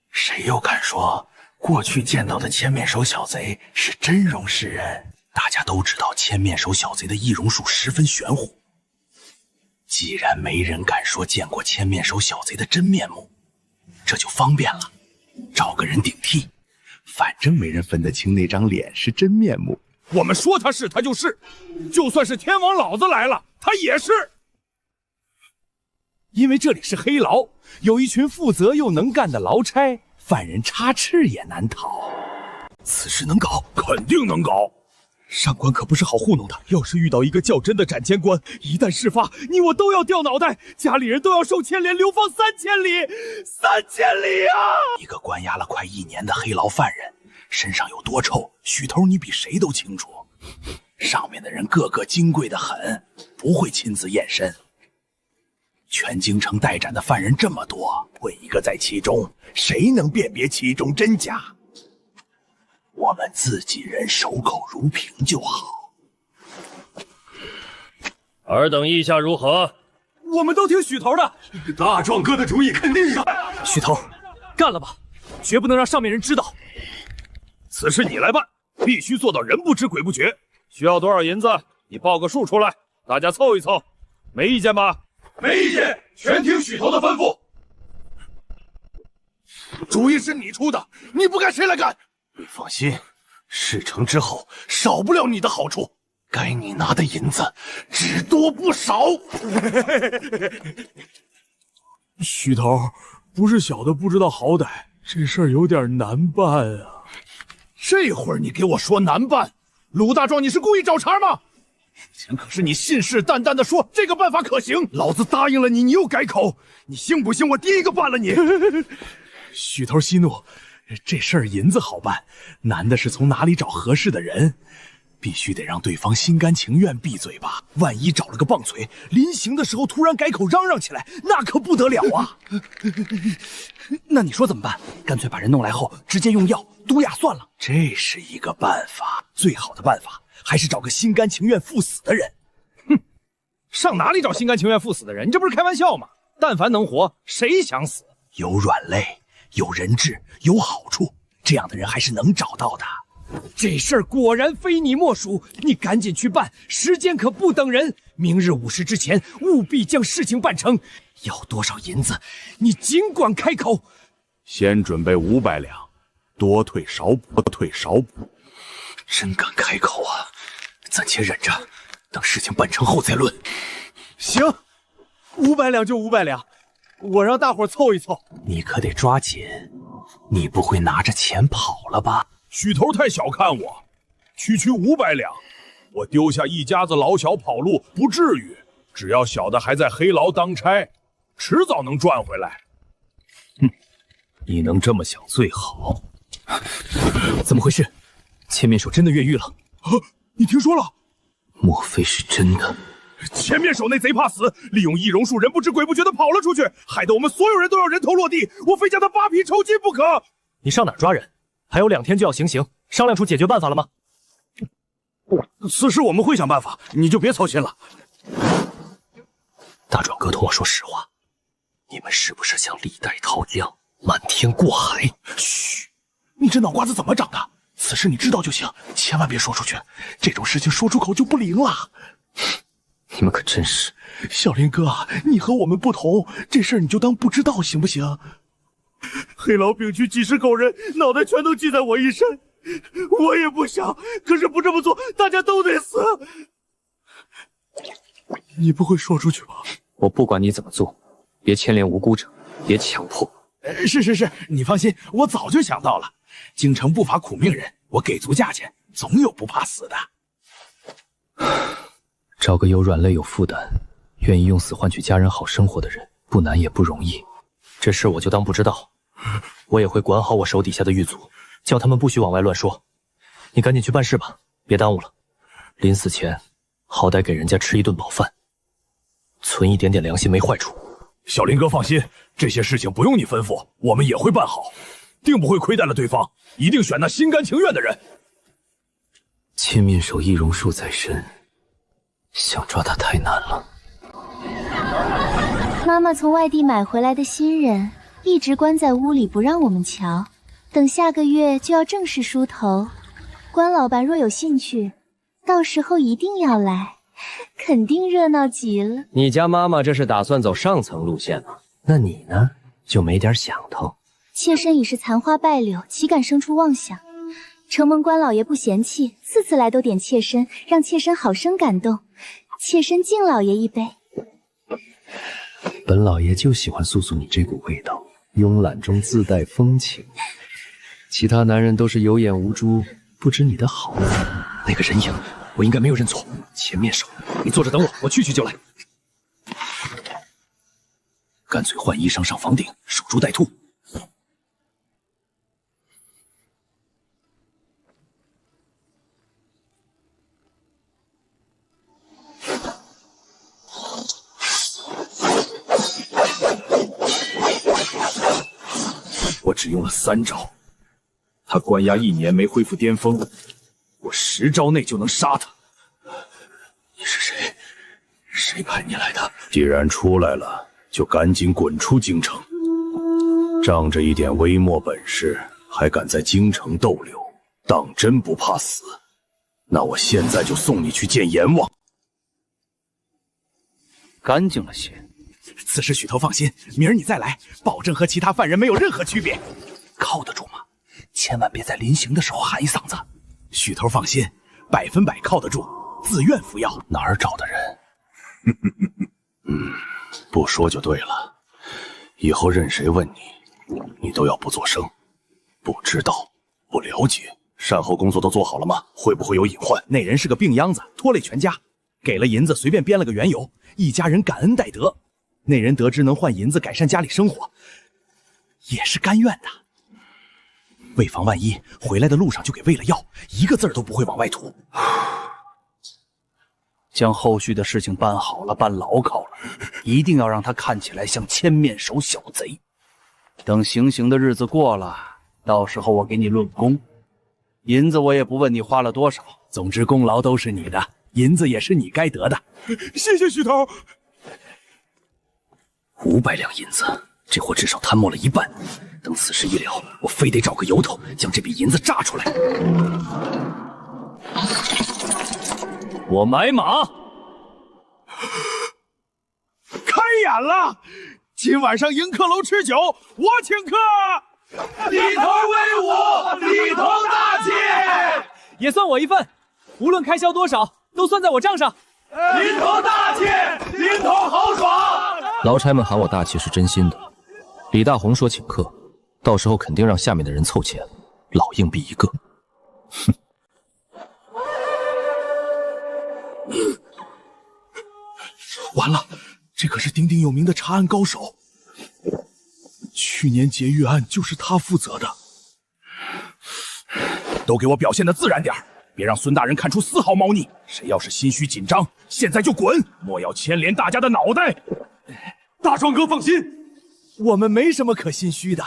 谁又敢说过去见到的千面手小贼是真容是人？大家都知道千面手小贼的易容术十分玄乎。既然没人敢说见过千面手小贼的真面目，这就方便了，找个人顶替，反正没人分得清那张脸是真面目。我们说他是他就是，就算是天王老子来了，他也是。因为这里是黑牢，有一群负责又能干的劳差，犯人插翅也难逃。此事能搞，肯定能搞。上官可不是好糊弄的，要是遇到一个较真的斩监官，一旦事发，你我都要掉脑袋，家里人都要受牵连，流放3000里，3000里啊！一个关押了快1年的黑牢犯人，身上有多臭，许头你比谁都清楚。上面的人个个金贵的很，不会亲自验身。全京城待斩的犯人这么多，问一个在其中，谁能辨别其中真假？我们自己人守口如瓶就好。尔等意下如何？我们都听许头的。大壮哥的主意肯定是许头，干了吧，绝不能让上面人知道。此事你来办，必须做到人不知鬼不觉。需要多少银子？你报个数出来，大家凑一凑，没意见吧？没意见，全听许头的吩咐。主意是你出的，你不干谁来干？你放心，事成之后少不了你的好处。该你拿的银子只多不少。许头，不是小的不知道好歹，这事儿有点难办啊。这会儿你给我说难办，鲁大壮，你是故意找茬吗？之前可是你信誓旦旦的说这个办法可行，老子答应了你，你又改口，你信不信我第一个办了你？许头息怒，这事儿银子好办，难的是从哪里找合适的人。必须得让对方心甘情愿闭嘴吧，万一找了个棒槌，临行的时候突然改口嚷嚷起来，那可不得了啊！那你说怎么办？干脆把人弄来后直接用药毒哑算了。这是一个办法，最好的办法还是找个心甘情愿赴死的人。哼，上哪里找心甘情愿赴死的人？你这不是开玩笑吗？但凡能活，谁想死？有软肋，有人质，有好处，这样的人还是能找到的。这事儿果然非你莫属，你赶紧去办，时间可不等人。明日午时之前，务必将事情办成。要多少银子，你尽管开口。先准备500两，多退少补，退少补。真敢开口啊！暂且忍着，等事情办成后再论。行，500两就500两，我让大伙凑一凑。你可得抓紧，你不会拿着钱跑了吧？许头太小看我，区500两，我丢下一家子老小跑路不至于。只要小的还在黑牢当差，迟早能赚回来。你能这么想最好。怎么回事？千面手真的越狱了？你听说了？莫非是真的？千面手那贼怕死，利用易容术，人不知鬼不觉的跑了出去，害得我们所有人都要人头落地，我非将他扒皮抽筋不可。你上哪儿抓人？还有2天就要行刑，商量出解决办法了吗？此事我们会想办法，你就别操心了。大壮哥同我说实话，你们是不是想历代桃僵，瞒天过海？嘘，你这脑瓜子怎么长的？此事你知道就行，千万别说出去，这种事情说出口就不灵了。你们可真是……小林哥，你和我们不同，这事儿你就当不知道行不行？黑牢丙区几十口人，脑袋全都系在我一身，我也不想，可是不这么做，大家都得死。你不会说出去吧？我不管你怎么做，别牵连无辜者，别强迫。是，你放心，我早就想到了。京城不乏苦命人，我给足价钱，总有不怕死的。找个有软肋有负担，愿意用死换取家人好生活的人，不难也不容易。这事我就当不知道，我也会管好我手底下的狱卒，叫他们不许往外乱说。你赶紧去办事吧，别耽误了。临死前，好歹给人家吃一顿饱饭，存一点点良心没坏处。小林哥放心，这些事情不用你吩咐，我们也会办好，定不会亏待了对方，一定选那心甘情愿的人。千面手易容术在身，想抓他太难了。妈妈从外地买回来的新人，一直关在屋里不让我们瞧，等下个月就要正式梳头。关老板若有兴趣，到时候一定要来，肯定热闹极了。你家妈妈这是打算走上层路线吗？那你呢？就没点想头？妾身已是残花败柳，岂敢生出妄想？承蒙关老爷不嫌弃，次次来都点妾身，让妾身好生感动。妾身敬老爷一杯。本老爷就喜欢素素你这股味道，慵懒中自带风情。其他男人都是有眼无珠，不知你的好。那个人影，我应该没有认错。前面手，你坐着等我，我去就来。干脆换衣裳上房顶，守株待兔。我只用了3招，他关押1年没恢复巅峰，我10招内就能杀他。你是谁？谁派你来的？既然出来了，就赶紧滚出京城。仗着一点微末本事，还敢在京城逗留，当真不怕死？那我现在就送你去见阎王。干净了些。此事许头放心，明儿你再来，保证和其他犯人没有任何区别。靠得住吗？千万别在临行的时候喊一嗓子。许头放心，100%靠得住，自愿服药。哪儿找的人？不说就对了。以后任谁问你，你都要不作声，不知道，不了解。善后工作都做好了吗？会不会有隐患？那人是个病秧子，拖累全家，给了银子随便编了个缘由，一家人感恩戴德。那人得知能换银子改善家里生活，也是甘愿的。为防万一，回来的路上就给喂了药，一个字都不会往外吐。将后续的事情办好了，办牢靠了，一定要让他看起来像千面手小贼。等行刑的日子过了，到时候我给你论功，银子我也不问你花了多少，总之功劳都是你的，银子也是你该得的。谢谢许头。500两银子，这货至少贪墨了1半。等此事一了，我非得找个由头将这笔银子榨出来。我买马，开眼了！今晚上迎客楼吃酒，我请客。里头威武，里头大气，也算我一份。无论开销多少，都算在我账上。林头大气，林头豪爽。劳差们喊我大气是真心的。李大红说请客，到时候肯定让下面的人凑钱，老硬币一个。哼。完了，这可是鼎鼎有名的查案高手。去年劫狱案就是他负责的。都给我表现得自然点，别让孙大人看出丝毫猫腻。谁要是心虚紧张，现在就滚，莫要牵连大家的脑袋。大壮哥放心，我们没什么可心虚的。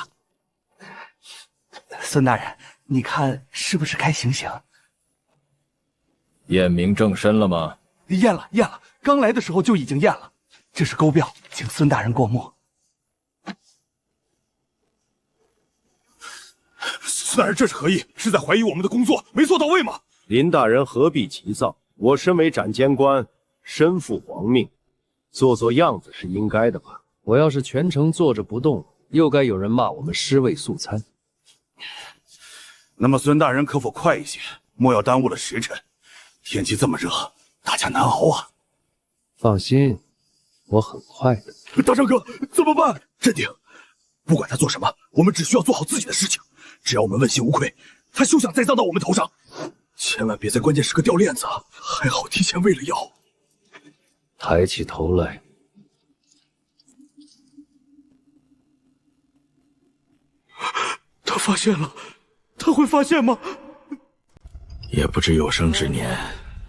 孙大人，你看是不是该醒醒？验明正身了吗？验了，刚来的时候就已经验了。这是勾标，请孙大人过目。孙大人这是何意？是在怀疑我们的工作没做到位吗？林大人何必急躁？我身为斩监官，身负皇命，做样子是应该的吧？我要是全程坐着不动，又该有人骂我们尸位素餐。那么孙大人可否快一些，莫要耽误了时辰。天气这么热，大家难熬啊。放心，我很快的。大壮哥，怎么办？镇定，不管他做什么，我们只需要做好自己的事情。只要我们问心无愧，他休想栽赃到我们头上。千万别在关键时刻掉链子，还好提前喂了药。抬起头来。他发现了，他会发现吗？也不知有生之年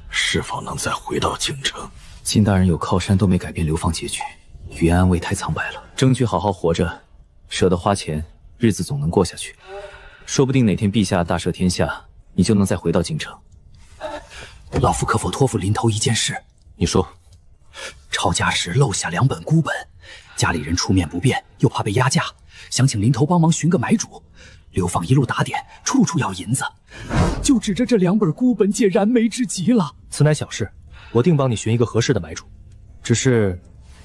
是否能再回到京城。金大人有靠山都没改变流放结局，余安未太苍白了，争取好好活着，舍得花钱，日子总能过下去。说不定哪天陛下大赦天下，你就能再回到京城。老夫可否托付林头一件事？你说。抄家时漏下2本孤本，家里人出面不便，又怕被压价，想请林头帮忙寻个买主。流放一路打点，处处要银子，就指着这2本孤本解燃眉之急了。此乃小事，我定帮你寻一个合适的买主。只是，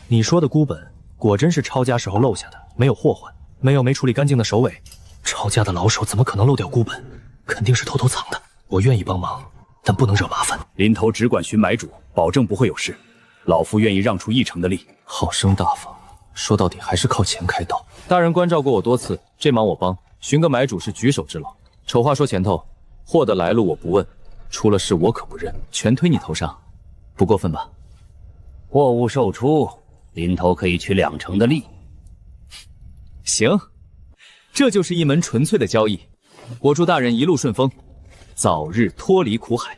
你说的孤本果真是抄家时候漏下的，没有祸患，没处理干净的首尾。抄家的老手怎么可能漏掉孤本？肯定是偷偷藏的。我愿意帮忙，但不能惹麻烦。林头只管寻买主，保证不会有事。老夫愿意让出1成的利。好生大方，说到底还是靠钱开刀。大人关照过我多次，这忙我帮，寻个买主是举手之劳。丑话说前头，货的来路我不问，出了事我可不认，全推你头上，不过分吧？货物售出，林头可以取2成的利。行，这就是一门纯粹的交易。我祝大人一路顺风，早日脱离苦海。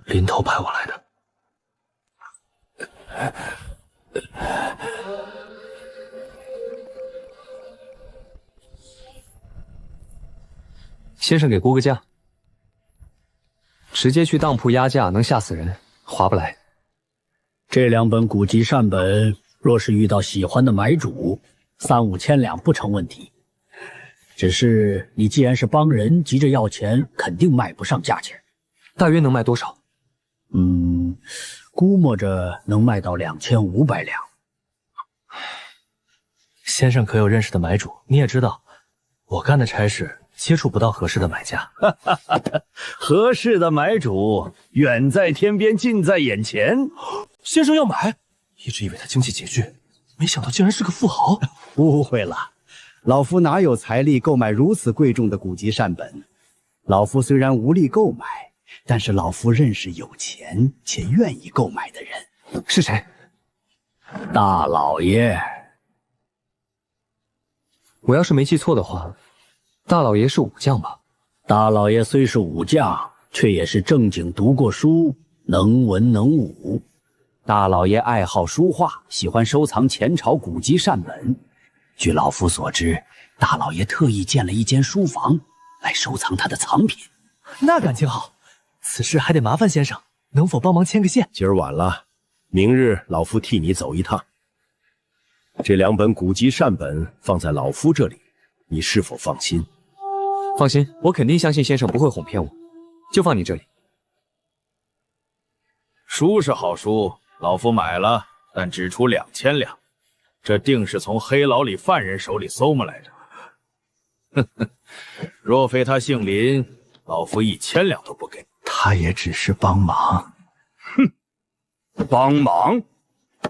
林头派我来的。先生给估个价。直接去当铺压价能吓死人，划不来。这2本古籍善本，若是遇到喜欢的买主，3、5千两不成问题。只是你既然是帮人，急着要钱，肯定卖不上价钱。大约能卖多少？估摸着能卖到2500两。先生可有认识的买主？你也知道，我干的差事接触不到合适的买家。合适的买主远在天边，近在眼前。先生要买？一直以为他经济拮据，没想到竟然是个富豪。误会了，老夫哪有财力购买如此贵重的古籍善本？老夫虽然无力购买，但是老夫认识有钱且愿意购买的人。是谁？大老爷。我要是没记错的话，大老爷是武将吧？大老爷虽是武将，却也是正经读过书，能文能武。大老爷爱好书画，喜欢收藏前朝古籍善本。据老夫所知，大老爷特意建了一间书房来收藏他的藏品。那感情好，此事还得麻烦先生，能否帮忙牵个线？今儿晚了，明日老夫替你走一趟。这2本古籍善本放在老夫这里，你是否放心？放心，我肯定相信先生不会哄骗我，就放你这里。书是好书，老夫买了，但只出2000两，这定是从黑牢里犯人手里搜摸来的。若非他姓林，老夫1000两都不给。他也只是帮忙。哼，帮忙，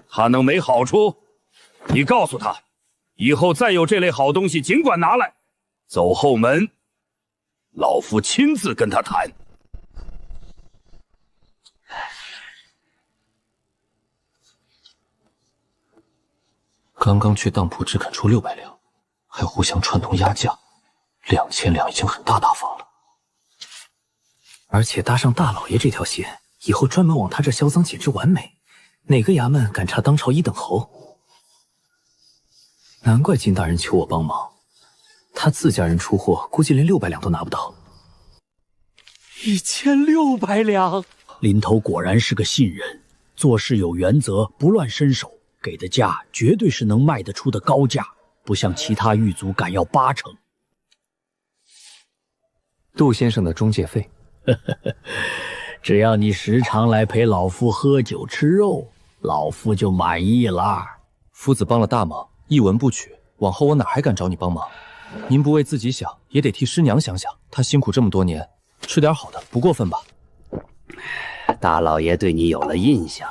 他能没好处？你告诉他，以后再有这类好东西，尽管拿来，走后门，老夫亲自跟他谈。刚刚去当铺只肯出600两，还互相串通压价，2000两已经很大方了。而且搭上大老爷这条线，以后专门往他这销赃解制完美，哪个衙门敢查当朝1等侯？难怪金大人求我帮忙，他自家人出货，估计连600两都拿不到。1600两，林头果然是个信人，做事有原则，不乱伸手，给的价绝对是能卖得出的高价，不像其他狱卒敢要80%。杜先生的中介费。只要你时常来陪老夫喝酒吃肉，老夫就满意了。夫子帮了大忙，一文不取，往后我哪还敢找你帮忙？您不为自己想，也得替师娘想想。她辛苦这么多年，吃点好的不过分吧？大老爷对你有了印象，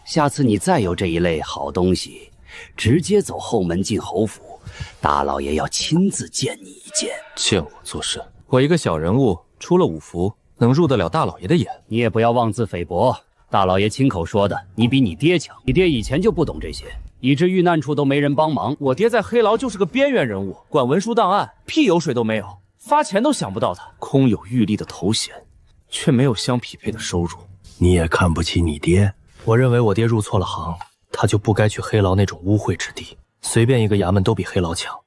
下次你再有这一类好东西，直接走后门进侯府，大老爷要亲自见你一见。见我做甚？我一个小人物，出了5服。能入得了大老爷的眼？你也不要妄自菲薄，大老爷亲口说的，你比你爹强。你爹以前就不懂这些，以致遇难处都没人帮忙。我爹在黑牢就是个边缘人物，管文书档案，屁油水都没有，发钱都想不到他。空有玉立的头衔，却没有相匹配的收入。你也看不起你爹？我认为我爹入错了行，他就不该去黑牢那种污秽之地，随便一个衙门都比黑牢强。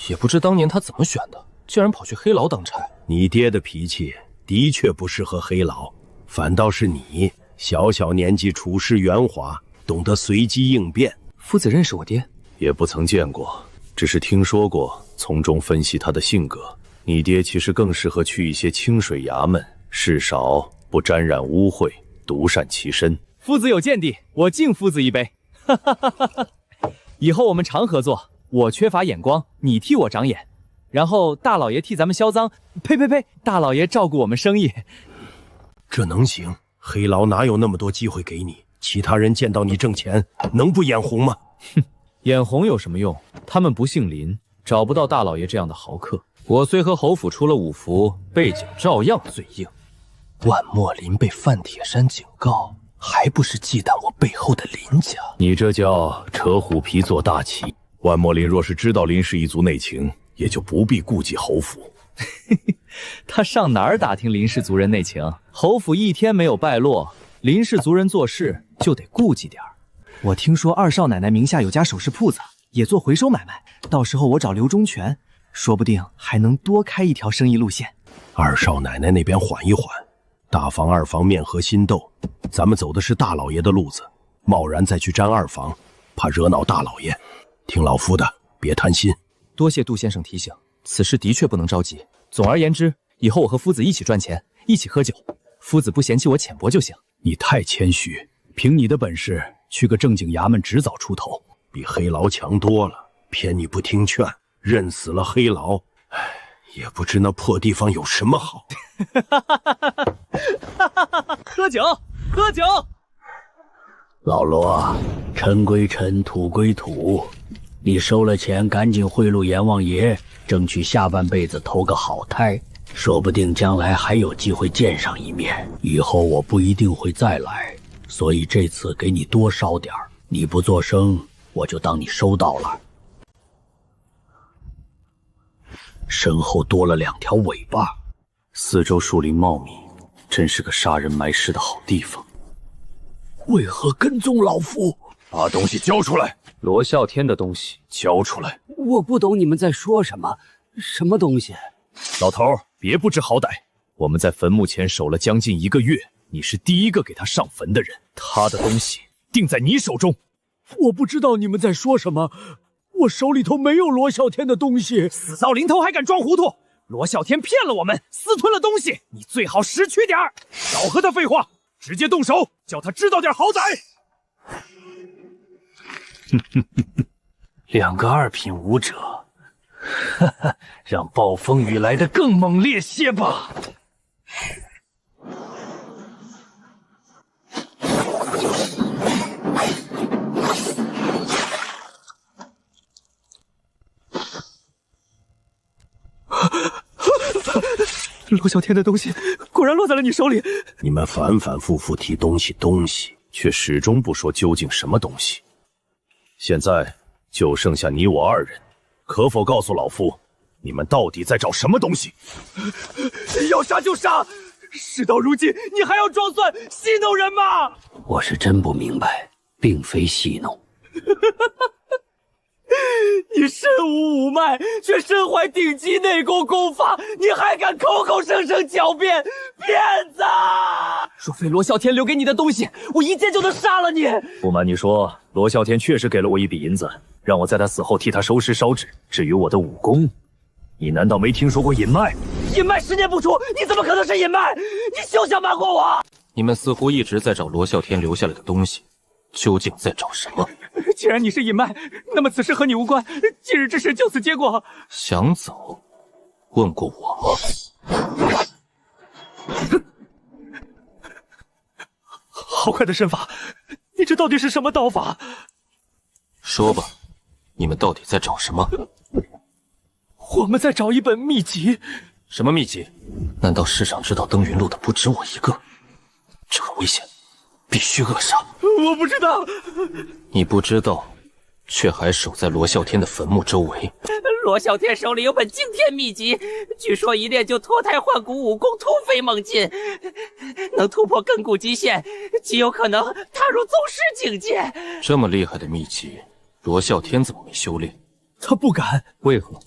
也不知当年他怎么选的，竟然跑去黑牢当差。你爹的脾气的确不适合黑牢，反倒是你小小年纪处事圆滑，懂得随机应变。夫子认识我爹？也不曾见过，只是听说过，从中分析他的性格。你爹其实更适合去一些清水衙门，事少不沾染污秽，独善其身。夫子有见地，我敬夫子一杯。以后我们常合作，我缺乏眼光，你替我长眼。然后大老爷替咱们销赃，呸！大老爷照顾我们生意，这能行？黑牢哪有那么多机会给你？其他人见到你挣钱，能不眼红吗？哼，眼红有什么用？他们不姓林，找不到大老爷这样的豪客。我虽和侯府出了5服，背景照样最硬。万墨林被范铁山警告，还不是忌惮我背后的林家？你这叫扯虎皮做大旗。万墨林若是知道林氏一族内情，也就不必顾忌侯府。他上哪儿打听林氏族人内情？侯府一天没有败落，林氏族人做事就得顾忌点儿。我听说二少奶奶名下有家首饰铺子，也做回收买卖。到时候我找刘忠全，说不定还能多开一条生意路线。二少奶奶那边缓一缓，大房二房面和心斗，咱们走的是大老爷的路子，贸然再去沾二房，怕惹恼大老爷。听老夫的，别贪心。多谢杜先生提醒，此事的确不能着急。总而言之，以后我和夫子一起赚钱，一起喝酒，夫子不嫌弃我浅薄就行。你太谦虚，凭你的本事，去个正经衙门迟早出头，比黑牢强多了。偏你不听劝，认死了黑牢，唉，也不知那破地方有什么好。喝酒，喝酒！老罗，尘归尘，土归土。你收了钱，赶紧贿赂阎王爷，争取下半辈子投个好胎，说不定将来还有机会见上一面。以后我不一定会再来，所以这次给你多烧点儿。你不作声，我就当你收到了。身后多了2条尾巴，四周树林茂密，真是个杀人埋尸的好地方。为何跟踪老夫？把东西交出来！罗啸天的东西交出来！我不懂你们在说什么，什么东西？老头，别不知好歹！我们在坟墓前守了将近1个月，你是第一个给他上坟的人，他的东西定在你手中。我不知道你们在说什么，我手里头没有罗啸天的东西。死糟临头还敢装糊涂！罗啸天骗了我们，私吞了东西，你最好识趣点儿，少和他废话，直接动手，叫他知道点好歹。2个2品武者，哈哈，让暴风雨来得更猛烈些吧。罗啸天的东西果然落在了你手里。你们反反复复提东西，却始终不说究竟什么东西。现在就剩下你我二人，可否告诉老夫，你们到底在找什么东西？要杀就杀！事到如今，你还要装蒜戏弄人吗？我是真不明白，并非戏弄。你身无五脉，却身怀顶级内功功法，你还敢口口声声狡辩，骗子！若非罗啸天留给你的东西，我一剑就能杀了你。不瞒你说，罗啸天确实给了我一笔银子，让我在他死后替他收尸烧纸。至于我的武功，你难道没听说过隐脉？隐脉10年不出，你怎么可能是隐脉？你休想瞒过我！你们似乎一直在找罗啸天留下来的东西，究竟在找什么？既然你是隐脉，那么此事和你无关。今日之事就此结果。想走，问过我吗？好快的身法，你这到底是什么道法？说吧，你们到底在找什么？我们在找一本秘籍。什么秘籍？难道世上知道登云路的不止我一个？这很危险，必须扼杀。我不知道。你不知道，却还守在罗啸天的坟墓周围。罗啸天手里有本惊天秘籍，据说一练就脱胎换骨，武功突飞猛进，能突破亘古极限，极有可能踏入宗师境界。这么厉害的秘籍，罗啸天怎么没修炼？他不敢。为何？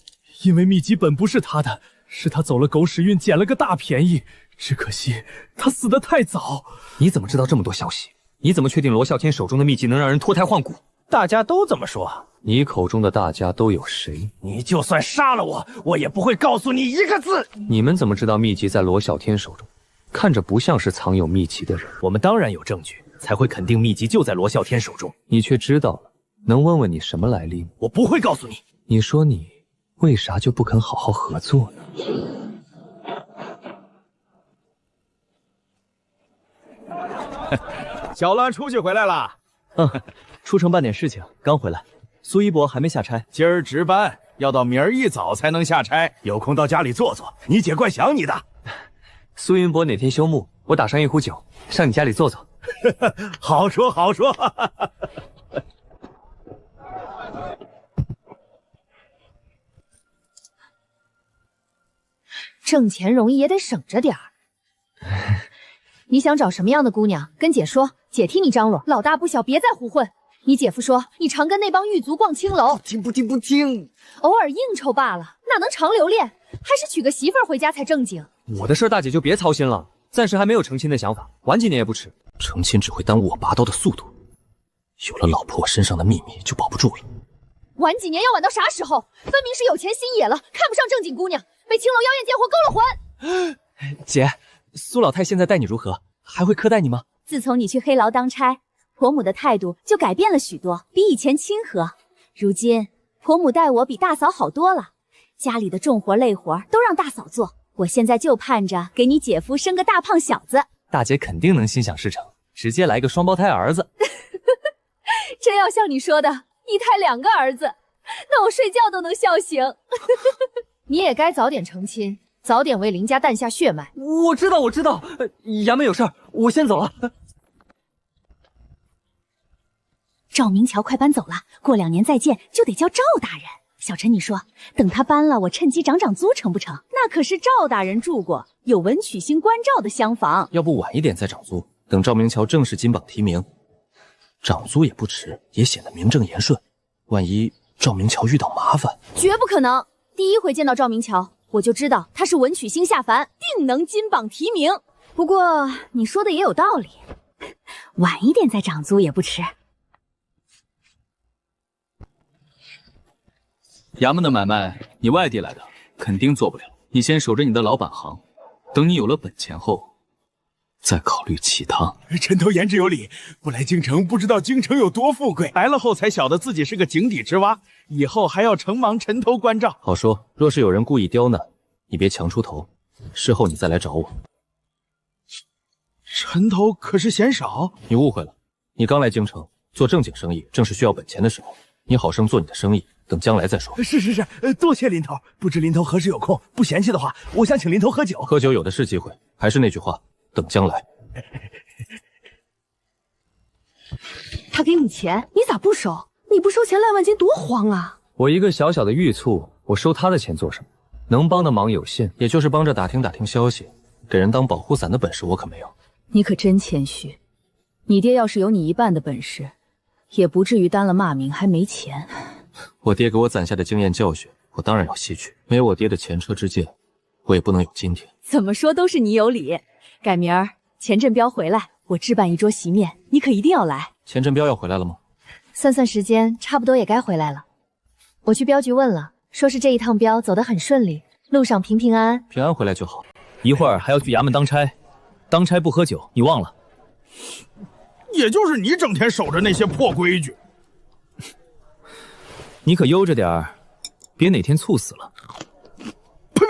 因为秘籍本不是他的，是他走了狗屎运，捡了个大便宜。只可惜他死得太早。你怎么知道这么多消息？你怎么确定罗啸天手中的秘籍能让人脱胎换骨？大家都这么说。你口中的大家都有谁？你就算杀了我，我也不会告诉你一个字。你们怎么知道秘籍在罗啸天手中？看着不像是藏有秘籍的人。我们当然有证据，才会肯定秘籍就在罗啸天手中。你却知道了，能问问你什么来历吗？我不会告诉你。你说你为啥就不肯好好合作呢？小兰出去回来了。出城办点事情，刚回来。苏一博还没下差，今儿值班，要到明儿一早才能下差。有空到家里坐坐，你姐怪想你的。苏云博哪天休沐，我打上一壶酒，上你家里坐坐。好说好说。挣钱容易也得省着点儿。你想找什么样的姑娘？跟姐说，姐替你张罗。老大不小，别再胡混。你姐夫说你常跟那帮狱卒逛青楼，不听，偶尔应酬罢了，哪能常留恋？还是娶个媳妇儿回家才正经。我的事大姐就别操心了，暂时还没有成亲的想法，晚几年也不迟。成亲只会耽误我拔刀的速度，有了老婆，我身上的秘密就保不住了。晚几年要晚到啥时候？分明是有钱心野了，看不上正经姑娘，被青楼妖艳贱货勾了魂。姐，苏老太现在待你如何？还会苛待你吗？自从你去黑牢当差，婆母的态度就改变了许多，比以前亲和。如今婆母待我比大嫂好多了，家里的重活累活都让大嫂做。我现在就盼着给你姐夫生个大胖小子。大姐肯定能心想事成，直接来个双胞胎儿子。真要像你说的，一胎2个儿子，那我睡觉都能笑醒。你也该早点成亲，早点为林家淡下血脉。我知道，衙门有事儿，我先走了。赵明桥快搬走了，过2年再见就得叫赵大人。小陈，你说等他搬了，我趁机涨租成不成？那可是赵大人住过，有文曲星关照的厢房。要不晚一点再涨租，等赵明桥正式金榜题名，涨租也不迟，也显得名正言顺。万一赵明桥遇到麻烦，绝不可能。第一回见到赵明桥，我就知道他是文曲星下凡，定能金榜题名。不过你说的也有道理，晚一点再涨租也不迟。衙门的买卖，你外地来的，肯定做不了。你先守着你的老本行，等你有了本钱后，再考虑其他。陈头言之有理，不来京城不知道京城有多富贵，来了后才晓得自己是个井底之蛙，以后还要承忙陈头关照。好说，若是有人故意刁难，你别强出头，事后你再来找我。陈头可是嫌少？你误会了，你刚来京城做正经生意，正是需要本钱的时候，你好生做你的生意。等将来再说。是，多谢林头。不知林头何时有空，不嫌弃的话，我想请林头喝酒。喝酒有的是机会，还是那句话，等将来。他给你钱，你咋不收？你不收钱，赖万金多慌啊！我一个小小的狱卒，我收他的钱做什么？能帮的忙有限，也就是帮着打听打听消息，给人当保护伞的本事我可没有。你可真谦虚。你爹要是有你一半的本事，也不至于担了骂名还没钱。我爹给我攒下的经验教训，我当然要吸取。没有我爹的前车之鉴，我也不能有今天。怎么说都是你有理。改明儿钱振彪回来，我置办一桌席面，你可一定要来。钱振彪要回来了吗？算时间，差不多也该回来了。我去镖局问了，说是这一趟镖走得很顺利，路上平平安安。平安回来就好。一会儿还要去衙门当差，当差不喝酒，你忘了？也就是你整天守着那些破规矩。你可悠着点儿，别哪天猝死了。呸！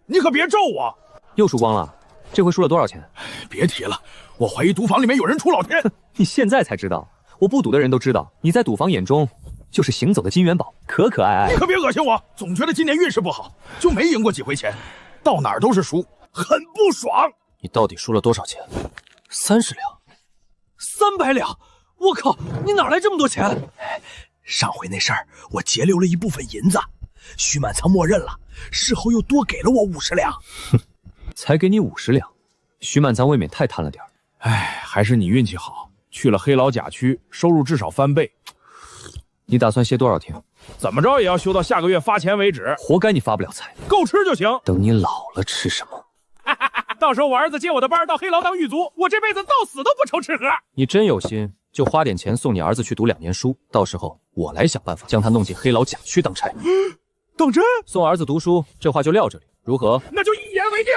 你可别咒我！又输光了，这回输了多少钱？别提了，我怀疑赌坊里面有人出老天。你现在才知道？我不赌的人都知道，你在赌坊眼中就是行走的金元宝，可可爱爱。你可别恶心我，总觉得今年运势不好，就没赢过几回钱，到哪儿都是输，很不爽。你到底输了多少钱？30两。300两！我靠，你哪来这么多钱？上回那事儿，我截留了一部分银子，徐满仓默认了，事后又多给了我50两。哼，才给你50两，徐满仓未免太贪了点儿。还是你运气好，去了黑老甲区，收入至少翻倍。你打算歇多少天？怎么着也要休到下个月发钱为止。活该你发不了财，够吃就行。等你老了吃什么？到时候我儿子接我的班到黑牢当狱卒，我这辈子到死都不愁吃喝。你真有心，就花点钱送你儿子去读2年书，到时候我来想办法将他弄进黑牢甲区当差。当真？送儿子读书，这话就撂这里，如何？那就一言为定。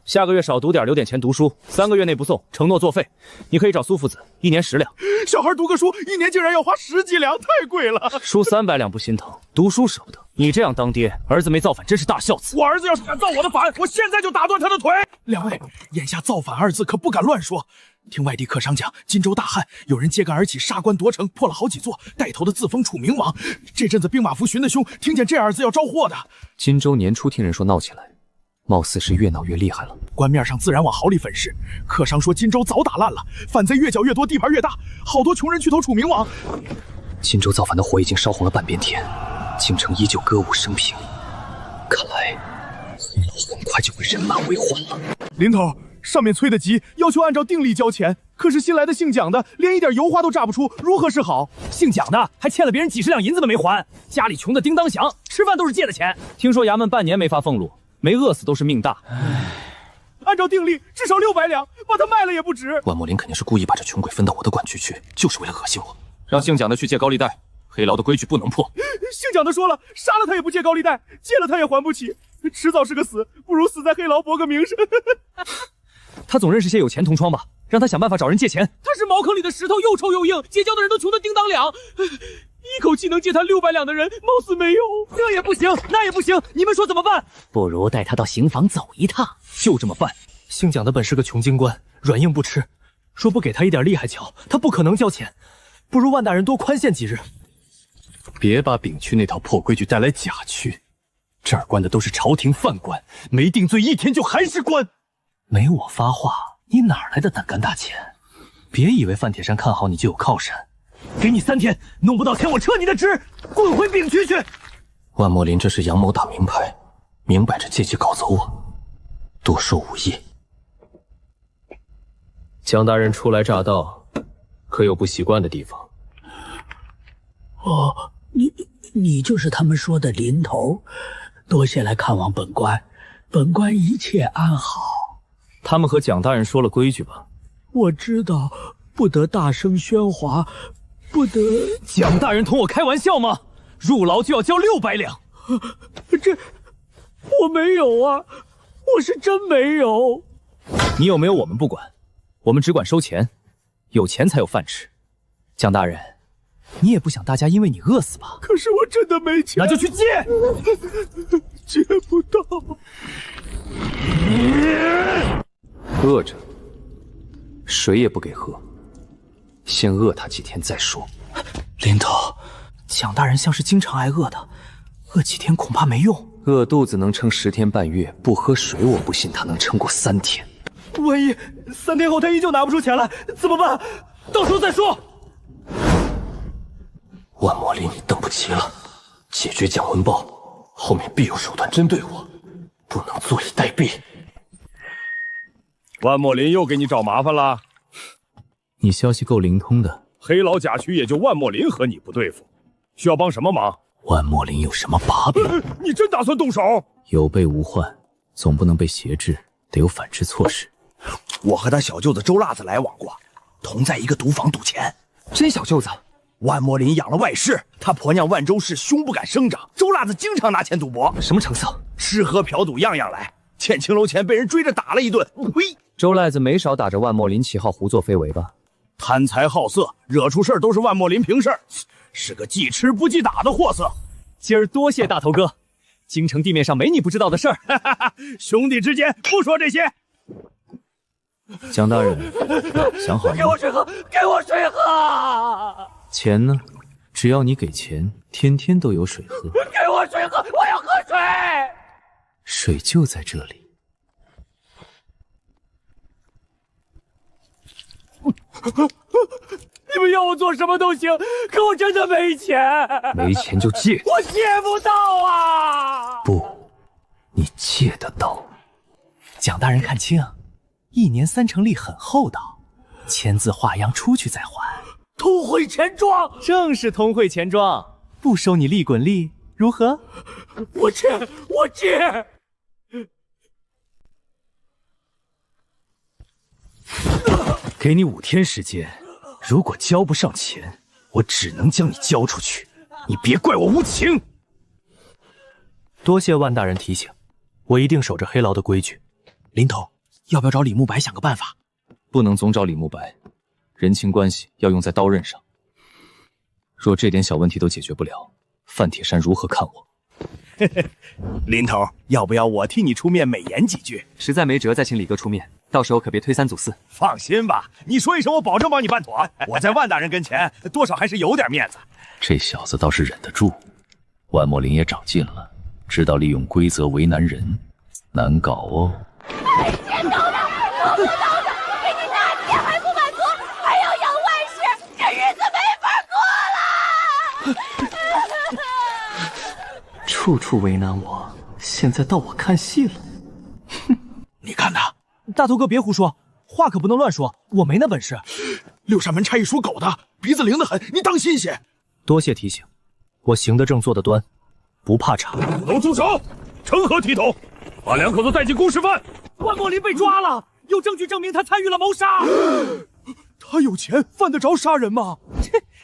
下个月少读点，留点钱读书，3个月内不送，承诺作废。你可以找苏父子，1年10两。小孩读个书，1年竟然要花10几两，太贵了。输300两不心疼，读书舍不得。你这样当爹，儿子没造反真是大孝子。我儿子要是敢造我的反，我现在就打断他的腿。两位，眼下造反2字可不敢乱说。听外地客商讲，荆州大旱，有人揭竿而起，杀官夺城，破了好几座，带头的自封楚明王。这阵子兵马伏寻的凶，听见这2字要招祸的。荆州年初听人说闹起来，貌似是越闹越厉害了。官面上自然往好里粉饰，客商说荆州早打烂了，反贼越剿越多，地盘越大，好多穷人去投楚明王。荆州造反的火已经烧红了半边天，京城依旧歌舞升平，看来很快就会人满为患了。林头，上面催得急，要求按照定例交钱，可是新来的姓蒋的连一点油花都榨不出，如何是好？姓蒋的还欠了别人几10两银子都没还，家里穷得叮当响，吃饭都是借的钱。听说衙门半年没发俸禄，没饿死都是命大。按照定例，至少600两，把它卖了也不值。万莫林肯定是故意把这穷鬼分到我的管区去，就是为了恶心我。让姓蒋的去借高利贷，黑牢的规矩不能破。姓蒋的说了，杀了他也不借高利贷，借了他也还不起，迟早是个死，不如死在黑牢博个名声。他总认识些有钱同窗吧，让他想办法找人借钱。他是茅坑里的石头，又臭又硬，结交的人都穷得叮当两。一口气能借他600两的人，貌似没有。这也不行，那也不行，你们说怎么办？不如带他到刑房走一趟。就这么办。姓蒋的本是个穷京官，软硬不吃，说不给他一点厉害巧，他不可能交钱。不如万大人多宽限几日。别把丙区那套破规矩带来甲区，这儿关的都是朝廷犯官，没定罪1天就还是官。没我发话，你哪来的胆干大钱？别以为范铁山看好你就有靠山。给你3天，弄不到钱我撤你的职，滚回丙区去！万莫林这是杨某打明牌，明摆着借机搞走我，多说无益。蒋大人初来乍到，可有不习惯的地方？哦，你就是他们说的林头，多谢来看望本官，本官一切安好。他们和蒋大人说了规矩吧？我知道，不得大声喧哗，不得。蒋大人同我开玩笑吗？入牢就要交600两，这我没有啊，我是真没有。你有没有我们不管，我们只管收钱，有钱才有饭吃。蒋大人，你也不想大家因为你饿死吧？可是我真的没钱，那就去借。借不到。饿着，水也不给喝，先饿他几天再说。林头，蒋大人像是经常挨饿的，饿几天恐怕没用。饿肚子能撑10天半月，不喝水我不信他能撑过3天。万一3天后他依旧拿不出钱来，怎么办？到时候再说。万莫离，你等不及了，解决蒋文豹，后面必有手段针对我，不能坐以待毙。万莫林又给你找麻烦了。你消息够灵通的。黑老甲区也就万莫林和你不对付，需要帮什么忙？万莫林有什么把柄？你真打算动手？有备无患，总不能被挟制，得有反制措施。我和他小舅子周辣子来往过，同在一个赌坊赌钱。真小舅子？万莫林养了外室，他婆娘万周氏凶不敢生长，周辣子经常拿钱赌博。什么成色？吃喝嫖赌样样来。欠青楼钱被人追着打了一顿，呸！周赖子没少打着万莫林旗号胡作非为吧？贪财好色，惹出事儿都是万莫林平事儿，是个记吃不记打的货色。今儿多谢大头哥，京城地面上没你不知道的事儿。兄弟之间不说这些。蒋大人，想好了吗？给我水喝，给我水喝！钱呢？只要你给钱，天天都有水喝。给我水喝，我要喝水！水就在这里。你们要我做什么都行，可我真的没钱。没钱就借。我借不到啊！不，你借得到。蒋大人看清，1年3成利很厚道，签字画押出去再还。通汇钱庄，正是通汇钱庄，不收你利滚利，如何？我借，我借。给你5天时间，如果交不上钱，我只能将你交出去。你别怪我无情。多谢万大人提醒，我一定守着黑牢的规矩。林头，要不要找李慕白想个办法？不能总找李慕白，人情关系要用在刀刃上。若这点小问题都解决不了，范铁山如何看我？林头，要不要我替你出面美言几句？实在没辙，再请李哥出面，到时候可别推3阻4。放心吧，你说一声，我保证帮你办妥。我在万大人跟前，多少还是有点面子。这小子倒是忍得住。万莫林也长进了，知道利用规则为难人，难搞哦。先搞的，都知道的，给你大钱还不满足，还要养外室，这日子没法过了。处处为难我，现在到我看戏了。你看他，大头哥别胡说，话可不能乱说，我没那本事。六扇门差役属狗的，鼻子灵得很，你当心些。多谢提醒，我行得正，坐得端，不怕查。都住手！成何体统？把2口子带进公事犯。万莫林被抓了，有证据证明他参与了谋杀。他有钱，犯得着杀人吗？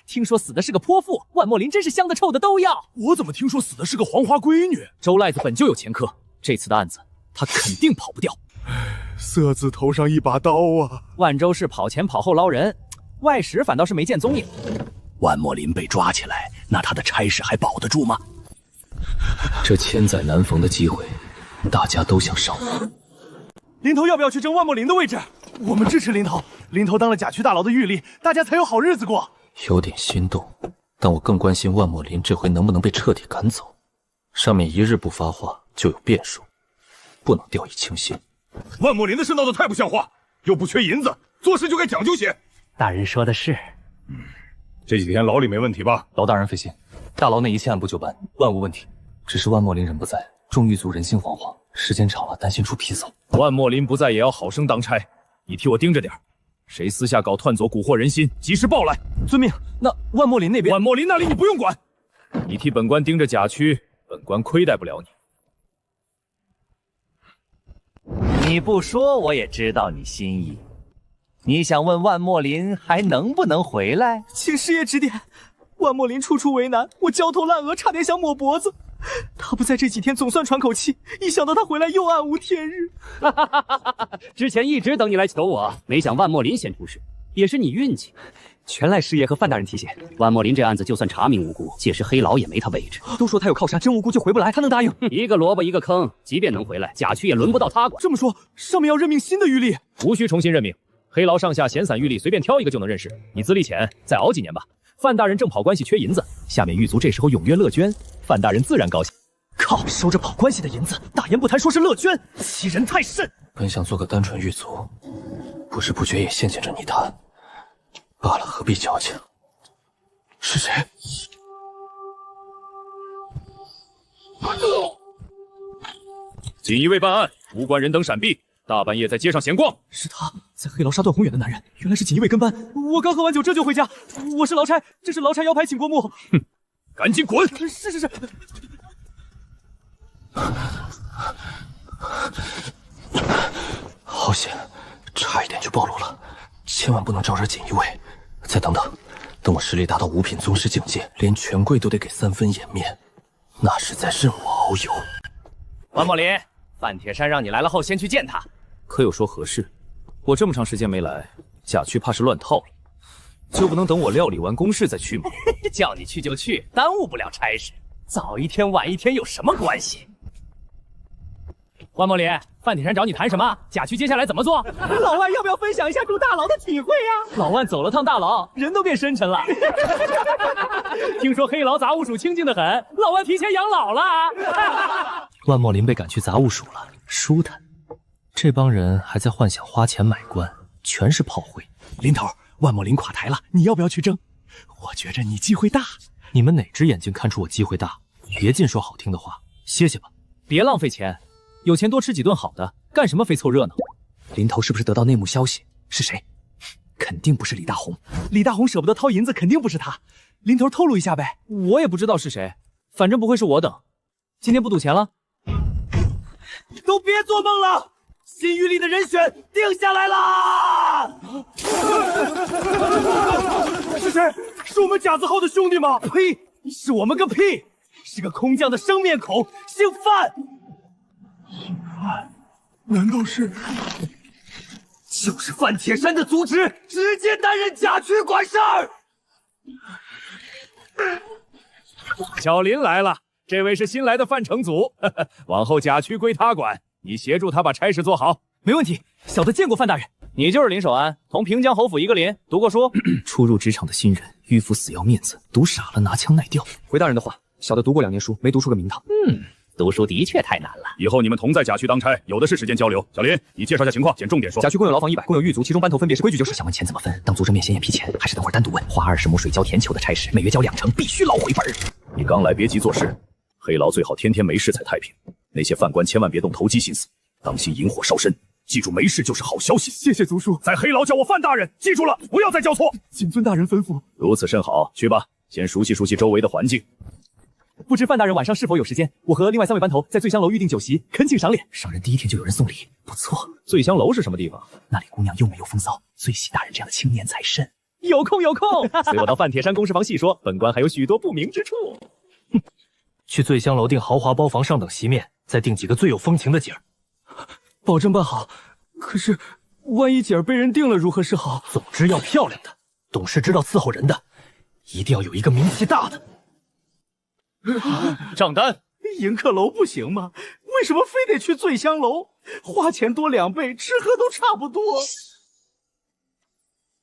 听说死的是个泼妇，万莫林真是香的臭的都要。我怎么听说死的是个黄花闺女？周赖子本就有前科，这次的案子他肯定跑不掉。色字头上一把刀啊！万州市跑前跑后捞人，外使反倒是没见踪影。万莫林被抓起来，那他的差事还保得住吗？这千载难逢的机会，大家都想上我。林头要不要去争万莫林的位置？我们支持林头。林头当了甲区大佬的御吏，大家才有好日子过。有点心动，但我更关心万莫林这回能不能被彻底赶走。上面一日不发话就有变数，不能掉以轻心。万莫林的事闹得太不像话，又不缺银子，做事就该讲究些。大人说的是。这几天牢里没问题吧？劳大人费心，大牢内一切按部就班，万无问题。只是万莫林人不在，众狱卒人心惶惶，时间长了担心出纰漏。万莫林不在也要好生当差，你替我盯着点，谁私下搞篡左蛊惑人心，及时报来。遵命。那万莫林那边，万莫林那里你不用管，你替本官盯着甲区，本官亏待不了你。你不说我也知道你心意。你想问万莫林还能不能回来？请师爷指点。万莫林处处为难，我焦头烂额，差点想抹脖子。他不在这几天总算喘口气，一想到他回来又暗无天日。之前一直等你来求我，没想万莫林先出事，也是你运气。全赖师爷和范大人提携。万莫林这案子就算查明无辜，届时黑牢也没他位置。都说他有靠山，真无辜就回不来，他能答应？一个萝卜一个坑，即便能回来，甲区也轮不到他管。这么说，上面要任命新的御吏？无需重新任命，黑牢上下闲散御吏随便挑一个就能认识。你资历浅，再熬几年吧。范大人正跑关系缺银子，下面狱卒这时候踊跃乐捐，范大人自然高兴。靠，收着跑关系的银子，大言不惭说是乐捐，欺人太甚。本想做个单纯狱卒，不知不觉也陷进着泥潭，罢了，何必矫情？是谁？锦衣卫办案，无关人等闪避，大半夜在街上闲逛。是他，在黑牢杀段宏远的男人，原来是锦衣卫跟班。我刚喝完酒，这就回家。我是劳差，这是劳差腰牌请过目。哼，赶紧滚！是。好险，差一点就暴露了，千万不能招惹锦衣卫。再等等，等我实力达到五品宗师境界，连权贵都得给3分颜面，那是在任我遨游。万莫林，范铁山让你来了后，先去见他。可有说何事？我这么长时间没来，甲区怕是乱套了，就不能等我料理完公事再去吗？叫你去就去，耽误不了差事。早一天晚一天有什么关系？万莫林，范铁山找你谈什么？甲区接下来怎么做？老万要不要分享一下住大牢的体会呀？老万走了趟大牢，人都变深沉了。听说黑牢杂物署清静得很，老万提前养老了。万莫林被赶去杂物署了，舒坦。这帮人还在幻想花钱买官，全是炮灰。林头，万莫林垮台了，你要不要去争？我觉着你机会大。你们哪只眼睛看出我机会大？别净说好听的话，歇歇吧，别浪费钱。有钱多吃几顿好的，干什么非凑热闹？林头是不是得到内幕消息？是谁？肯定不是李大红。李大红舍不得掏银子，肯定不是他。林头透露一下呗。我也不知道是谁，反正不会是我等。今天不赌钱了？都别做梦了，新狱里的人选定下来啦！是谁？是我们甲字号的兄弟吗？呸！是我们个屁！是个空降的生面孔，姓范。难道是？就是范铁山的组织，直接担任甲区管事儿。小林来了，这位是新来的范城祖，往后甲区归他管，你协助他把差事做好。没问题，小的见过范大人。你就是林守安，同平江侯府一个林，读过书。初入职场的新人，迂腐死要面子，读傻了拿枪耐调。回大人的话，小的读过2年书，没读出个名堂。读书的确太难了。以后你们同在甲区当差，有的是时间交流。小林，你介绍下情况，捡重点说。甲区共有牢房100，共有狱卒，其中班头分别是规矩就是。想问钱怎么分？当族正面显眼批钱，还是等会儿单独问？花20亩水浇田球的差事，每月交2成，必须捞回本。你刚来别急做事，黑牢最好天天没事才太平。那些犯官千万别动投机心思，当心引火烧身。记住，没事就是好消息。谢谢族叔，在黑牢叫我范大人，记住了，不要再叫错。谨遵大人吩咐。如此甚好，去吧，先熟悉熟悉周围的环境。不知范大人晚上是否有时间？我和另外3位班头在醉香楼预定酒席，恳请赏脸。上任第1天就有人送礼，不错。醉香楼是什么地方？那里姑娘又美又风骚，最喜大人这样的青年才甚。有空，随我到范铁山公事房细说，本官还有许多不明之处。去醉香楼订豪华包房上等席面，再订几个最有风情的景儿，保证办好。可是，万一景儿被人定了，如何是好？总之要漂亮的，懂事知道伺候人的，一定要有一个名气大的。账单。迎客楼不行吗？为什么非得去醉香楼？花钱多2倍，吃喝都差不多。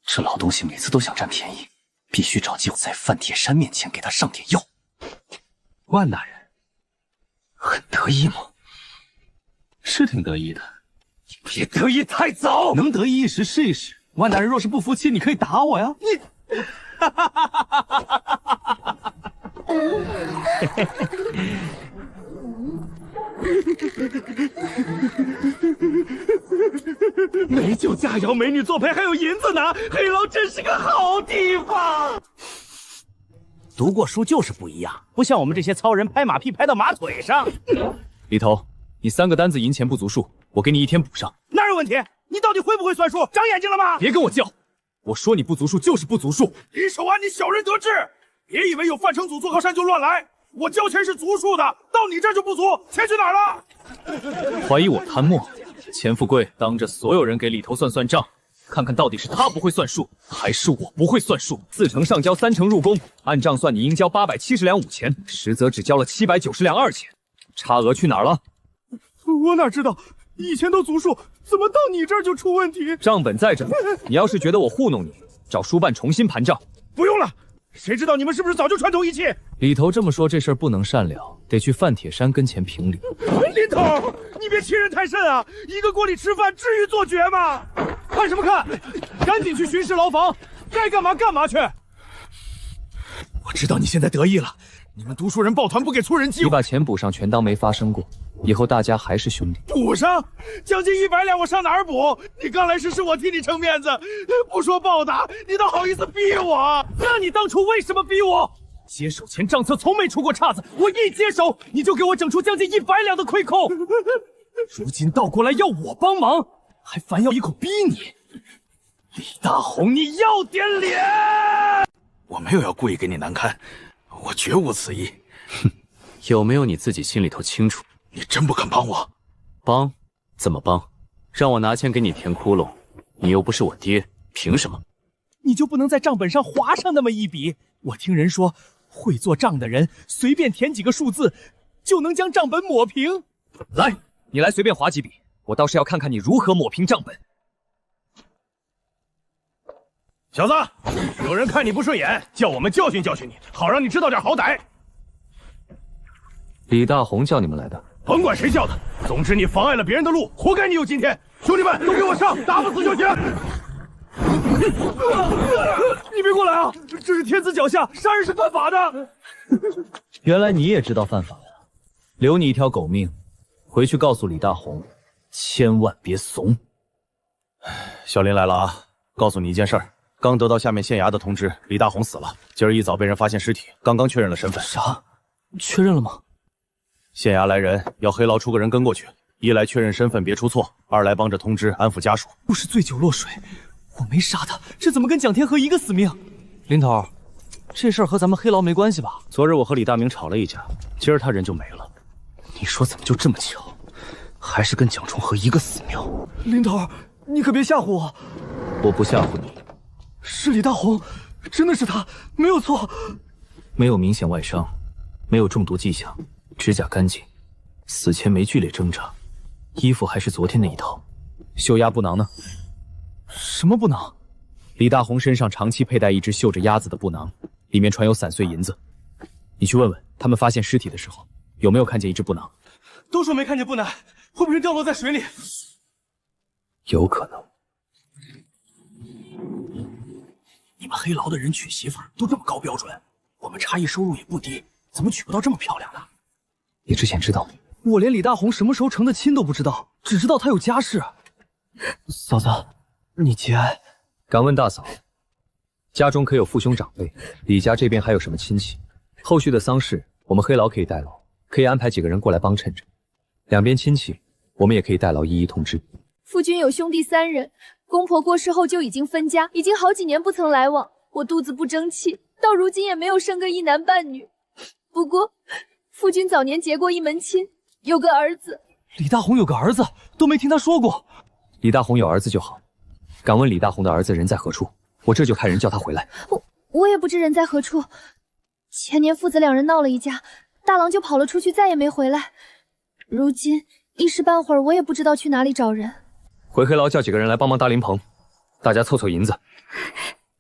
这老东西每次都想占便宜，必须找机会在范铁山面前给他上点药。万大人很得意吗？是挺得意的。别得意太早，能得意一时是一时。万大人若是不服气，你可以打我呀。你，美酒佳肴，美女作陪，还有银子拿，黑牢真是个好地方。读过书就是不一样，不像我们这些糙人拍马屁拍到马腿上。李头，你3个单子银钱不足数，我给你1天补上。哪有问题？你到底会不会算数？长眼睛了吗？别跟我叫，我说你不足数就是不足数。李守安，你小人得志，别以为有范城祖做靠山就乱来。我交钱是足数的，到你这儿就不足，钱去哪儿了？怀疑我贪墨，钱富贵当着所有人给李头算账，看看到底是他不会算数，还是我不会算数。4成上交，3成入宫，按账算你应交870两5钱，实则只交了790两2钱，差额去哪儿了？我哪知道，以前都足数，怎么到你这儿就出问题？账本在这，你要是觉得我糊弄你，找书办重新盘账。不用了，谁知道你们是不是早就串通一气？李头这么说，这事儿不能善了，得去范铁山跟前评理。林头，你别欺人太甚啊！一个锅里吃饭，至于做绝吗？看什么看？赶紧去巡视牢房，该干嘛干嘛去。我知道你现在得意了，你们读书人抱团不给粗人机会，你把钱补上，全当没发生过，以后大家还是兄弟。补上将近100两，我上哪儿补？你刚来时是我替你撑面子，不说报答，你倒好意思逼我？那你当初为什么逼我？接手前账册从没出过岔子，我一接手你就给我整出将近100两的亏空，如今倒过来要我帮忙，还反要一口逼你。李大红，你要点脸！我没有要故意给你难堪，我绝无此意。哼，有没有你自己心里头清楚？你真不肯帮我？帮？怎么帮？让我拿钱给你填窟窿，你又不是我爹，凭什么？你就不能在账本上划上那么一笔？我听人说，会做账的人随便填几个数字，就能将账本抹平。来，你来随便划几笔，我倒是要看看你如何抹平账本。小子，有人看你不顺眼，叫我们教训教训你，好让你知道点好歹。李大红叫你们来的，甭管谁叫的，总之你妨碍了别人的路，活该你有今天。兄弟们，都给我上，打不死就行。你别过来啊！这是天子脚下，杀人是犯法的。原来你也知道犯法呀，留你一条狗命，回去告诉李大红，千万别怂。小林来了啊，告诉你一件事儿。刚得到下面县衙的通知，李大红死了。今儿一早被人发现尸体，刚刚确认了身份。啥？确认了吗？县衙来人，要黑牢出个人跟过去，一来确认身份别出错，二来帮着通知安抚家属。不是醉酒落水，我没杀他，这怎么跟蒋天河一个死命？林头，这事儿和咱们黑牢没关系吧？昨日我和李大明吵了一架，今儿他人就没了。你说怎么就这么巧，还是跟蒋崇和一个死庙？林头，你可别吓唬我。我不吓唬你。是李大红，真的是他，没有错。没有明显外伤，没有中毒迹象，指甲干净，死前没剧烈挣扎，衣服还是昨天那一套。绣鸭布囊呢？什么布囊？李大红身上长期佩戴一只绣着鸭子的布囊，里面传有散碎银子。你去问问他们发现尸体的时候，有没有看见一只布囊？都说没看见布囊，会不会掉落在水里？有可能。你们黑牢的人娶媳妇儿都这么高标准，我们差役收入也不低，怎么娶不到这么漂亮的？你之前知道吗？我连李大红什么时候成的亲都不知道，只知道他有家室。嫂子，你节哀。敢问大嫂，家中可有父兄长辈？李家这边还有什么亲戚？后续的丧事我们黑牢可以代劳，可以安排几个人过来帮衬着。两边亲戚我们也可以代劳一一通知。夫君有兄弟3人，公婆过世后就已经分家，已经好几年不曾来往。我肚子不争气，到如今也没有生个一男半女。不过，夫君早年结过一门亲，有个儿子。李大红有个儿子，都没听他说过。李大红有儿子就好。敢问李大红的儿子人在何处？我这就派人叫他回来。我也不知人在何处。前年父子2人闹了一架，大郎就跑了出去，再也没回来。如今一时半会儿我也不知道去哪里找人。回黑牢叫几个人来帮忙搭灵棚，大家凑凑银子。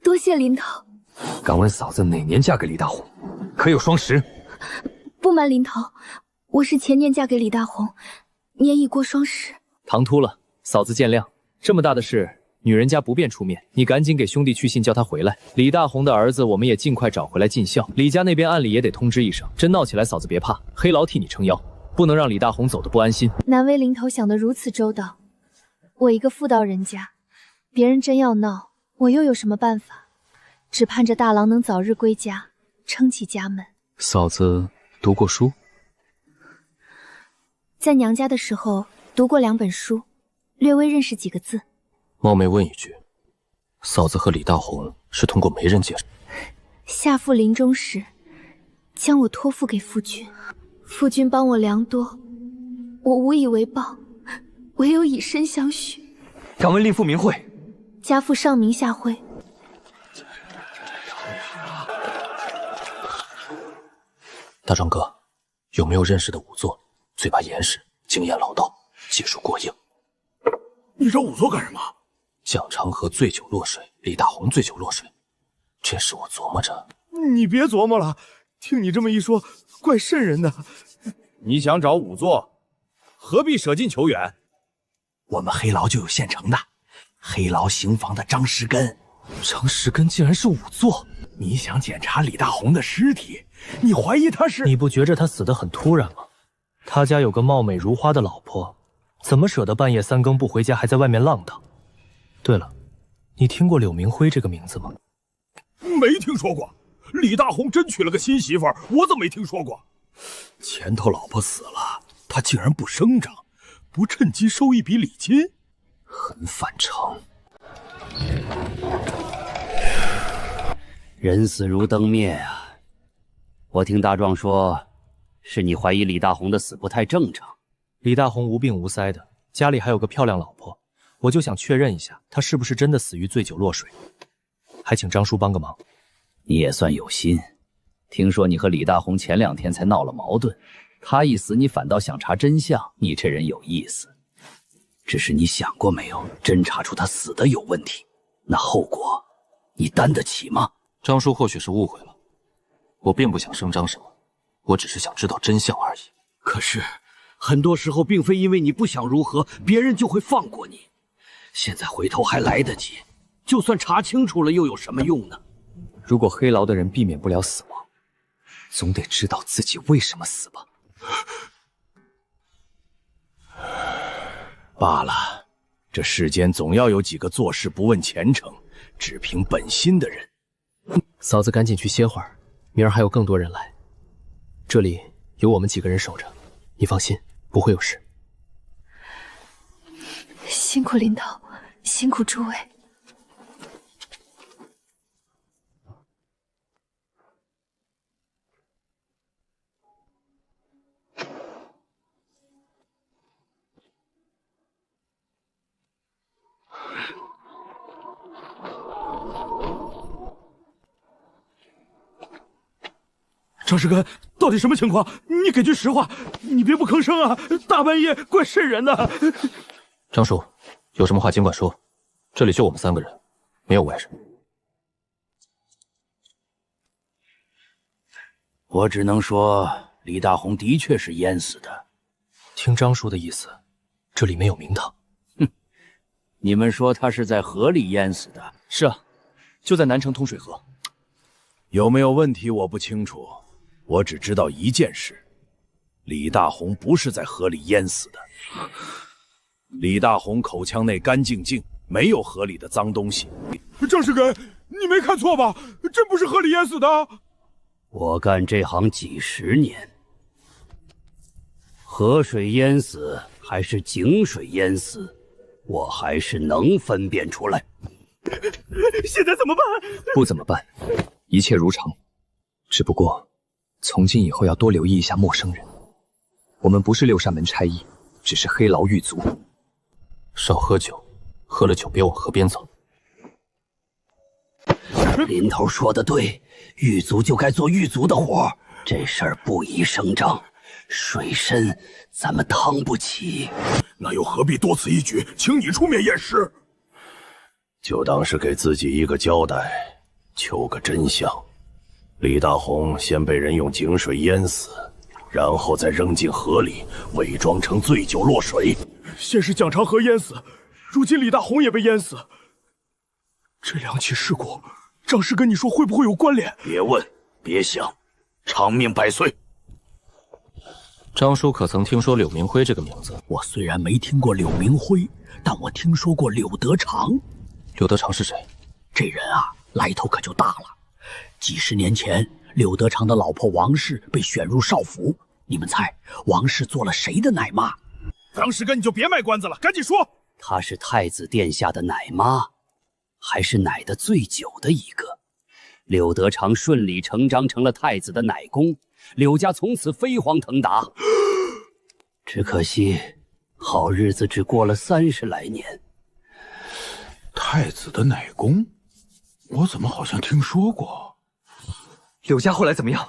多谢林头。敢问嫂子哪年嫁给李大红？可有双十？不瞒林头，我是前年嫁给李大红，年已过双十。唐突了，嫂子见谅。这么大的事，女人家不便出面，你赶紧给兄弟去信叫他回来。李大红的儿子我们也尽快找回来尽孝。李家那边按理也得通知一声，真闹起来嫂子别怕，黑牢替你撑腰，不能让李大红走得不安心。难为林头想得如此周到。我一个妇道人家，别人真要闹，我又有什么办法？只盼着大郎能早日归家，撑起家门。嫂子读过书？在娘家的时候读过2本书，略微认识几个字。冒昧问一句，嫂子和李大红是通过媒人介绍？夏父临终时，将我托付给夫君，夫君帮我良多，我无以为报，唯有以身相许。敢问令父名讳？家父上名下惠。大壮哥，有没有认识的仵作？嘴巴严实，经验老道，技术过硬。你找仵作干什么？蒋长河醉酒落水，李大红醉酒落水，这时我琢磨着，你别琢磨了，听你这么一说，怪瘆人的。你想找仵作，何必舍近求远？我们黑牢就有现成的，黑牢刑房的张石根。张石根竟然是仵作！你想检查李大红的尸体？你怀疑他是？你不觉着他死得很突然吗？他家有个貌美如花的老婆，怎么舍得半夜3更不回家，还在外面浪荡？对了，你听过柳明辉这个名字吗？没听说过。李大红真娶了个新媳妇儿，我怎么没听说过？前头老婆死了，他竟然不声张，不趁机收一笔礼金，很反常。人死如灯灭啊！我听大壮说，是你怀疑李大红的死不太正常。李大红无病无灾的，家里还有个漂亮老婆，我就想确认一下，他是不是真的死于醉酒落水？还请张叔帮个忙。你也算有心。听说你和李大红前2天才闹了矛盾，他一死你反倒想查真相，你这人有意思。只是你想过没有，真查出他死的有问题，那后果你担得起吗？张叔或许是误会了，我并不想声张什么，我只是想知道真相而已。可是很多时候并非因为你不想如何，别人就会放过你。现在回头还来得及，就算查清楚了又有什么用呢？如果黑牢的人避免不了死亡，总得知道自己为什么死吧。罢了，这世间总要有几个做事不问前程，只凭本心的人。嫂子赶紧去歇会儿，明儿还有更多人来。这里有我们几个人守着，你放心，不会有事。辛苦领导，辛苦诸位。张石根，到底什么情况？你给句实话，你别不吭声啊！大半夜怪瘆人的。张叔，有什么话尽管说，这里就我们3个人，没有外人。我只能说，李大红的确是淹死的。听张叔的意思，这里没有名堂。哼，你们说他是在河里淹死的？是啊，就在南城通水河。有没有问题我不清楚，我只知道一件事：李大红不是在河里淹死的。李大红口腔内干净净，没有河里的脏东西。张石根，你没看错吧？真不是河里淹死的。我干这行几10年，河水淹死还是井水淹死，我还是能分辨出来。现在怎么办？不怎么办，一切如常。只不过，从今以后要多留意一下陌生人。我们不是6扇门差役，只是黑牢狱卒。少喝酒，喝了酒别往河边走。林头说的对，狱卒就该做狱卒的活，这事儿不宜声张，水深咱们趟不起。那又何必多此一举，请你出面验尸？就当是给自己一个交代，求个真相。李大红先被人用井水淹死，然后再扔进河里，伪装成醉酒落水。先是蒋长河淹死，如今李大红也被淹死。这2起事故，张石跟你说会不会有关联？别问，别想，长命百岁。张叔可曾听说柳明辉这个名字？我虽然没听过柳明辉，但我听说过柳德长。柳德长是谁？这人啊，来头可就大了。几10年前，柳德长的老婆王氏被选入少府，你们猜王氏做了谁的奶妈？张石根，你就别卖关子了，赶紧说。她是太子殿下的奶妈，还是奶得最久的一个。柳德长顺理成章成了太子的奶公，柳家从此飞黄腾达。只可惜，好日子只过了30来年。太子的奶公，我怎么好像听说过？柳家后来怎么样？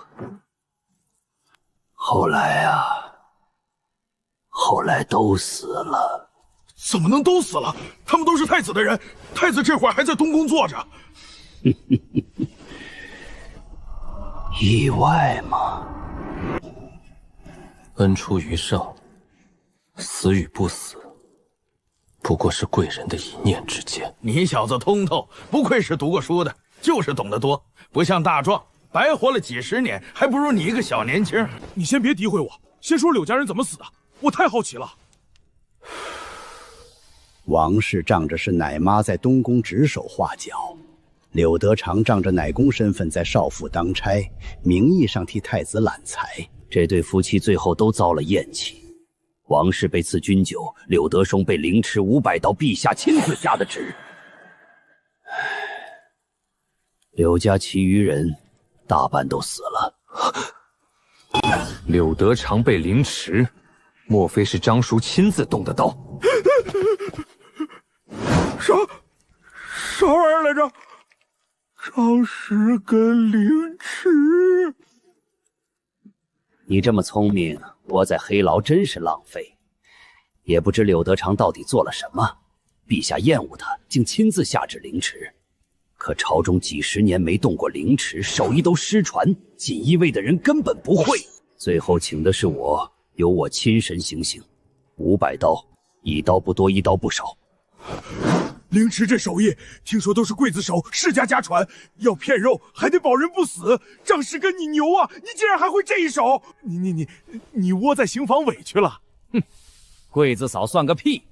后来啊，后来都死了。怎么能都死了？他们都是太子的人，太子这会儿还在东宫坐着。意外吗？恩出于上，死与不死，不过是贵人的一念之间。你小子通透，不愧是读过书的，就是懂得多，不像大壮，白活了几十年，还不如你一个小年轻。你先别诋毁我，先说柳家人怎么死的，我太好奇了。王氏仗着是奶妈在东宫指手画脚，柳德长仗着奶公身份在少府当差，名义上替太子揽财。这对夫妻最后都遭了厌弃。王氏被赐军酒，柳德松被凌迟500刀，陛下亲自下的旨。柳家其余人大半都死了。柳德长被凌迟，莫非是张叔亲自动的刀？啥玩意儿来着？张氏跟凌迟。你这么聪明，窝在黑牢真是浪费。也不知柳德长到底做了什么，陛下厌恶他，竟亲自下旨凌迟。可朝中几十年没动过凌迟，手艺都失传，锦衣卫的人根本不会。最后请的是我，由我亲身行刑，500刀，一刀不多，一刀不少。凌迟这手艺，听说都是刽子手世家家传，要片肉还得保人不死。张氏跟你牛啊，你竟然还会这一手！你窝在刑房委屈了。哼，刽子嫂算个屁！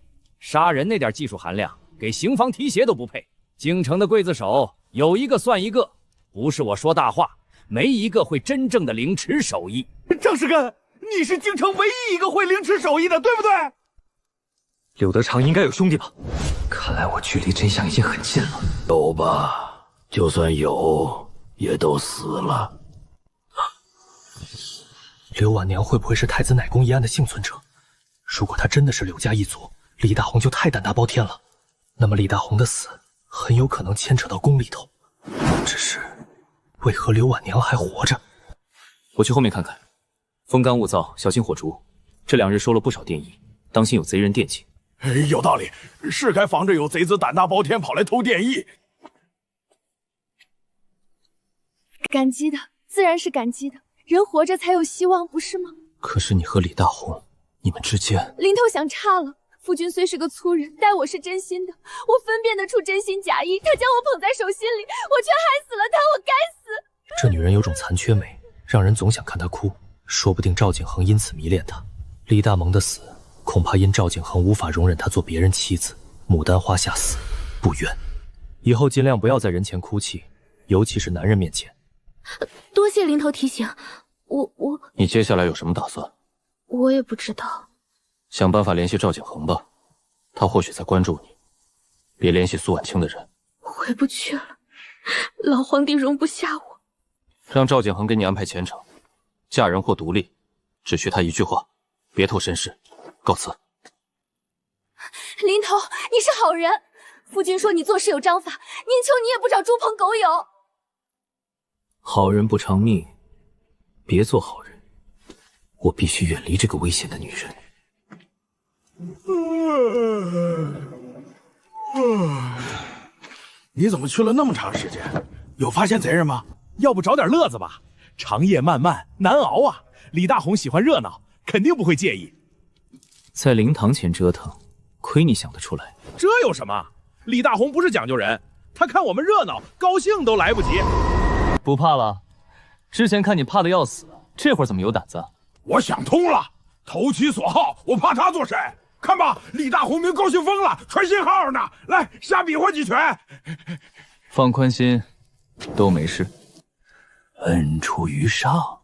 杀人那点技术含量，给刑房提鞋都不配。京城的刽子手有一个算一个，不是我说大话，没一个会真正的凌迟手艺。张世根，你是京城唯一一个会凌迟手艺的，对不对？柳德长应该有兄弟吧？看来我距离真相已经很近了。有吧？就算有，也都死了。柳婉娘会不会是太子奶公一案的幸存者？如果她真的是柳家一族，李大红就太胆大包天了。那么李大红的死很有可能牵扯到宫里头。只是，为何柳婉娘还活着？我去后面看看。风干物燥，小心火烛。这2日收了不少电役，当心有贼人惦记。有道理，是该防着有贼子胆大包天跑来偷电役。感激的，自然是感激的。人活着才有希望，不是吗？可是你和李大红，你们之间……林头想差了。夫君虽是个粗人，待我是真心的，我分辨得出真心假意。他将我捧在手心里，我却害死了他，我该死！这女人有种残缺美，让人总想看她哭。说不定赵景恒因此迷恋她。李大蒙的死，恐怕因赵景恒无法容忍她做别人妻子。牡丹花下死，不冤。以后尽量不要在人前哭泣，尤其是男人面前。多谢林头提醒，我……你接下来有什么打算？我也不知道。想办法联系赵景恒吧，他或许在关注你。别联系苏婉清的人。回不去了，老皇帝容不下我。让赵景恒给你安排前程，嫁人或独立，只需他一句话，别透身世。告辞。林头，你是好人。夫君说你做事有章法，宁求你也不找猪朋狗友。好人不长命，别做好人。我必须远离这个危险的女人。你怎么去了那么长时间？有发现贼人吗？要不找点乐子吧？长夜漫漫难熬啊！李大红喜欢热闹，肯定不会介意。在灵堂前折腾，亏你想得出来。这有什么？李大红不是讲究人，他看我们热闹，高兴都来不及。不怕了？之前看你怕的要死，这会儿怎么有胆子？我想通了，投其所好，我怕他做谁？看吧，李大红明高兴疯了，传信号呢，来瞎比划几拳。放宽心，都没事。恩出于上。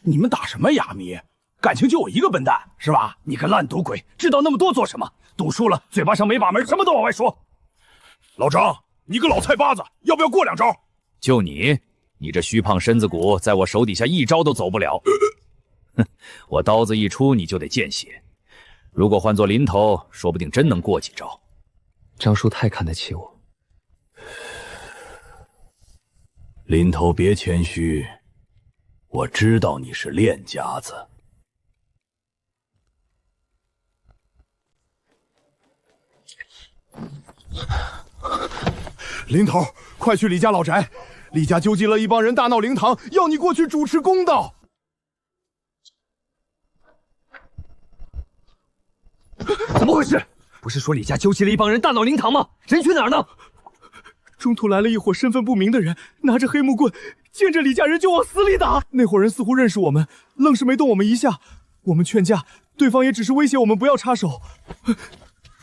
你们打什么哑谜？感情就我一个笨蛋是吧？你个烂赌鬼，知道那么多做什么？赌输了，嘴巴上没把门，什么都往外说。老张，你个老菜巴子，要不要过2招？就你这虚胖身子骨，在我手底下一招都走不了。哼，我刀子一出，你就得见血。如果换做林头，说不定真能过几招。张叔太看得起我。林头别谦虚，我知道你是练家子。林头，快去李家老宅，李家纠集了一帮人大闹灵堂，要你过去主持公道。怎么回事？不是说李家纠集了一帮人大闹灵堂吗？人去哪儿呢？中途来了一伙身份不明的人，拿着黑木棍，见着李家人就往死里打。那伙人似乎认识我们，愣是没动我们一下。我们劝架，对方也只是威胁我们不要插手。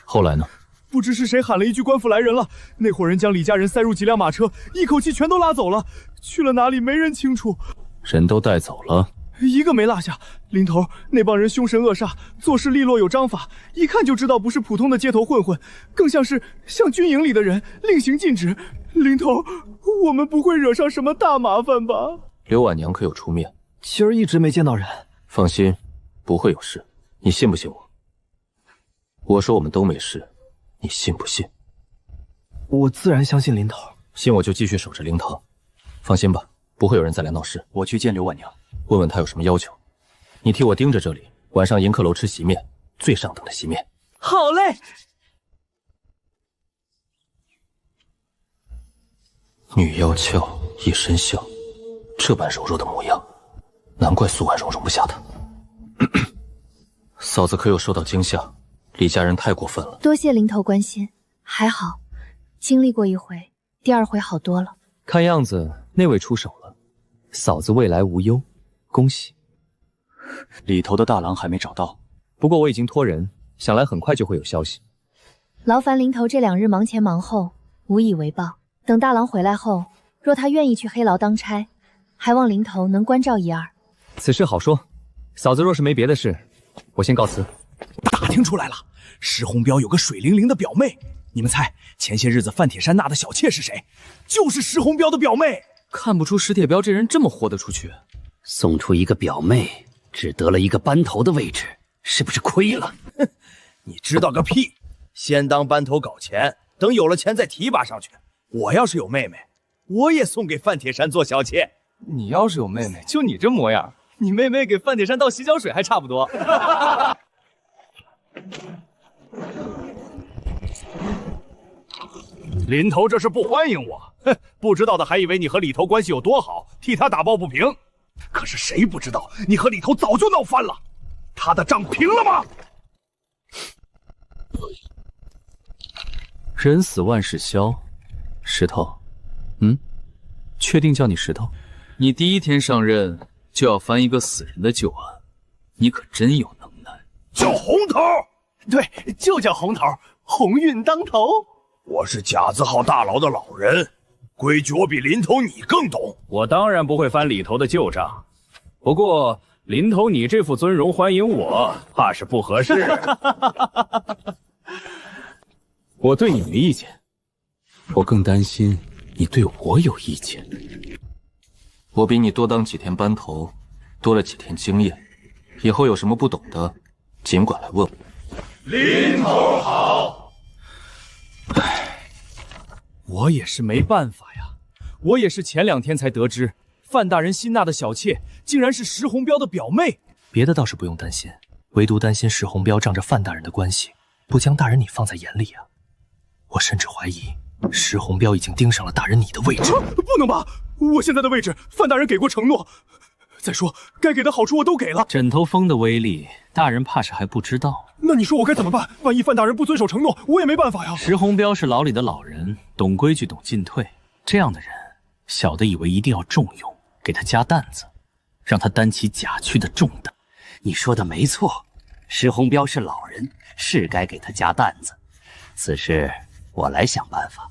后来呢？不知是谁喊了一句官府来人了，那伙人将李家人塞入几辆马车，一口气全都拉走了，去了哪里没人清楚。人都带走了，一个没落下。林头那帮人凶神恶煞，做事利落有章法，一看就知道不是普通的街头混混，更像军营里的人，令行禁止。林头，我们不会惹上什么大麻烦吧？刘婉娘可有出面？今儿一直没见到人。放心，不会有事。你信不信我？我说我们都没事，你信不信？我自然相信林头。信我就继续守着灵堂。放心吧，不会有人再来闹事。我去见刘婉娘，问问她有什么要求。你替我盯着这里，晚上迎客楼吃席面，最上等的席面。好嘞。女妖俏，一身香，这般柔弱的模样，难怪苏婉容容不下她。嫂子可有受到惊吓？李家人太过分了。多谢林头关心，还好，经历过一回，第二回好多了。看样子那位出手了，嫂子未来无忧，恭喜。里头的大郎还没找到，不过我已经托人，想来很快就会有消息。劳烦林头这2日忙前忙后，无以为报。等大郎回来后，若他愿意去黑牢当差，还望林头能关照一二。此事好说，嫂子若是没别的事，我先告辞。打听出来了，石红标有个水灵灵的表妹，你们猜前些日子范铁山纳的小妾是谁？就是石红标的表妹。看不出石铁标这人这么豁得出去，送出一个表妹，只得了一个班头的位置，是不是亏了？哼，你知道个屁！先当班头搞钱，等有了钱再提拔上去。我要是有妹妹，我也送给范铁山做小妾。你要是有妹妹，就你这模样，你妹妹给范铁山倒洗脚水还差不多。林头这是不欢迎我，哼，不知道的还以为你和李头关系有多好，替他打抱不平。可是谁不知道你和李头早就闹翻了，他的账平了吗？人死万事消，石头，确定叫你石头？你第一天上任就要翻一个死人的旧案，你可真有能耐。叫红头，对，就叫红头，鸿运当头。我是甲字号大牢的老人，规矩我比林头你更懂。我当然不会翻里头的旧账，不过林头你这副尊容欢迎我，怕是不合适。我对你没意见，我更担心你对我有意见。我比你多当几天班头，多了几天经验，以后有什么不懂的，尽管来问我。林头好。我也是没办法呀，我也是前2天才得知，范大人新纳的小妾竟然是石红标的表妹。别的倒是不用担心，唯独担心石红标仗着范大人的关系，不将大人你放在眼里啊。我甚至怀疑石红标已经盯上了大人你的位置。不能吧，我现在的位置范大人给过承诺，再说该给的好处我都给了。枕头风的威力，大人怕是还不知道。那你说我该怎么办？万一范大人不遵守承诺，我也没办法呀。石红标是牢里的老人，懂规矩懂进退，这样的人小的以为一定要重用，给他加担子，让他担起甲区的重担。你说的没错，石红标是老人，是该给他加担子。此事我来想办法。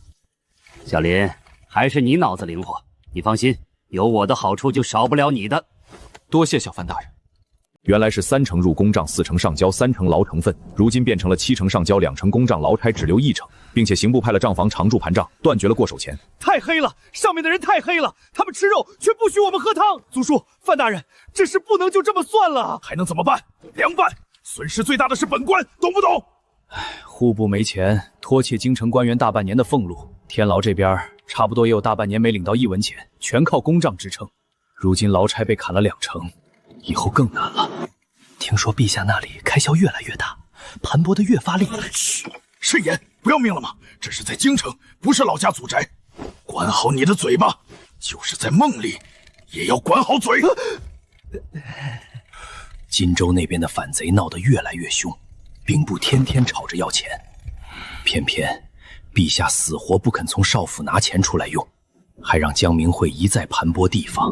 小林，还是你脑子灵活，你放心，有我的好处就少不了你的。多谢小范大人。原来是3成入公账，4成上交，3成劳成分，如今变成了7成上交，2成公账，劳差只留1成，并且刑部派了账房常驻盘账，断绝了过手钱。太黑了，上面的人太黑了，他们吃肉却不许我们喝汤。祖叔，范大人，这事不能就这么算了。还能怎么办？凉拌，损失最大的是本官，懂不懂？户部没钱，拖欠京城官员大半年的俸禄，天牢这边差不多也有大半年没领到1文钱，全靠公账支撑。如今劳差被砍了2成，以后更难了。听说陛下那里开销越来越大，盘剥得越发厉害。嘘，慎言，不要命了吗？这是在京城，不是老家祖宅，管好你的嘴巴。就是在梦里，也要管好嘴。荆州那边的反贼闹得越来越凶，兵部天天吵着要钱，偏偏陛下死活不肯从少府拿钱出来用，还让江明会一再盘剥地方，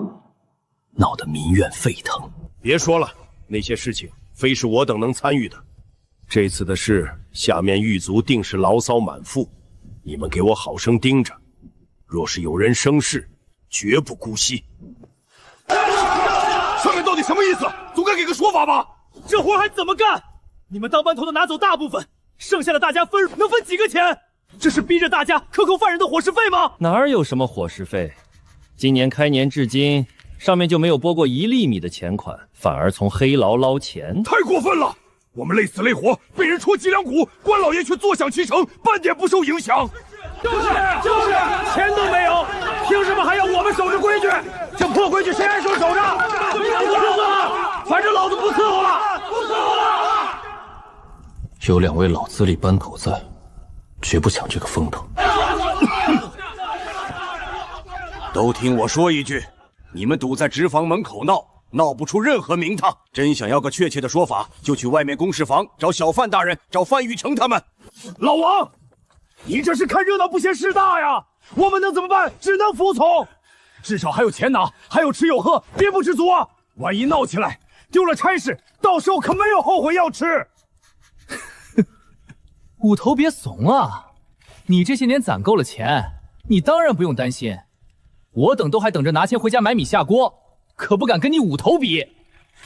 闹得民怨沸腾。别说了，那些事情非是我等能参与的。这次的事，下面狱卒定是牢骚满腹，你们给我好生盯着，若是有人生事，绝不姑息。上面到底什么意思？总该给个说法吧？这活还怎么干？你们当班头的拿走大部分，剩下的大家分能分几个钱？这是逼着大家克扣犯人的伙食费吗？哪有什么伙食费？今年开年至今，上面就没有拨过1粒米的钱款，反而从黑牢捞钱，太过分了！我们累死累活，被人戳脊梁骨，关老爷却坐享其成，半点不受影响。就是钱都没有，凭什么还要我们守着规矩？这破规矩谁还说守着？不伺候了，反正老子不伺候了，不伺候了。有2位老资历班头在，绝不抢这个风头。都听我说一句，你们堵在直房门口闹不出任何名堂。真想要个确切的说法，就去外面公事房找小范大人，找范玉成他们。老王，你这是看热闹不嫌事大呀！我们能怎么办？只能服从。至少还有钱拿，还有吃有喝，别不知足啊！万一闹起来，丢了差事，到时候可没有后悔药吃。五头别怂啊！你这些年攒够了钱，你当然不用担心。我等都还等着拿钱回家买米下锅，可不敢跟你五头比。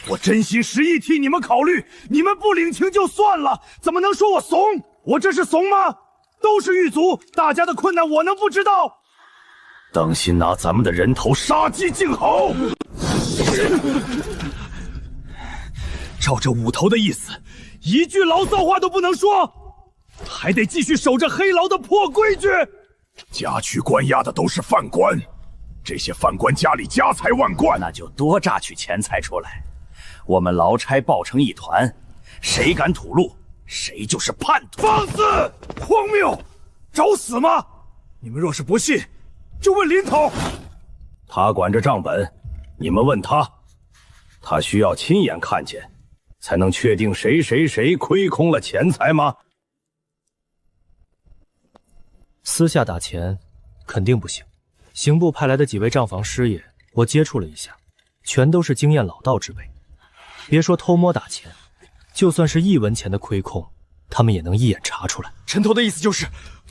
我真心实意替你们考虑，你们不领情就算了，怎么能说我怂？我这是怂吗？都是狱卒，大家的困难我能不知道？当心拿咱们的人头杀鸡儆猴！照这五头的意思，一句牢骚话都不能说，还得继续守着黑牢的破规矩。家区关押的都是犯官，这些犯官家里家财万贯，那就多榨取钱财出来。我们劳差抱成一团，谁敢吐露，谁就是叛徒。放肆！荒谬！找死吗？你们若是不信，就问林头。他管着账本，你们问他，他需要亲眼看见，才能确定谁亏空了钱财吗？私下打钱肯定不行。刑部派来的几位账房师爷，我接触了一下，全都是经验老道之辈。别说偷摸打钱，就算是1文钱的亏空，他们也能一眼查出来。陈头的意思就是，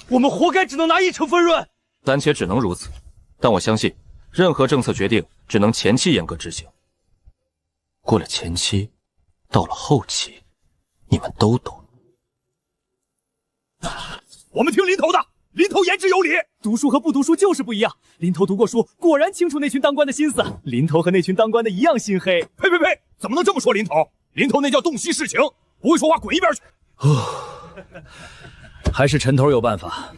我们活该只能拿1成分润。暂且只能如此，但我相信，任何政策决定只能前期严格执行。过了前期，到了后期，你们都懂。我们听林头的。林头言之有理，读书和不读书就是不一样。林头读过书，果然清楚那群当官的心思。林头和那群当官的一样心黑。呸！怎么能这么说林头？林头那叫洞悉事情，不会说话滚一边去。还是陈头有办法。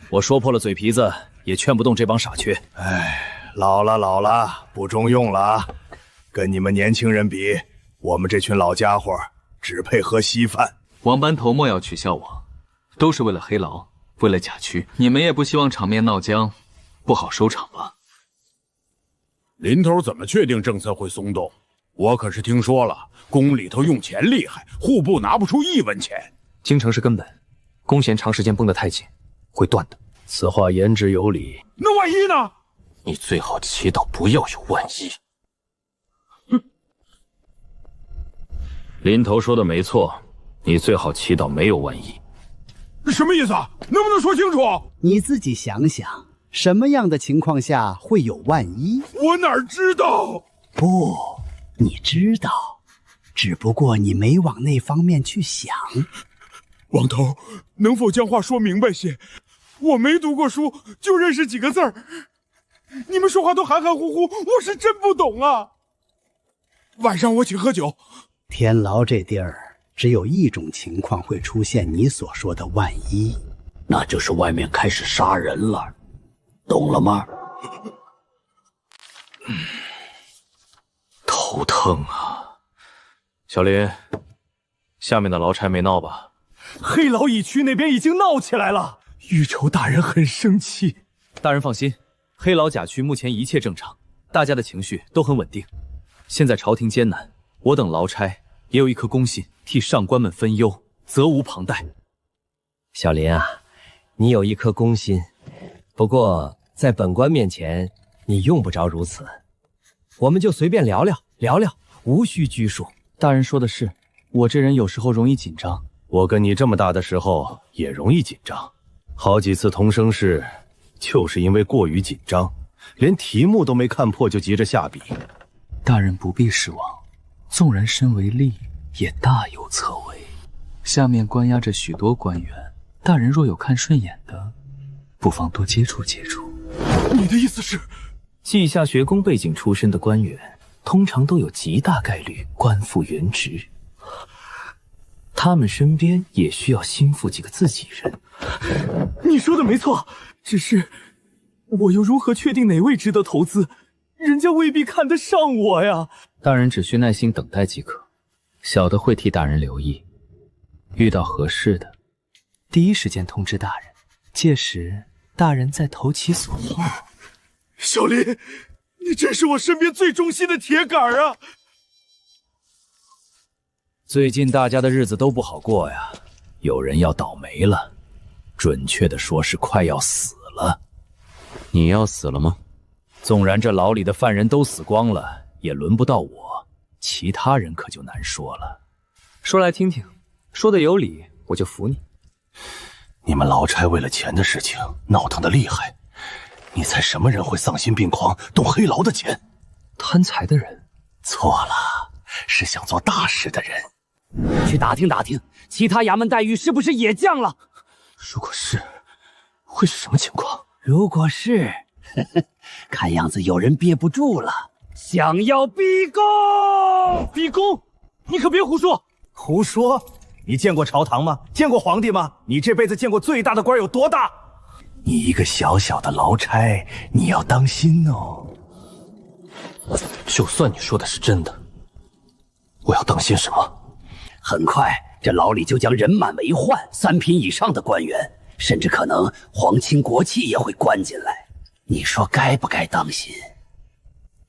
我说破了嘴皮子，也劝不动这帮傻缺。老了，不中用了。跟你们年轻人比，我们这群老家伙只配喝稀饭。王班头莫要取笑我，都是为了黑牢。为了甲区，你们也不希望场面闹僵，不好收场吧？林头怎么确定政策会松动？我可是听说了，宫里头用钱厉害，户部拿不出1文钱。京城是根本，弓弦长时间绷得太紧，会断的。此话言之有理。那万一呢？你最好祈祷不要有万一。林头说的没错，你最好祈祷没有万一。什么意思啊？能不能说清楚？你自己想想，什么样的情况下会有万一？我哪知道？不，你知道，只不过你没往那方面去想。王头，能否将话说明白些？我没读过书，就认识几个字儿。你们说话都含含糊糊，我是真不懂啊。晚上我请喝酒。天牢这地儿。只有一种情况会出现你所说的万一，那就是外面开始杀人了，懂了吗？头疼啊！小林，下面的劳差没闹吧？黑牢一区那边已经闹起来了，御仇大人很生气。大人放心，黑老甲区目前一切正常，大家的情绪都很稳定。现在朝廷艰难，我等劳差也有一颗公心，替上官们分忧，责无旁贷。小林啊，你有一颗公心，不过在本官面前，你用不着如此。我们就随便聊聊，无需拘束。大人说的是，我这人有时候容易紧张。我跟你这么大的时候也容易紧张，好几次同生试，就是因为过于紧张，连题目都没看破就急着下笔。大人不必失望，纵然身为吏，也大有侧为。下面关押着许多官员，大人若有看顺眼的，不妨多接触接触。你的意思是，稷下学宫背景出身的官员，通常都有极大概率官复原职，他们身边也需要心腹几个自己人。你说的没错，只是我又如何确定哪位值得投资？人家未必看得上我呀。大人只需耐心等待即可，小的会替大人留意，遇到合适的，第一时间通知大人，届时大人再投其所好。小林，你真是我身边最忠心的铁杆啊！最近大家的日子都不好过呀，有人要倒霉了，准确的说是快要死了。你要死了吗？纵然这牢里的犯人都死光了，也轮不到我，其他人可就难说了。说来听听，说的有理，我就服你。你们劳差为了钱的事情闹腾得厉害，你猜什么人会丧心病狂动黑牢的钱？贪财的人。错了，是想做大事的人。去打听打听，其他衙门待遇是不是也降了？如果是，会是什么情况？如果是，看样子有人憋不住了，想要逼宫！逼宫？你可别胡说！胡说！你见过朝堂吗？见过皇帝吗？你这辈子见过最大的官有多大？你一个小小的劳差，你要当心哦。就算你说的是真的，我要当心什么？很快，这牢里就将人满为患，3品以上的官员，甚至可能皇亲国戚也会关进来。你说该不该当心？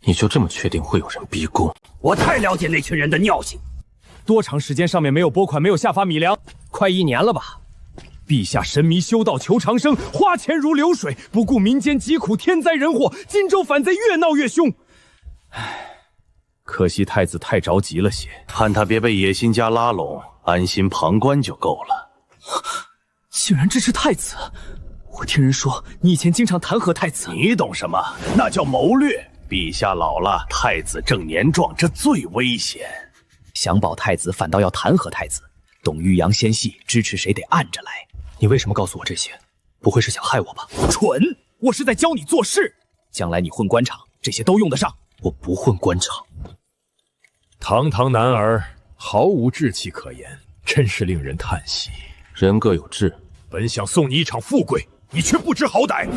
你就这么确定会有人逼宫？我太了解那群人的尿性。多长时间上面没有拨款，没有下发米粮？快1年了吧。陛下神迷修道求长生，花钱如流水，不顾民间疾苦，天灾人祸，荆州反贼越闹越凶。唉，可惜太子太着急了些，盼他别被野心家拉拢，安心旁观就够了。竟然支持太子！我听人说你以前经常弹劾太子。你懂什么？那叫谋略。陛下老了，太子正年壮，这最危险。想保太子，反倒要弹劾太子。懂欲扬先细，支持谁得按着来。你为什么告诉我这些？不会是想害我吧？蠢！我是在教你做事，将来你混官场，这些都用得上。我不混官场。堂堂男儿，毫无志气可言，真是令人叹息。人各有志，本想送你一场富贵，你却不知好歹。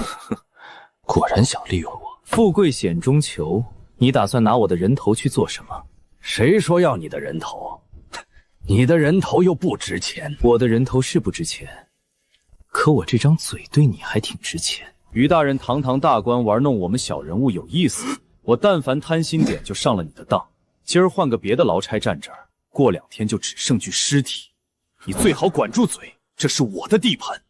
果然想利用我。富贵险中求，你打算拿我的人头去做什么？谁说要你的人头？你的人头又不值钱。我的人头是不值钱，可我这张嘴对你还挺值钱。于大人堂堂大官玩弄我们小人物有意思，我但凡贪心点就上了你的当。今儿换个别的劳差站这儿，过2天就只剩具尸体。你最好管住嘴，这是我的地盘，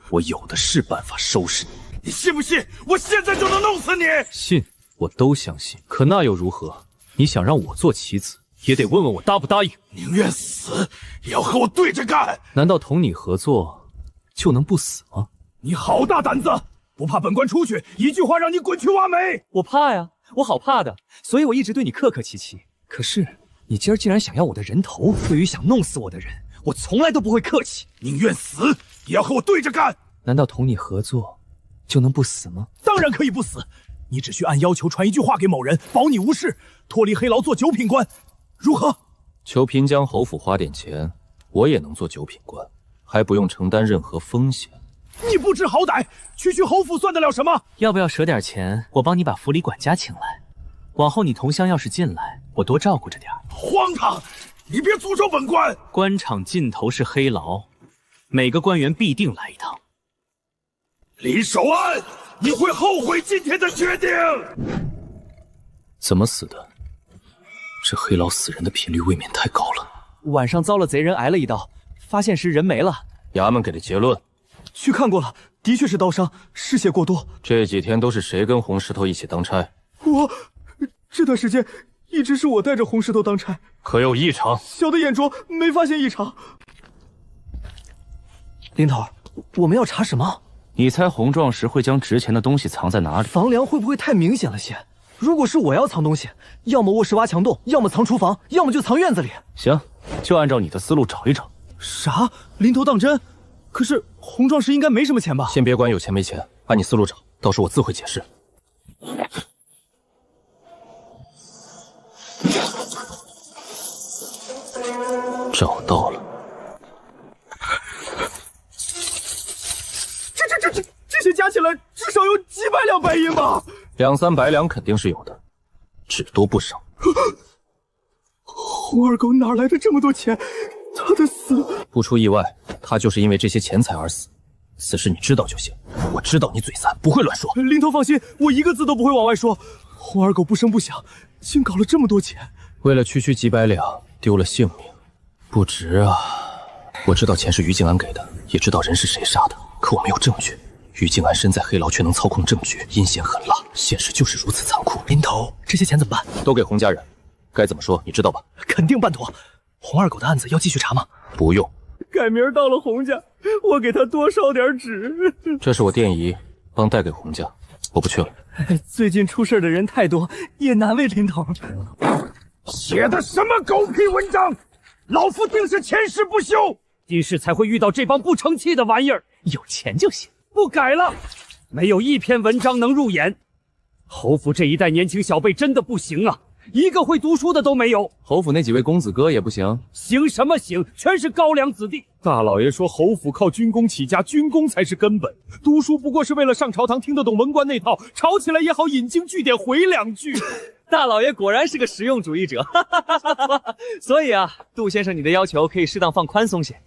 我有的是办法收拾你。你信不信？我现在就能弄死你！信，我都相信。可那又如何？你想让我做棋子，也得问问我答不答应。宁愿死，也要和我对着干。难道同你合作就能不死吗？你好大胆子！不怕本官出去一句话让你滚去挖煤？我怕呀，我好怕的，所以我一直对你客客气气。可是你今儿竟然想要我的人头，对于想弄死我的人，我从来都不会客气。宁愿死，也要和我对着干。难道同你合作就能不死吗？当然可以不死，你只需按要求传一句话给某人，保你无事，脱离黑牢做9品官，如何？求平江侯府花点钱，我也能做9品官，还不用承担任何风险。你不知好歹，区侯府算得了什么？要不要舍点钱，我帮你把府里管家请来，往后你同乡要是进来，我多照顾着点。荒唐！你别诅咒本官！官场尽头是黑牢，每个官员必定来一趟。林守安，你会后悔今天的决定。怎么死的？这黑老死人的频率未免太高了。晚上遭了贼人挨了一刀，发现时人没了。衙门给的结论？去看过了，的确是刀伤，失血过多。这几天都是谁跟红石头一起当差？这段时间一直是我带着红石头当差。可有异常？小的眼拙，没发现异常。林头，我们要查什么？你猜洪壮士会将值钱的东西藏在哪里？房梁会不会太明显了些？如果是我要藏东西，要么卧室挖墙洞，要么藏厨房，要么就藏院子里。行，就按照你的思路找一找。啥？临头当真？可是洪壮士应该没什么钱吧？先别管有钱没钱，按你思路找，到时候我自会解释。找到了。这些加起来至少有几百两白银吧？2、300两肯定是有的，只多不少。洪二狗哪来的这么多钱？他的死不出意外，他就是因为这些钱财而死。此事你知道就行。我知道你嘴残，不会乱说。林头放心，我一个字都不会往外说。洪二狗不声不响，竟搞了这么多钱，为了区区几百两，丢了性命，不值啊！我知道钱是于静安给的，也知道人是谁杀的，可我没有证据。于静安身在黑牢，却能操控证据，阴险狠辣，现实就是如此残酷。林头，这些钱怎么办？都给洪家人，该怎么说你知道吧？肯定办妥。洪二狗的案子要继续查吗？不用。改明儿到了洪家，我给他多烧点纸。这是我店姨，帮带给洪家，我不去了。最近出事的人太多，也难为林头。写的什么狗屁文章！老夫定是前世不修，今世才会遇到这帮不成器的玩意儿。有钱就行。不改了，没有一篇文章能入眼。侯府这一代年轻小辈真的不行啊，一个会读书的都没有。侯府那几位公子哥也不行，行什么行？全是高粱子弟。大老爷说侯府靠军功起家，军功才是根本，读书不过是为了上朝堂听得懂文官那套，吵起来也好引经据典回两句。大老爷果然是个实用主义者。所以啊，杜先生，你的要求可以适当放宽松些。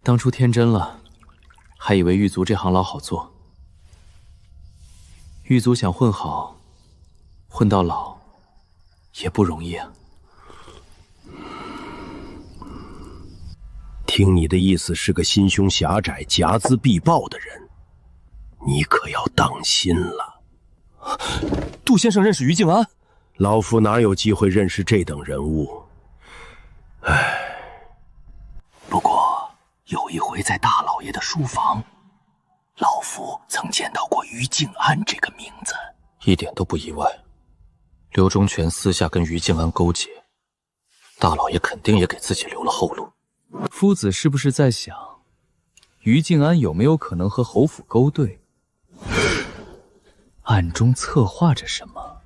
当初天真了，还以为狱卒这行老好做。狱卒想混好，混到老也不容易啊。听你的意思是个心胸狭窄、睚眦必报的人，你可要当心了。杜先生认识于静安？老夫哪有机会认识这等人物？唉，不过有一回在大老爷的书房，老夫曾见到过于静安这个名字，一点都不意外。刘忠全私下跟于静安勾结，大老爷肯定也给自己留了后路。夫子是不是在想，于静安有没有可能和侯府勾兑，暗中策划着什么？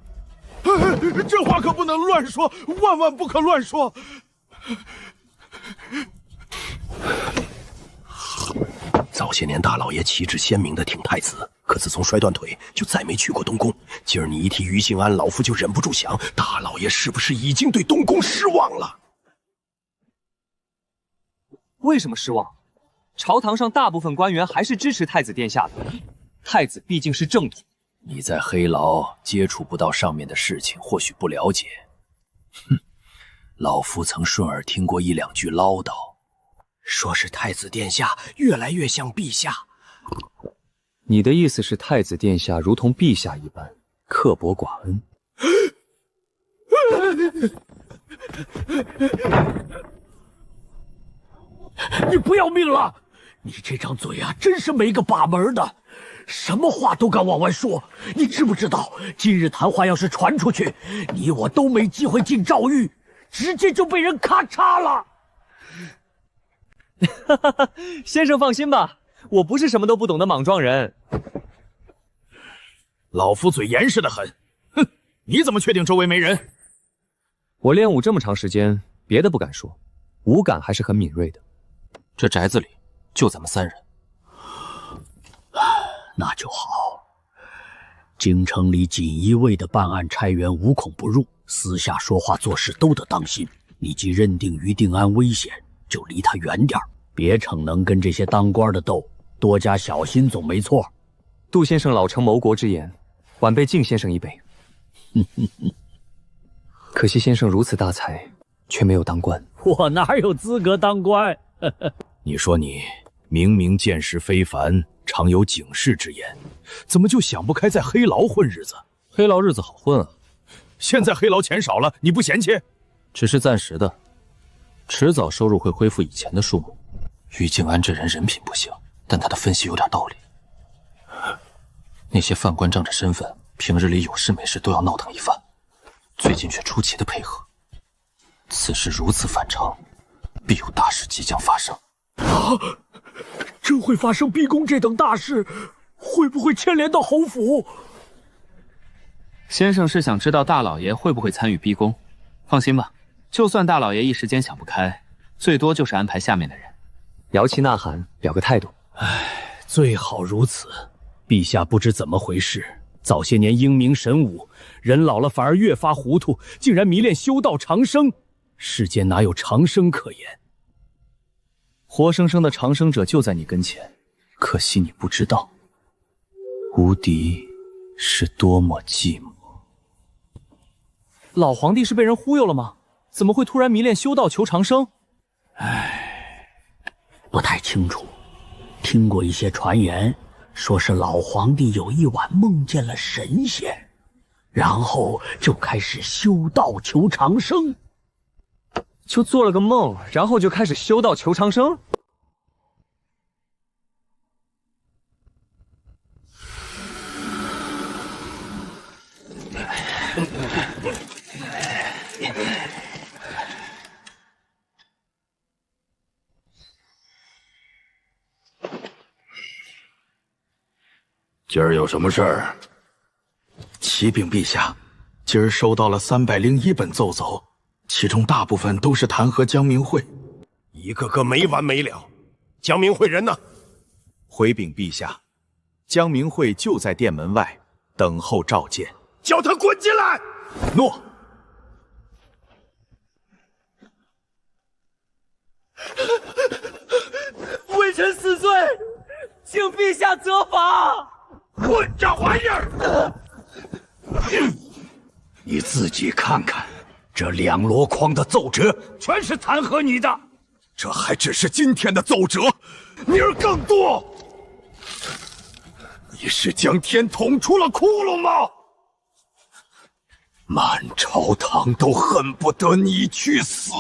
这话可不能乱说，万万不可乱说。早些年大老爷旗帜鲜明的挺太子，可自从摔断腿就再没去过东宫。今儿你一提于静安，老夫就忍不住想，大老爷是不是已经对东宫失望了？为什么失望？朝堂上大部分官员还是支持太子殿下的，太子毕竟是正统。你在黑牢接触不到上面的事情，或许不了解。哼，老夫曾顺耳听过1、2句唠叨，说是太子殿下越来越像陛下。你的意思是太子殿下如同陛下一般刻薄寡恩？你不要命了！你这张嘴啊，真是没个把门的，什么话都敢往外说。你知不知道，今日谈话要是传出去，你我都没机会进诏狱，直接就被人咔嚓了。先生放心吧，我不是什么都不懂的莽撞人。老夫嘴严实的很，哼！你怎么确定周围没人？我练武这么长时间，别的不敢说，武感还是很敏锐的。这宅子里就咱们3人，那就好。京城里锦衣卫的办案差员无孔不入，私下说话做事都得当心。你既认定于定安危险，就离他远点，别逞能跟这些当官的斗，多加小心总没错。杜先生老成谋国之言，晚辈敬先生一杯。可惜先生如此大才，却没有当官。我哪有资格当官？你说你明明见识非凡，常有警示之言，怎么就想不开在黑牢混日子？黑牢日子好混啊！现在黑牢钱少了，你不嫌弃？只是暂时的，迟早收入会恢复以前的数目。于静安这人人品不行，但他的分析有点道理。那些犯官仗着身份，平日里有事没事都要闹腾一番，最近却出奇的配合。此事如此反常，必有大事即将发生。真会发生逼宫这等大事，会不会牵连到侯府？先生是想知道大老爷会不会参与逼宫？放心吧，就算大老爷一时间想不开，最多就是安排下面的人。摇旗呐喊，表个态度。最好如此。陛下不知怎么回事，早些年英明神武，人老了反而越发糊涂，竟然迷恋修道长生。世间哪有长生可言？活生生的长生者就在你跟前，可惜你不知道，无敌是多么寂寞。老皇帝是被人忽悠了吗？怎么会突然迷恋修道求长生？不太清楚，听过一些传言，说是老皇帝有一晚梦见了神仙，然后就开始修道求长生。就做了个梦，然后就开始修道求长生？今儿有什么事儿？启禀陛下，今儿收到了301本奏奏，其中大部分都是弹劾江明慧，一个个没完没了。江明慧人呢？回禀陛下，江明慧就在殿门外等候召见。叫他滚进来！诺。微臣死罪，请陛下责罚。混账玩意儿！你自己看看，这2箩筐的奏折全是弹劾你的，这还只是今天的奏折，明儿更多。你是将天捅出了窟窿吗？满朝堂都恨不得你去死。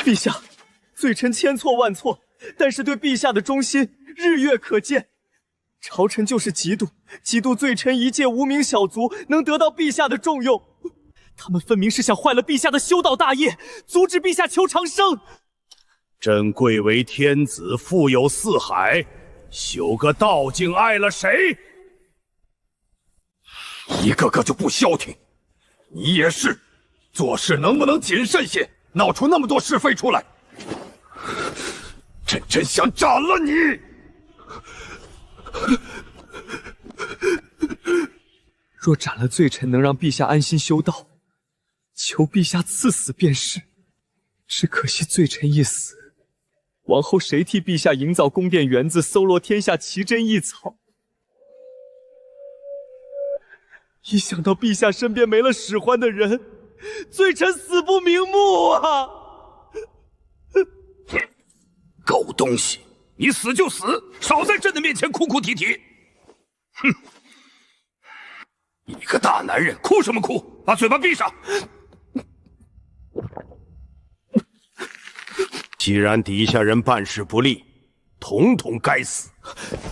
陛下，罪臣千错万错，但是对陛下的忠心日月可见。朝臣就是嫉妒罪臣一介无名小卒能得到陛下的重用。他们分明是想坏了陛下的修道大业，阻止陛下求长生。朕贵为天子，富有四海，修个道境碍了谁？一个个就不消停，你也是，做事能不能谨慎些？闹出那么多是非出来，朕真想斩了你！若斩了罪臣，能让陛下安心修道，求陛下赐死便是。只可惜罪臣一死，往后谁替陛下营造宫殿园子，搜罗天下奇珍异草？一想到陛下身边没了使唤的人，罪臣死不瞑目啊！狗东西，你死就死，少在朕的面前哭哭啼啼。哼！你个大男人，哭什么哭？把嘴巴闭上！既然底下人办事不力，统统该死。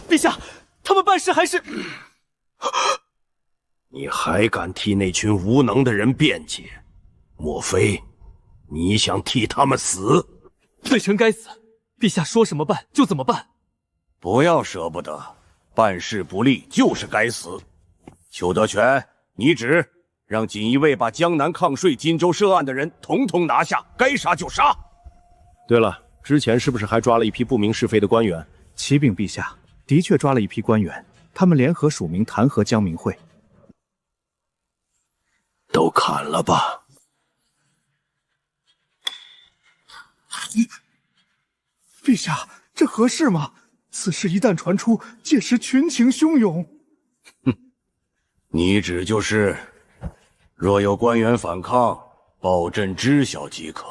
陛下，他们办事还是……你还敢替那群无能的人辩解？莫非你想替他们死？罪臣该死，陛下说什么办就怎么办。不要舍不得，办事不力就是该死。邱德全，你旨让锦衣卫把江南抗税、荆州涉案的人统统拿下，该杀就杀。对了，之前是不是还抓了一批不明是非的官员？启禀陛下，的确抓了一批官员，他们联合署名弹劾江明慧。都砍了吧！陛下，这合适吗？此事一旦传出，届时群情汹涌。你只就是，若有官员反抗，报朕知晓即可。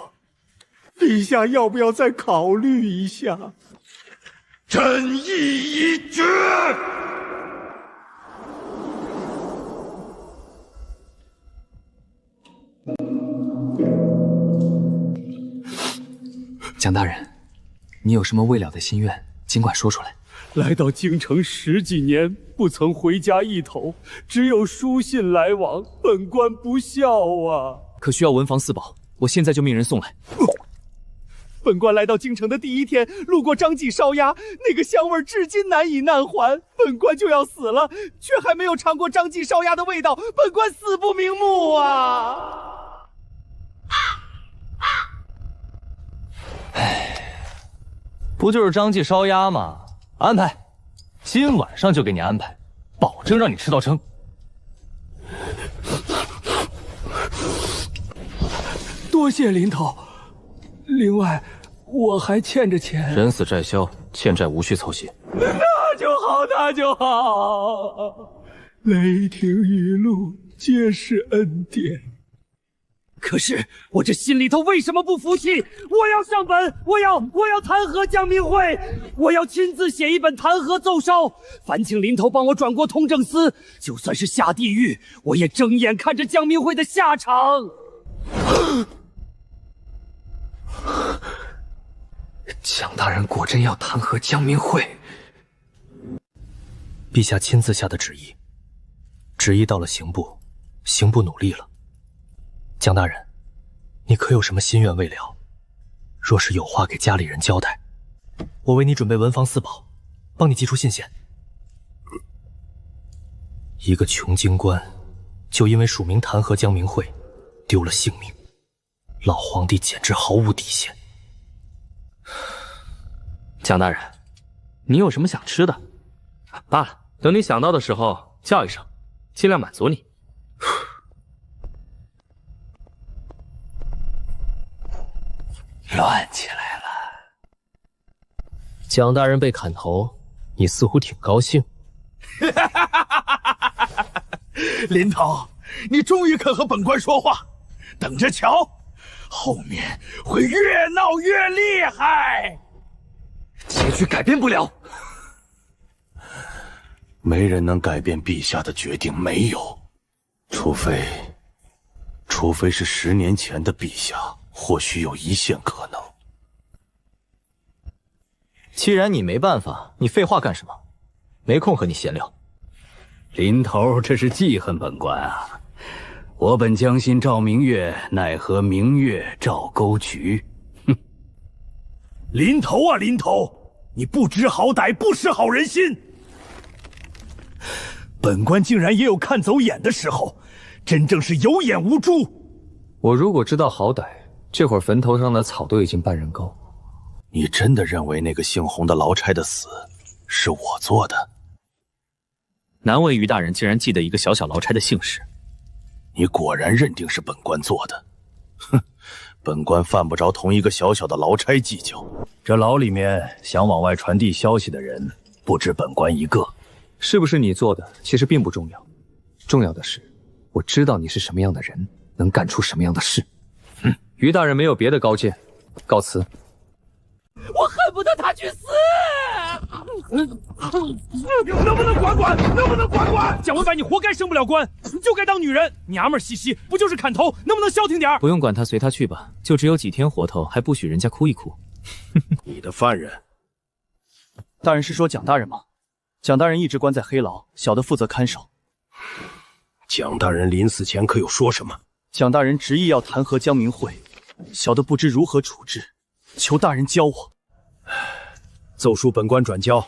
陛下要不要再考虑一下？朕意已决。蒋大人，你有什么未了的心愿，尽管说出来。来到京城10几年，不曾回家一头，只有书信来往，本官不孝啊！可需要文房四宝，我现在就命人送来。本官来到京城的第一天，路过张记烧鸭，那个香味至今难以难还。本官就要死了，却还没有尝过张记烧鸭的味道，本官死不瞑目啊！不就是张记烧鸭吗？安排，今晚上就给你安排，保证让你吃到撑。多谢林头。另外，我还欠着钱。人死债消，欠债无需操心。那就好，那就好。雷霆雨露皆是恩典。可是我这心里头为什么不服气？我要上本，我要弹劾江明慧，我要亲自写一本弹劾奏烧，烦请林头帮我转过通政司，就算是下地狱，我也睁眼看着江明慧的下场。蒋大人果真要弹劾江明慧？陛下亲自下的旨意，旨意到了刑部，刑部努力了。蒋大人，你可有什么心愿未了？若是有话给家里人交代，我为你准备文房四宝，帮你寄出信件。一个穷京官，就因为署名弹劾江明慧，丢了性命，老皇帝简直毫无底线。蒋大人，你有什么想吃的？罢了，等你想到的时候叫一声，尽量满足你。乱起来了。蒋大人被砍头，你似乎挺高兴。林头，你终于肯和本官说话，等着瞧，后面会越闹越厉害。结局改变不了，没人能改变陛下的决定，没有，除非是10年前的陛下。或许有一线可能。既然你没办法，你废话干什么？没空和你闲聊。林头这是记恨本官啊！我本将心照明月，奈何明月照沟渠。哼！林头啊，林头，你不知好歹，不识好人心。本官竟然也有看走眼的时候，真正是有眼无珠。我如果知道好歹，这会儿坟头上的草都已经半人高。你真的认为那个姓洪的劳差的死是我做的？难为于大人竟然记得一个小小劳差的姓氏。你果然认定是本官做的？哼，本官犯不着同一个小小的劳差计较。这牢里面想往外传递消息的人，不止本官一个。是不是你做的，其实并不重要，重要的是，我知道你是什么样的人，能干出什么样的事。于大人没有别的高见，告辞。我恨不得他去死！能不能管管？能不能管管？蒋文白，你活该升不了官，你就该当女人，娘们儿兮兮，不就是砍头？能不能消停点？不用管他，随他去吧。就只有几天活头，还不许人家哭一哭。你的犯人，大人是说蒋大人吗？蒋大人一直关在黑牢，小的负责看守。蒋大人临死前可有说什么？蒋大人执意要弹劾江明慧，小的不知如何处置，求大人教我。奏书本官转交，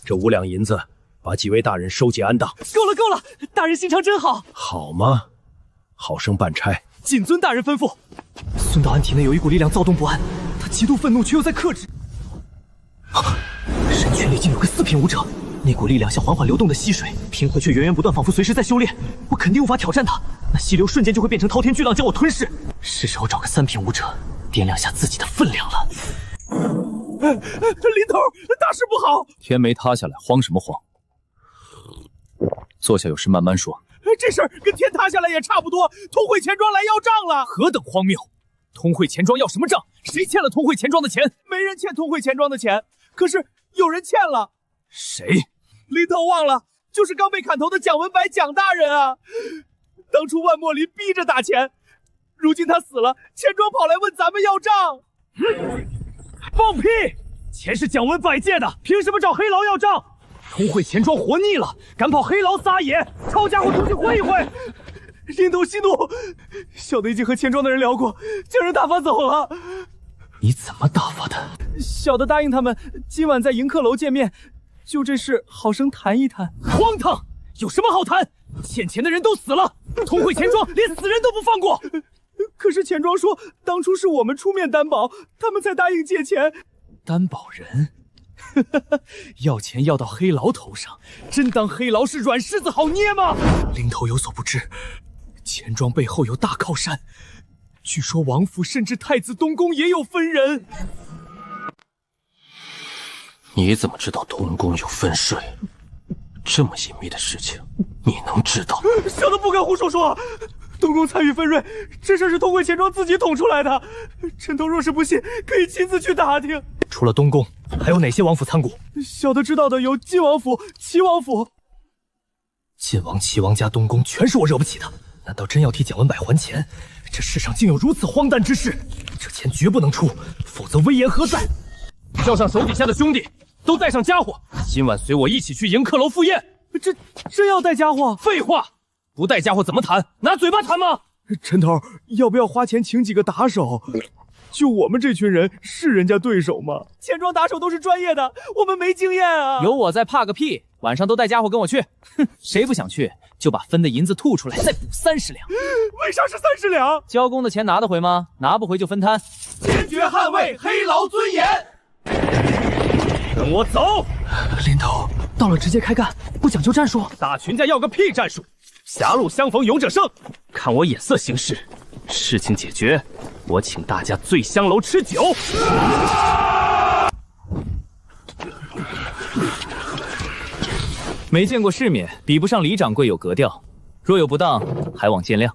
这5两银子，把几位大人收解安当。够了够了，大人心肠真好。好吗？好生办差。谨遵大人吩咐。孙道安体内有一股力量躁动不安，他极度愤怒，却又在克制。身躯里竟有个4品武者，那股力量像缓缓流动的溪水，平和却源源不断，仿佛随时在修炼。我肯定无法挑战他，那溪流瞬间就会变成滔天巨浪，将我吞噬。是时候找个3品武者，掂量下自己的分量了。林头，大事不好！天没塌下来，慌什么慌？坐下，有事慢慢说。这事儿跟天塌下来也差不多，通汇钱庄来要账了。何等荒谬！通汇钱庄要什么账？谁欠了通汇钱庄的钱？没人欠通汇钱庄的钱，可是有人欠了。谁？林头忘了，就是刚被砍头的蒋文白蒋大人啊！当初万莫林逼着打钱，如今他死了，钱庄跑来问咱们要账。放屁！钱是蒋文白借的，凭什么找黑牢要账？通汇钱庄活腻了，敢跑黑牢撒野，抄家伙出去混一混。林头息怒，小的已经和钱庄的人聊过，叫人打发走了。你怎么打发的？小的答应他们今晚在迎客楼见面，就这事好生谈一谈。荒唐！有什么好谈？欠钱的人都死了，通汇钱庄连死人都不放过。可是钱庄说，当初是我们出面担保，他们才答应借钱。担保人？要钱要到黑牢头上，真当黑牢是软柿子好捏吗？林头有所不知，钱庄背后有大靠山，据说王府甚至太子东宫也有分人。你怎么知道东宫有分税？这么隐秘的事情，你能知道？小的不敢胡说说。东宫参与分税，这事是通汇钱庄自己捅出来的。陈头若是不信，可以亲自去打听。除了东宫，还有哪些王府参股？小的知道的有晋王府、齐王府。晋王、齐王加东宫，全是我惹不起的。难道真要替蒋文柏还钱？这世上竟有如此荒诞之事！这钱绝不能出，否则威严何在？叫上手底下的兄弟，都带上家伙，今晚随我一起去迎客楼赴宴。真要带家伙？废话！不带家伙怎么谈？拿嘴巴谈吗？陈头，要不要花钱请几个打手？就我们这群人，是人家对手吗？钱庄打手都是专业的，我们没经验啊。有我在，怕个屁！晚上都带家伙跟我去。哼，谁不想去，就把分的银子吐出来，再补30两。为啥是30两？交工的钱拿得回吗？拿不回就分摊。坚决捍卫黑牢尊严。跟我走。林头，到了直接开干，不讲究战术。打群架要个屁战术！狭路相逢勇者胜，看我眼色行事。事情解决，我请大家醉香楼吃酒。没见过世面，比不上李掌柜有格调。若有不当，还望见谅。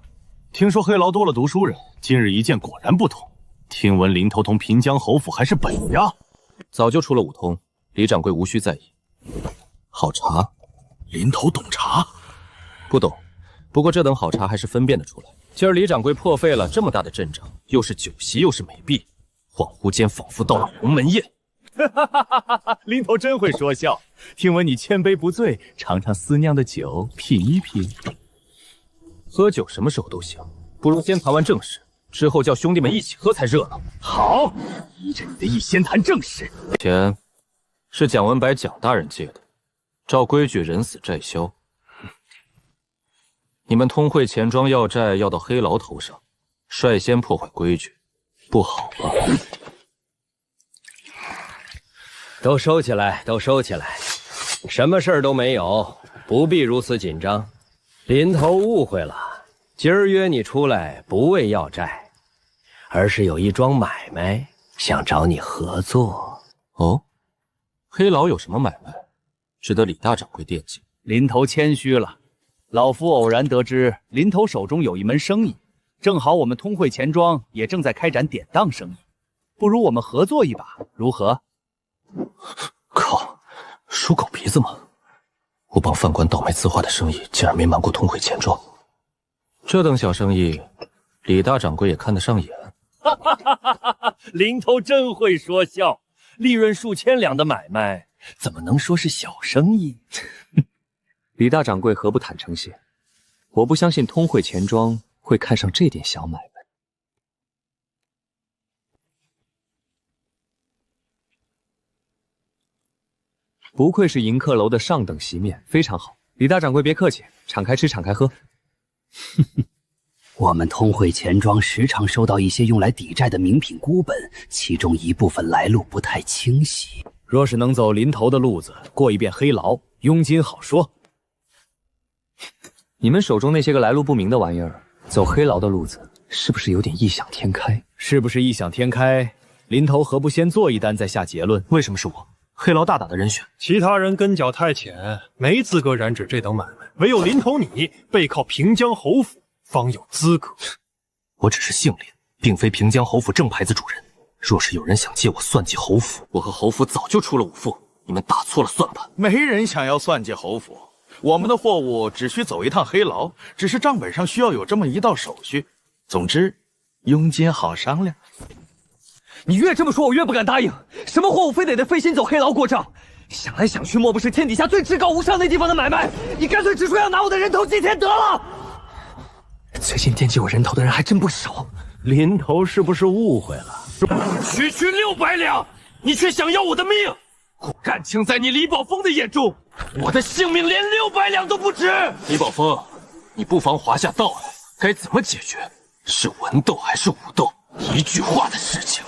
听说黑牢多了读书人，今日一见果然不同。听闻林头同平江侯府还是本家，早就出了5通，李掌柜无需在意。好茶，林头懂茶？不懂，不过这等好茶还是分辨得出来。今儿李掌柜破费了这么大的阵仗，又是酒席又是美婢，恍惚间仿佛到了鸿门宴。林头真会说笑，听闻你千杯不醉，尝尝私酿的酒，品一品。喝酒什么时候都行，不如先谈完正事，之后叫兄弟们一起喝才热闹。好，依着你的意，先谈正事。钱是蒋文柏蒋大人借的，照规矩人死债消。你们通汇钱庄要债要到黑牢头上，率先破坏规矩，不好吧？都收起来，都收起来，什么事儿都没有，不必如此紧张。林头误会了，今儿约你出来不为要债，而是有一桩买卖想找你合作。哦，黑牢有什么买卖，值得李大掌柜惦记？林头谦虚了。老夫偶然得知林头手中有一门生意，正好我们通汇钱庄也正在开展典当生意，不如我们合作一把，如何？靠，属狗鼻子吗？我帮范官倒卖字画的生意，竟然没瞒过通汇钱庄。这等小生意，李大掌柜也看得上眼。林头真会说笑，利润数千两的买卖，怎么能说是小生意？李大掌柜何不坦诚些？我不相信通汇钱庄会看上这点小买卖。不愧是迎客楼的上等席面，非常好。李大掌柜别客气，敞开吃，敞开喝。我们通汇钱庄时常收到一些用来抵债的名品孤本，其中一部分来路不太清晰。若是能走林头的路子，过一遍黑牢，佣金好说。你们手中那些个来路不明的玩意儿，走黑牢的路子，是不是有点异想天开？是不是异想天开，林头何不先做一单再下结论？为什么是我？黑牢大打的人选，其他人根脚太浅，没资格染指这等买卖。唯有林头你背靠平江侯府，方有资格。我只是姓林，并非平江侯府正牌子主人。若是有人想借我算计侯府，我和侯府早就出了五副。你们打错了算盘。没人想要算计侯府，我们的货物只需走一趟黑牢，只是账本上需要有这么一道手续。总之，佣金好商量。你越这么说，我越不敢答应。什么货物非得费心走黑牢过账？想来想去，莫不是天底下最至高无上那地方的买卖？你干脆只说要拿我的人头几天得了。最近惦记我人头的人还真不少。林头是不是误会了？区区600两，你却想要我的命？感情在你李宝峰的眼中，我的性命连600两都不值。李宝峰，你不妨华下道来，该怎么解决？是文斗还是武斗？一句话的事情。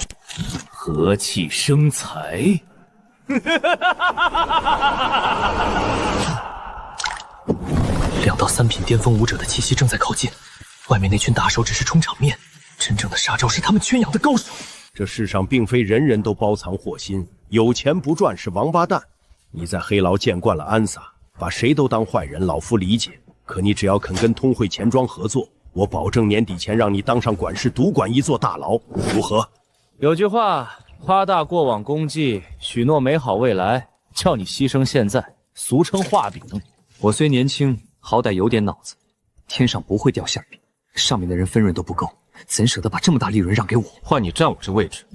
和气生财。2到3品巅峰武者的气息正在靠近，外面那群打手只是充场面，真正的杀招是他们圈养的高手。这世上并非人人都包藏祸心，有钱不赚是王八蛋。你在黑牢见惯了安撒，把谁都当坏人，老夫理解。可你只要肯跟通汇钱庄合作，我保证年底前让你当上管事，独管一座大牢，如何？有句话，夸大过往功绩，许诺美好未来，叫你牺牲现在，俗称画饼。我虽年轻，好歹有点脑子，天上不会掉馅饼，上面的人分润都不够，怎舍得把这么大利润让给我？换你站我这位置，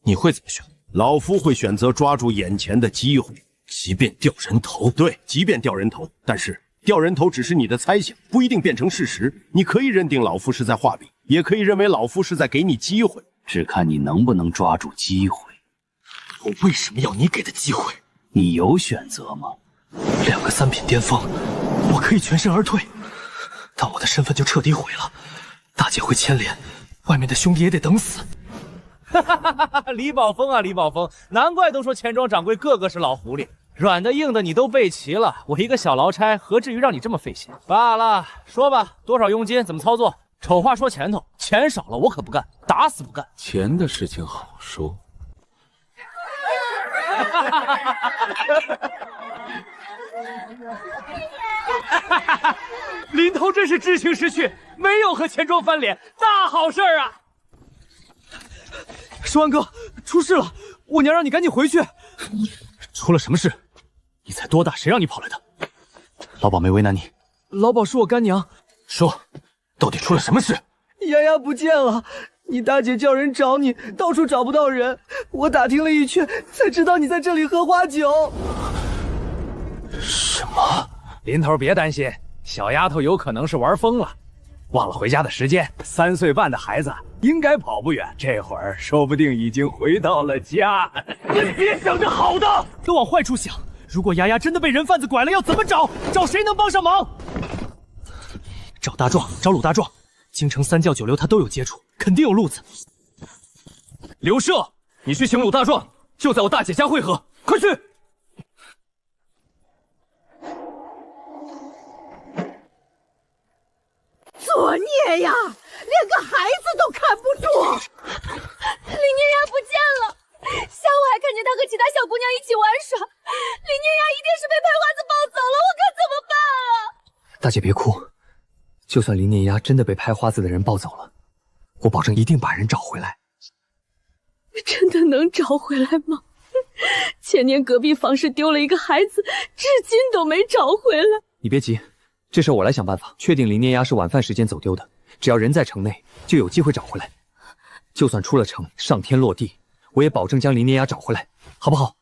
你会怎么选？老夫会选择抓住眼前的机会，即便掉人头。对，即便掉人头，但是掉人头只是你的猜想，不一定变成事实。你可以认定老夫是在画饼，也可以认为老夫是在给你机会，只看你能不能抓住机会。我为什么要你给的机会？你有选择吗？2个3品巅峰，我可以全身而退，但我的身份就彻底毁了。大姐会牵连，外面的兄弟也得等死。李宝峰啊，李宝峰，难怪都说钱庄掌柜个个是老狐狸，软的硬的你都备齐了，我一个小劳差，何至于让你这么费心？罢了，说吧，多少佣金，怎么操作？丑话说前头，钱少了我可不干，打死不干。钱的事情好说。林头真是知情识趣，没有和钱庄翻脸，大好事啊！寿安哥，出事了，我娘让你赶紧回去。出了什么事？你才多大，谁让你跑来的？老鸨没为难你？老鸨是我干娘。说，到底出了什么事？丫丫不见了，你大姐叫人找你，到处找不到人，我打听了一圈，才知道你在这里喝花酒。什么？林头别担心，小丫头有可能是玩疯了，忘了回家的时间。3岁半的孩子应该跑不远，这会儿说不定已经回到了家。你别想着好的，都往坏处想。如果丫丫真的被人贩子拐了，要怎么找？找谁能帮上忙？找大壮，找鲁大壮，京城3教9流他都有接触，肯定有路子。刘涉，你去请鲁大壮，就在我大姐家会合，快去！作孽呀！连个孩子都看不住。林念丫不见了，下午还看见她和其他小姑娘一起玩耍。林念丫一定是被拍花子抱走了，我可怎么办啊？大姐别哭，就算林念丫真的被拍花子的人抱走了，我保证一定把人找回来。真的能找回来吗？前年隔壁房市丢了一个孩子，至今都没找回来。你别急，这事我来想办法。确定林念丫是晚饭时间走丢的，只要人在城内，就有机会找回来。就算出了城，上天落地，我也保证将林念丫找回来，好不好？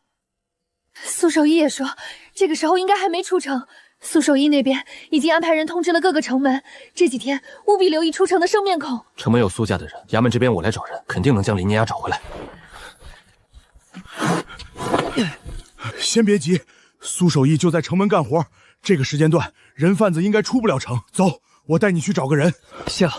苏守义也说，这个时候应该还没出城。苏守义那边已经安排人通知了各个城门，这几天务必留意出城的生面孔。城门有苏家的人，衙门这边我来找人，肯定能将林念丫找回来。先别急，苏守义就在城门干活，这个时间段人贩子应该出不了城。走，我带你去找个人。谢了，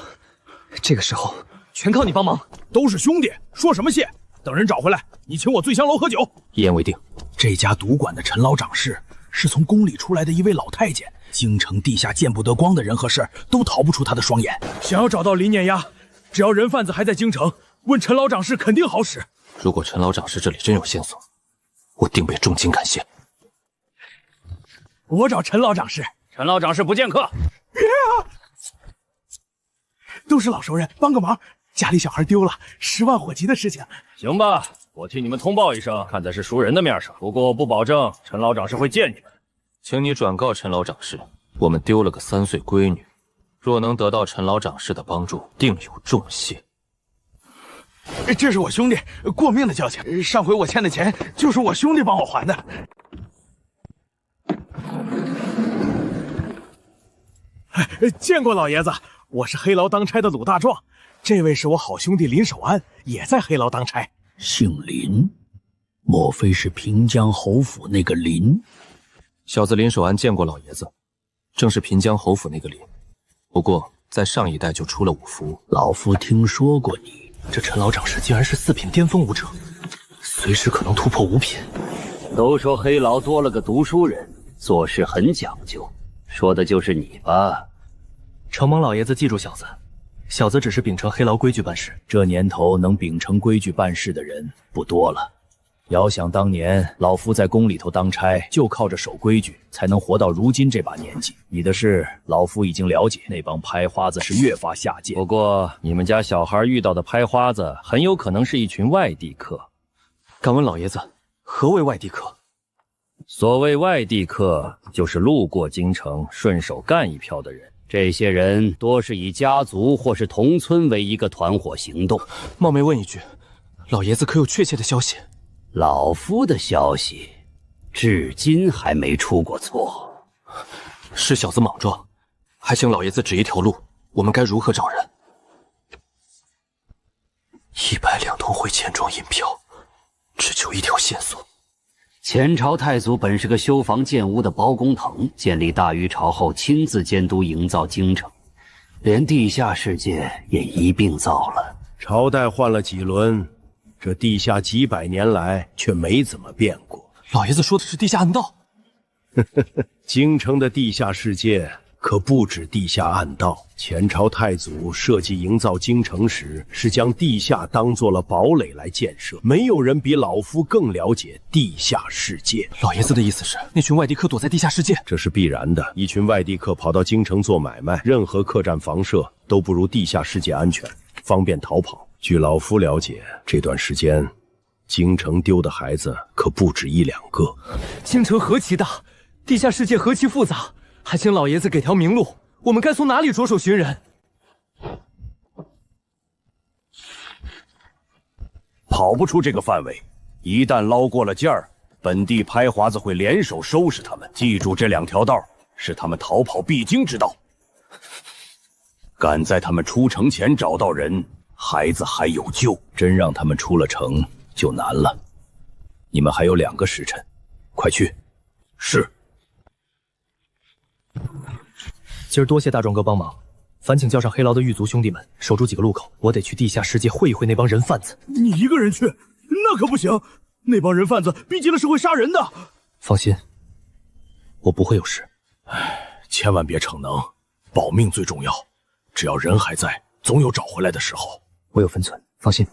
这个时候全靠你帮忙。都是兄弟，说什么谢？等人找回来，你请我醉香楼喝酒。一言为定。这家赌馆的陈老掌事是从宫里出来的一位老太监，京城地下见不得光的人和事都逃不出他的双眼。想要找到林念丫，只要人贩子还在京城，问陈老掌事肯定好使。如果陈老长师这里真有线索，我定被重金感谢。我找陈老长师。陈老长师不见客。别啊！都是老熟人，帮个忙。家里小孩丢了，10万火急的事情。行吧，我替你们通报一声，看在是熟人的面上。不过我不保证陈老长师会见你们。请你转告陈老长师，我们丢了个3岁闺女，若能得到陈老长师的帮助，定有重谢。这是我兄弟过命的交情，上回我欠的钱就是我兄弟帮我还的。见过老爷子，我是黑牢当差的鲁大壮，这位是我好兄弟林守安，也在黑牢当差。姓林，莫非是平江侯府那个林？小子林守安见过老爷子，正是平江侯府那个林，不过在上一代就出了五福。老夫听说过你。这陈老长师竟然是4品巅峰武者，随时可能突破5品。都说黑牢多了个读书人，做事很讲究，说的就是你吧？承蒙老爷子记住小子，小子只是秉承黑牢规矩办事。这年头能秉承规矩办事的人不多了。遥想当年，老夫在宫里头当差，就靠着守规矩，才能活到如今这把年纪。你的事，老夫已经了解，那帮拍花子是越发下贱。不过，你们家小孩遇到的拍花子，很有可能是一群外地客。敢问老爷子，何为外地客？所谓外地客，就是路过京城，顺手干一票的人。这些人多是以家族或是同村为一个团伙行动。冒昧问一句，老爷子可有确切的消息？老夫的消息，至今还没出过错。是小子莽撞，还请老爷子指一条路，我们该如何找人？100两铜灰钱庄银票，只求一条线索。前朝太祖本是个修房建屋的包工头，建立大禹朝后亲自监督营造京城，连地下世界也一并造了。朝代换了几轮，这地下几百年来却没怎么变过。老爷子说的是地下暗道？京城的地下世界可不止地下暗道。前朝太祖设计营造京城时，是将地下当做了堡垒来建设。没有人比老夫更了解地下世界。老爷子的意思是，那群外地客躲在地下世界？这是必然的。一群外地客跑到京城做买卖，任何客栈房舍都不如地下世界安全，方便逃跑。据老夫了解，这段时间京城丢的孩子可不止1、2个。京城何其大，地下世界何其复杂，还请老爷子给条明路，我们该从哪里着手寻人？跑不出这个范围，一旦捞过了劲儿，本地拍花子会联手收拾他们。记住，这2条道是他们逃跑必经之道。赶在他们出城前找到人，孩子还有救。真让他们出了城就难了。你们还有2个时辰，快去。是。今儿多谢大壮哥帮忙，烦请叫上黑牢的狱卒兄弟们，守住几个路口，我得去地下世界会一会那帮人贩子。你一个人去，那可不行，那帮人贩子逼急了是会杀人的。放心，我不会有事。千万别逞能，保命最重要。只要人还在，总有找回来的时候。我有分寸，放心。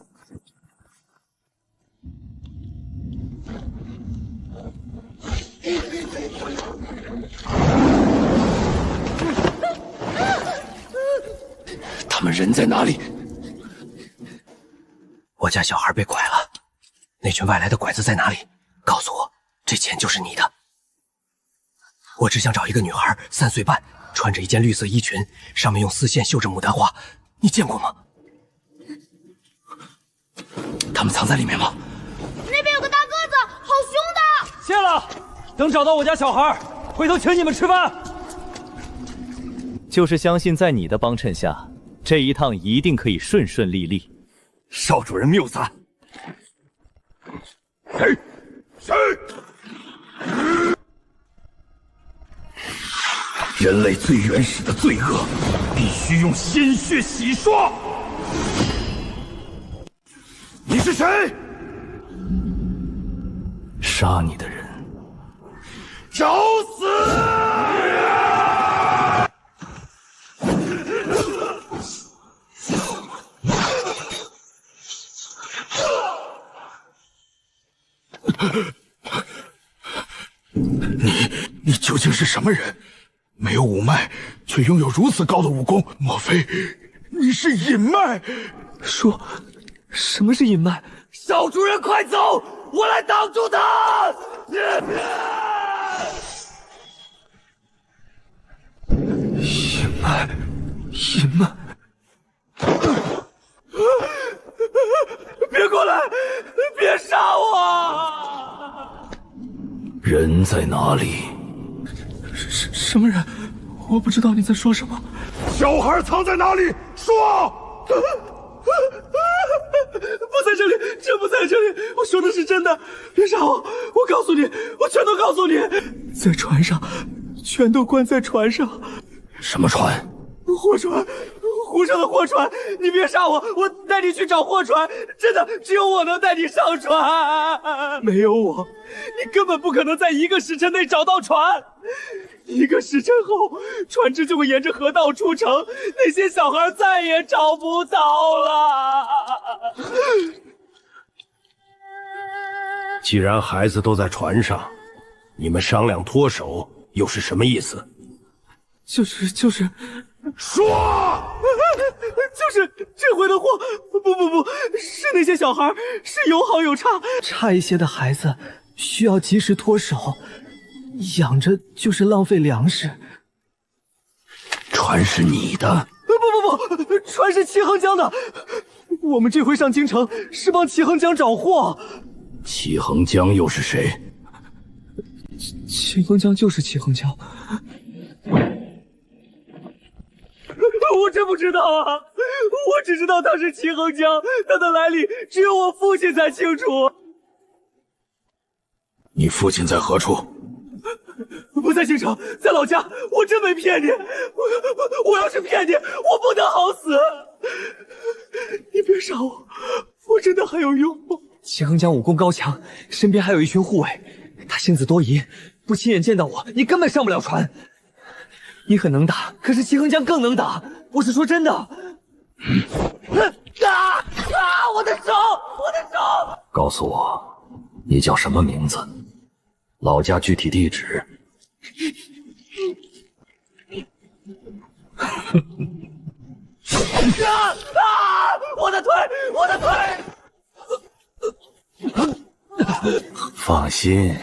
他们人在哪里？我家小孩被拐了，那群外来的拐子在哪里？告诉我，这钱就是你的。我只想找一个女孩，3岁半，穿着一件绿色衣裙，上面用丝线绣着牡丹花，你见过吗？他们藏在里面吗？那边有个大个子，好凶的！谢了，等找到我家小孩，回头请你们吃饭。就是相信在你的帮衬下，这一趟一定可以顺顺利利。少主人谬赞。谁？人类最原始的罪恶，必须用鲜血洗刷。你是谁？杀你的人，找死！你究竟是什么人？没有五脉，却拥有如此高的武功，莫非你是隐脉？说，什么是隐脉？少主人，快走！我来挡住他！隐脉，隐脉！别过来！别杀我！人在哪里？什么人？我不知道你在说什么。小孩藏在哪里？说！不在这里，真不在这里！我说的是真的，别杀我！我告诉你，我全都告诉你，在船上，全都关在船上。什么船？货船，湖上的货船！你别杀我，我带你去找货船。真的，只有我能带你上船。没有我，你根本不可能在1个时辰内找到船。1个时辰后，船只就会沿着河道出城，那些小孩再也找不到了。既然孩子都在船上，你们商量脱手又是什么意思？就是说，就是这回的货，不，是那些小孩，是有好有差，差一些的孩子需要及时脱手，养着就是浪费粮食。船是你的？不，船是齐衡江的。我们这回上京城是帮齐衡江找货。齐衡江又是谁？齐衡江就是齐衡江。我真不知道啊！我只知道他是齐衡江，他的来历只有我父亲才清楚。你父亲在何处？不在京城，在老家。我真没骗你，我要是骗你，我不得好死。你别杀我，我真的还有用吗？齐衡江武功高强，身边还有一群护卫，他性子多疑，不亲眼见到我，你根本上不了船。你很能打，可是齐衡江更能打，我是说真的。我的手！告诉我，你叫什么名字？老家具体地址。我的腿！放心，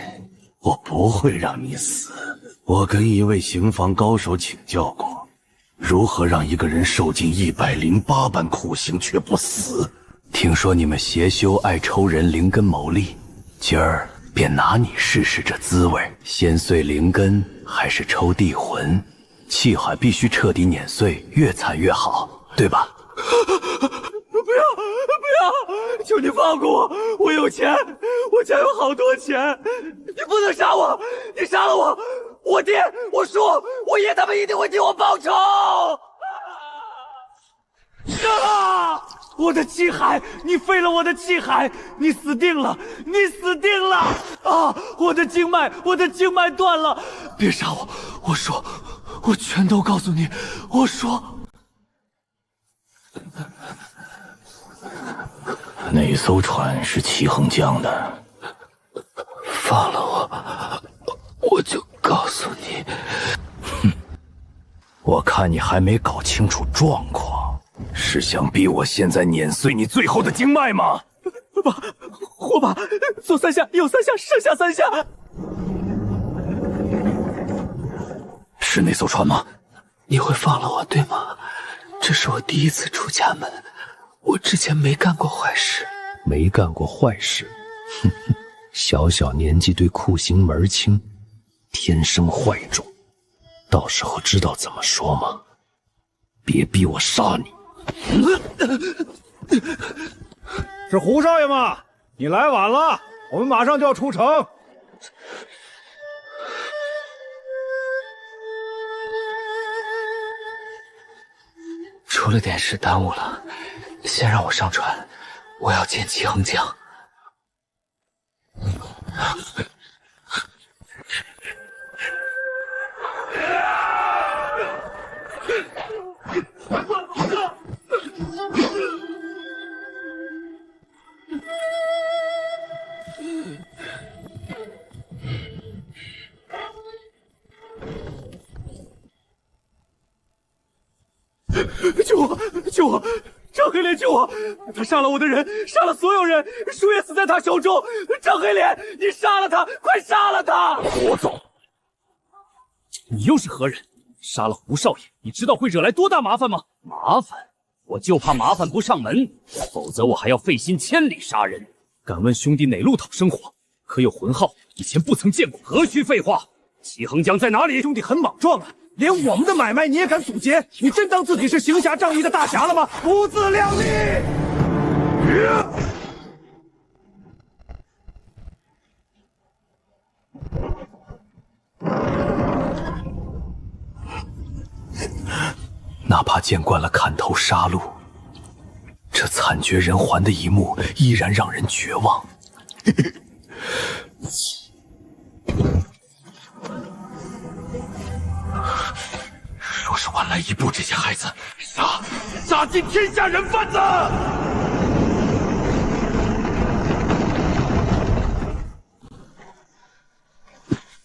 我不会让你死。我跟一位刑房高手请教过，如何让一个人受尽108般苦刑却不死。听说你们邪修爱抽人灵根谋利，今儿便拿你试试这滋味。先碎灵根还是抽地魂？气海必须彻底碾碎，越惨越好，对吧？不要！求你放过我！我有钱，我家有好多钱！你不能杀我！你杀了我，我爹、我叔、我爷他们一定会替我报仇！我的气海，你废了我的气海，你死定了！你死定了！啊！我的经脉断了！别杀我！我说，我全都告诉你！我说。哪艘船是齐衡江的？放了我，我就告诉你。哼，我看你还没搞清楚状况，是想逼我现在碾碎你最后的经脉吗？火把，左3下，右3下，上下3下。是那艘船吗？你会放了我，对吗？这是我第一次出家门，我之前没干过坏事。没干过坏事？哼哼，小小年纪对酷刑门清，天生坏种，到时候知道怎么说吗？别逼我杀你！是胡少爷吗？你来晚了，我们马上就要出城。出了点事，耽误了，先让我上船，我要见齐衡江。救我！救我！张黑脸，救我！他杀了我的人，杀了所有人，树也死在他手中。张黑脸，你杀了他，快杀了他！我走。你又是何人？杀了胡少爷，你知道会惹来多大麻烦吗？麻烦？我就怕麻烦不上门，否则我还要费心千里杀人。敢问兄弟哪路讨生活？可有魂号？以前不曾见过。何须废话？齐衡江在哪里？兄弟很莽撞啊！连我们的买卖你也敢阻截？你真当自己是行侠仗义的大侠了吗？不自量力！哪怕见惯了砍头杀戮，这惨绝人寰的一幕依然让人绝望。若是晚来一步，这些孩子杀尽天下人贩子！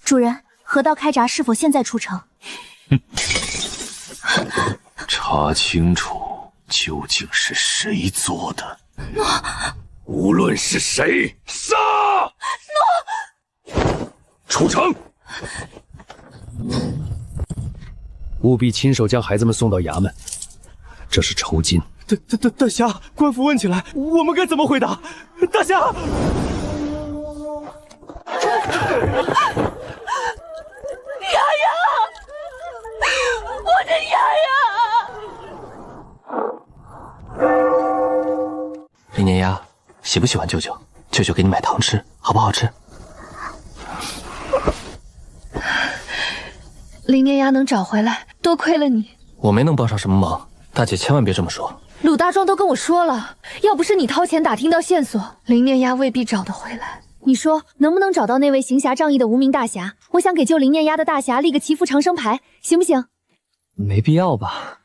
主人，河道开闸是否现在出城？查清楚究竟是谁做的。无论是谁，杀！出城！务必亲手将孩子们送到衙门，这是酬金。大侠，官府问起来，我们该怎么回答？大侠，丫丫，我的丫丫！林年丫，喜不喜欢舅舅？舅舅给你买糖吃，好不好吃？林念丫能找回来，多亏了你。我没能帮上什么忙，大姐千万别这么说。鲁大壮都跟我说了，要不是你掏钱打听到线索，林念丫未必找得回来。你说能不能找到那位行侠仗义的无名大侠？我想给救林念丫的大侠立个祈福长生牌，行不行？没必要吧。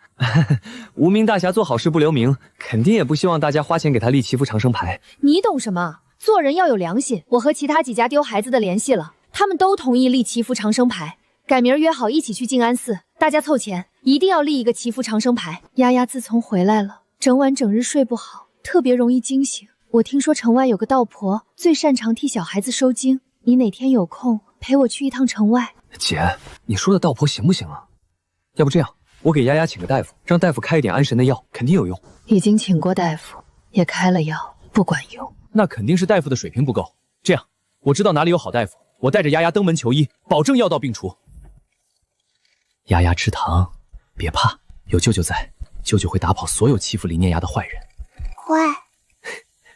无名大侠做好事不留名，肯定也不希望大家花钱给他立祈福长生牌。你懂什么？做人要有良心。我和其他几家丢孩子的联系了，他们都同意立祈福长生牌。改明儿约好一起去静安寺，大家凑钱，一定要立一个祈福长生牌。丫丫自从回来了，整晚整日睡不好，特别容易惊醒。我听说城外有个道婆，最擅长替小孩子收惊。你哪天有空陪我去一趟城外？姐，你说的道婆行不行啊？要不这样，我给丫丫请个大夫，让大夫开一点安神的药，肯定有用。已经请过大夫，也开了药，不管用。那肯定是大夫的水平不够。这样，我知道哪里有好大夫，我带着丫丫登门求医，保证药到病除。丫丫吃糖，别怕，有舅舅在，舅舅会打跑所有欺负林念丫的坏人。乖，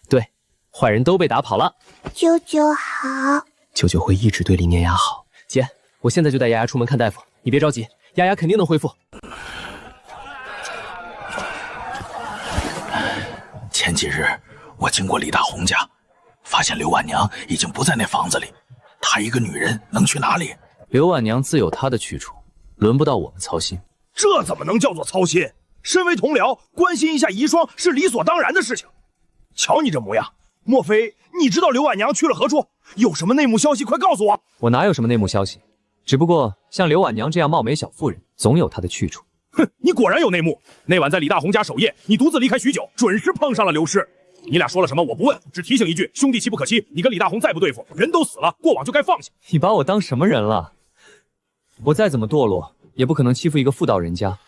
对，坏人都被打跑了。舅舅好，舅舅会一直对林念丫好。姐，我现在就带丫丫出门看大夫，你别着急，丫丫肯定能恢复。前几日我经过李大红家，发现刘婉娘已经不在那房子里。她一个女人能去哪里？刘婉娘自有她的去处，轮不到我们操心。这怎么能叫做操心？身为同僚，关心一下遗孀是理所当然的事情。瞧你这模样，莫非你知道刘婉娘去了何处？有什么内幕消息，快告诉我！我哪有什么内幕消息？只不过像刘婉娘这样貌美小妇人，总有她的去处。哼，你果然有内幕。那晚在李大红家守夜，你独自离开许久，准是碰上了刘氏。你俩说了什么？我不问，只提醒一句：兄弟妻不可欺。你跟李大红再不对付，人都死了，过往就该放下。你把我当什么人了？我再怎么堕落，也不可能欺负一个妇道人家。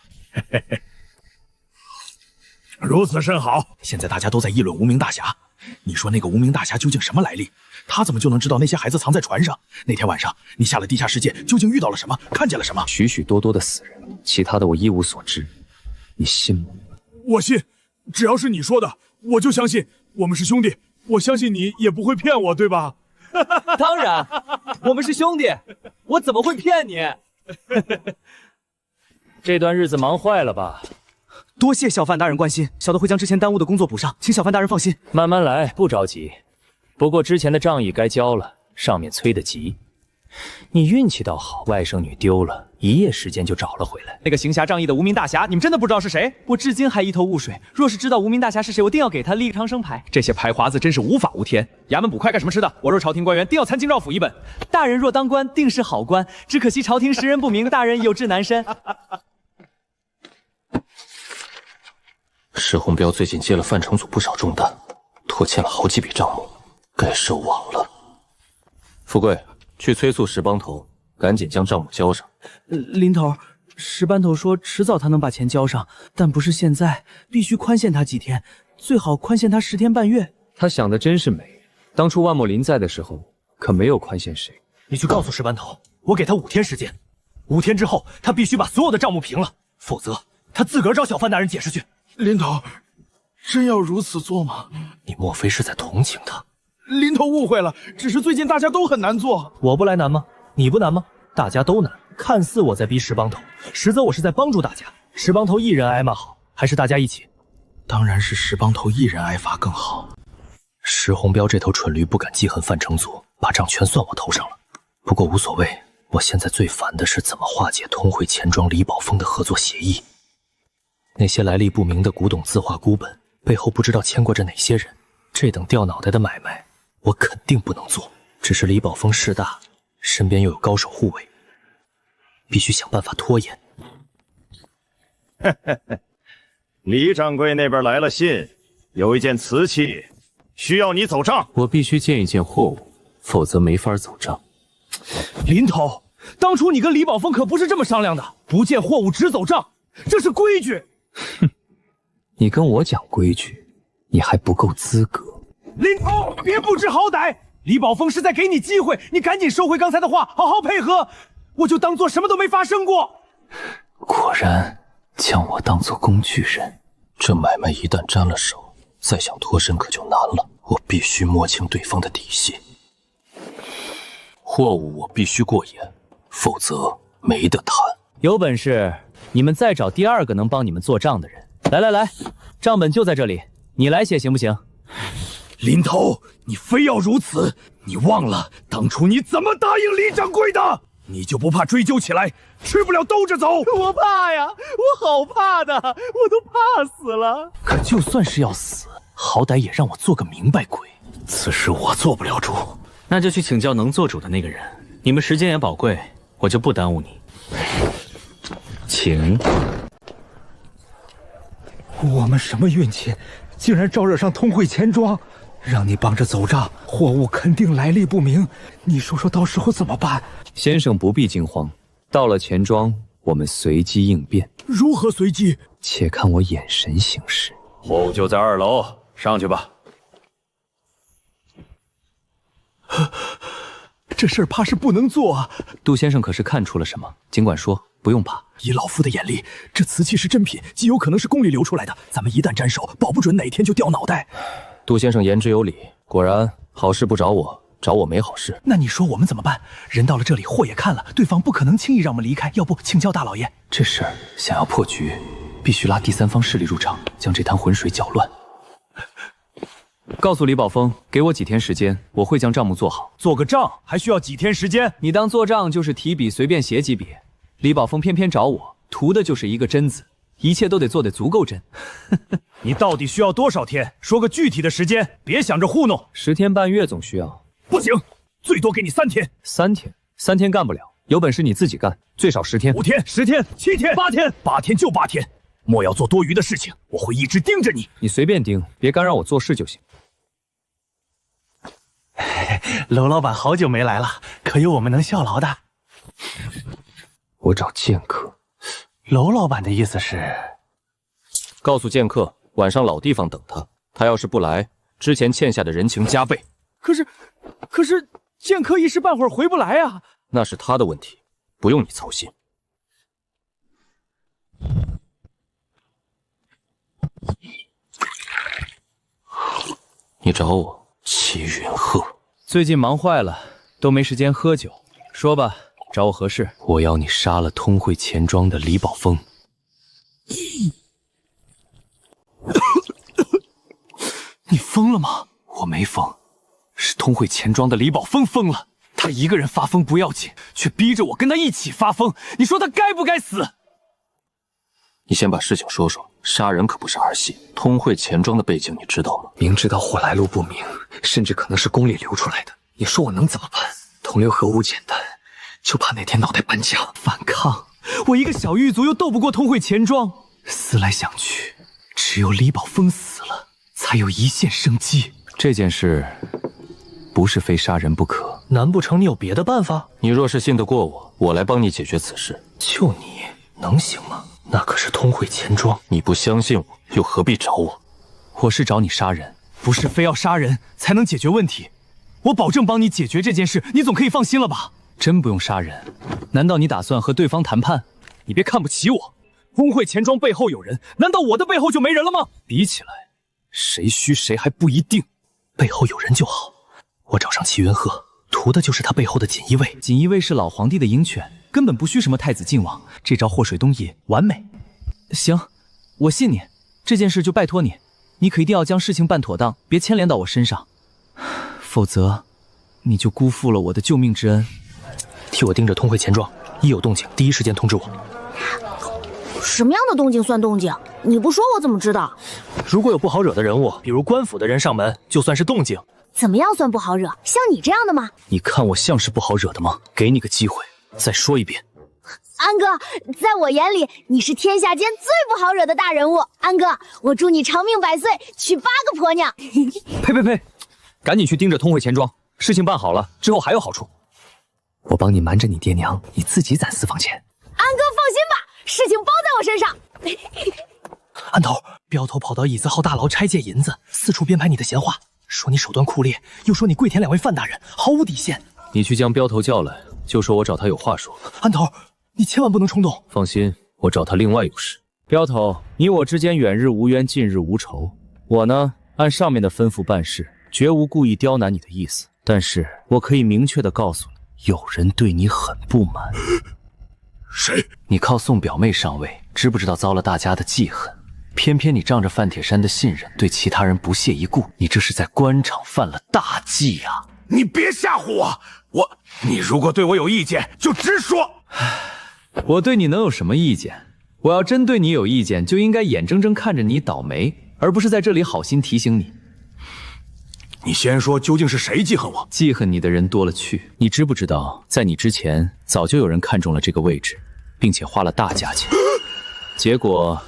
如此甚好。现在大家都在议论无名大侠，你说那个无名大侠究竟什么来历？他怎么就能知道那些孩子藏在船上？那天晚上你下了地下世界，究竟遇到了什么？看见了什么？许许多多的死人，其他的我一无所知。你信吗？我信，只要是你说的，我就相信。我们是兄弟，我相信你也不会骗我，对吧？当然，我们是兄弟，我怎么会骗你？这段日子忙坏了吧？多谢小范大人关心，小的会将之前耽误的工作补上，请小范大人放心。慢慢来，不着急。不过之前的仗义该交了，上面催得急。你运气倒好，外甥女丢了，一夜时间就找了回来。那个行侠仗义的无名大侠，你们真的不知道是谁？我至今还一头雾水。若是知道无名大侠是谁，我定要给他立个长生牌。这些牌华子真是无法无天。衙门捕快干什么吃的？我若朝廷官员，定要参京绕府一本。大人若当官，定是好官，只可惜朝廷识人不明，大人有志难伸。石红标最近接了范城组不少重担，拖欠了好几笔账目，该收网了。富贵，去催促石帮头，赶紧将账目交上。林头，石班头说迟早他能把钱交上，但不是现在，必须宽限他几天，最好宽限他10天半月。他想的真是美，当初万莫林在的时候，可没有宽限谁。你去告诉石班头，我给他5天时间，5天之后他必须把所有的账目平了，否则他自个儿找小范大人解释去。林头，真要如此做吗？你莫非是在同情他？林头误会了，只是最近大家都很难做。我不来难吗？你不难吗？大家都难。看似我在逼石帮头，实则我是在帮助大家。石帮头一人挨骂好，还是大家一起？当然是石帮头一人挨罚更好。石红标这头蠢驴不敢记恨范成祖，把账全算我头上了。不过无所谓，我现在最烦的是怎么化解通汇钱庄李宝峰的合作协议。那些来历不明的古董字画孤本背后不知道牵挂着哪些人，这等掉脑袋的买卖我肯定不能做。只是李宝峰势大，身边又有高手护卫，必须想办法拖延。李掌柜那边来了信，有一件瓷器需要你走账。我必须见一见货物，否则没法走账。林头，当初你跟李宝峰可不是这么商量的，不见货物只走账，这是规矩。哼，你跟我讲规矩，你还不够资格。林头，别不知好歹，李宝峰是在给你机会，你赶紧收回刚才的话，好好配合，我就当做什么都没发生过。果然将我当作工具人，这买卖一旦沾了手，再想脱身可就难了。我必须摸清对方的底细，货物我必须过眼，否则没得谈。有本事你们再找第2个能帮你们做账的人。来，账本就在这里，你来写行不行？林头，你非要如此？你忘了当初你怎么答应李掌柜的？你就不怕追究起来，吃不了兜着走？我怕呀，我好怕的，我都怕死了。可就算是要死，好歹也让我做个明白鬼。此事我做不了主，那就去请教能做主的那个人。你们时间也宝贵，我就不耽误你。请。我们什么运气，竟然招惹上通汇钱庄，让你帮着走账，货物肯定来历不明，你说说到时候怎么办？先生不必惊慌，到了钱庄，我们随机应变。如何随机？且看我眼神行事。货物就在2楼，上去吧。这事儿怕是不能做啊。杜先生可是看出了什么？尽管说，不用怕。以老夫的眼力，这瓷器是真品，极有可能是宫里流出来的，咱们一旦沾手，保不准哪天就掉脑袋。杜先生言之有理，果然好事不找我，找我没好事。那你说我们怎么办？人到了这里，货也看了，对方不可能轻易让我们离开，要不请教大老爷。这事儿想要破局，必须拉第3方势力入场，将这滩浑水搅乱。告诉李宝峰，给我几天时间，我会将账目做好。做个账还需要几天时间？你当做账就是提笔随便写几笔。李宝峰偏偏找我，图的就是一个真字，一切都得做得足够真。你到底需要多少天？说个具体的时间，别想着糊弄。10天半月总需要。不行，最多给你3天。3天干不了，有本事你自己干，最少10天。5天、10天、7天、8天，8天就8天。莫要做多余的事情，我会一直盯着你。你随便盯，别干扰我做事就行。娄老板好久没来了，可有我们能效劳的？我找剑客。娄老板的意思是，告诉剑客晚上老地方等他，他要是不来，之前欠下的人情加倍。可是剑客一时半会儿回不来啊。那是他的问题，不用你操心。你找我，齐云鹤。最近忙坏了，都没时间喝酒。说吧，找我何事？我要你杀了通汇钱庄的李宝峰。你疯了吗？我没疯，是通汇钱庄的李宝峰疯了。他一个人发疯不要紧，却逼着我跟他一起发疯。你说他该不该死？你先把事情说说，杀人可不是儿戏。通汇钱庄的背景你知道吗？明知道货来路不明，甚至可能是宫里流出来的，你说我能怎么办？同流合污简单，就怕哪天脑袋搬家反抗。我一个小狱卒又斗不过通汇钱庄。思来想去，只有李宝峰死了，才有一线生机。这件事不是非杀人不可。难不成你有别的办法？你若是信得过我，我来帮你解决此事。就你能行吗？那可是通惠钱庄。你不相信我，又何必找我？我是找你杀人，不是非要杀人才能解决问题。我保证帮你解决这件事，你总可以放心了吧？真不用杀人？难道你打算和对方谈判？你别看不起我，通惠钱庄背后有人，难道我的背后就没人了吗？比起来，谁虚谁还不一定。背后有人就好，我找上齐云鹤，图的就是他背后的锦衣卫。锦衣卫是老皇帝的鹰犬，根本不需什么太子靖王，这招祸水东引完美。行，我信你，这件事就拜托你，你可一定要将事情办妥当，别牵连到我身上，否则你就辜负了我的救命之恩。替我盯着通惠钱庄，一有动静第一时间通知我。什么样的动静算动静？你不说我怎么知道？如果有不好惹的人物，比如官府的人上门，就算是动静。怎么样算不好惹？像你这样的吗？你看我像是不好惹的吗？给你个机会，再说一遍。安哥，在我眼里，你是天下间最不好惹的大人物。安哥，我祝你长命百岁，娶8个婆娘。呸！赶紧去盯着通惠钱庄，事情办好了之后还有好处。我帮你瞒着你爹娘，你自己攒私房钱。安哥放心吧，事情包在我身上。安头，镖头跑到椅子号大牢拆借银子，四处编排你的闲话，说你手段酷烈，又说你跪舔2位范大人，毫无底线。你去将镖头叫来，就说我找他有话说。安头，你千万不能冲动。放心，我找他另外有事。镖头，你我之间远日无冤，近日无仇。我呢，按上面的吩咐办事，绝无故意刁难你的意思。但是我可以明确的告诉你，有人对你很不满。谁？你靠送表妹上位，知不知道遭了大家的记恨？偏偏你仗着范铁山的信任，对其他人不屑一顾，你这是在官场犯了大忌呀！你别吓唬我！你如果对我有意见，就直说。我对你能有什么意见？我要真对你有意见，就应该眼睁睁看着你倒霉，而不是在这里好心提醒你。你先说，究竟是谁记恨我？记恨你的人多了去。你知不知道，在你之前，早就有人看中了这个位置，并且花了大价钱，结果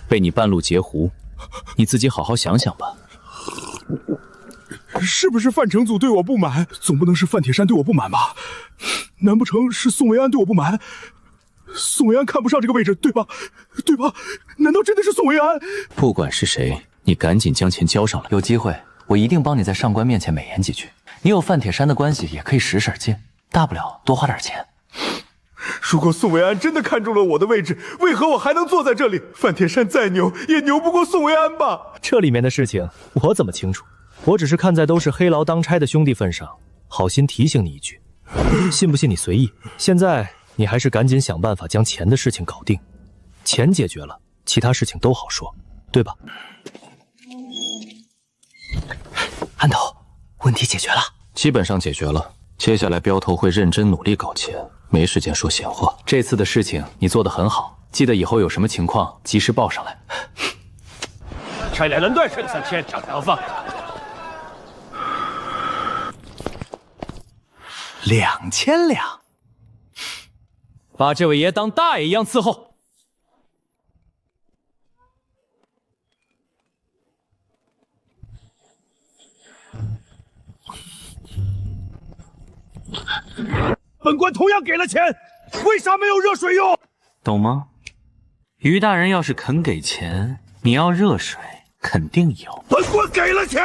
被你半路截胡。你自己好好想想吧。是不是范成祖对我不满？总不能是范铁山对我不满吧？难不成是宋维安对我不满？宋维安看不上这个位置，对吧？对吧？难道真的是宋维安？不管是谁，你赶紧将钱交上来。有机会，我一定帮你在上官面前美言几句。你有范铁山的关系，也可以使使劲，大不了多花点钱。如果宋维安真的看中了我的位置，为何我还能坐在这里？范铁山再牛，也牛不过宋维安吧？这里面的事情我怎么清楚？我只是看在都是黑牢当差的兄弟份上，好心提醒你一句，信不信你随意。现在你还是赶紧想办法将钱的事情搞定，钱解决了，其他事情都好说，对吧？安头，问题解决了？基本上解决了。接下来镖头会认真努力搞钱，没时间说闲话。这次的事情你做得很好，记得以后有什么情况及时报上来。差2人断水3000，涨2放。2000两，把这位爷当大爷一样伺候。本官同样给了钱，为啥没有热水用？懂吗？于大人要是肯给钱，你要热水肯定有。本官给了钱，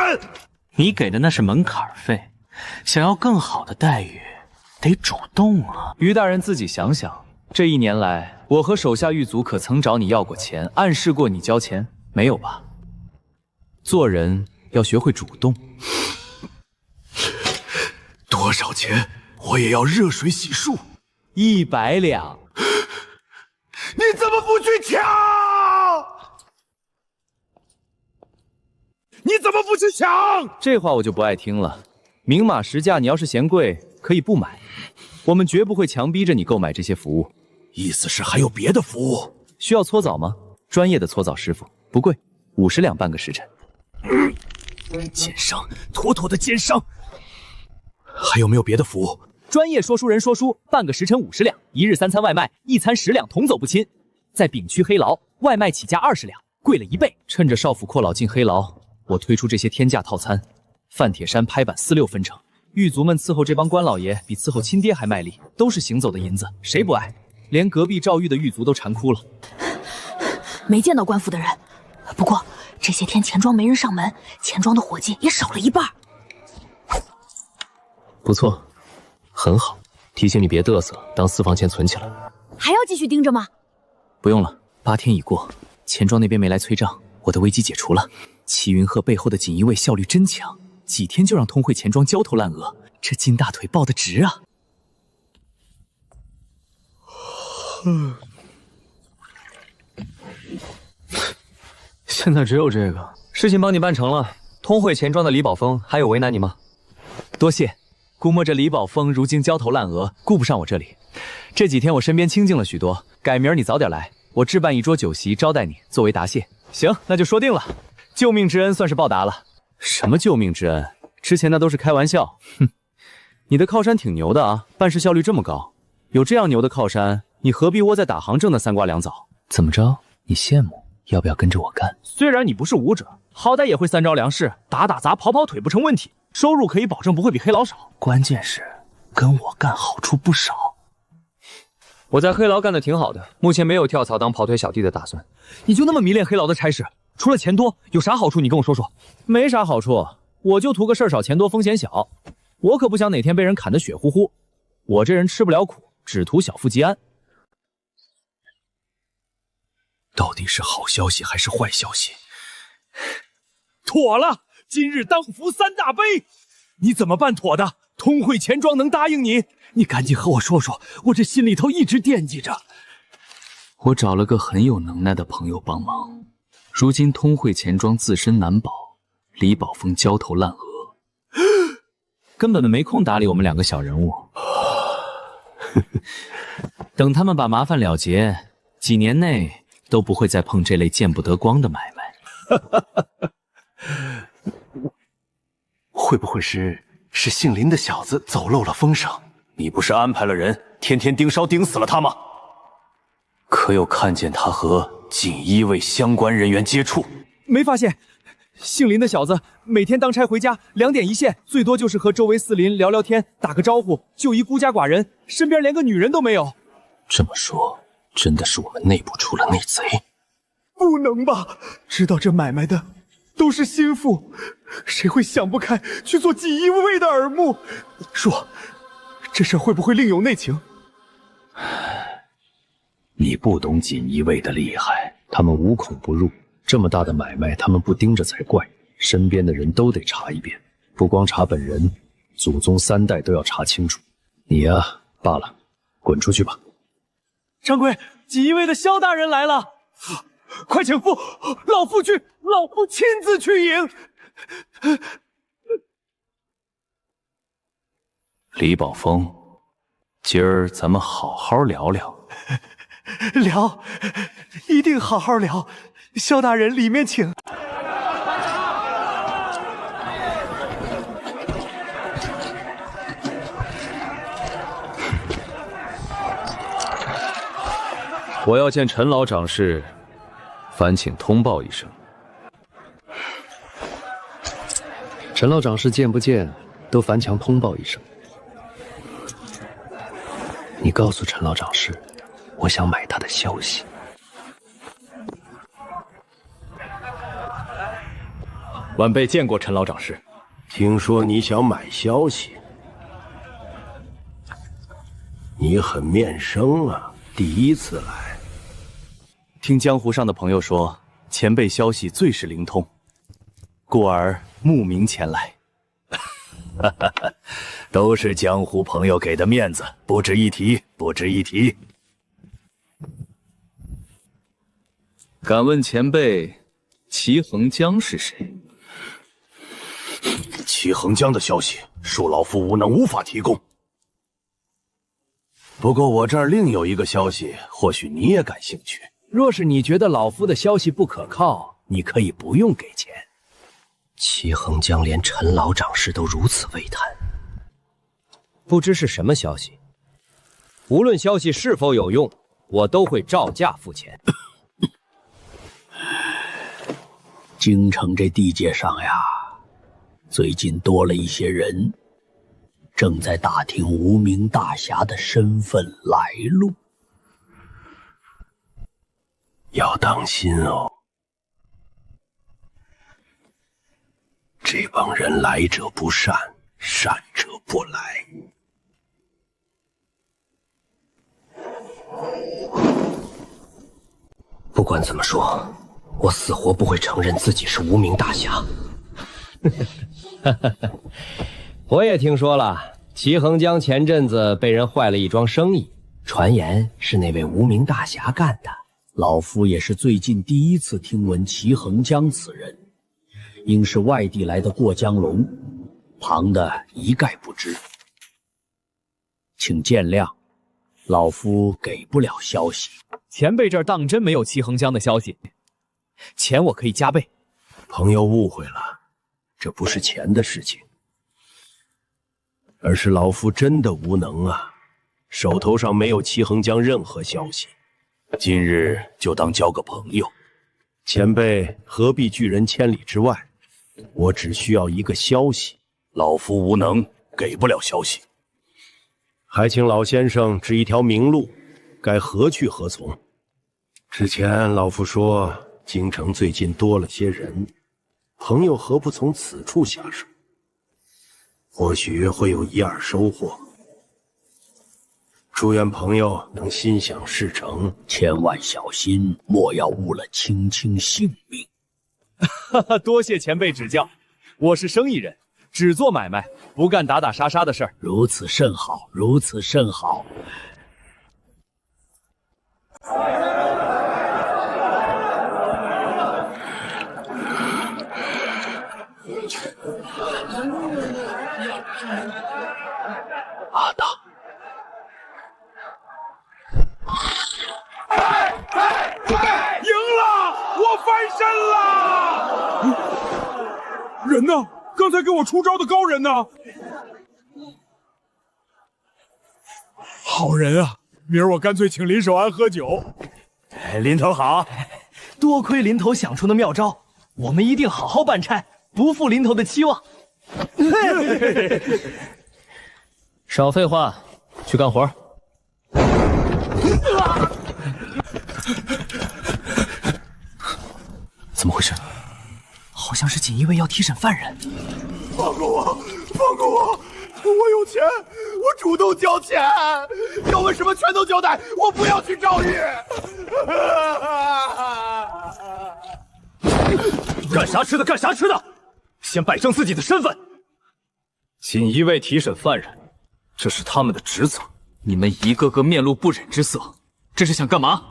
你给的那是门槛费，想要更好的待遇，得主动啊。于大人自己想想，这1年来，我和手下狱卒可曾找你要过钱，暗示过你交钱？没有吧？做人要学会主动。多少钱？我也要热水洗漱。100两。你怎么不去抢？你怎么不去抢？这话我就不爱听了。明码实价，你要是嫌贵，可以不买。我们绝不会强逼着你购买这些服务。意思是还有别的服务？需要搓澡吗？专业的搓澡师傅，不贵，50两半个时辰。奸商，妥妥的奸商。还有没有别的服务？专业说书人说书，半个时辰50两，1日3餐外卖，1餐10两，同走不亲。在丙区黑牢，外卖起价20两，贵了1倍。趁着少府阔老进黑牢，我推出这些天价套餐，范铁山拍板4、6分成。狱卒们伺候这帮官老爷比伺候亲爹还卖力，都是行走的银子，谁不爱？连隔壁赵狱的狱卒都馋哭了。没见到官府的人，不过这些天钱庄没人上门，钱庄的伙计也少了1半。不错，很好。提醒你别嘚瑟，当私房钱存起来。还要继续盯着吗？不用了，8天已过，钱庄那边没来催账，我的危机解除了。齐云鹤背后的锦衣卫效率真强，几天就让通惠钱庄焦头烂额，这金大腿抱得直啊！现在只有这个事情帮你办成了。通惠钱庄的李宝峰还有为难你吗？多谢。估摸着李宝峰如今焦头烂额，顾不上我这里。这几天我身边清静了许多，改明儿你早点来，我置办一桌酒席招待你，作为答谢。行，那就说定了。救命之恩算是报答了。什么救命之恩？之前那都是开玩笑。哼，你的靠山挺牛的啊，办事效率这么高。有这样牛的靠山，你何必窝在打行挣的3瓜2枣？怎么着？你羡慕？要不要跟着我干？虽然你不是武者，好歹也会3招2式，打打杂跑跑腿不成问题。收入可以保证不会比黑牢少，关键是跟我干好处不少。我在黑牢干得挺好的，目前没有跳槽当跑腿小弟的打算。你就那么迷恋黑牢的差事？除了钱多，有啥好处？你跟我说说。没啥好处，我就图个事儿少钱多风险小。我可不想哪天被人砍得血乎乎。我这人吃不了苦，只图小富即安。到底是好消息还是坏消息？妥了！今日当服3大杯，你怎么办妥的？通惠钱庄能答应你？你赶紧和我说说，我这心里头一直惦记着。我找了个很有能耐的朋友帮忙，如今通惠钱庄自身难保，李宝峰焦头烂额，根本没空搭理我们2个小人物。等他们把麻烦了结，几年内都不会再碰这类见不得光的买卖。会不会是姓林的小子走漏了风声？你不是安排了人天天盯梢盯死了他吗？可有看见他和锦衣卫相关人员接触？没发现。姓林的小子每天当差回家2点一线，最多就是和周围4邻聊聊天，打个招呼，就一孤家寡人，身边连个女人都没有。这么说，真的是我们内部出了内贼？不能吧？知道这买卖的都是心腹，谁会想不开去做锦衣卫的耳目？说，这事会不会另有内情？你不懂锦衣卫的厉害，他们无孔不入，这么大的买卖，他们不盯着才怪。身边的人都得查一遍，不光查本人，祖宗3代都要查清楚。你呀，罢了，滚出去吧。掌柜，锦衣卫的萧大人来了，快请父，老夫亲自去迎。李宝峰，今儿咱们好好聊聊。聊，一定好好聊。萧大人，里面请。我要见陈老掌事，烦请通报一声。陈老掌事见不见，都烦强通报一声。你告诉陈老掌事，我想买他的消息。晚辈见过陈老掌事。听说你想买消息，你很面生啊，第一次来。听江湖上的朋友说，前辈消息最是灵通，故而慕名前来。都是江湖朋友给的面子，不值一提，不值一提。敢问前辈，齐衡江是谁？齐衡江的消息，恕老夫无能，无法提供。不过我这儿另有一个消息，或许你也感兴趣。若是你觉得老夫的消息不可靠，你可以不用给钱。齐衡江连陈老掌事都如此为谈，不知是什么消息。无论消息是否有用，我都会照价付钱。京城这地界上呀，最近多了一些人，正在打听无名大侠的身份来路，要当心哦。这帮人来者不善，善者不来。不管怎么说，我死活不会承认自己是无名大侠。我也听说了，齐衡江前阵子被人坏了一桩生意，传言是那位无名大侠干的。老夫也是最近第一次听闻齐衡江此人，应是外地来的过江龙，旁的一概不知，请见谅，老夫给不了消息。前辈这儿当真没有齐衡江的消息，钱我可以加倍。朋友误会了，这不是钱的事情，而是老夫真的无能啊，手头上没有齐衡江任何消息。今日就当交个朋友，前辈何必拒人千里之外？我只需要一个消息。老夫无能，给不了消息。还请老先生指一条明路，该何去何从？之前老夫说，京城最近多了些人，朋友何不从此处下手？或许会有一二收获。祝愿朋友能心想事成，千万小心，莫要误了青青性命。多谢前辈指教，我是生意人，只做买卖，不干打打杀杀的事儿。如此甚好，如此甚好。阿大，赢了！我翻身了！人呢？刚才给我出招的高人呢？好人啊！明儿我干脆请林守安喝酒。林头好，多亏林头想出的妙招，我们一定好好办差，不负林头的期望。少废话，去干活。怎么回事？好像是锦衣卫要提审犯人。放过我！放过我！我有钱，我主动交钱，要问什么全都交代，我不要去赵狱。干啥吃的？干啥吃的？先摆正自己的身份。锦衣卫提审犯人，这是他们的职责。你们一个个面露不忍之色，这是想干嘛？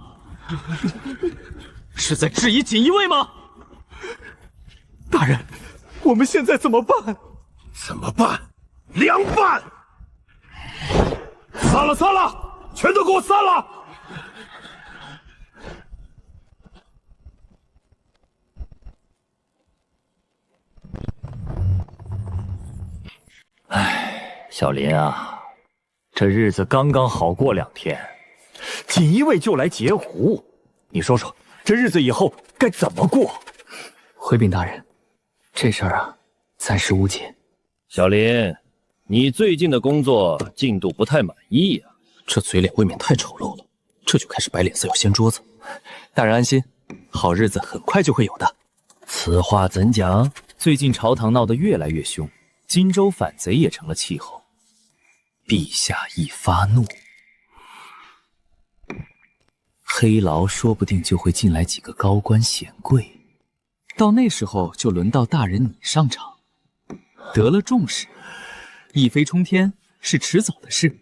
是在质疑锦衣卫吗？大人，我们现在怎么办？怎么办？凉拌！散了，散了，全都给我散了！唉，小林啊，这日子刚刚好过2天，锦衣卫就来截胡，你说说，这日子以后该怎么过？回禀大人，这事儿啊，暂时无解。小林，你最近的工作进度不太满意呀？这嘴脸未免太丑陋了，这就开始摆脸色要掀桌子。大人安心，好日子很快就会有的。此话怎讲？最近朝堂闹得越来越凶，荆州反贼也成了气候。陛下一发怒，黑牢说不定就会进来几个高官显贵，到那时候就轮到大人你上场。得了重视，一飞冲天是迟早的事。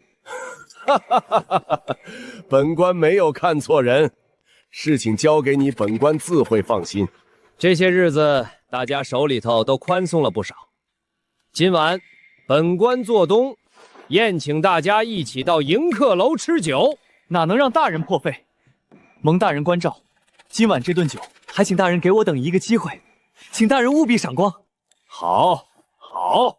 本官没有看错人，事情交给你，本官自会放心。这些日子大家手里头都宽松了不少，今晚本官做东，宴请大家一起到迎客楼吃酒，哪能让大人破费？蒙大人关照，今晚这顿酒还请大人给我等一个机会，请大人务必赏光。好，好。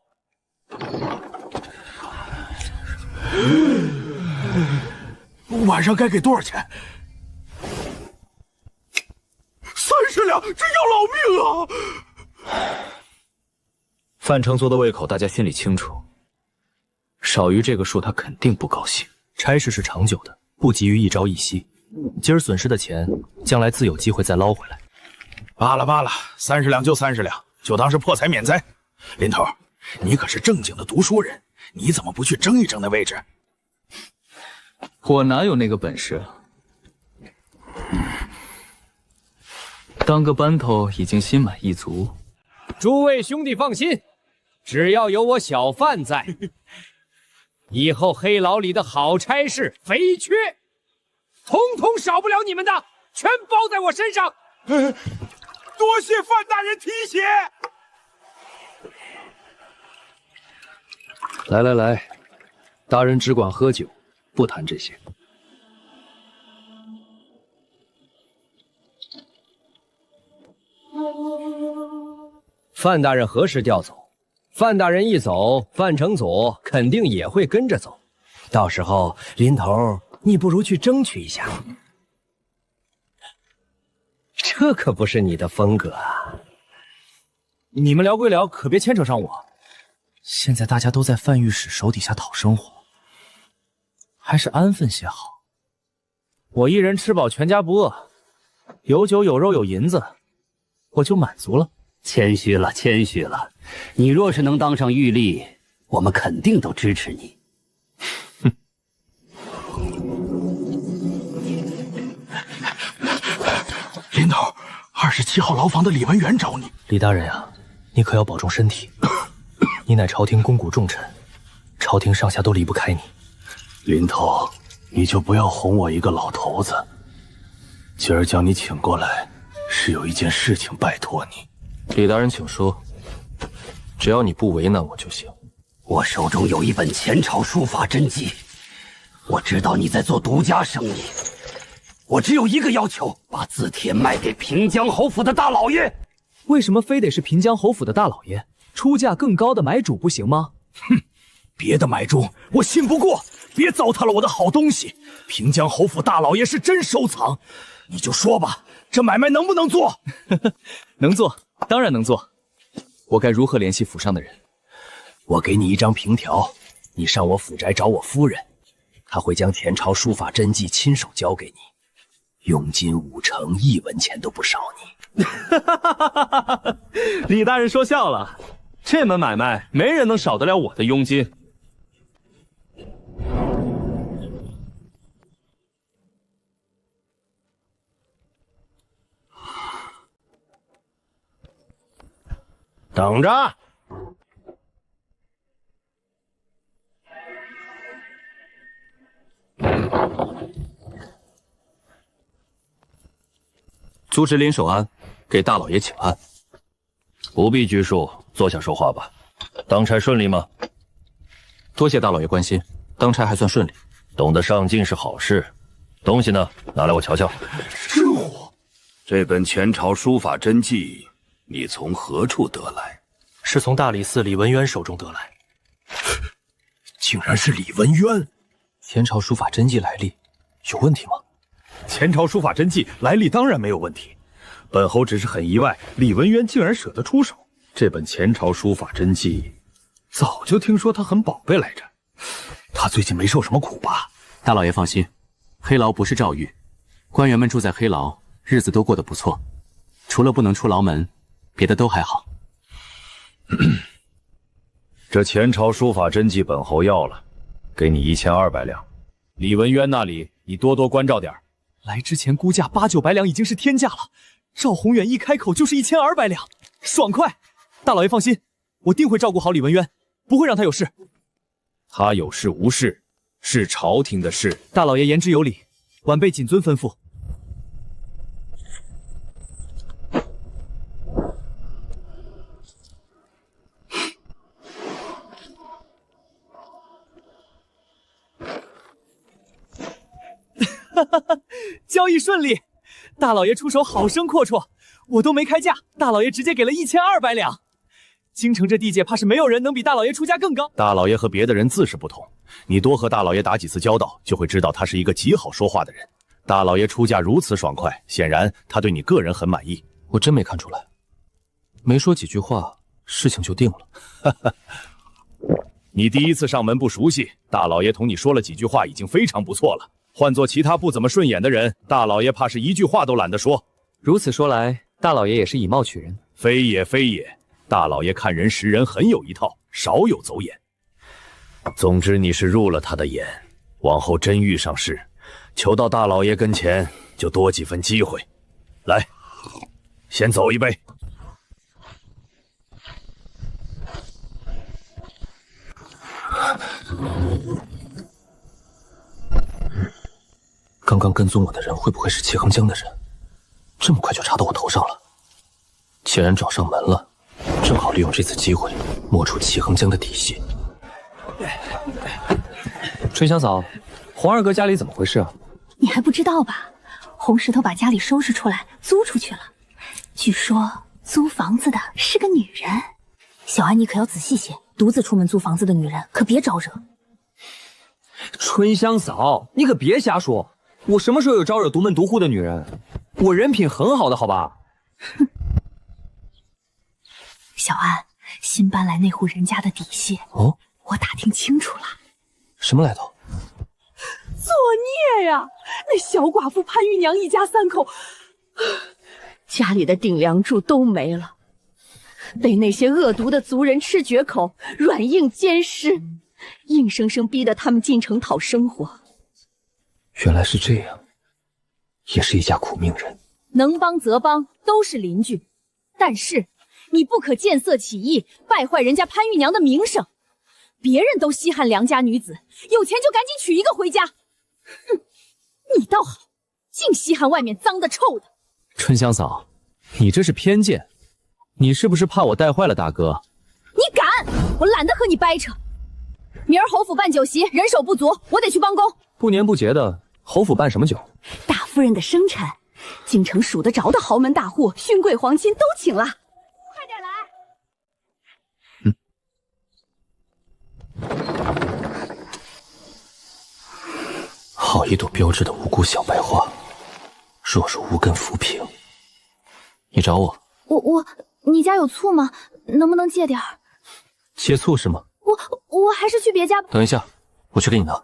晚上该给多少钱？30呀，这要老命啊！范承宗的胃口大家心里清楚，少于这个数他肯定不高兴。差事是长久的，不急于一朝一夕。今儿损失的钱，将来自有机会再捞回来。罢了罢了，30两就30两，就当是破财免灾。林头，你可是正经的读书人，你怎么不去争一争那位置？我哪有那个本事？当个班头已经心满意足。诸位兄弟放心，只要有我小范在，以后黑牢里的好差事、肥缺，统统少不了你们的，全包在我身上。多谢范大人提携。来来来，大人只管喝酒，不谈这些。范大人何时调走？范大人一走，范承祖肯定也会跟着走。到时候，林头，你不如去争取一下。这可不是你的风格啊！你们聊归聊，可别牵扯上我。现在大家都在范御史手底下讨生活，还是安分些好。我一人吃饱全家不饿，有酒有肉有银子，我就满足了。谦虚了，谦虚了。你若是能当上御吏，我们肯定都支持你。林头，27号牢房的李文元找你。李大人啊，你可要保重身体。你乃朝廷肱骨重臣，朝廷上下都离不开你。林头，你就不要哄我一个老头子。今儿将你请过来，是有一件事情拜托你。李大人，请说，只要你不为难我就行。我手中有一本前朝书法真迹，我知道你在做独家生意，我只有一个要求，把字帖卖给平江侯府的大老爷。为什么非得是平江侯府的大老爷？出价更高的买主不行吗？哼，别的买主我信不过，别糟蹋了我的好东西。平江侯府大老爷是真收藏，你就说吧，这买卖能不能做？能做，当然能做。我该如何联系府上的人？我给你一张凭条，你上我府宅找我夫人，她会将前朝书法真迹亲手交给你，佣金5成，1文钱都不少你。李大人说笑了，这门买卖没人能少得了我的佣金。等着！阻止林守安，给大老爷请安。不必拘束，坐下说话吧。当差顺利吗？多谢大老爷关心，当差还算顺利。懂得上进是好事。东西呢？拿来我瞧瞧。真火！这本前朝书法真迹，你从何处得来？是从大理寺李文渊手中得来。竟然是李文渊！前朝书法真迹来历有问题吗？前朝书法真迹来历当然没有问题，本侯只是很意外，李文渊竟然舍得出手。这本前朝书法真迹，早就听说他很宝贝来着。他最近没受什么苦吧？大老爷放心，黑牢不是诏狱，官员们住在黑牢，日子都过得不错，除了不能出牢门，别的都还好。这前朝书法真迹本侯要了，给你1200两。李文渊那里你多多关照点。来之前估价800、900两已经是天价了，赵宏远一开口就是1200两，爽快！大老爷放心，我定会照顾好李文渊，不会让他有事。他有事无事，是朝廷的事。大老爷言之有理，晚辈谨遵吩咐。交易顺利，大老爷出手好生阔绰，我都没开价，大老爷直接给了1200两。京城这地界，怕是没有人能比大老爷出价更高。大老爷和别的人自是不同，你多和大老爷打几次交道，就会知道他是一个极好说话的人。大老爷出价如此爽快，显然他对你个人很满意。我真没看出来，没说几句话，事情就定了。哈哈，你第一次上门不熟悉，大老爷同你说了几句话已经非常不错了。换做其他不怎么顺眼的人，大老爷怕是一句话都懒得说。如此说来，大老爷也是以貌取人。非也非也，大老爷看人识人很有一套，少有走眼。总之你是入了他的眼，往后真遇上事，求到大老爷跟前就多几分机会。来，先走一杯。刚刚跟踪我的人会不会是齐衡江的人？这么快就查到我头上了。既然找上门了，正好利用这次机会摸出齐衡江的底细。春香嫂，洪二哥家里怎么回事啊？你还不知道吧？洪石头把家里收拾出来租出去了，据说租房子的是个女人。小安，你可要仔细些，独自出门租房子的女人可别招惹。春香嫂，你可别瞎说，我什么时候有招惹独门独户的女人？我人品很好的，好吧？小安，新搬来那户人家的底细哦，我打听清楚了。什么来头？作孽呀！那小寡妇潘玉娘一家3口，家里的顶梁柱都没了，被那些恶毒的族人吃绝口，软硬兼施，硬生生逼得他们进城讨生活。原来是这样，也是一家苦命人。能帮则帮，都是邻居，但是你不可见色起意，败坏人家潘玉娘的名声。别人都稀罕良家女子，有钱就赶紧娶一个回家。哼，你倒好，净稀罕外面脏的臭的。春香嫂，你这是偏见，你是不是怕我带坏了大哥？你敢！我懒得和你掰扯。明儿侯府办酒席，人手不足，我得去帮工。不年不节的，侯府办什么酒？大夫人的生辰，京城数得着的豪门大户、勋贵皇亲都请了，快点来！好一朵标致的无辜小白花，若是无根浮萍。你找我？你家有醋吗？能不能借点儿？切醋是吗？我还是去别家。等一下，我去给你拿。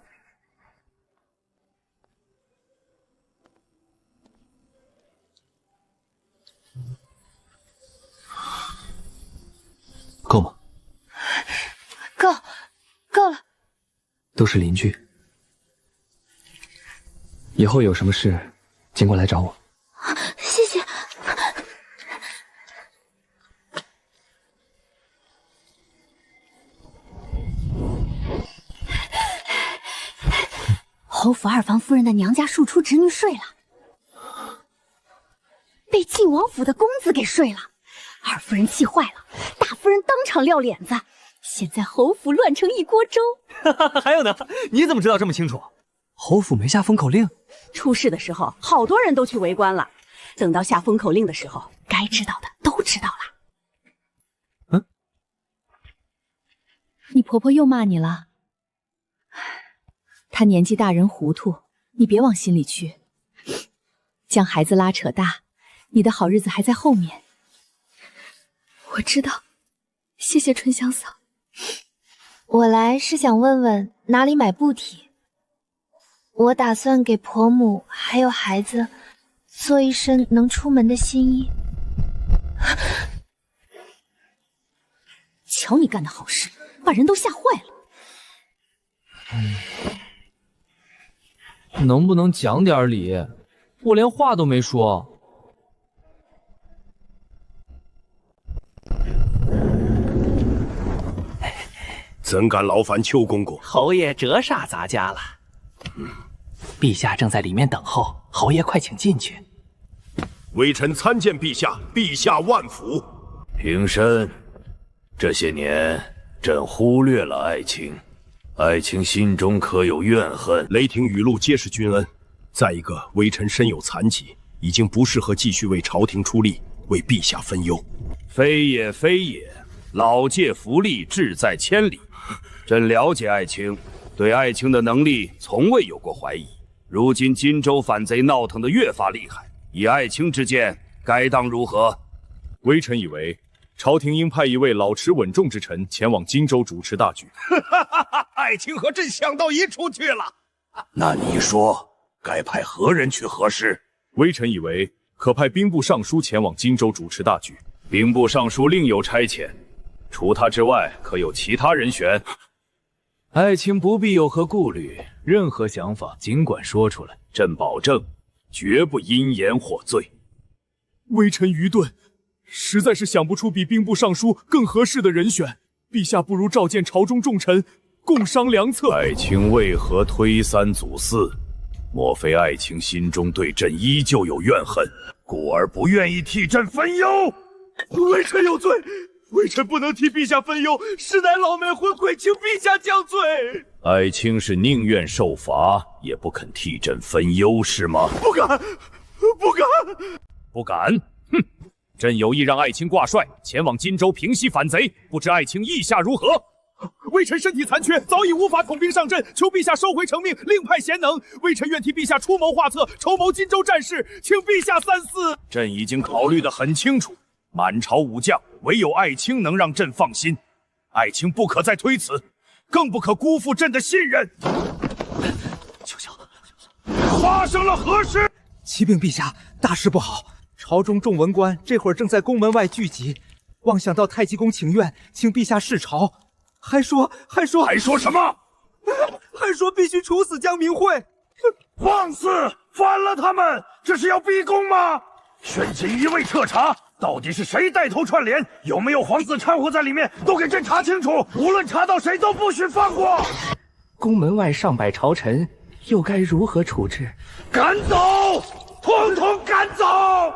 够吗？够了。都是邻居，以后有什么事尽管来找我。谢谢。侯府2房夫人的娘家庶出侄女睡了，被晋王府的公子给睡了。2夫人气坏了，大夫人当场撂脸子。现在侯府乱成一锅粥。还有呢？你怎么知道这么清楚？侯府没下封口令？出事的时候，好多人都去围观了。等到下封口令的时候，该知道的都知道了。你婆婆又骂你了？她年纪大人糊涂，你别往心里去。将孩子拉扯大，你的好日子还在后面。我知道，谢谢春香嫂。我来是想问问哪里买布匹，我打算给婆母还有孩子做一身能出门的新衣。瞧你干的好事，把人都吓坏了。能不能讲点理？我连话都没说。怎敢劳烦邱公公？侯爷折煞咱家了。陛下正在里面等候，侯爷快请进去。微臣参见陛下，陛下万福。平身。这些年，朕忽略了爱卿，爱卿心中可有怨恨？雷霆雨露皆是君恩。再一个，微臣身有残疾，已经不适合继续为朝廷出力，为陛下分忧。非也非也，老介福利志在千里。朕了解爱卿，对爱卿的能力从未有过怀疑。如今荆州反贼闹腾得越发厉害，以爱卿之见，该当如何？微臣以为，朝廷应派一位老持稳重之臣前往荆州主持大局。爱卿和朕想到一处去了。那你说，该派何人去合适？微臣以为，可派兵部尚书前往荆州主持大局。兵部尚书另有差遣，除他之外，可有其他人选？爱卿不必有何顾虑，任何想法尽管说出来，朕保证，绝不因言获罪。微臣愚钝，实在是想不出比兵部尚书更合适的人选。陛下不如召见朝中重臣，共商良策。爱卿为何推三阻四？莫非爱卿心中对朕依旧有怨恨，故而不愿意替朕分忧？微臣有罪，微臣不能替陛下分忧，实乃老妹昏聩，请陛下降罪。爱卿是宁愿受罚，也不肯替朕分忧，是吗？不敢，不敢，不敢！哼！朕有意让爱卿挂帅，前往荆州平息反贼，不知爱卿意下如何？微臣身体残缺，早已无法统兵上阵，求陛下收回成命，另派贤能。微臣愿替陛下出谋划策，筹谋荆州战事，请陛下三思。朕已经考虑得很清楚，满朝武将，唯有爱卿能让朕放心。爱卿不可再推辞，更不可辜负朕的信任。求求！发生了何事？启禀陛下，大事不好！朝中众文官这会儿正在宫门外聚集，妄想到太极宫请愿，请陛下视朝。还说什么？还说必须处死江明慧！放肆！反了他们！这是要逼宫吗？宣锦一味彻查，到底是谁带头串联？有没有皇子掺和在里面？都给朕查清楚！无论查到谁，都不许放过！宫门外上百朝臣，又该如何处置？赶走！统统赶走！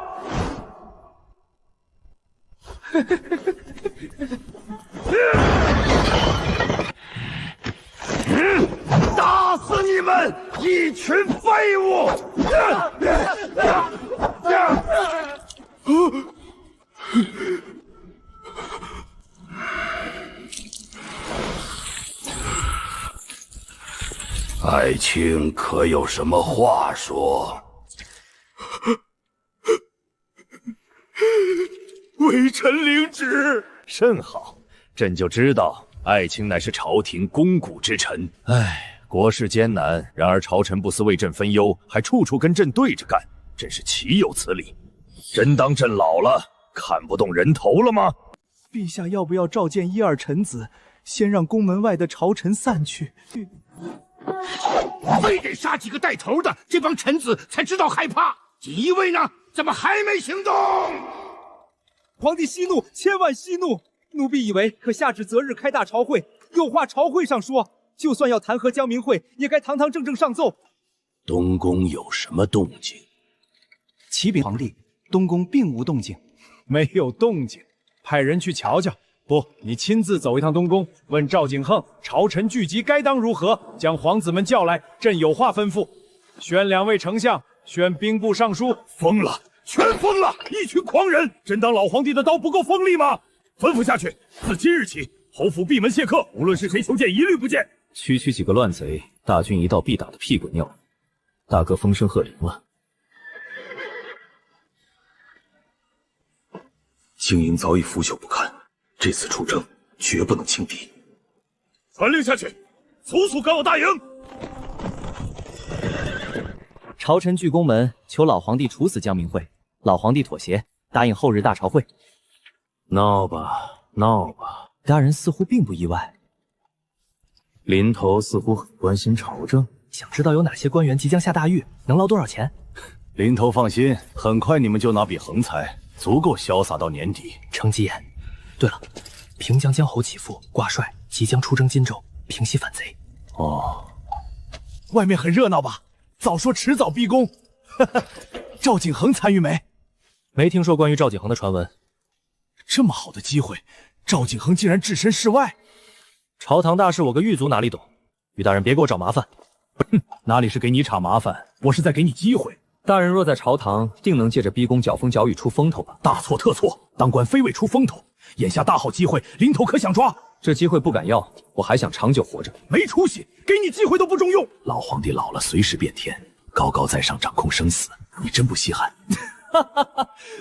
打死你们一群废物！爱卿可有什么话说？微臣领旨。甚好，朕就知道爱卿乃是朝廷肱骨之臣。唉，国事艰难，然而朝臣不思为朕分忧，还处处跟朕对着干，真是岂有此理！真当朕老了看不动人头了吗？陛下要不要召见一二臣子，先让宫门外的朝臣散去？非得杀几个带头的，这帮臣子才知道害怕。锦衣卫呢？怎么还没行动？皇帝息怒，千万息怒！奴婢以为可下旨择日开大朝会，有话朝会上说。就算要弹劾江明慧，也该堂堂正正上奏。东宫有什么动静？启禀皇帝，东宫并无动静。没有动静，派人去瞧瞧。不，你亲自走一趟东宫，问赵景亨，朝臣聚集该当如何？将皇子们叫来，朕有话吩咐。选2位丞相，选兵部尚书。疯了！全疯了！一群狂人！朕当老皇帝的刀不够锋利吗？吩咐下去，自今日起，侯府闭门谢客，无论是谁求见，一律不见。区区几个乱贼，大军一到必打得屁滚尿流。大哥风声鹤唳了。经营早已腐朽不堪，这次出征绝不能轻敌。传令下去，速速赶往大营。朝臣聚宫门，求老皇帝处死江明慧。老皇帝妥协，答应后日大朝会。闹吧，闹吧！大人似乎并不意外。林头似乎很关心朝政，想知道有哪些官员即将下大狱，能捞多少钱？林头放心，很快你们就拿笔横财，足够潇洒到年底。程吉言，对了，平江江侯起复挂帅，即将出征荆州，平息反贼。哦，外面很热闹吧？早说迟早逼宫。赵景恒参与没？没听说关于赵景恒的传闻。这么好的机会，赵景恒竟然置身事外。朝堂大事，我个狱卒哪里懂？于大人别给我找麻烦。哼，哪里是给你找麻烦，我是在给你机会。大人若在朝堂，定能借着逼宫搅风搅雨出风头吧？大错特错，当官非为出风头。眼下大好机会，林头可想抓？这机会不敢要，我还想长久活着。没出息，给你机会都不中用。老皇帝老了，随时变天，高高在上掌控生死，你真不稀罕。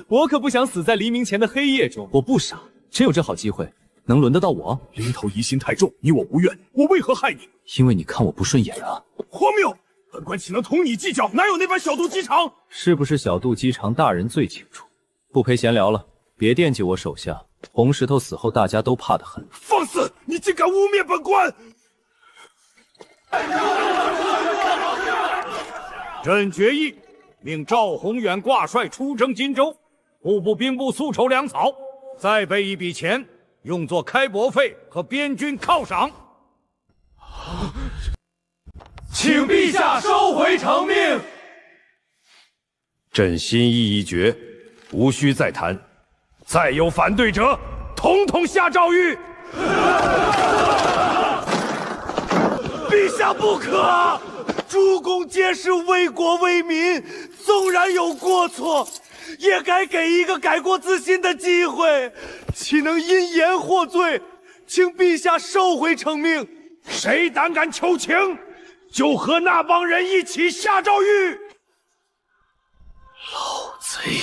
我可不想死在黎明前的黑夜中。我不傻，真有这好机会，能轮得到我？林头疑心太重，你我无怨，我为何害你？因为你看我不顺眼啊！荒谬！本官岂能同你计较？哪有那般小肚鸡肠？是不是小肚鸡肠，大人最清楚。不陪闲聊了，别惦记我手下。红石头死后，大家都怕得很。放肆！你竟敢污蔑本官！朕决议，命赵宏远挂帅出征荆州，户部兵部速筹粮草，再备一笔钱，用作开帛费和边军犒赏。请陛下收回成命。朕心意已决，无需再谈。再有反对者，统统下诏狱。陛下不可！诸公皆是为国为民，纵然有过错，也该给一个改过自新的机会，岂能因言获罪？请陛下收回成命。谁胆敢求情，就和那帮人一起下诏狱。老贼！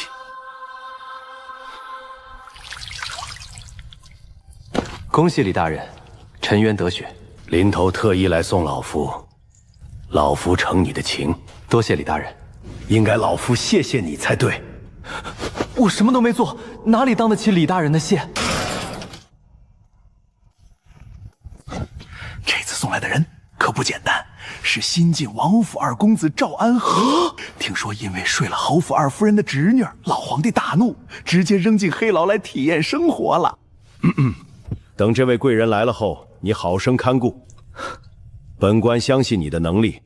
恭喜李大人，沉冤得雪。林头特意来送老夫，老夫承你的情。多谢李大人，应该老夫谢谢你才对。我什么都没做，哪里当得起李大人的谢？这次送来的人可不简单，是新晋王府二公子赵安和。听说因为睡了侯府二夫人的侄女，老皇帝大怒，直接扔进黑牢来体验生活了。等这位贵人来了后，你好生看顾。本官相信你的能力，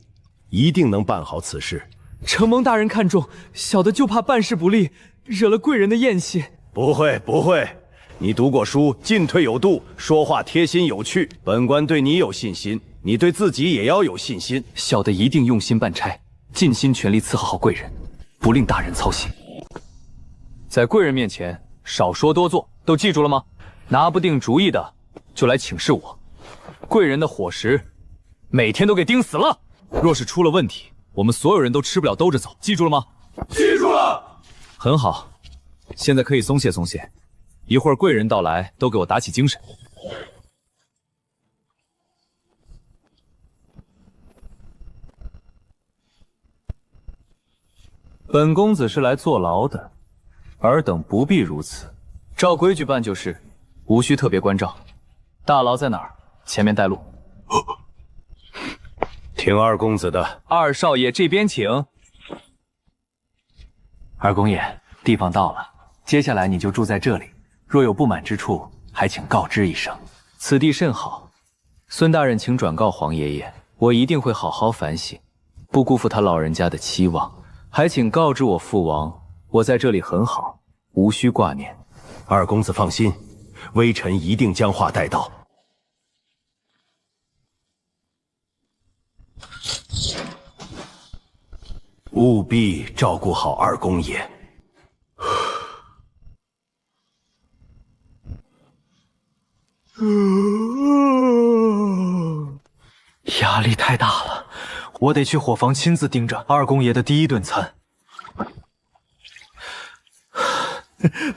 一定能办好此事。承蒙大人看重，小的就怕办事不力，惹了贵人的厌隙。不会不会，你读过书，进退有度，说话贴心有趣。本官对你有信心，你对自己也要有信心。小的一定用心办差，尽心全力伺候好贵人，不令大人操心。在贵人面前少说多做，都记住了吗？拿不定主意的就来请示我，贵人的伙食每天都给盯死了。若是出了问题，我们所有人都吃不了兜着走，记住了吗？记住了。很好，现在可以松懈松懈，一会儿贵人到来，都给我打起精神。本公子是来坐牢的，尔等不必如此，照规矩办就是，无需特别关照。大牢在哪儿？前面带路。听二公子的。二少爷这边请。二公爷，地方到了，接下来你就住在这里，若有不满之处，还请告知一声。此地甚好，孙大人请转告皇爷爷，我一定会好好反省，不辜负他老人家的期望。还请告知我父王，我在这里很好，无需挂念。二公子放心，微臣一定将话带到。务必照顾好二公爷。压力太大了，我得去伙房亲自盯着二公爷的第一顿餐。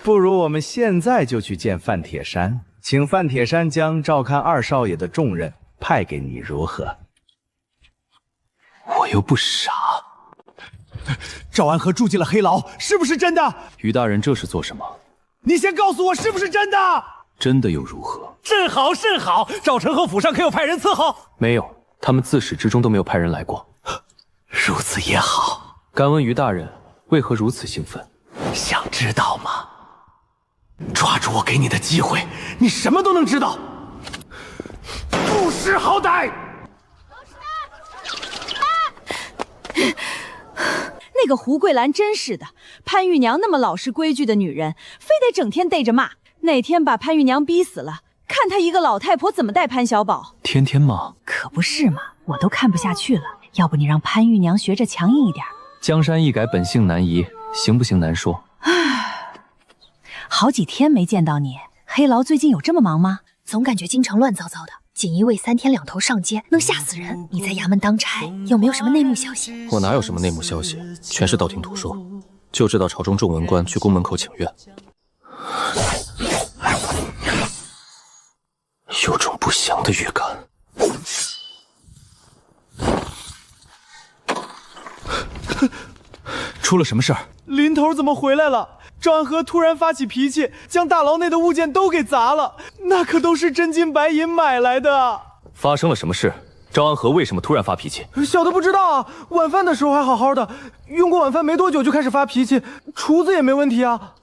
不如我们现在就去见范铁山，请范铁山将照看二少爷的重任派给你，如何？我又不傻。赵安和住进了黑牢，是不是真的？于大人这是做什么？你先告诉我是不是真的？真的又如何？甚好甚好，赵承和府上可有派人伺候？没有，他们自始至终都没有派人来过。如此也好。敢问于大人为何如此兴奋？想知道吗？抓住我给你的机会，你什么都能知道。不识好歹！那个胡桂兰真是的，潘玉娘那么老实规矩的女人，非得整天逮着骂。哪天把潘玉娘逼死了，看她一个老太婆怎么带潘小宝。天天骂，可不是嘛，我都看不下去了。要不你让潘玉娘学着强硬一点。江山易改，本性难移，行不行难说。好几天没见到你，黑牢最近有这么忙吗？总感觉京城乱糟糟的，锦衣卫3天2头上街，能吓死人。你在衙门当差，有没有什么内幕消息？我哪有什么内幕消息，全是道听途说。就知道朝中众文官去宫门口请愿。有种不祥的预感。出了什么事儿？林头怎么回来了？赵安和突然发起脾气，将大牢内的物件都给砸了，那可都是真金白银买来的。发生了什么事？赵安和为什么突然发脾气？小的不知道啊，晚饭的时候还好好的，用过晚饭没多久就开始发脾气，厨子也没问题啊。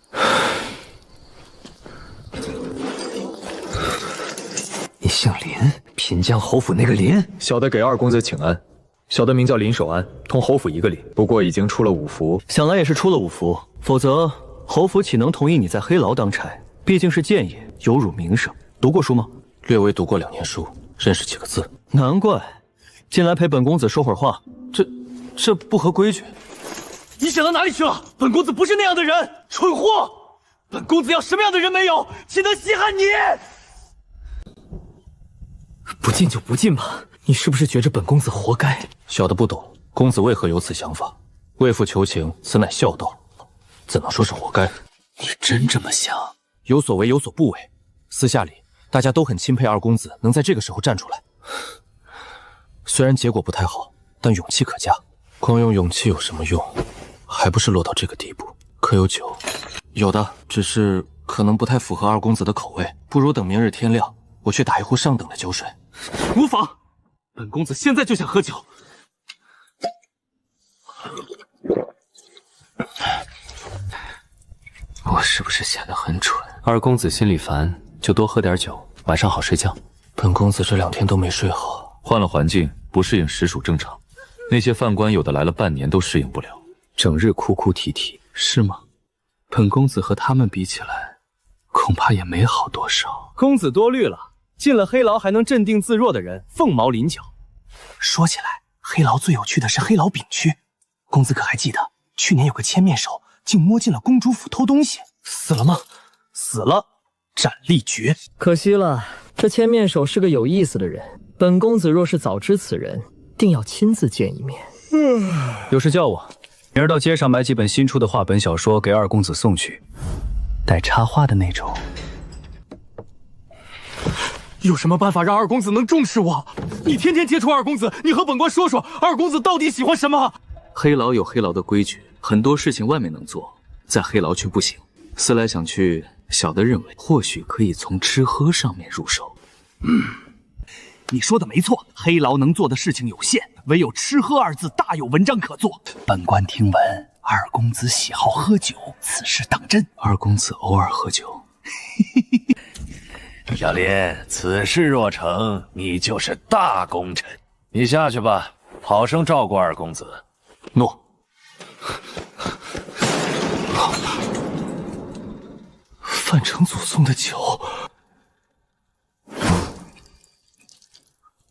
你姓林，平江侯府那个林。小的给二公子请安。小的名叫林守安，同侯府一个里，不过已经出了五服。想来也是出了五服，否则侯府岂能同意你在黑牢当差？毕竟是谏业，有辱名声。读过书吗？略微读过2年书，认识几个字。难怪，进来陪本公子说会儿话。这不合规矩。你想到哪里去了？本公子不是那样的人，蠢货！本公子要什么样的人没有，岂能稀罕你？不进就不进吧，你是不是觉着本公子活该？小的不懂，公子为何有此想法？为父求情，此乃孝道，怎能说是活该？你真这么想？有所为有所不为，私下里大家都很钦佩二公子能在这个时候站出来。虽然结果不太好，但勇气可嘉。光用勇气有什么用？还不是落到这个地步。可有酒？有的，只是可能不太符合二公子的口味，不如等明日天亮，我去打一壶上等的酒水。无妨，本公子现在就想喝酒。我是不是显得很蠢？二公子心里烦，就多喝点酒，晚上好睡觉。本公子这2天都没睡好，换了环境，不适应实属正常。那些犯官有的来了半年都适应不了，整日哭哭啼啼，是吗？本公子和他们比起来，恐怕也没好多少。公子多虑了，进了黑牢还能镇定自若的人，凤毛麟角。说起来，黑牢最有趣的是黑牢丙区。公子可还记得，去年有个千面手竟摸进了公主府偷东西，死了吗？死了，斩立决。可惜了，这千面手是个有意思的人。本公子若是早知此人，定要亲自见一面。有事叫我，明儿到街上买几本新出的话本小说给二公子送去，带插画的那种。有什么办法让二公子能重视我？你天天接触二公子，你和本官说说，二公子到底喜欢什么？黑牢有黑牢的规矩，很多事情外面能做，在黑牢却不行。思来想去，小的认为或许可以从吃喝上面入手。你说的没错，黑牢能做的事情有限，唯有吃喝2字大有文章可做。本官听闻二公子喜好喝酒，此事当真？二公子偶尔喝酒。小林，此事若成，你就是大功臣。你下去吧，好生照顾二公子。诺。范成祖送的酒，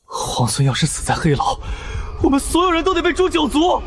皇孙要是死在黑牢，我们所有人都得被诛9族。